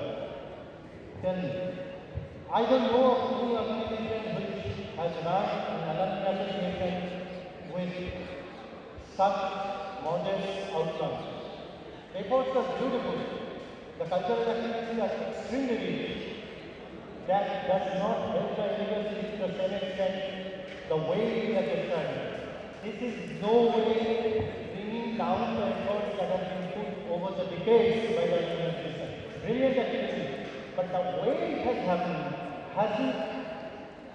Tell me. I don't know of any organization which has run an alumni association with such modest outcomes. Efforts are beautiful. The cultural activities are extremely rich. that does not help the university to the same extent the way we understand it. This is no way bringing down the efforts that have been put over the decades by the university. Brilliant activity, but the way it has happened hasn't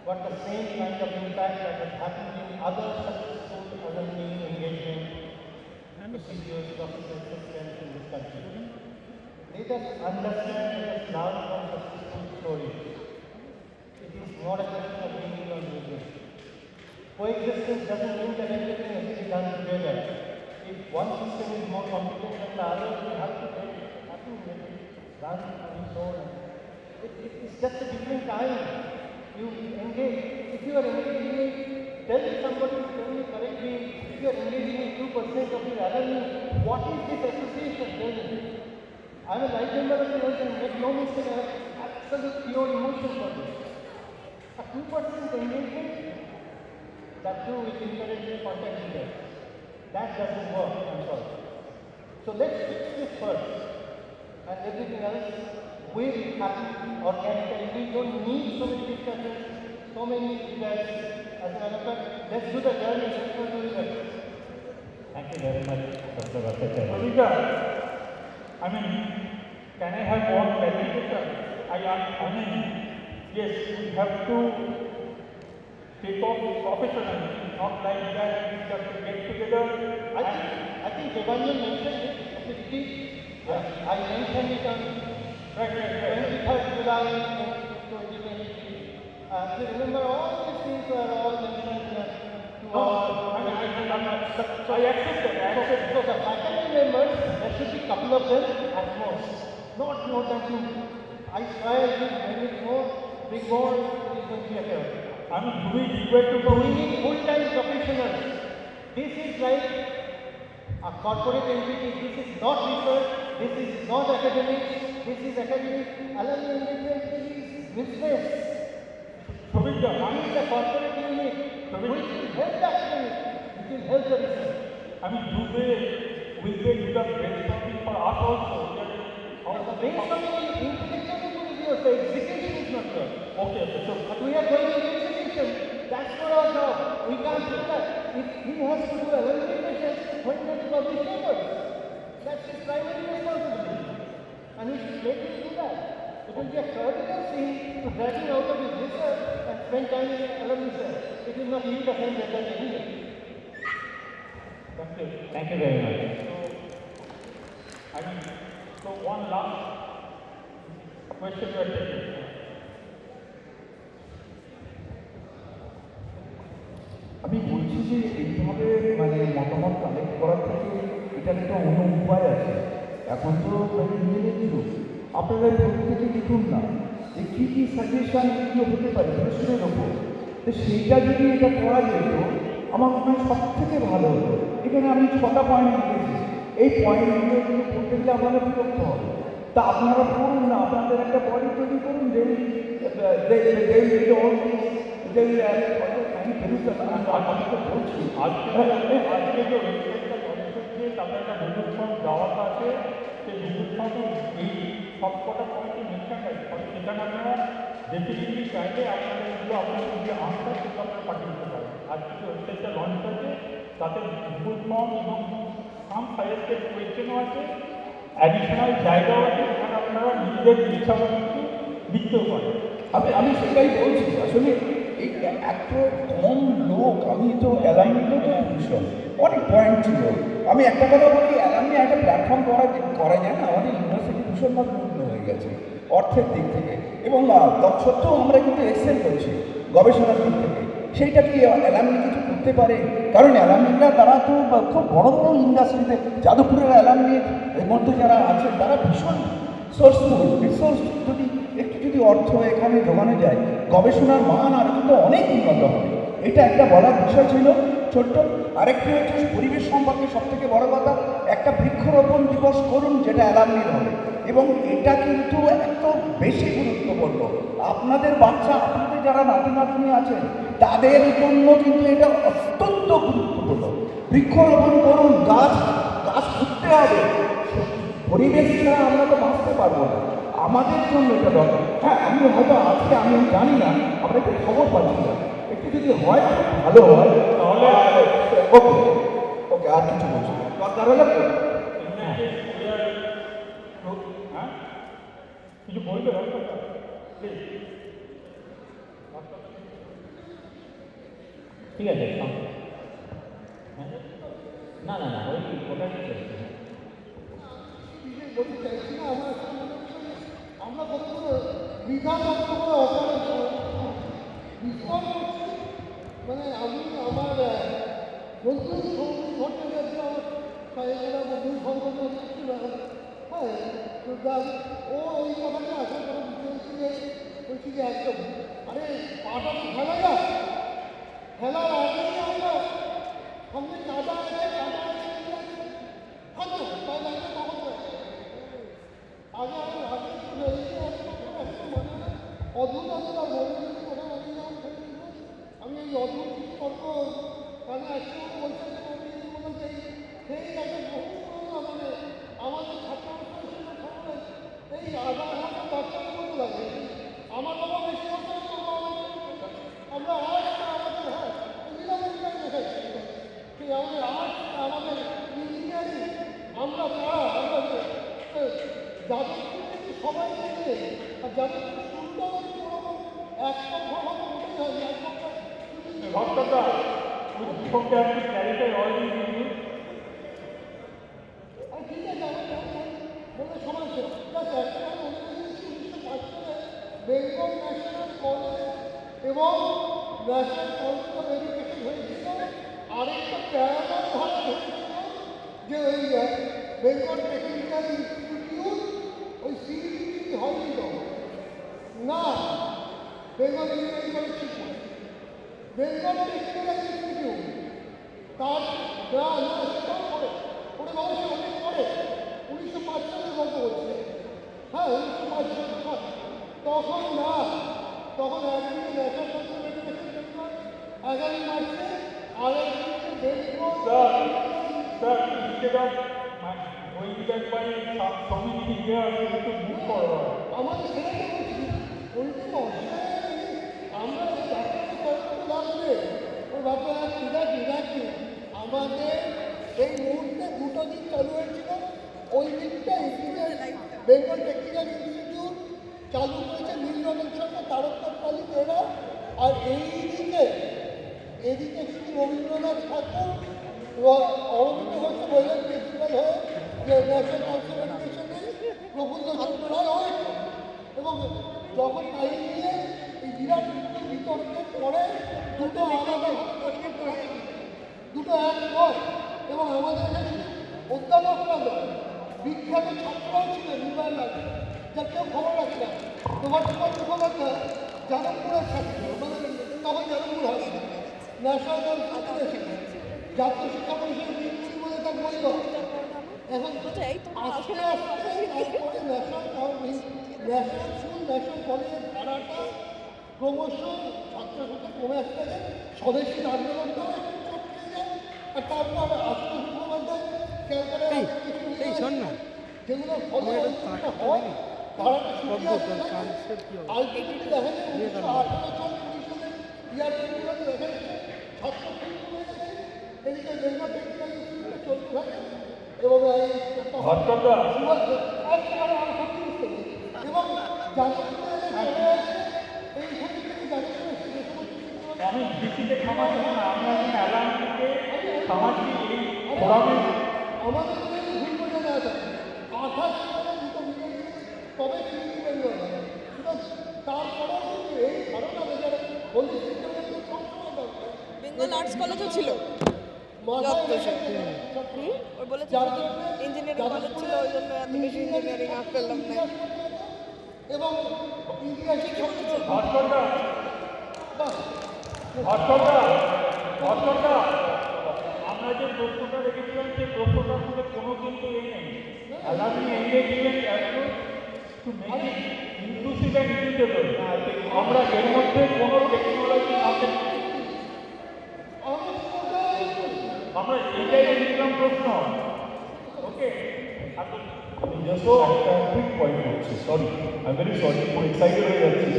got the same kind of impact that has happened in other successful alumni engagement procedures, processes, systems in this country. Let us understand, let us learn from successful stories. It is not a question of winning or losing. Coexistence doesn't mean that everything has to be done together. If one system is more competent than the other, we have to let it happen, let it run on its own. It's just a different time. You engage. If you are engaging, tell somebody, tell me correctly, if you are engaging in 2% of your alumni, what is this association? Tell me. I am a life member of the earth and make no mistake, I have absolute pure emotion for this. A 2% engagement, that too with incorrect contact details. That doesn't work, I'm sorry. So let's fix this first, and everything else will happen organically. We don't need so many discussions, so many events. As a matter of fact, let's do the journey, let's go do it. Thank you very much, Dr. Bhattacharya. I mean, can I have one clarification? I mean, yes, we have to take off professionally, not like that we have to get together. I think Devanjan mentioned it. I mentioned it on 23rd July 2023. You remember all these things were all mentioned to our... I accept that. So the faculty members, there should be a couple of them at most. Not more than two. I swear if there is more, big more, it is going to be a chaos. I mean, do we require to go? We need full-time professionals. This is like a corporate entity. This is not research. This is not academic. This is academic. Alumni engagement is business. This is a corporate unit. Which will help the academic. Which will help the research. I mean, will they do the brainstorming for us also? The brainstorming is intellectual, the execution is not there. Okay, so but we are going to execution. That's not our job. We can't do that. If he has to do alumni relations, when does he publish papers? That's his primary responsibility. And we should let him do that. It will be a criminal thing to drag him out of his research and spend time in alumni research. It will not yield the same result anyway. Thank you. Thank you very much. So one last question we are taking. আমি বলছি যে এইভাবে মানে মতামত collect করার থেকে এটার একটা অন্য উপায় আছে। এখন তো ইঞ্জিনিয়ারিং যুগ, আপনারা প্রত্যেকে লিখুন না যে কী কী সাজেশন এগুলো হতে পারে প্রশ্নের ওপর, তো সেইটা যদি এটা করা যেত আমার মনে হয় সব থেকে ভালো হতো। এখানে আমি 6টা পয়েন্ট লিখেছি, এই পয়েন্টগুলো কিন্তু করতে গেলে আপনারা বিরক্ত হবে। তা আপনারা করুন না, আপনাদের একটা বডি তৈরি করুন, আজকে যে ওয়েবসাইটটা লঞ্চ হচ্ছে তাতে একটা গুগল ফর্ম দেওয়া আছে, সেই গুগল ফর্মে এই সবকটা পয়েন্টই মেনশন আছে। সেখানে আপনারা ডেফিনেটলি চাইলে আপনাদের যে আনসার সেটা আপনারা পাঠিয়ে দিতে পারেন। আজকে যে ওয়েবসাইটটা লঞ্চ হচ্ছে তাতে গুগল ফর্ম এবং সাম সাজেস্টেড কোয়েশ্চেনও আছে, অ্যাডিশনাল জায়গাও আছে, যেখানে আপনারা নিজেদের ইচ্ছা মতো লিখতেও পারেন। আমি সেটাই বলছি, আসলে এই এত কম লোক, আমি তো অ্যালামনিতে তো ভীষণ অনেক পয়েন্ট ছিল। আমি একটা কথা বলি, অ্যালামনি একটা প্ল্যাটফর্ম করা যায় না, আমাদের ইউনিভার্সিটি ভীষণভাবে উন্নত হয়ে গেছে অর্থের দিক থেকে, এবং তৎসত্ত্বেও আমরা কিন্তু এক্সেল করছি গবেষণার দিক থেকে। সেইটা কি অ্যালামনি কিছু করতে পারে? কারণ অ্যালামনিরা তারা তো খুব বড় বড় ইন্ডাস্ট্রিতে, যাদবপুরের অ্যালামনির মধ্যে যারা আছেন তারা ভীষণ রিসোর্স যদি অর্থ এখানে জোগানো যায়, গবেষণার মান আর কিন্তু অনেক উন্নত হবে। এটা একটা বলার বিষয় ছিল ছোট্ট। আরেকটি হচ্ছে পরিবেশ সম্পর্কে সবথেকে বড় কথা, একটা বৃক্ষরোপণ দিবস করুন যেটা অ্যালামনির হবে, এবং এটা কিন্তু এত বেশি গুরুত্বপূর্ণ। আপনাদের বাচ্চা, আপনাদের যারা নাতি নাতনি আছেন তাদের জন্য কিন্তু এটা অত্যন্ত গুরুত্বপূর্ণ। বৃক্ষরোপণ করুন, গাছ পুঁততে হবে। পরিবেশ ছাড়া আমরা তো বাঁচতে পারবো না। আমাদের জন্য এটা দরকার। হ্যাঁ, আমি হয়তো আজকে আমি জানি না, আমরা একটু খবর পাচ্ছি না, একটু যদি হয় ভালো হয় তাহলে ওকে ওকে, আর কিছু বলছি দরকার হলে কিছু বলবে ঠিক আছে, না না না, ওই ওটা ঠিক আছে। বলতে চাইছি না, আমরা কতগুলো বিধান করে মানে আমি আমার বন্ধু সৌমিক ভট্টাচার্য আমার সাহেবেরা বন্ধু সংগঠন ছিল। হ্যাঁ, ও ওই কথাটা আসার পরে বলছি যে একদম আরে পাটা তো খেলা যায়, খেলার আগেই আমরা সামনে কাদা আছে থাকবে তাই লাগবে তখন আগে আমি আগে অদ্ভুত কথা আমি এই অদ্ভুত তর্ক কানে আসছে বলতে সেই একটা মানে আমাদের ছাত্র এই আধা ঘন্টা বাচ্চাদের মতো লাগে। আমার বাবা বেশি আমরা আর্টস আমাদের হ্যাঁ নিরাপত্তা দেখাচ্ছি, সেই আমাদের আর্টস আমাদের ইঞ্জিনিয়ারিং আমরা তারা আমরা যাদবপুর থেকে সবাই মিলে আর যাদবপুর সুন্দর একটা ভালো উঠে যাবে ভট্টাচার্য আপনি ক্যারিফাই অল দিস ইস্যুস। ঠিক আছে, বলে সমাজ একটা বেঙ্গল ন্যাশনাল কলেজ এবং ন্যাশনাল কাউন্সিল অফ এডুকেশন হয়েছিল, আরেকটা প্যারালাল ভাবে হয়েছিল যে ওই বেঙ্গল টেকনিক্যাল ইনস্টিটিউট ওই সিইটি হয়নি না, বেঙ্গল ইঞ্জিনিয়ারিং কলেজ ছিল বেঙ্গল টেকনিক্যাল ইনস্টিটিউট তার সেটাও পড়ে ওটা বয়সে অনেক পড়ে 1905 সালের গল্প বলছে। হ্যাঁ 1905 সাল তখন না, তখন একদিকে national council of education Bengal 11 মার্চে আর একদিকে বেঙ্গল আমাদের সেটাকে বলছি ওইদিকে অসুবিধা আমরা লাগবে ওর বাবা রাখি আমাদের এই মুহূর্তে দুটো দিক চালু হয়েছিল। ওই দিকটা বেঙ্গল টেকনিক্যাল ইনস্টিটিউট চালু করেছে নীলরতন সরকার, তারকনাথ পালিত এরা, আর এদিকে শ্রী রবীন্দ্রনাথ ঠাকুর অরবিন্দ ঘোষ বললেন প্রিন্সিপাল হয়ে যে national council of এডুকেশনে Prafulla Chandra রায় হয়েছে। এবং যখন তাই নিয়ে এই বিরাট বিতর্কের পরে দুটো আলাদা দুটো এক নয়, এবং আমাদের এখানে অধ্যাপকরা নয় বিখ্যাত ছাত্ররাও ছিলেন নির্বাণ লাগে, যার কেউ খবর রাখে না। তোমার মুখোপাধ্যায় যাদবপুরের ছাত্র, মানে তখন যাদবপুর হয় ন্যাশনাল কাউন্সিল এসেছে, জাতীয় শিক্ষা পরিষদের বিলগুলি বলে তার বই এখন আস্তে আস্তে তারপরে ন্যাশনাল স্কুল ন্যাশনাল কলেজের ধারাটা ক্রমশ ছাত্রছাত্রী কমে আসতে যায়, স্বদেশী আন্দোলনটাও একটু চটকে যায়, আর তারপর আশুতোষ মুখোপাধ্যায় ক্যালকাটায় যেগুলো ফলে হয় ধারাটা শুকিয়ে আসতে আলটিমেটলি দেখা যায় 1918 সাল 19 সালে ইয়ারগুলোতে দেখা যাচ্ছে ছাত্র খুব কমে গেছে, এদিকে বেঙ্গল টেকনিক্যাল ইনস্টিটিউটে চলতে থাকে এবং এবং আমি ভিত্তিতে খামার না, আমরা অ্যালামনিকে সামাজিক এই ফোরামে আমাদের ভুল বোঝা না থাকে 28 সালে দুটো মিলে তবে সিটি বেঙ্গল তারপরেও কিন্তু এই ধারণা যারা বলছি সিস্টেমের সবসময় দরকার। বেঙ্গল আর্টস কলেজও ছিল ওই বলেছে ইঞ্জিনিয়ারিং কলেজ ছিল, ওই জন্য এত বেশি ইঞ্জিনিয়ারিং পেলাম না। এবং আমরা যে প্রশ্নটা রেখেছিলাম সেই প্রশ্নটার মধ্যে কোনো কিন্তু এই নেই alumni engagement to make it inclusive and equitable. আমরা এর মধ্যে কোনো টেকনোলজি আছে আমরা এটাই রেখেছিলাম প্রশ্ন। ওকে আমি জাস্ট একটা কুইক পয়েন্ট করছি, সরি, আই ভেরি সরি, খুব এক্সাইটেড হয়ে যাচ্ছি।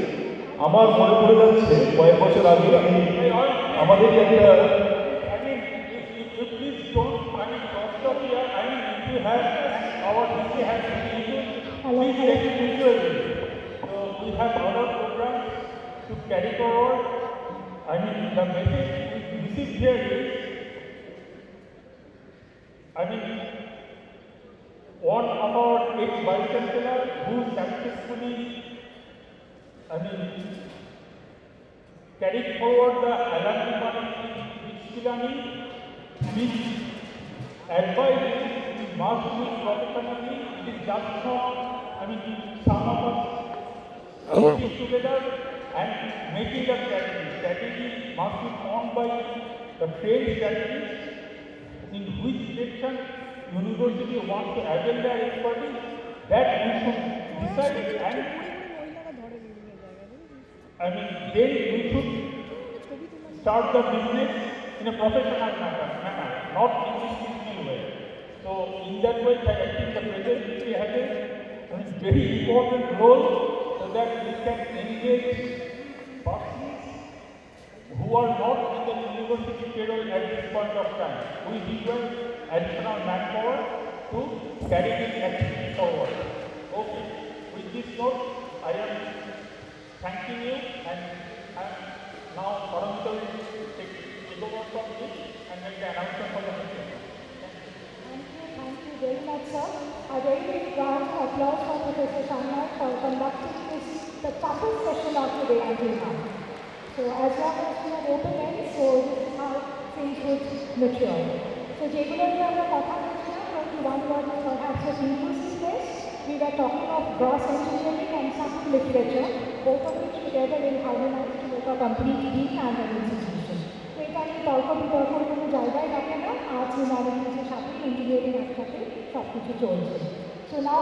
আমার মনে পড়ে যাচ্ছে কয়েক বছর আগে আমি আমাদেরই একটা Please don't, don't stop here. If you have, our history has issues, please take it visually. So we have other programs to carry forward. The message we receive here is, one of our ex-vice chancellor who successfully, carried forward the alumni movement in Skilani, which advice we must do professionally. It is just not, some of us sitting together and making the strategy. Strategy must be formed by the trained strategists in which direction university wants to avail their expertise, that we should decide, and then we should start the business in a professional manner, not in a seasonal way. So in that way, I think the presidency has a very important role so that we can engage persons who are not in the university payroll at this point of time. We require additional manpower to carry this activity forward. Okay. With this note, I am thanking you, and now Paramita will take over from this and make the announcement for the meeting. Thank you very much, sir. A very big round of applause for Professor Sharma for conducting the toughest session of today until now. So as long as we are open end, so this is how things would mature. So যেগুলো নিয়ে আমরা কথা বলছিলাম, only one word is perhaps of inclusiveness. We were talking of gross engineering and some literature, both of which together will harmonize to make a complete being and an institution. So এটা নিয়ে তর্ক বিতর্কের কোনো জায়গায় রাখে না, arts হিউম্যানিটিসের সাথে engineering একসাথে সব কিছু চলছে। সো নাও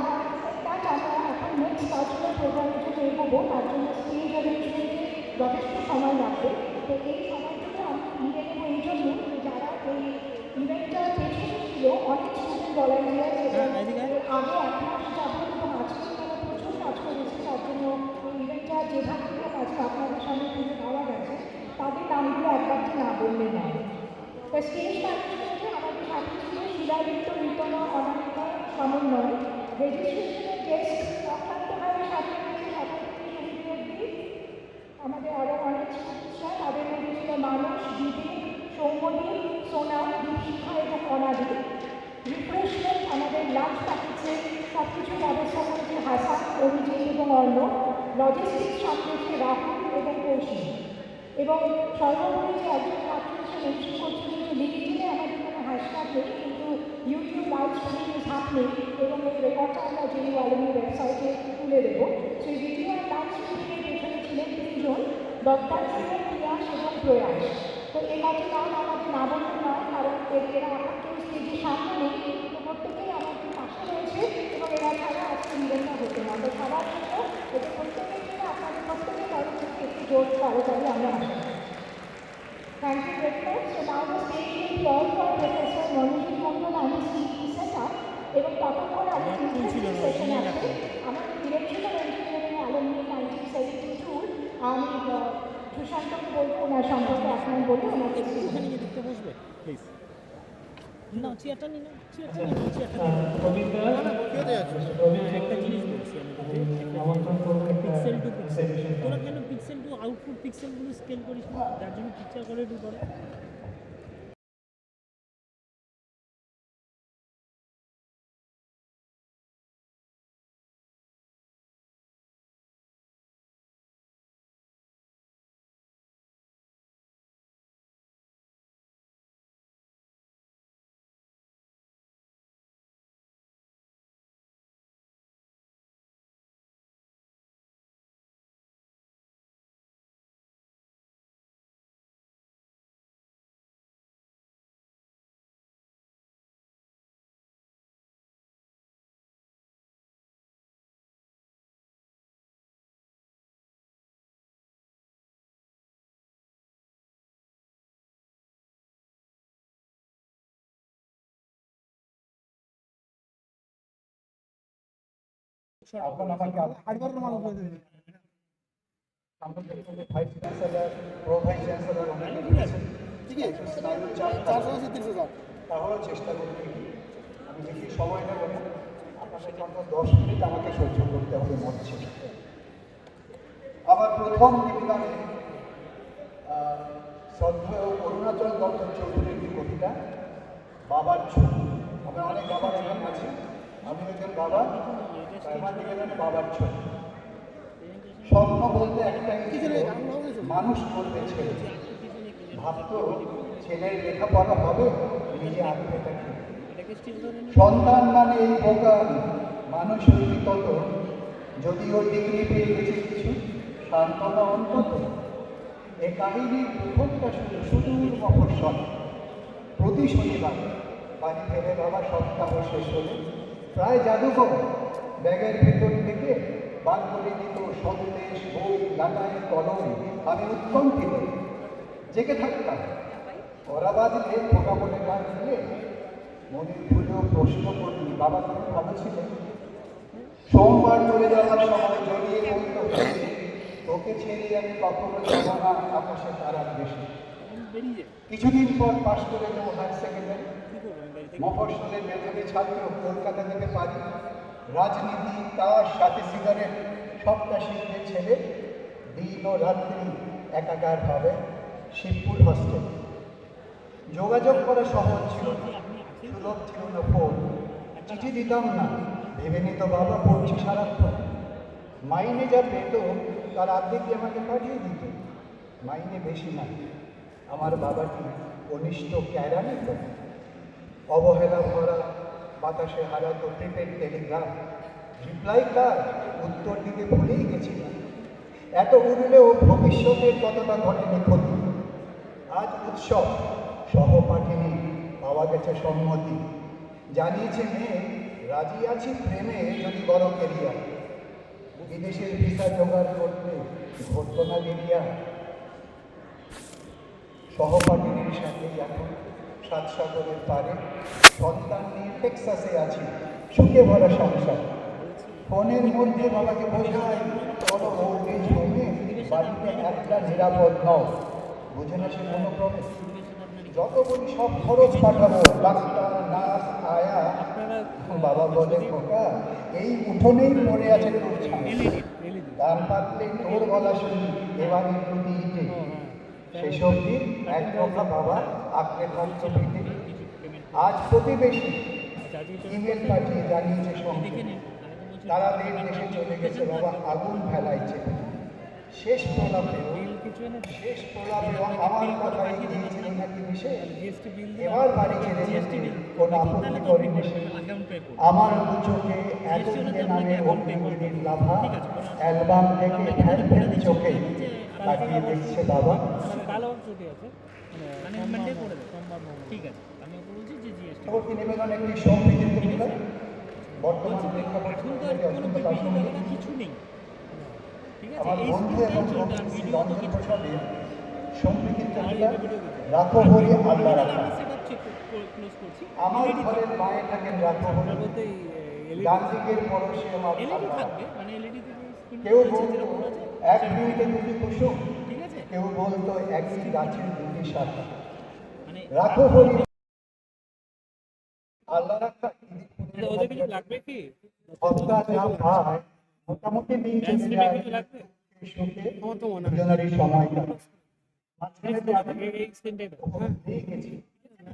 দ্যাট আমরা এখন নেক্সট কালচারাল প্রোগ্রামের জন্য এগোবো, তার জন্য স্টেজ অ্যারেঞ্জমেন্টে যথেষ্ট সময় লাগবে। তো এই সময়টুকু আমি নিয়ে নেবো এই জন্য যারা এই ইভেন্টটার পেছনে ছিল, অনেক স্টুডেন্ট ভলান্টিয়ার আগে 1 মাস যাবত এবং আজকে তারা প্রচুর কাজ করেছে, তার জন্য এই ইভেন্টটা যেভাবে আজকে আপনাদের সামনে তুলে ধরা গেছে তাদের নামগুলো একবারটি না বললে নয়। তো স্টেজ ম্যানেজমেন্টে আমাদের সাথে ছিল শিলালিপ্ত ঋতনা অনামিকা সমন্বয়, রেজিস্ট্রেশনের গেস্ট অত্যন্তভাবে সাথে রয়েছে সকাল থেকে শুরু অবধি আমাদের আরও অনেক স্টুডেন্টসরা, তাদের মধ্যে ছিল মানুষ, বিবেক, সৌম্যদীপ, সোনা, দীপশিখা এবং অনাদি। রিফ্রেশমেন্ট আমাদের লাঞ্চ প্যাকেজে সব কিছু ব্যবস্থা করেছে হাসান, অভিজিৎ এবং অর্ণব। লজিস্টিক্স সামলেছে রাহুল এবং কৌশিক। এবং সর্বোপরি যে একজন ছাত্র এসে মেনশন করছিলেন যে লিঙ্কডিনে আমাদের কোনো হ্যাশট্যাগ নেই, কিন্তু YouTube live streaming is happening এবং এই রেকর্ডটা আমরা জেনি আলুমনি ওয়েবসাইটে তুলে দেবো। সেই ভিডিও আর লাইভ স্ট্রিমিংয়ের পেছনে ছিলেন 3 জন, দত্তাত্রেয়, পিয়াস এবং প্রয়াস। তো এই কত নাম আমাদের না বলতে নয়, কারণ এরা এখন কেউ স্টেজের সামনে নেই, তো প্রত্যেকেই আমাদের পাশে রয়েছে এবং এরা ছাড়া আজকে ইভেন্টটা হতো না। তো সবার জন্য এটা প্রত্যেকের জন্য আপনাদের প্রত্যেকের তরফ থেকে একটু জোর করতালি আমরা আশা করি। Thank you very much. So now the stage will be all for Professor Manojit Mondal and his team setup. এবং ততক্ষণ আমি ইন্টারেস্টিং সেশন আছে আমাদের ডিরেকশন অফ ইঞ্জিনিয়ারিং অ্যালুমনি 1972। আমি সুশান্তকে বলবো ওনার সম্পর্কে আপনার বলে ওনাকে ওখানে গিয়ে দেখতে বসবে প্লিজ। না চেয়ারটা নিন, চেয়ারটা একটা জিনিস বলছি আমি, পিক্সেল টু পিক্সেল, তোরা কেন পিক্সেল টু আউটপুট পিক্সেলগুলো স্কেল করিস না, যার জন্য পিকচার কোয়ালিটি করে। এখন আমাকে vice chancellor, pro vice chancellor ঠিক আছে, তাহলেও চেষ্টা করতে আমি বেশি সময় নেব না, আপনাদের অন্তত 10 মিনিট আমাকে সহ্য করতে হবে মরছে। আমার প্রথম নিবেদনে শ্রদ্ধেয় অরুণাচল দত্ত চৌধুরীর যে কবিতা বাবার ছবি, আমরা অনেক বাবার এখানে আছি, আমি একজন বাবা, আমার নিবেদনে বাবার ছবি। স্বপ্ন বলতে একটাই ছিল, মানুষ করবে ছেলে, ভাবত ছেলের লেখাপড়া হবে, নিজে আঁকবে তাকে। সন্তান মানে এই বোকা, মানুষ হইবি তত, যদিও ডিগ্রি পেয়ে গেছে কিছু, সান্ত্বনা অন্তত। এই কাহিনীর প্রথমটা শুধু সুদূর মফস্বল। প্রতি শনিবার বাড়ি ফেরে বাবা সপ্তাহ শেষ হলে প্রায় জাদুঘর ব্যাগের ভেতর থেকে বার করে দিত সন্দেশ, বই, লাটাই, কলম। আমি উৎকণ্ঠিত জেগে থাকতাম, ওরা বাজলে ফোটা বলে গান দিলে মনের ভুলেও প্রশ্ন করলি বাবা তুমি ভালো ছিলেন। সোমবার চলে যাওয়ার সময় জড়িয়ে বলতো তোকে ছেড়ে আমি কখনো যাব না আকাশে তারার বেশি। কিছুদিন পর পাশ করে নেব হায়ার সেকেন্ডারি, মফস্বলের মেধাবী ছাত্র, কলকাতা থেকে পারি, রাজনীতি, তার সাথে সিগারেট সবটা শিখবে ছেলে, দিন ও রাত্রি একাকার হবে শিবপুর হস্টেল। যোগাযোগ করা সহজ ছিল না, সুলভ ছিল না ফোন, চিঠি দিতাম না, ভেবে নিত বাবা পড়ছি সারাক্ষণ। মাইনে যা পেত তার আর্ধেকই আমাকে পাঠিয়ে দিত, মাইনে বেশি না, আমার বাবাটি অনিষ্ট ক্যারা নিত। অবহেলা ভরা বাতাসে হারাতো প্রিপেড টেলিগ্রাম, রিপ্লাই কার্ড উত্তর দিতে ভুলেই গেছিলাম। এত উড়লেও ভবিষ্যতের কতটা ঘটেনি ক্ষতি। আজ উৎসব, সহপাঠিনী পাওয়া গেছে সম্মতি, জানিয়েছে মেয়ে রাজি আছি প্রেমে যদি বড় কেরিয়ার। বিদেশের ভিসা জোগাড় করতে ঘটল না দেরিয়া। সহপাঠিনীর সাথে এখন 7 সাগরের পারে, সন্তান নিয়ে টেক্সাসে আছি, সুখে ভরা সংসার। ফোনের মধ্যে বাবাকে বোঝাই চলো ওল্ড এজ হোমে, বাড়িতে একটা নিরাপদ নও, বুঝে না সে মনোক্রমে। যত বলি সব খরচ পাঠাবো, ডাক্তার, নার্স, আয়া। বাবা বলে খোকা এই উঠোনেই পড়ে আছে তোর ছায়া, গান পাতলে তোর গলা শুনি এবারে প্রতি ইটে। সেসব দিন এক কথা বাবা আঁকড়ে থাকত পিঠে। আজ প্রতিবেশী ইমেল পাঠিয়ে জানিয়েছে সঙ্গে তারা দেশে চলে গেছে বাবা আগুন ফেলাইছে। শেষ প্রলাপেও আমার কথা দিয়েছিল নাকি মিশে, এবার বাড়ি ছেড়ে যেতে কোন আপত্তি করেনি সে। আমার দু চোখে এতদিনে নামে অগ্নিগিরির লাভা, অ্যালবাম থেকে ফেল ফেল চোখে তাকিয়ে দেখছে বাবা। নিবেদন একটি সম্মিলিত নিবেদন, বর্তমান প্রেক্ষাপটে কিছু নেই। আমার বন্ধু এবং রঞ্জন প্রসাদের সম্মিলিত নিবেদন রাখো হরি আল্লাহ রাখা। আমার ঘরের মায়ে থাকেন রাখো হরি, ডান দিকের পরশে আমার আল্লাহ। কেউ বলতো এক মিনিটে দুটি কুসুম, কেউ বলতো একই গাছের দুটি শাখা। রাখো হরি আল্লাহ রাখা। মোটামুটি দিন চলে যায় সুখে, দুজনেরই সময় কাটে। মাঝখানে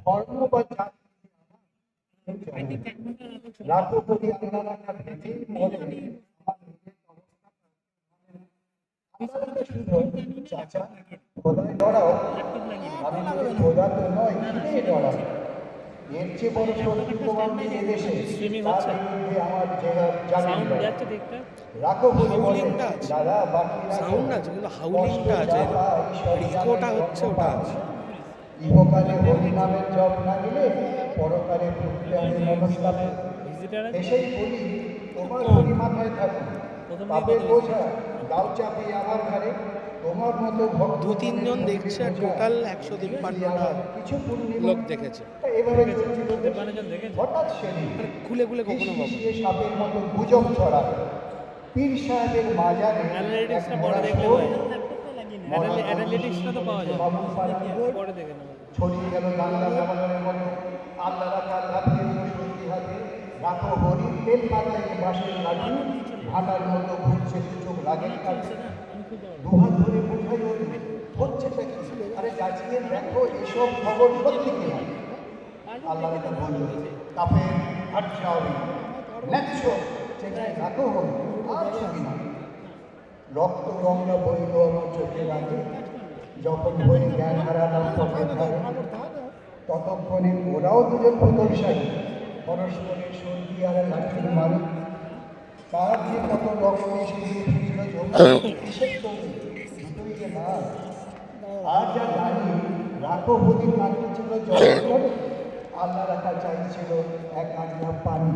ধর্ম বা রাখো হরি আল্লাহ রাখা ভেবে মনে চাচা খোদায় ডরাও, আমি খোদা তো নয় খিদে ডরাও। এর চেয়ে বড় শত্রু তোমার মেয়ে এদেশে, তার বিরুদ্ধে আমার জেহাদ জানি। রাখো বলে বলে দাদা বাকি সাউন্ড আছে কিন্তু হাউলিংটা আছে, ইকোটা হচ্ছে ওটা আছে। ইহকালে হরি নামের জপ না নিলে পরকালে ভুগতে আমি মনস্তাপ। এসেই বলি তোমার হরি মাথায় থাকুক, পাপের বোঝা দাও চাপিয়ে আমার ঘরে। তোমার মতো ভক্ত 2-3 জন দেখছে, টোটাল 153টা লোক দেখেছে। এভাবে হঠাৎ সেদিন খুলে খুলে কখনো সাপের মতো গুজব ছড়া, পীর সাহেবের মাজারে অ্যানালিটিক্সটা পরে দেখলে হয় অ্যানালিটিক্সটা তো পাওয়া যায় পরে দেখে নেব ছড়িয়ে গেল দাঙ্গা দাবানের মতো আল্লাহ রাখা লাফিয়ে দিল সত্যি হাতে রাখো হরির তেল পাতায় বাঁশের লাঠি ভাটার মতো ঘুরছে চোখ লাগের কাছে দুহাত ধরে কোথায় উঠবে হচ্ছেটা কি আরে যাচিয়ে দেখো এসব খবর সত্যি কি হয় আল্লাহ রাখা বলল কাফের হাটছাওয়ারি ন্যায্য চেঁচায় রাখো হল আর ছবি না রক্ত গঙ্গা বইল আমার চোখের আগে যখন বই জ্ঞান হারালাম পথের ধারে ততক্ষণে ওরাও দুজন প্রদর্শায়ী পরস্পরের সর্দি আর লাঠির মারে তার যে কত রক্তে সেদিন ফিরল কিসের তৈরি দুটোই যে না আর যা জানি রাখো হদির নাকি ছিল জল করে আল্লাহ রাখা চাইছিল এক আজলা পানি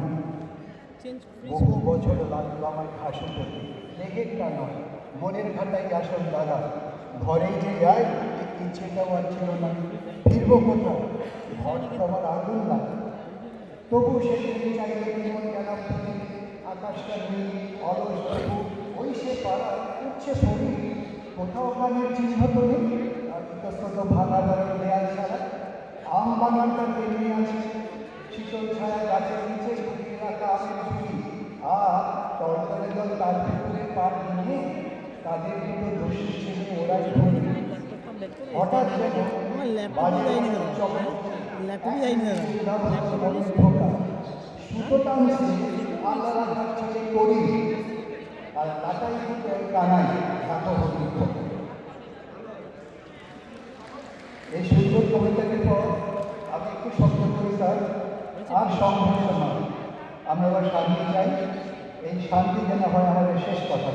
বহু বছর লাগলো আমার ঘাসু করতে লেগেরটা নয় মনের ঘাটাই আসল দাদা ঘরেই যে যাই ইচ্ছেটাও আর ছিল না ফিরবো কোথাও ঘর তো আমার আগুন না তবু সেদিন চাইলে মন গেলাম থেকে আকাশটা নেই অলস তবু ওই সে পাড়া উঠছে শরীর কোথাও গানের চিহ্ন তো নেই আর ইতস্তত ভাঙা দরের দেয়াল ছাড়া আম বাগানটা বেরিয়ে আছে শীতল ছায়া গাছের নিচে লুকিয়ে রাখা আমের ঝুড়ি আর টলটলে জল তার ভিতরে পার নিয়ে তাদের দুটো দোষী ছেলে ওরাই ধরে হঠাৎ যেন সুতো টানছে আল্লাহ রাখার ছেলে করি আর কাটাই দুটো কানাই ঢাকা হল এই সুন্দর কবিতাটির পর আমি একটু শব্দ করি স্যার আর সংঘর্ষ নয় আমরা এবার শান্তি চাই এই শান্তি যেন হয় আমাদের শেষ কথা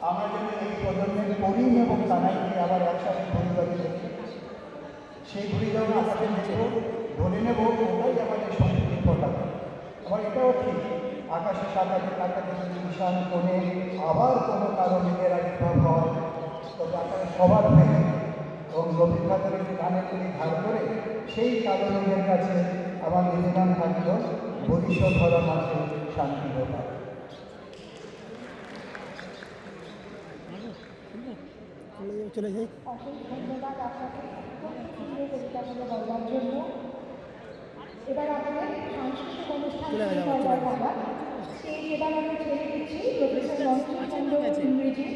আমরা যেন এই প্রজন্মের করিম এবং কানাইকে আবার একসাথে পরিবারে দেখি সেই ঘুরি যখন আকাশে নেব ধরে নেব ওটাই আমাদের সংস্কৃতির পতাকা আবার এটাও ঠিক আকাশে তাকাতে তাকাতে যদি ঈশান কোণে আবার কোনো কারো নিজের আবির্ভাব হয় তবে আকাশে সবার হয়ে এবং রবীন্দ্রনাথের একটি গানের তিনি ধার করে সেই কালো মেঘের কাছে আমার নিবেদন থাকল ভবিষ্যৎ ধরা মাঝে শান্তি ব্যাপার চলে যাই অশেষ ধন্যবাদ আপনাকে সুন্দর কবিতাগুলো বলবার জন্য এবার আমাদের সাংস্কৃতিক অনুষ্ঠান করবার পালা সেই এবার আমি ছেড়ে দিচ্ছি প্রফেসর রঞ্জন চন্দ্র ইংরেজি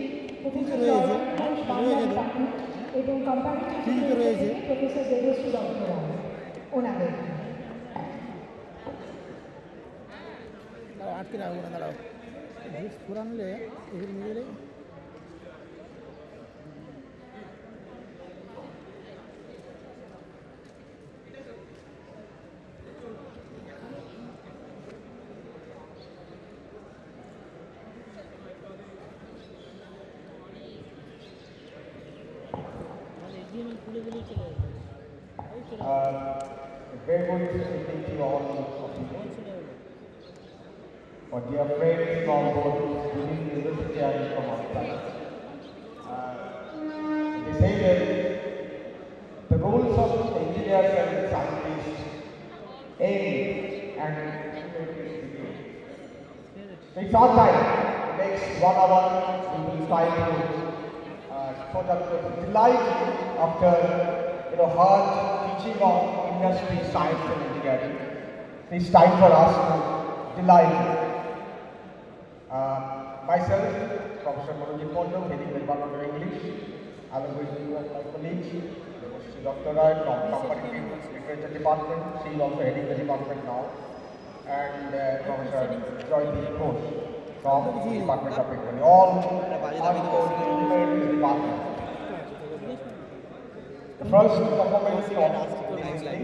প্রফেসর বাংলা ডিপার্টমেন্ট এবং কম্পারেটিভ প্রফেসর দেবশ্রী দত্ত ওনাদের আটকে রাখবো না দাঁড়াও পুরান হলে এগুলো মিলে Very good evening to all of you. Our dear friends from both within the university and from outside. They say that the roles of engineers and scientists aim and it's our time. Next 1 hour we will try to sort of delight after hard teaching of industry, science and engineering. It's time for us to delight. Myself, Professor Manojit Pondam, heading the Department of English, along with you and my colleagues, Mr. Dr. Rai from Comparative Literature Department, she is also heading the department now, and Professor Joydeep Ghosh from the Department of Economy. All are in this department. The first performance of this evening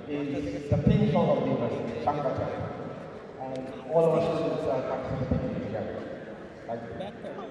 is the theme song of the university, Shankaracharya. And all of us students are participating together. Thank you.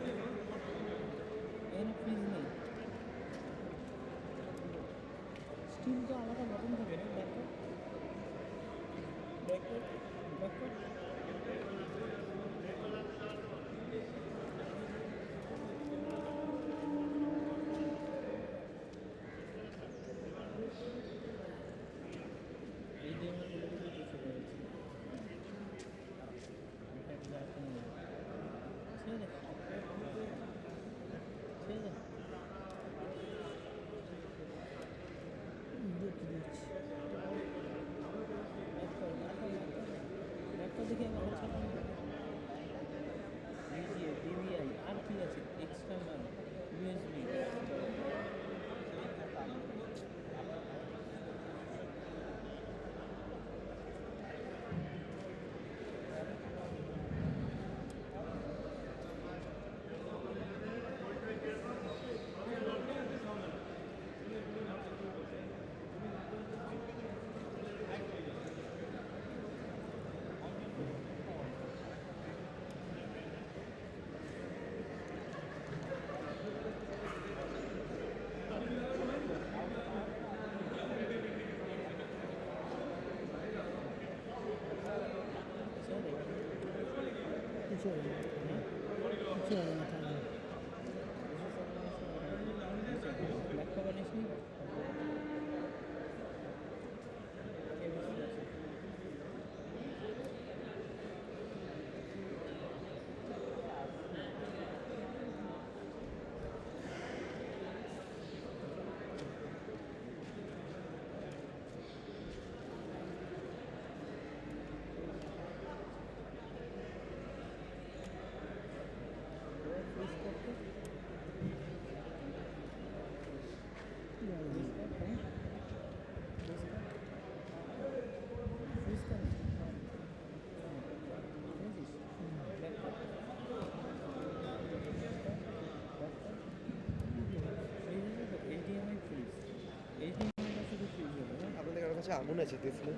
আপনাদের কারোর কাছে আগুন আছে দেখলে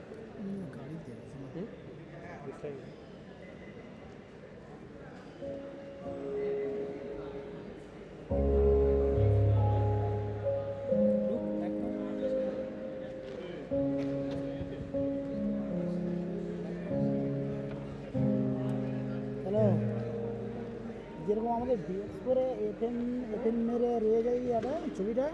hello, যেরকম আমাদের BS করে FM মেরে রয়ে যায় এটা ছবিটা,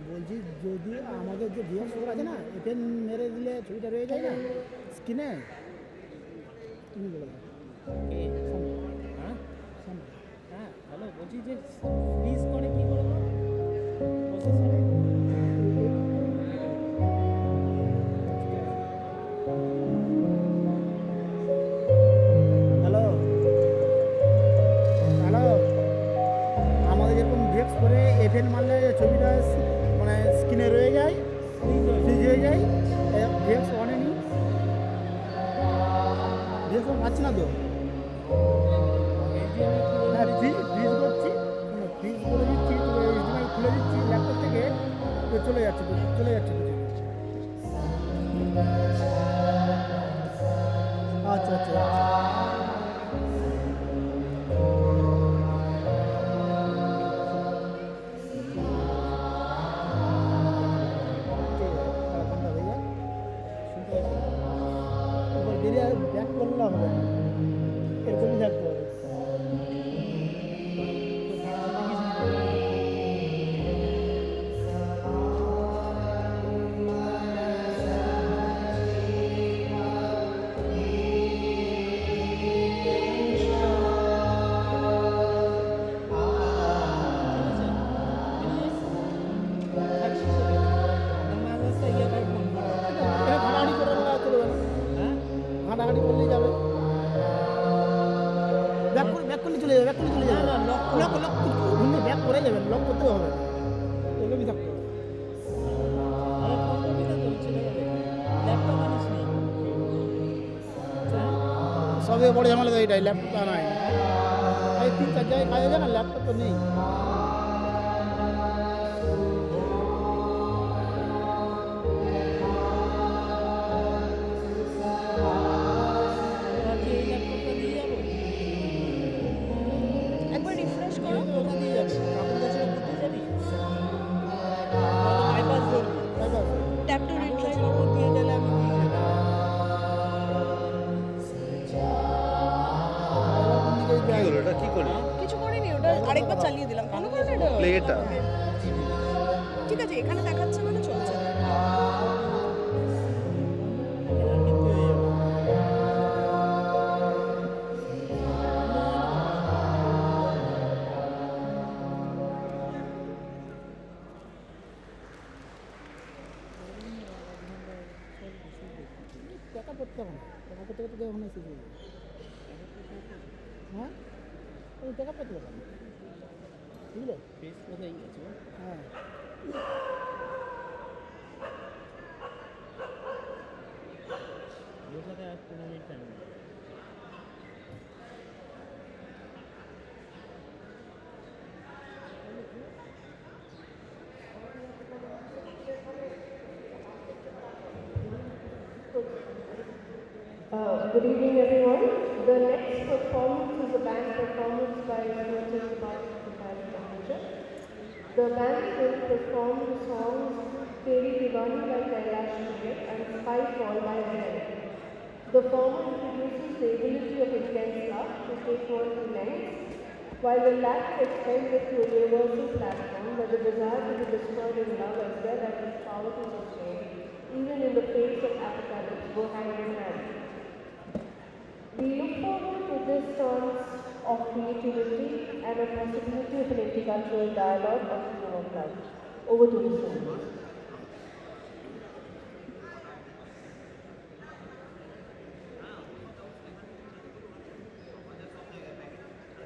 বলছি যদি আমাদের যে বিএস আছে না এফএম মেরে দিলে ছবিটা রয়ে যায় না স্ক্রিনে, তুমি বলে দাও। হ্যাঁ হ্যাঁ হ্যালো, বলছি যে ফ্রিজ করে কি করে প্রসেসরে? হ্যালো হ্যালো, আমাদের যেরকম ভিএক্স করে এফএন মারলে ছবিটা মানে স্ক্রিনে রয়ে যায়, ফ্রিজ হয়ে যায়, ভিএক্স অনে নি, ভিএক্স পাচ্ছি না তো। হ্যাঁ ফ্রিজ করছি, ফ্রিজ করে দিচ্ছি, এইচডিএমআই খুলে দিচ্ছি ল্যাপটপ থেকে, তো চলে যাচ্ছে আচ্ছা আচ্ছা আচ্ছা। ব্যাক করলে হবে না, এরকমই থাকতে হবে। ঘাটাঘাটি করলেই যাবে, ব্যাক করলে চলে যাবে, লক ঘুরলে ব্যাক করে যাবেন, লক করতে হবে, এরকমই থাকতে হবে। সবে বড় ঝামেলা তো এইটাই, ল্যাপটপটা নাই, এই 3-4 জায়গায় কাজ আছে না, ল্যাপটপ তো নেই। একবার রিফ্রেশ করো, কোথা দিয়ে যাবে? কাপড় কাচা করতে যাবি, বাইপাস ধরবি, ট্যাপ টু রিট্রাই করবো, দিয়ে গেলে আমি দিয়ে কি হলো এটা, কি করলি? কিছু করিনি, ওটা আরেকবার চালিয়ে দিলাম, কোনো কারণে এটা প্লেটা ঠিক আছে, এখানে দেখাচ্ছে মানে চলছে। টাকা করতে হবে না, টাকা করতে করতে ওখানে এসে যাবে। হ্যাঁ ওই টাকা করতে হবে না, বুঝলে? ফ্রিজ কোথায় গেছে? হ্যাঁ বোঝাতে আর 15 মিনিট টাইম নেই। Good evening, everyone. The next performance is a band performance by Felicitation of the Temperature. The band will perform the songs Teri Diwani by Kailash Nayak and Skyfall by Zen. The former introduces the ability of intense love to take on to lengths, while the latter extends it to a universal platform where the desire to be destroyed in love as well as its power to sustain, even in the face of apocalypse, go hand in hand. We look forward to this dance of creativity and a possibility of an intercultural dialogue on the theme of love. Over to the students.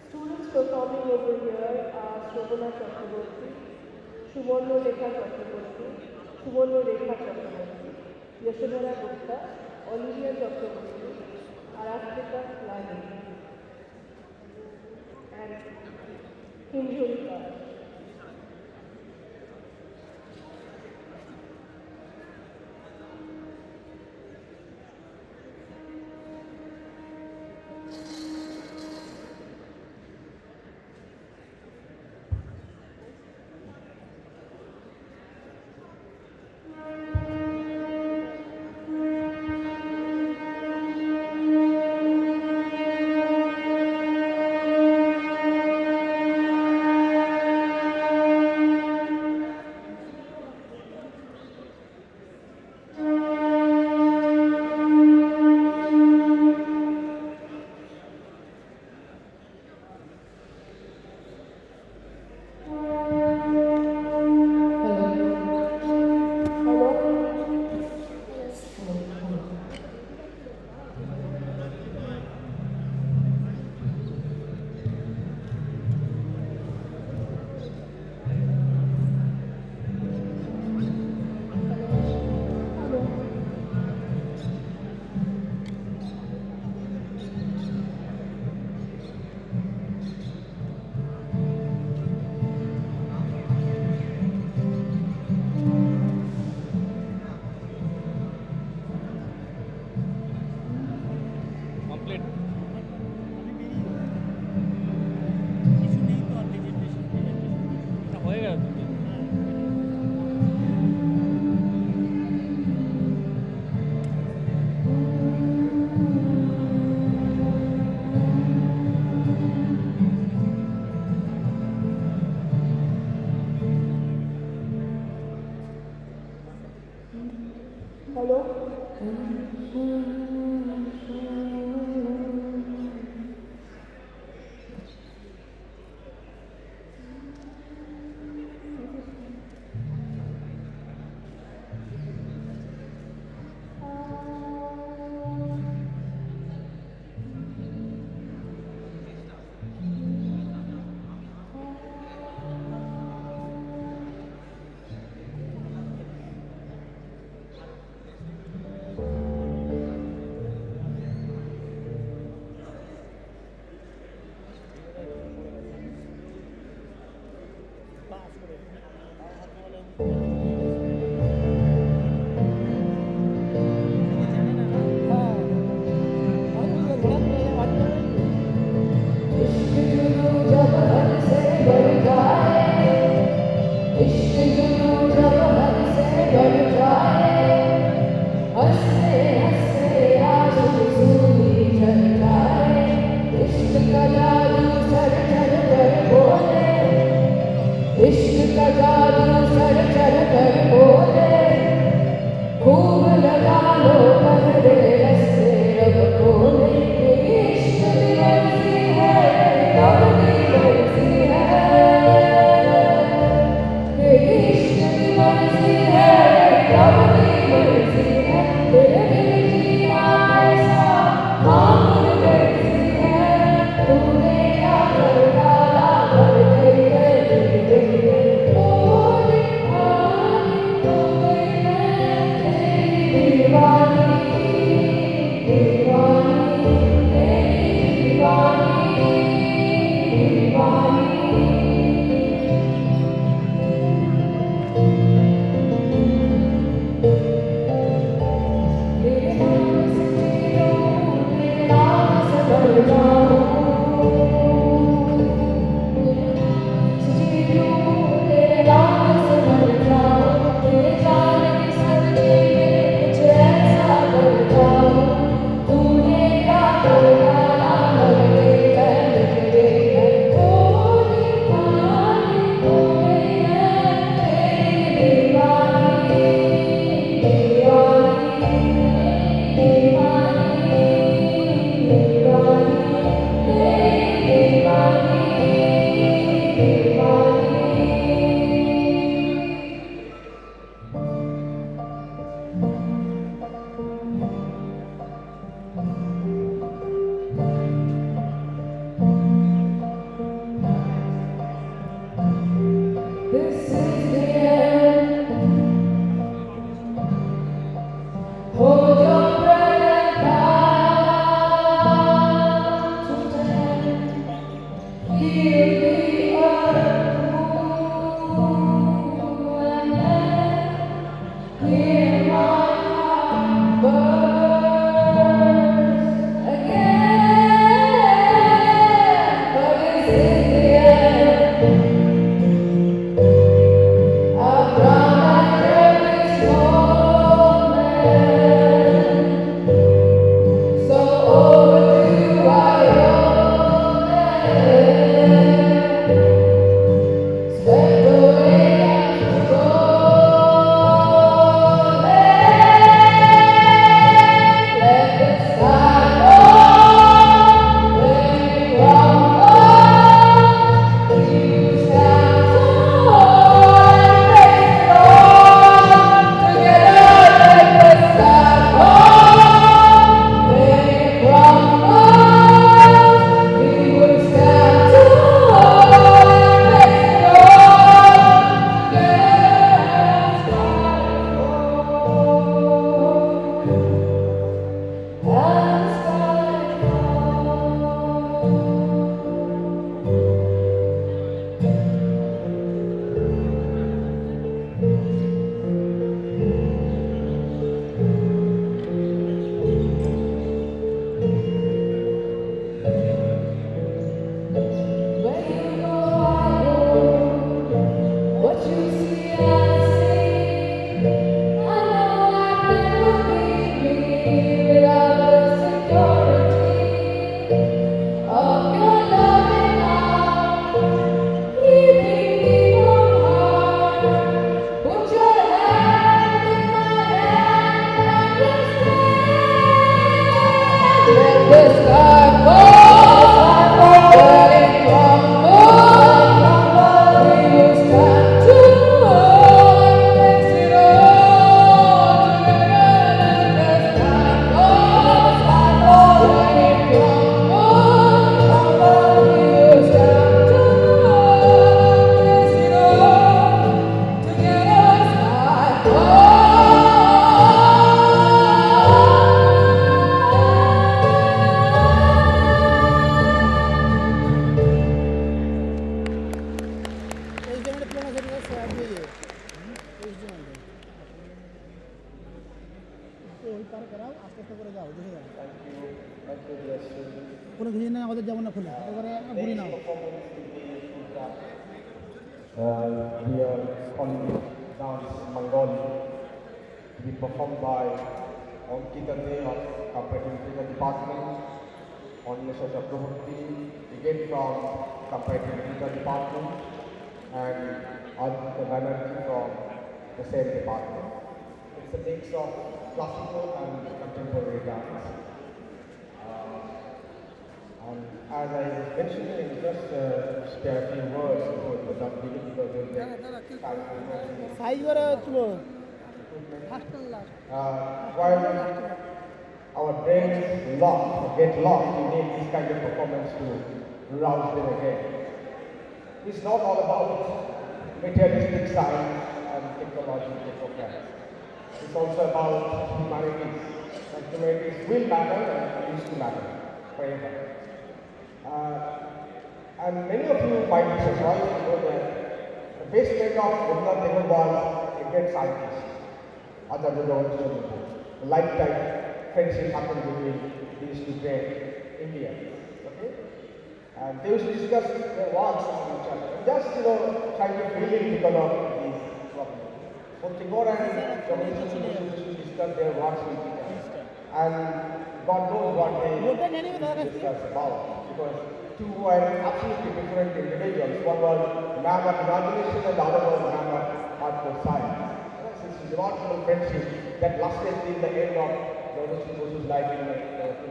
Students performing over here are Shobana Chakraborty, Suborno Rekha Chakraborty, Suborno Rekha Chakraborty, Yashodhara Gupta, Olivia Chakraborty, Arafrika Lani, and Hinjulika. इश्क का কোনো কিছু না আমাদের যেমন না খুলে এবারে ঘুরি নাও We are on dance Bengali to be performed by Ankita Dey of Comparative Department, on Mr. Chakraborty, again from Comparative Department, and Aditya Banerjee from the same department. It's a mix of classical and contemporary dance. And as I was mentioning, just spare a few words before the done begin because we'll take time while our brains get lost, we need this kind of performance to rouse them again. It's not all about materialistic science and technological progress. It's also about humanities. And humanities will matter and used to matter forever. And many of you might be surprised to know that the best friend of Rabindranath Tagore was a great scientist, Acharya Jawaharlal Nehru. A lifetime friendship happened between these two great Indians. Okay? And they used to discuss their works with each other. Just, trying to feel it because of these problems. Both Tagore and Jawaharlal used to discuss their works with each other. And God knows what they discuss about. Because two were absolutely different individuals. One was a man of imagination and the other was a man of hardcore science. It's a remarkable friendship that lasted till the end of Jawaharlal Nehuru's life in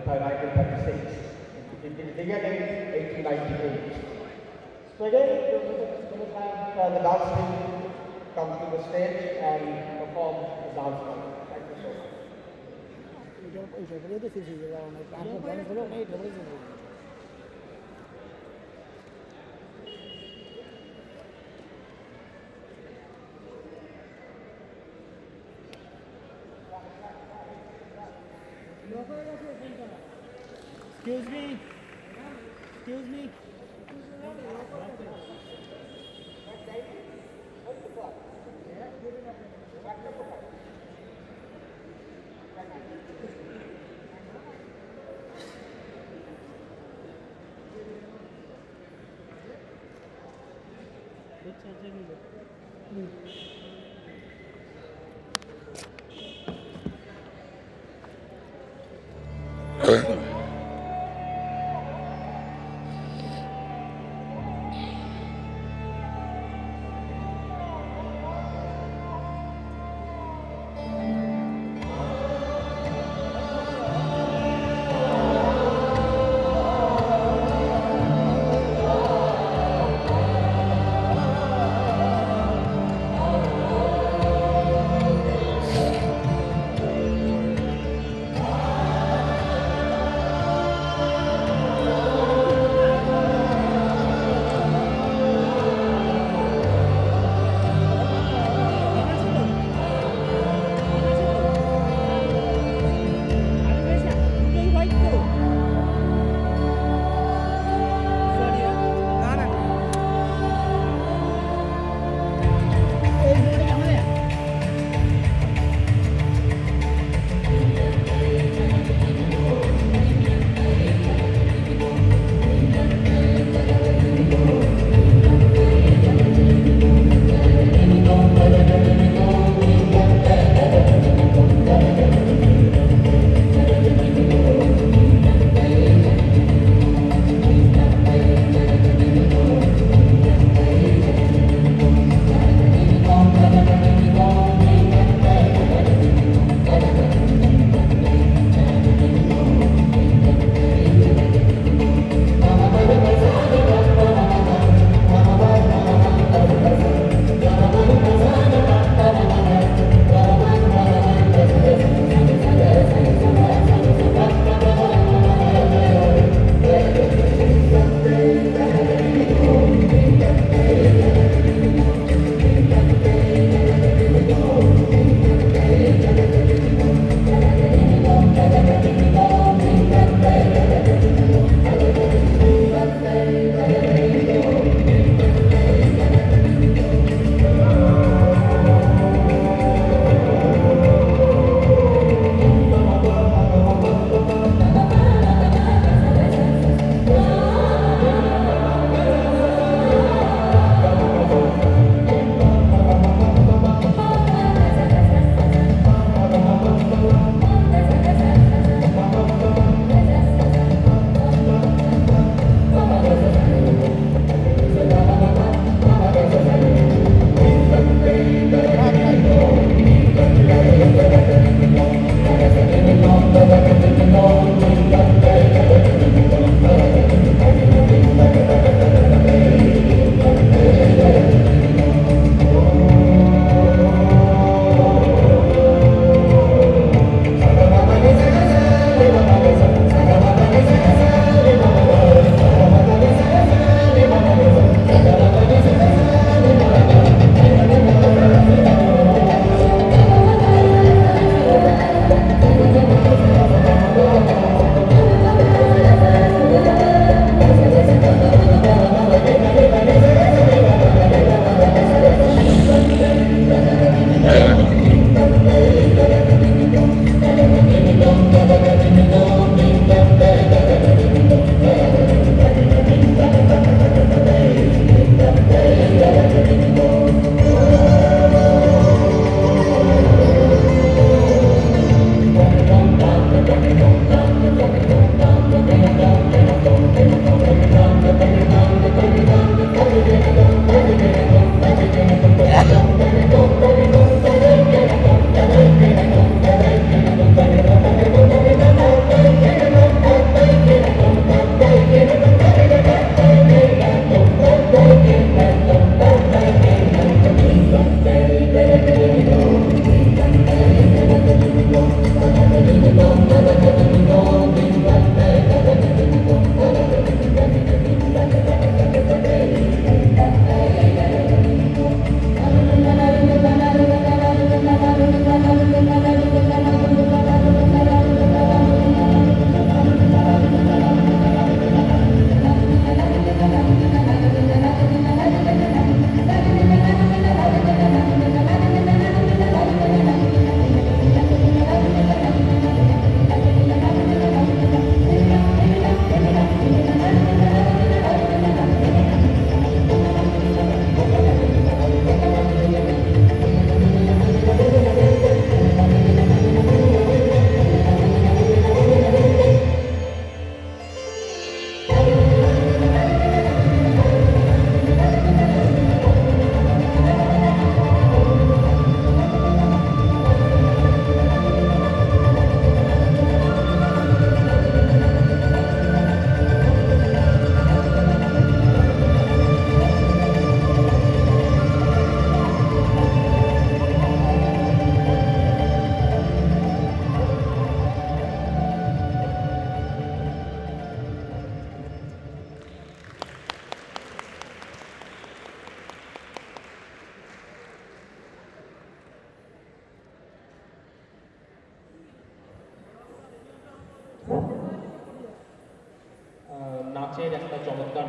1936. It began in 1898. So again, we're going to have the dance team come to the stage and perform the dance form. Thank you so much. Excuse me.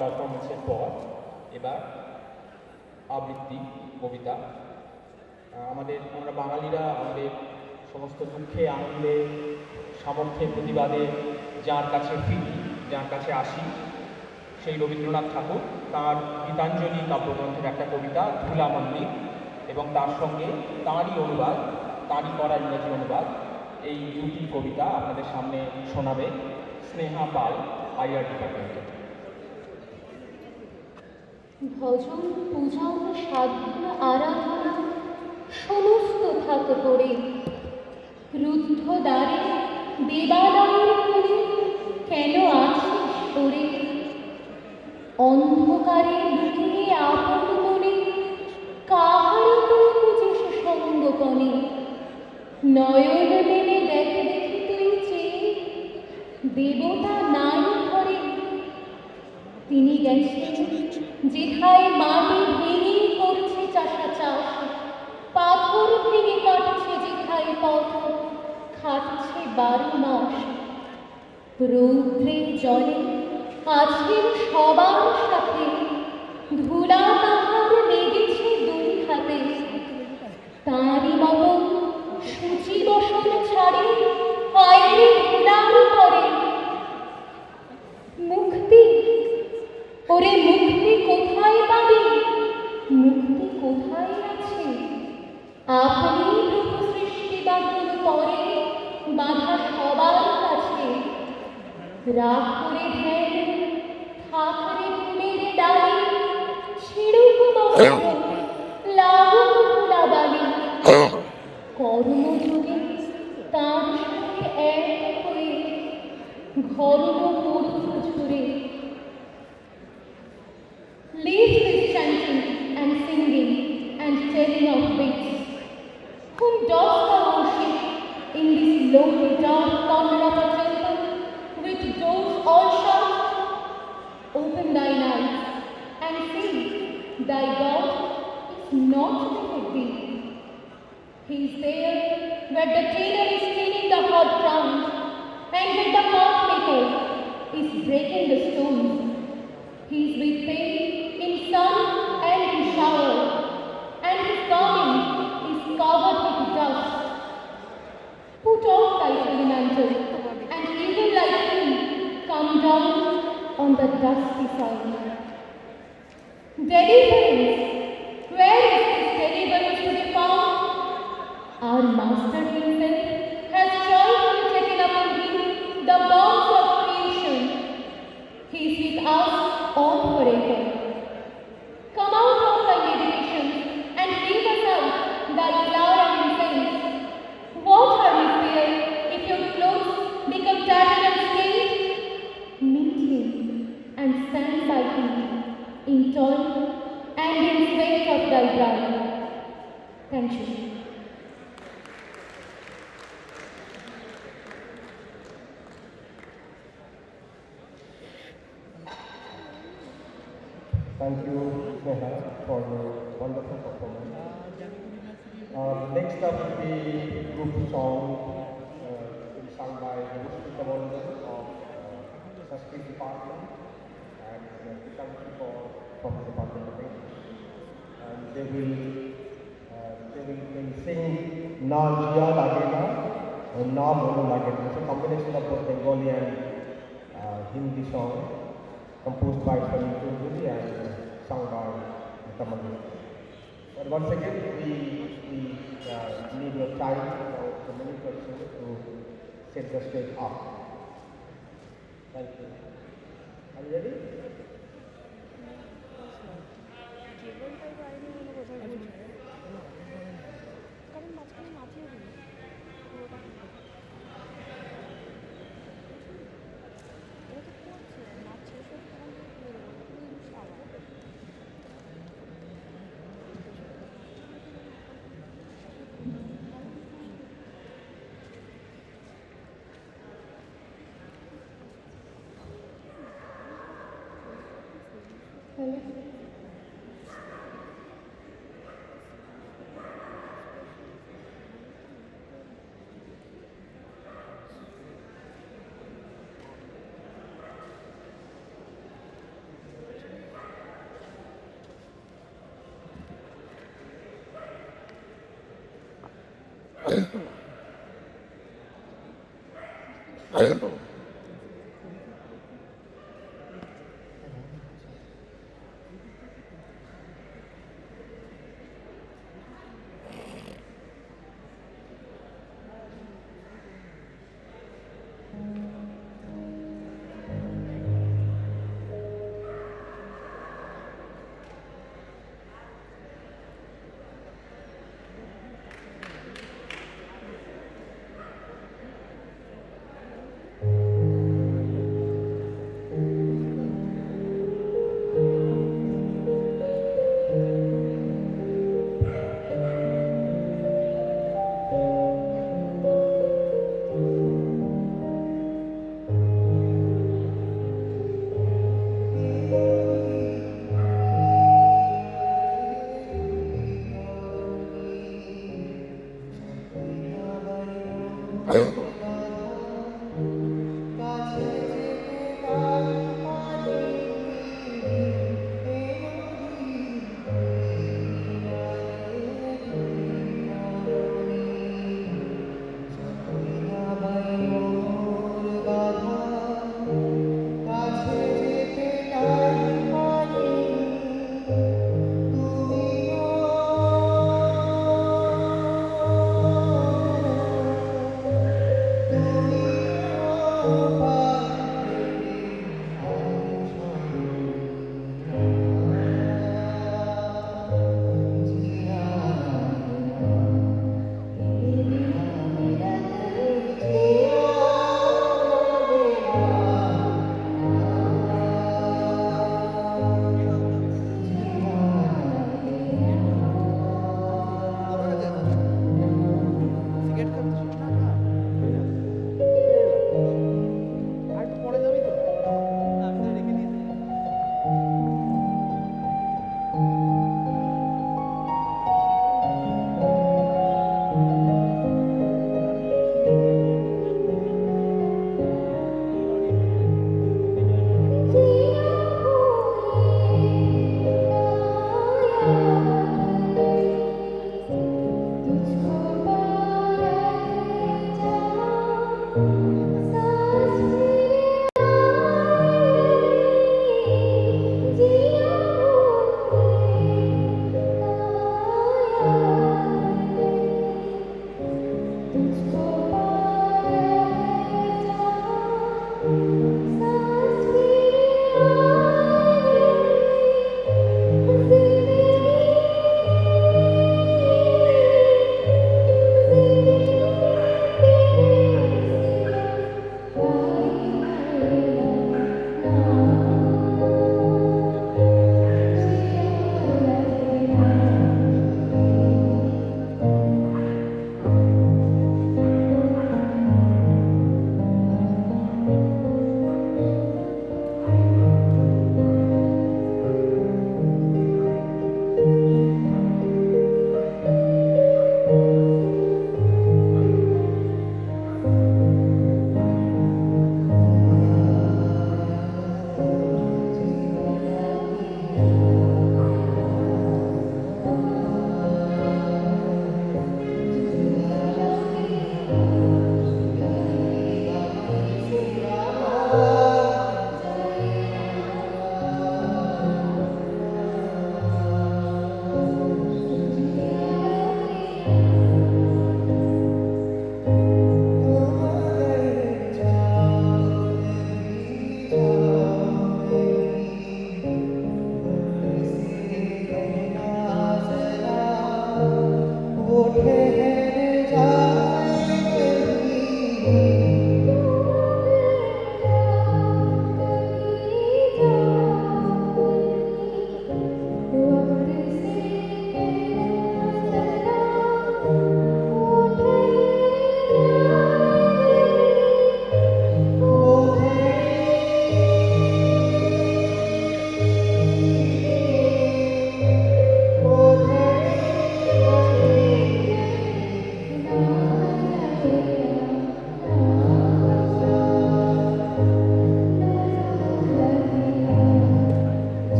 পারফরমেন্সের পর এবার আবৃত্তি কবিতা। আমরা বাঙালিরা আমাদের সমস্ত দুঃখে আনন্দে সামর্থ্যে প্রতিবাদে যার কাছে ফিরি, যার কাছে আসি, সেই রবীন্দ্রনাথ ঠাকুর তাঁর গীতাঞ্জলি কাব্যগ্রন্থের একটা কবিতা ধুলা মন্দির, এবং তার সঙ্গে তাঁরই অনুবাদ, তাঁরই করা ইংরেজি অনুবাদ, এই দুটি কবিতা আপনাদের সামনে শোনাবে স্নেহা পাল, আইআর ডিপার্টমেন্টে। ভজন পূজন সাধনা আরাধনা সমস্ত থাক করে, রুদ্ধ দ্বারে দেবালয়ের কোণে কেন আছিস ওরে? অন্ধকারে লুকিয়ে আপন মনে কাহারে তুই খুঁজিস সঙ্গপনে? নয়ন মেলে দেখে দেখি তুই চেয়ে, দেবতা নাই ঘরে। তিনি গেছেন যেথায় মাটি ভেঙে করছে চাষা চাষ, পাথর ভেঙে কাটছে যেথায় পথ, খাটছে 12 মাস। রৌদ্রে জলে আছেন সবার সাথে, ধুলা তাহার লেগেছে 2 হাতে। তাঁরই মতন সূচি বসন ছাড়ে আইনে ধুলার পরে। মুক্তি, ওরে মুক্তি কোথায় পাবি? মুক্তি কোথায় আছে? আপনি প্রভু সৃষ্টি বাঁধন পরে বাঁধা সবার কাছে। রাগ করে ধ্যান থাকরে ঘুমের ডালে, ছিড়ুক বস্ত্র লাগুক ধুলাবালি। কর্মযোগে তাঁর সাথে এক হয়ে ঘর্ম পড়ুক ঝরে। Leave this chanting and singing and telling of bits. Whom dost thou worship in this lonely dark corner of a temple with doors all shut? Open thine eyes and see thy God is not with thee. He is there where the tailor is cleaning the hot ground and where the path maker is breaking the stones. He is with thee in sun and in shower, and his garment is covered with dust. Put off thy holy mantle, and even like him come down on the dusty side. Deliverance! Where is this deliverance to be found? Our Master himself has joyfully taken upon him the bonds of creation. He is with us all forever. Come out of thy meditation and leave us out thy flower and incense. What are we fear if your clothes become tattered and stained? Meet him and stand by him in toil and in sweat of thy brow. Thank you. Thank you, Sneha, for your wonderful performance. Next up will be group song to be sung by Devoshri Kavalkar of Sanskrit Department and Department from the Department of English. And they will sing Na Jiya Lagena or Na Bolo Lagena. It's a combination of both Bengali and Hindi song, composed by Felicitation and sung by Tamil. But once again, we need your time for the many persons to set the stage up. Thank you. Are you ready?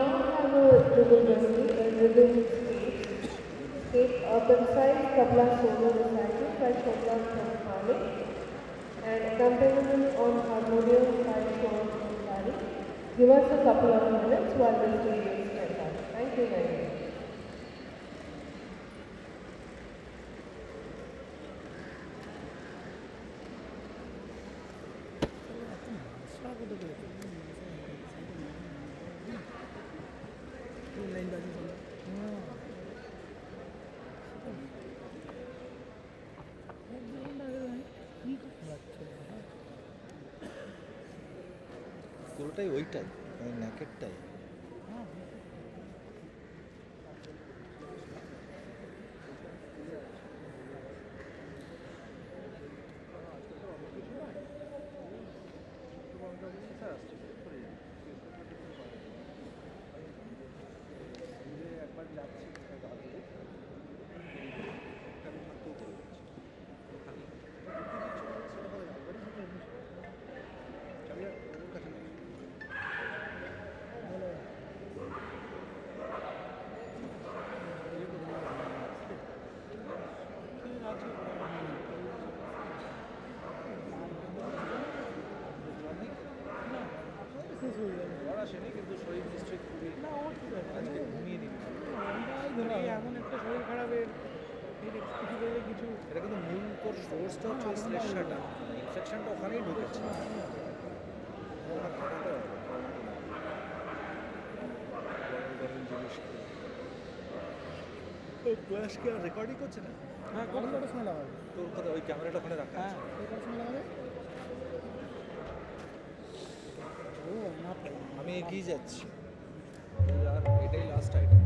now have a dribble recipe, a dribble skate, a concise tabla solo recited by Shobha Prabhupani, and accompaniment on harmonium by Sean Kari. Give us a couple of minutes while the stage is set up. Thank you very much. পুরোটাই ওইটাই ওই ন্যাকেটটাই। কিন্তু শরীর নিশ্চয়ই খুবই আজকে ঘুমিয়ে নিবি এমন একটা শরীর খারাপের কিছু এটা কিন্তু মূল তোর সোর্সটা হচ্ছে শ্লেষাটা ইনফেকশনটা ওখানেই ঢুকেছে। প্রয়াস কি আর রেকর্ডিং করছে না? হ্যাঁ, কতটা সময় লাগাবে? তোর কথা ওই ক্যামেরাটা ওখানে রাখা আছে। কতটা সময় লাগাবে? আমি এগিয়ে যাচ্ছি, আর এটাই লাস্ট আইটেম।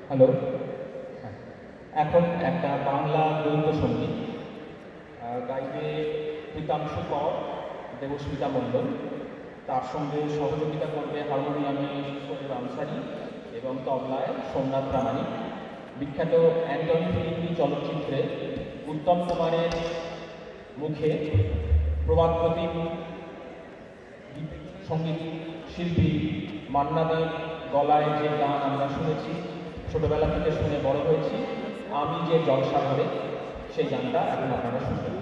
হ্যালো, এখন একটা বাংলা দ্বৈত সঙ্গীত গাইবে প্রীতাংশু কর, দেবস্মিতা মণ্ডল। তার সঙ্গে সহযোগিতা করবে হারমোনিয়ামে শরীর আনসারি এবং তবলায় সোমনাথ প্রামাণিক। বিখ্যাত অ্যান্টনি ফিল্মি চলচ্চিত্রে উত্তম কুমারের মুখে প্রবাদ প্রতিম সঙ্গীত শিল্পী মান্নাদের গলায় যে গান আমরা শুনেছি, ছোটবেলা থেকে শুনে বড় হয়েছি, আমি যে জলসা ঘরে, সেই গানটা এখন আপনারা শুনবেন।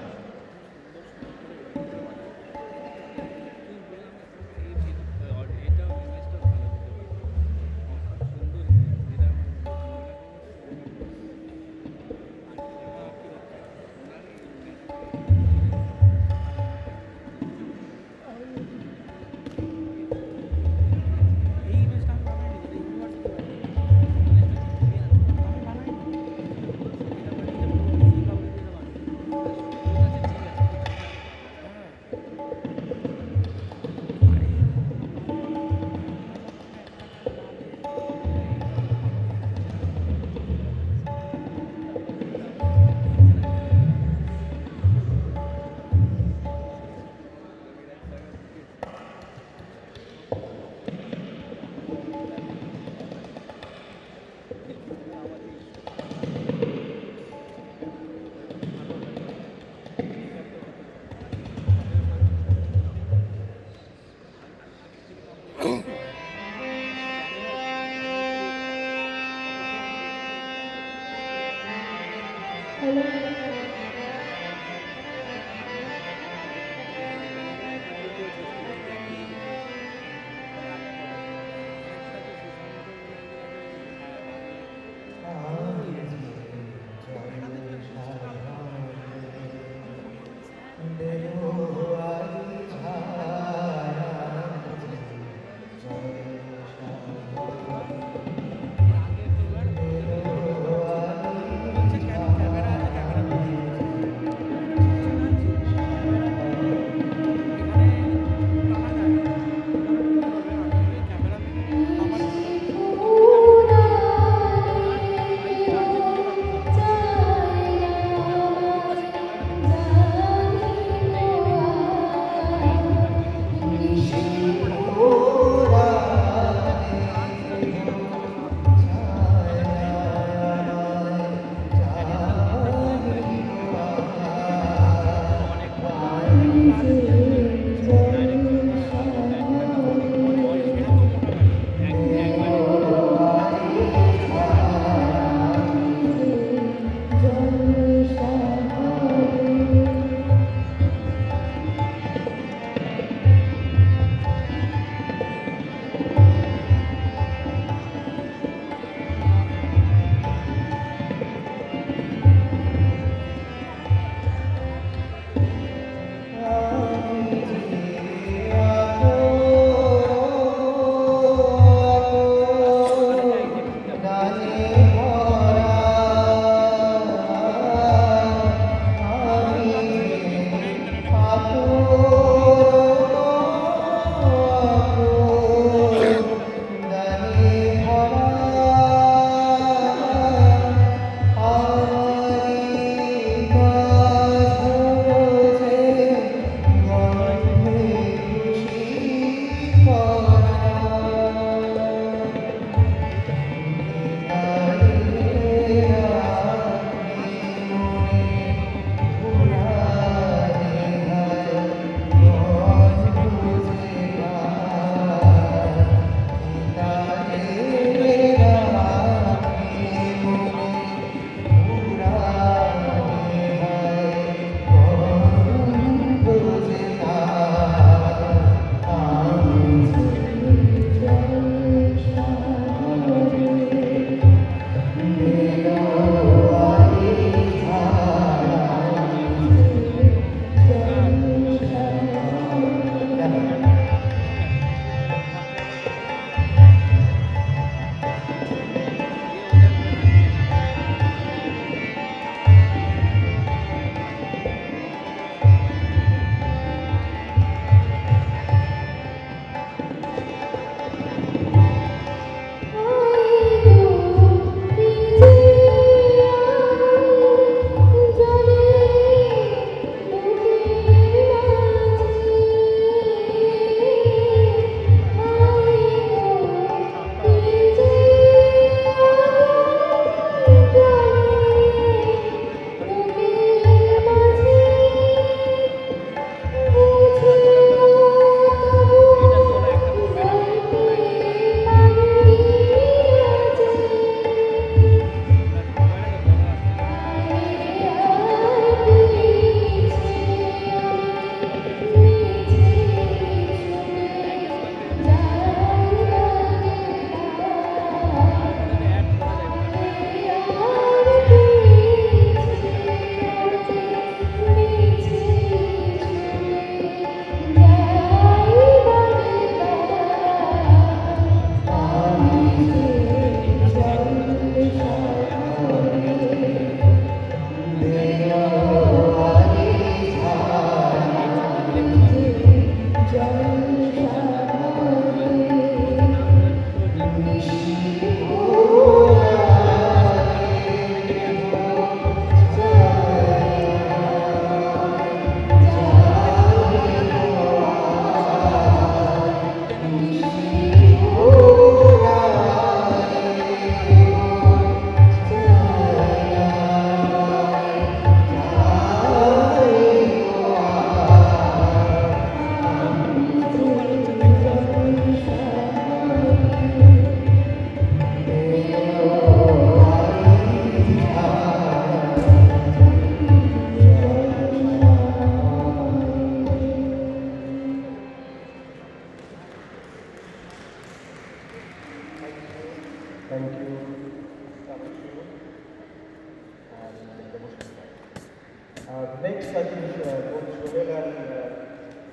next, I think both Sohail and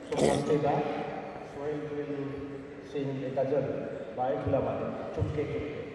Sohan stay back. Sohail will sing a ghazal by Alumni, Chupke Chupke.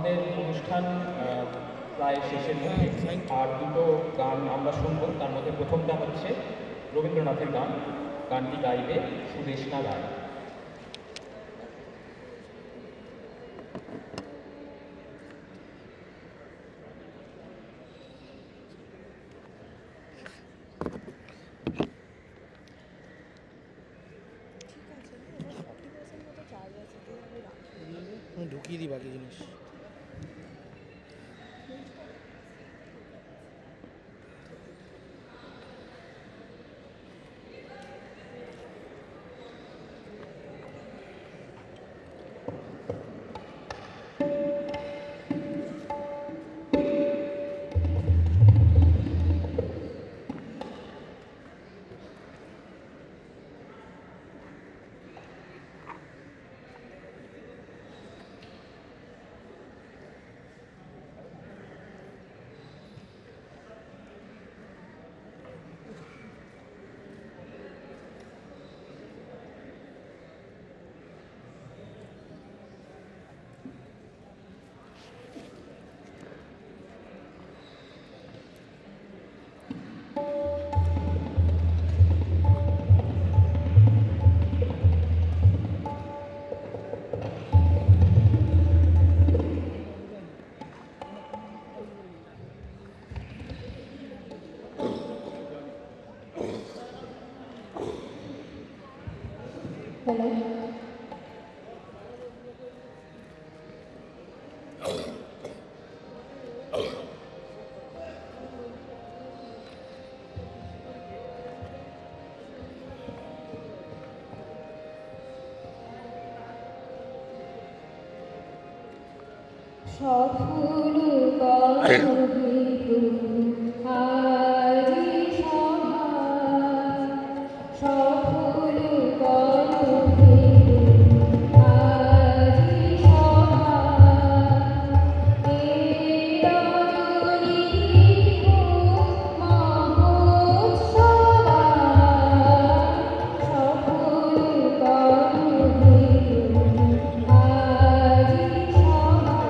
আমাদের অনুষ্ঠান প্রায় শেষের মুখে, আর দুটো গান আমরা শুনবো। তার মধ্যে প্রথমটা হচ্ছে রবীন্দ্রনাথের গান, গানটি গাইবে সুদেষ্ণা রায়। ঢুকিয়ে দিই বাকি জিনিস। Hello. সফল করহিতু আজি সভা, সফল করহিতু আজি সভা, এই রজনী মহোৎসবা, সফল করহিতু আজি সভা।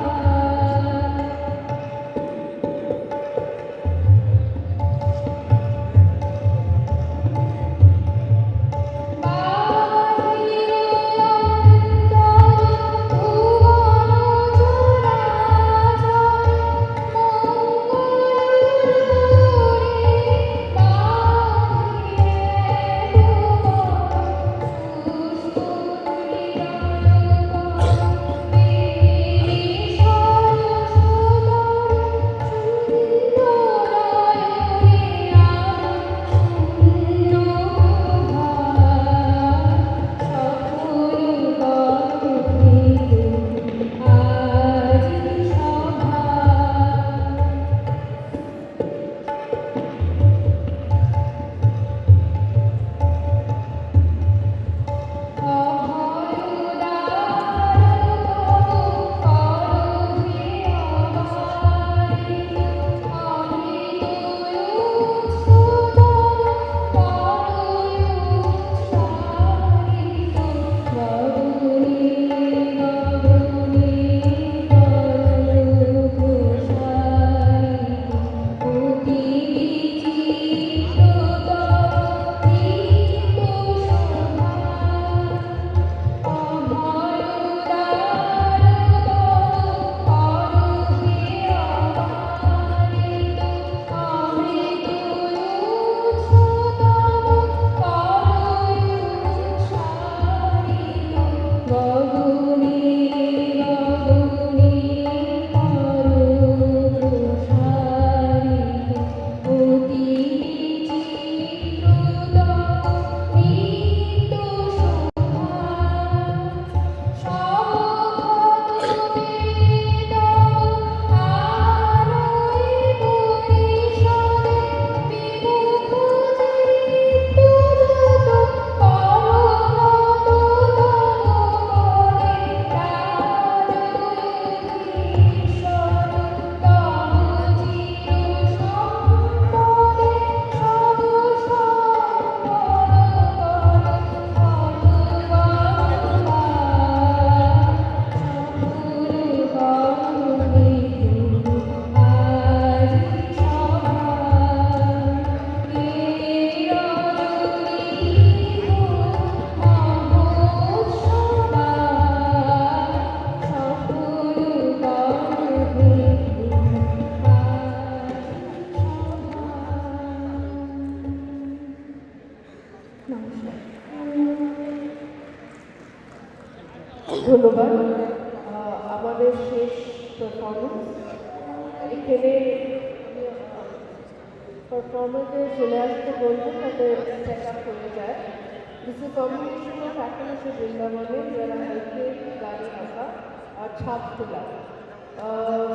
ধন্যবাদ। আমাদের শেষ পারফরমেন্স এখানে পারফরমেন্সে চলে আসতে বলবো তাদের সেট আপ হয়ে যায়। This is a combination of activities of Vrindavane, where I helped Gari Haka or Chhap Tula.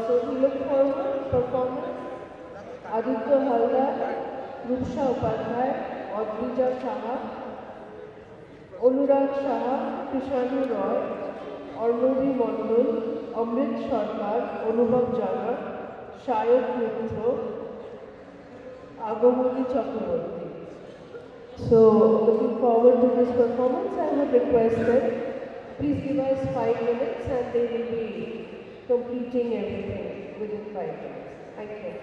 So we look forward performance Aditya Haldar, Rupsha Upadhyay, Adrija Saha, অনুরাগ সাহা, কৃষাণু রয়, অর্ণবী মণ্ডল, অমৃত সরকার, অনুভব জানা, সায়ক মিত্র, আগমনী Chakraborty. So looking forward to this performance, I would request them, please give us 5 minutes and they will be completing everything within 5 minutes. Thank you.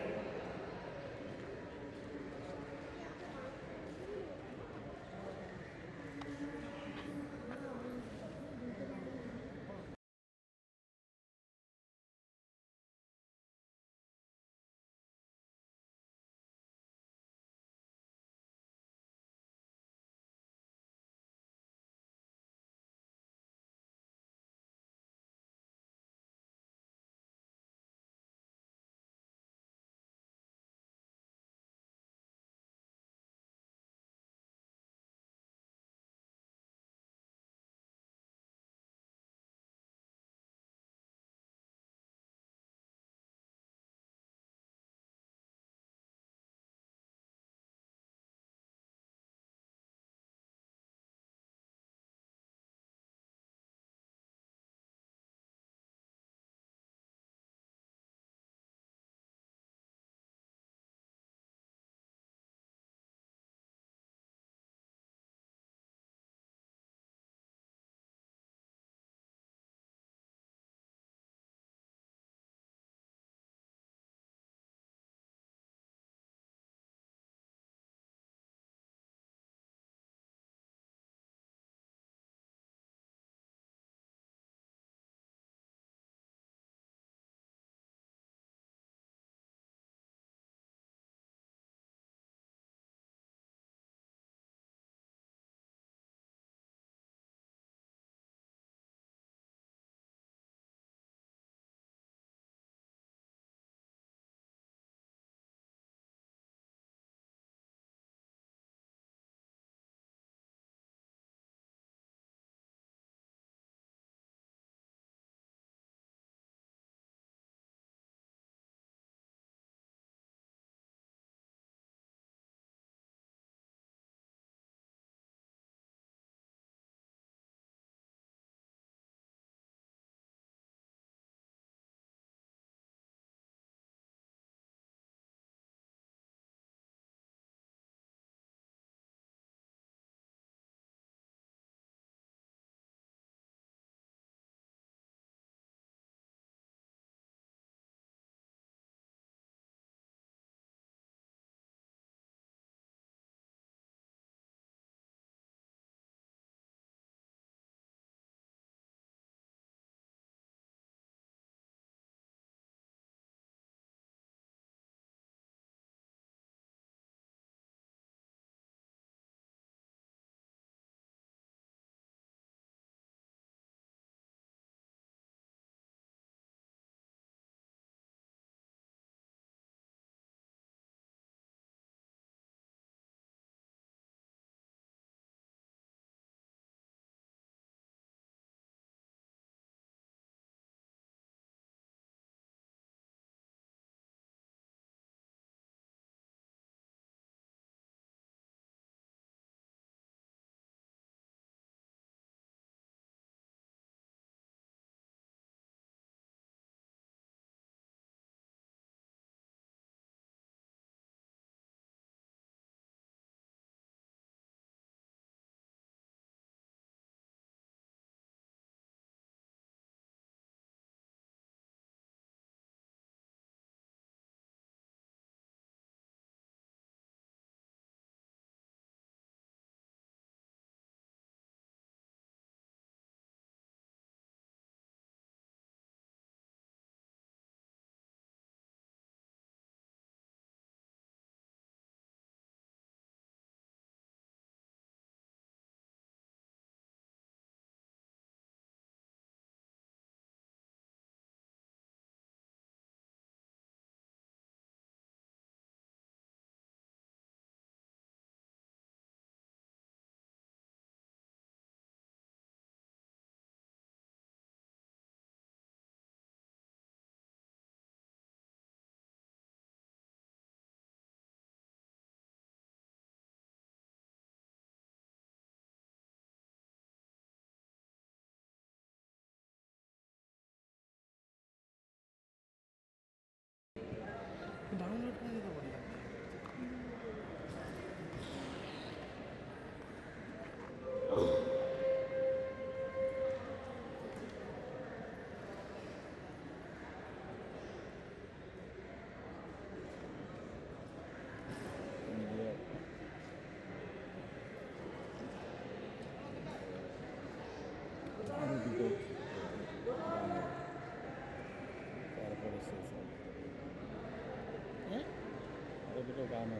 না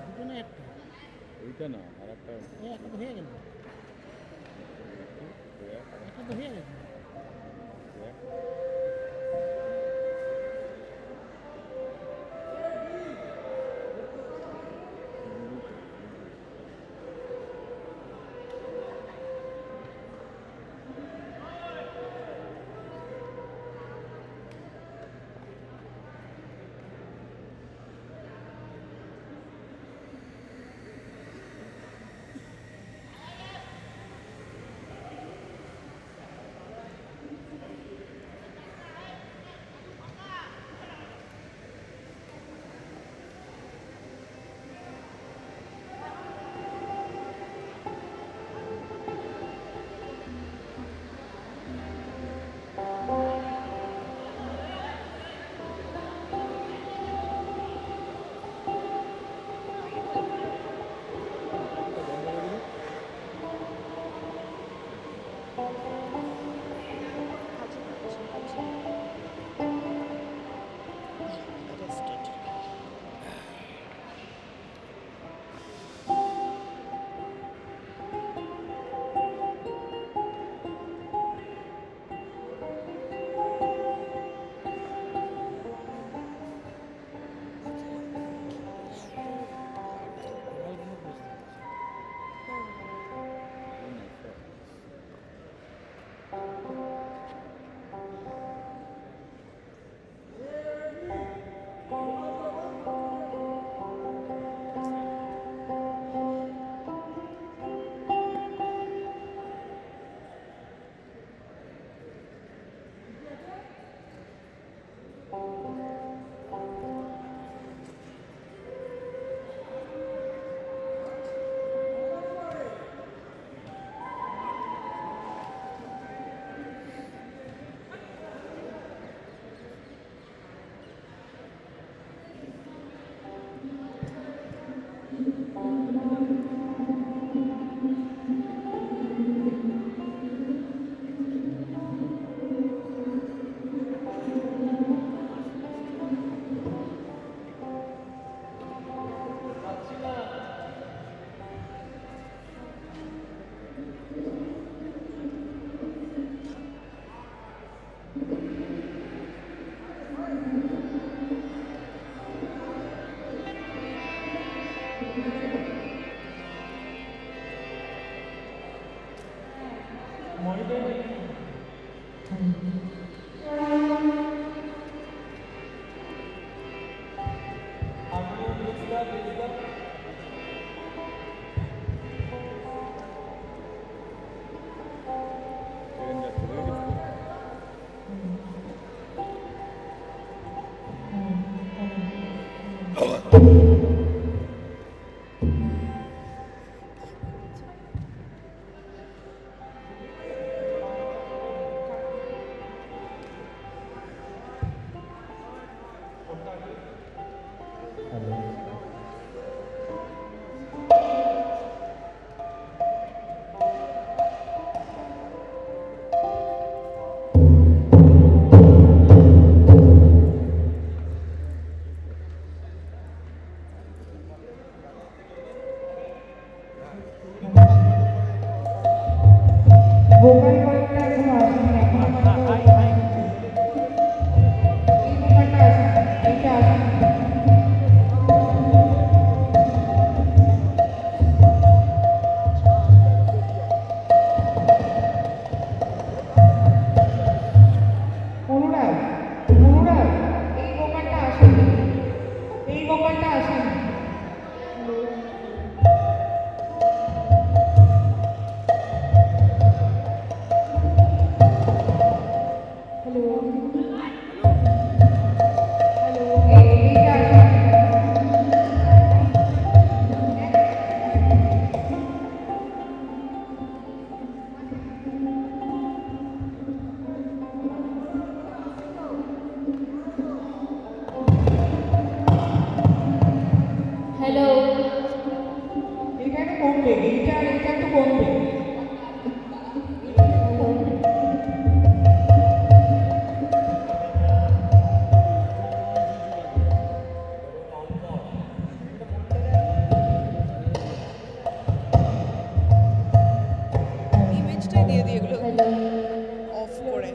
দুটো না একটা ওইটা না আর একটা একটা তো হয়ে গেল একটা তো হয়ে গেল অফ করে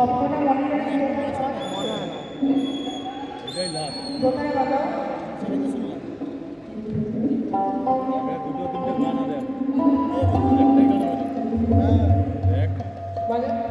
সবকটা মনিটরে এটাই লাভ দোকানে বাজাও দুটো তিনটে গান দেখ একটাই গান দেখ বাজাও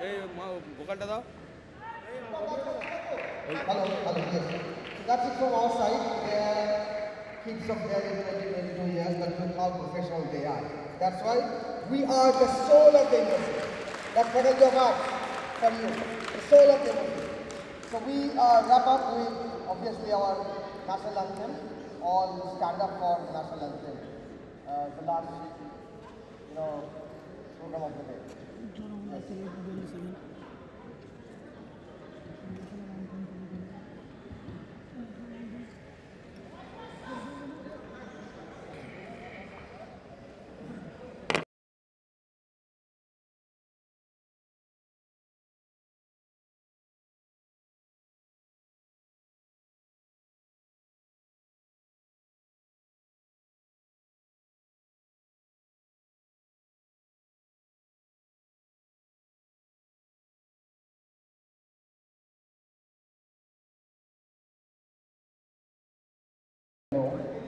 এই ভোকালটা দাও। Hello, yes. So that's it from our side. They are kids of their 22 years, but look how professional they are. That's why we are the soul of the industry. That's what is your heart for you, the soul of the industry. So we wrap up with obviously our national anthem. All stand up for the national anthem. The last, program of the day.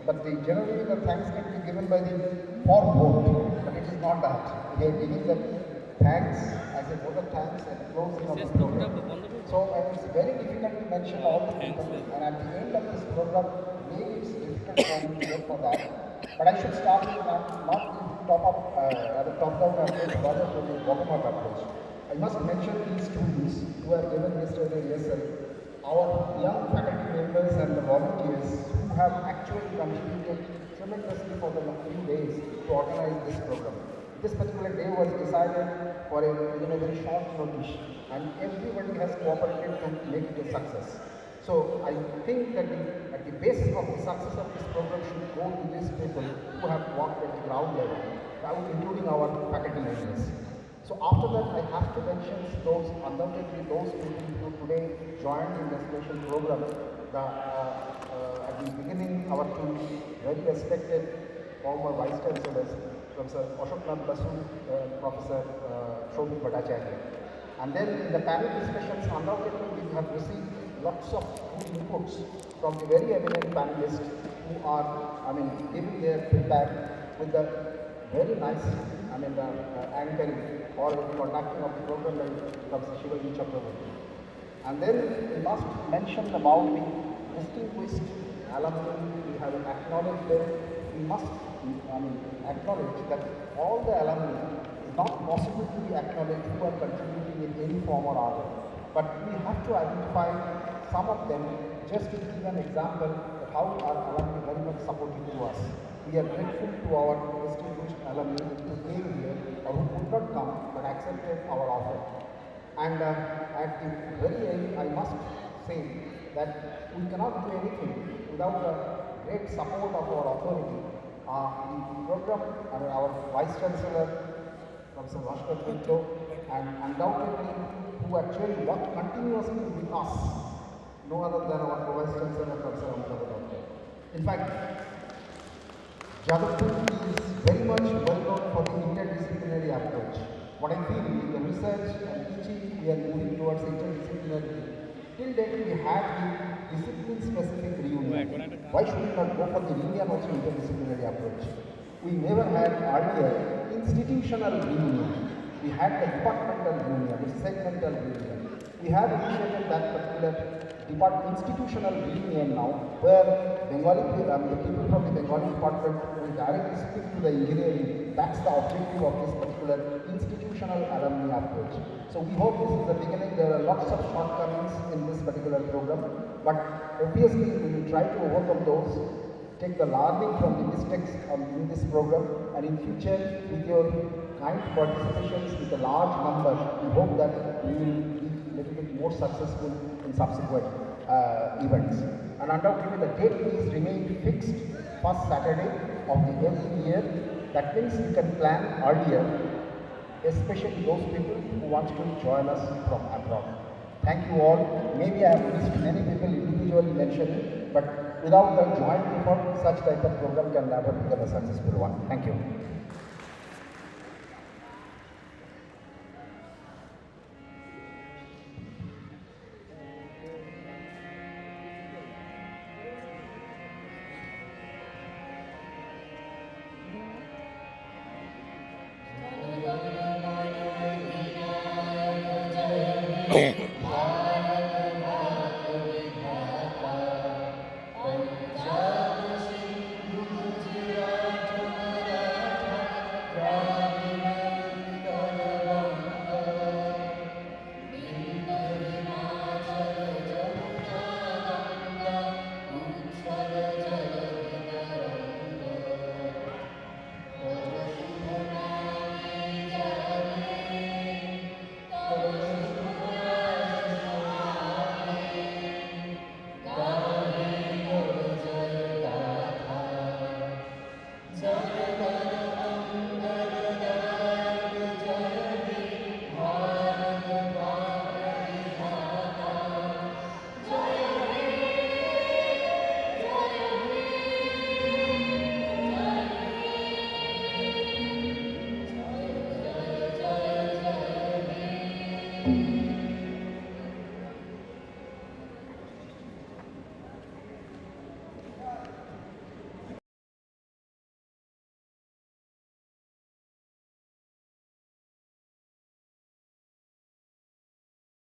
But generally the thanks can be given by the for vote, but it is not that. We are giving the thanks as a vote of thanks at the closing of the program. So it's very difficult to mention all the people, and at the end of this program, maybe it's difficult for me to go for that. But I should start with not the top-down approach, rather from the bottom-up approach. I must mention these students who have given yesterday rehearsal, our young faculty members and the volunteers who have actually contributed tremendously for the few days to organize this program. This particular day was decided for a very short notice, and everybody has cooperated to make it a success. So I think that at the basis of the success of this program should go to these people who have worked at the ground level, including our faculty members. So after that, I have to mention undoubtedly those people who today joined in the special program. At the beginning, our two very respected former Vice Chancellors, Professor Ashok Nath Basu, Professor Shobhit Bhattacharya. And then in the panel discussions, undoubtedly we have received lots of good inputs from the very eminent panelists who are, giving their feedback with the very nice, anchoring or the conducting of the program by Professor Shivaji Chakravarti. And then we must mention about the distinguished alumni. We have acknowledged them. We must acknowledge that all the alumni is not possible to be acknowledged who are contributing in any form or other. But we have to identify some of them just to give an example of how our alumni very much supported to us. We are grateful to our distinguished alumni who came here or who could not come but accepted our offer. And at the very end, I must say that we cannot do anything without the great support of our authority. The program, our Vice Chancellor, Professor Bhaskar Pinto, and undoubtedly who actually worked continuously with us, no other than our Vice Chancellor, Professor Amitabh Bhattacharya. In fact, Jadavpur is very much well known for the interdisciplinary approach. What I feel in the research and teaching, we are moving towards interdisciplinary. Till date, we had the discipline-specific reunion. Why should we not go for the reunion also interdisciplinary approach? We never had earlier institutional reunion. We had the departmental reunion, the segmental reunion. We have initiated that particular institutional reunion now, where the people from the Bengali department will directly speak to the engineering. That's the objective of this particular institutional alumni approach. So we hope this is the beginning. There are lots of shortcomings in this particular program, but obviously we will try to overcome those, take the learning from the mistakes in this program, and in future with your kind participations with a large number, we hope that we will be a little bit more successful in subsequent events. And undoubtedly the date is remained fixed first Saturday of the every year. That means we can plan earlier, especially those people who want to join us from abroad. Thank you all. Maybe I have missed many people individually mentioned, but without the joint effort, such type of program can never become a successful one. Thank you. Thank you.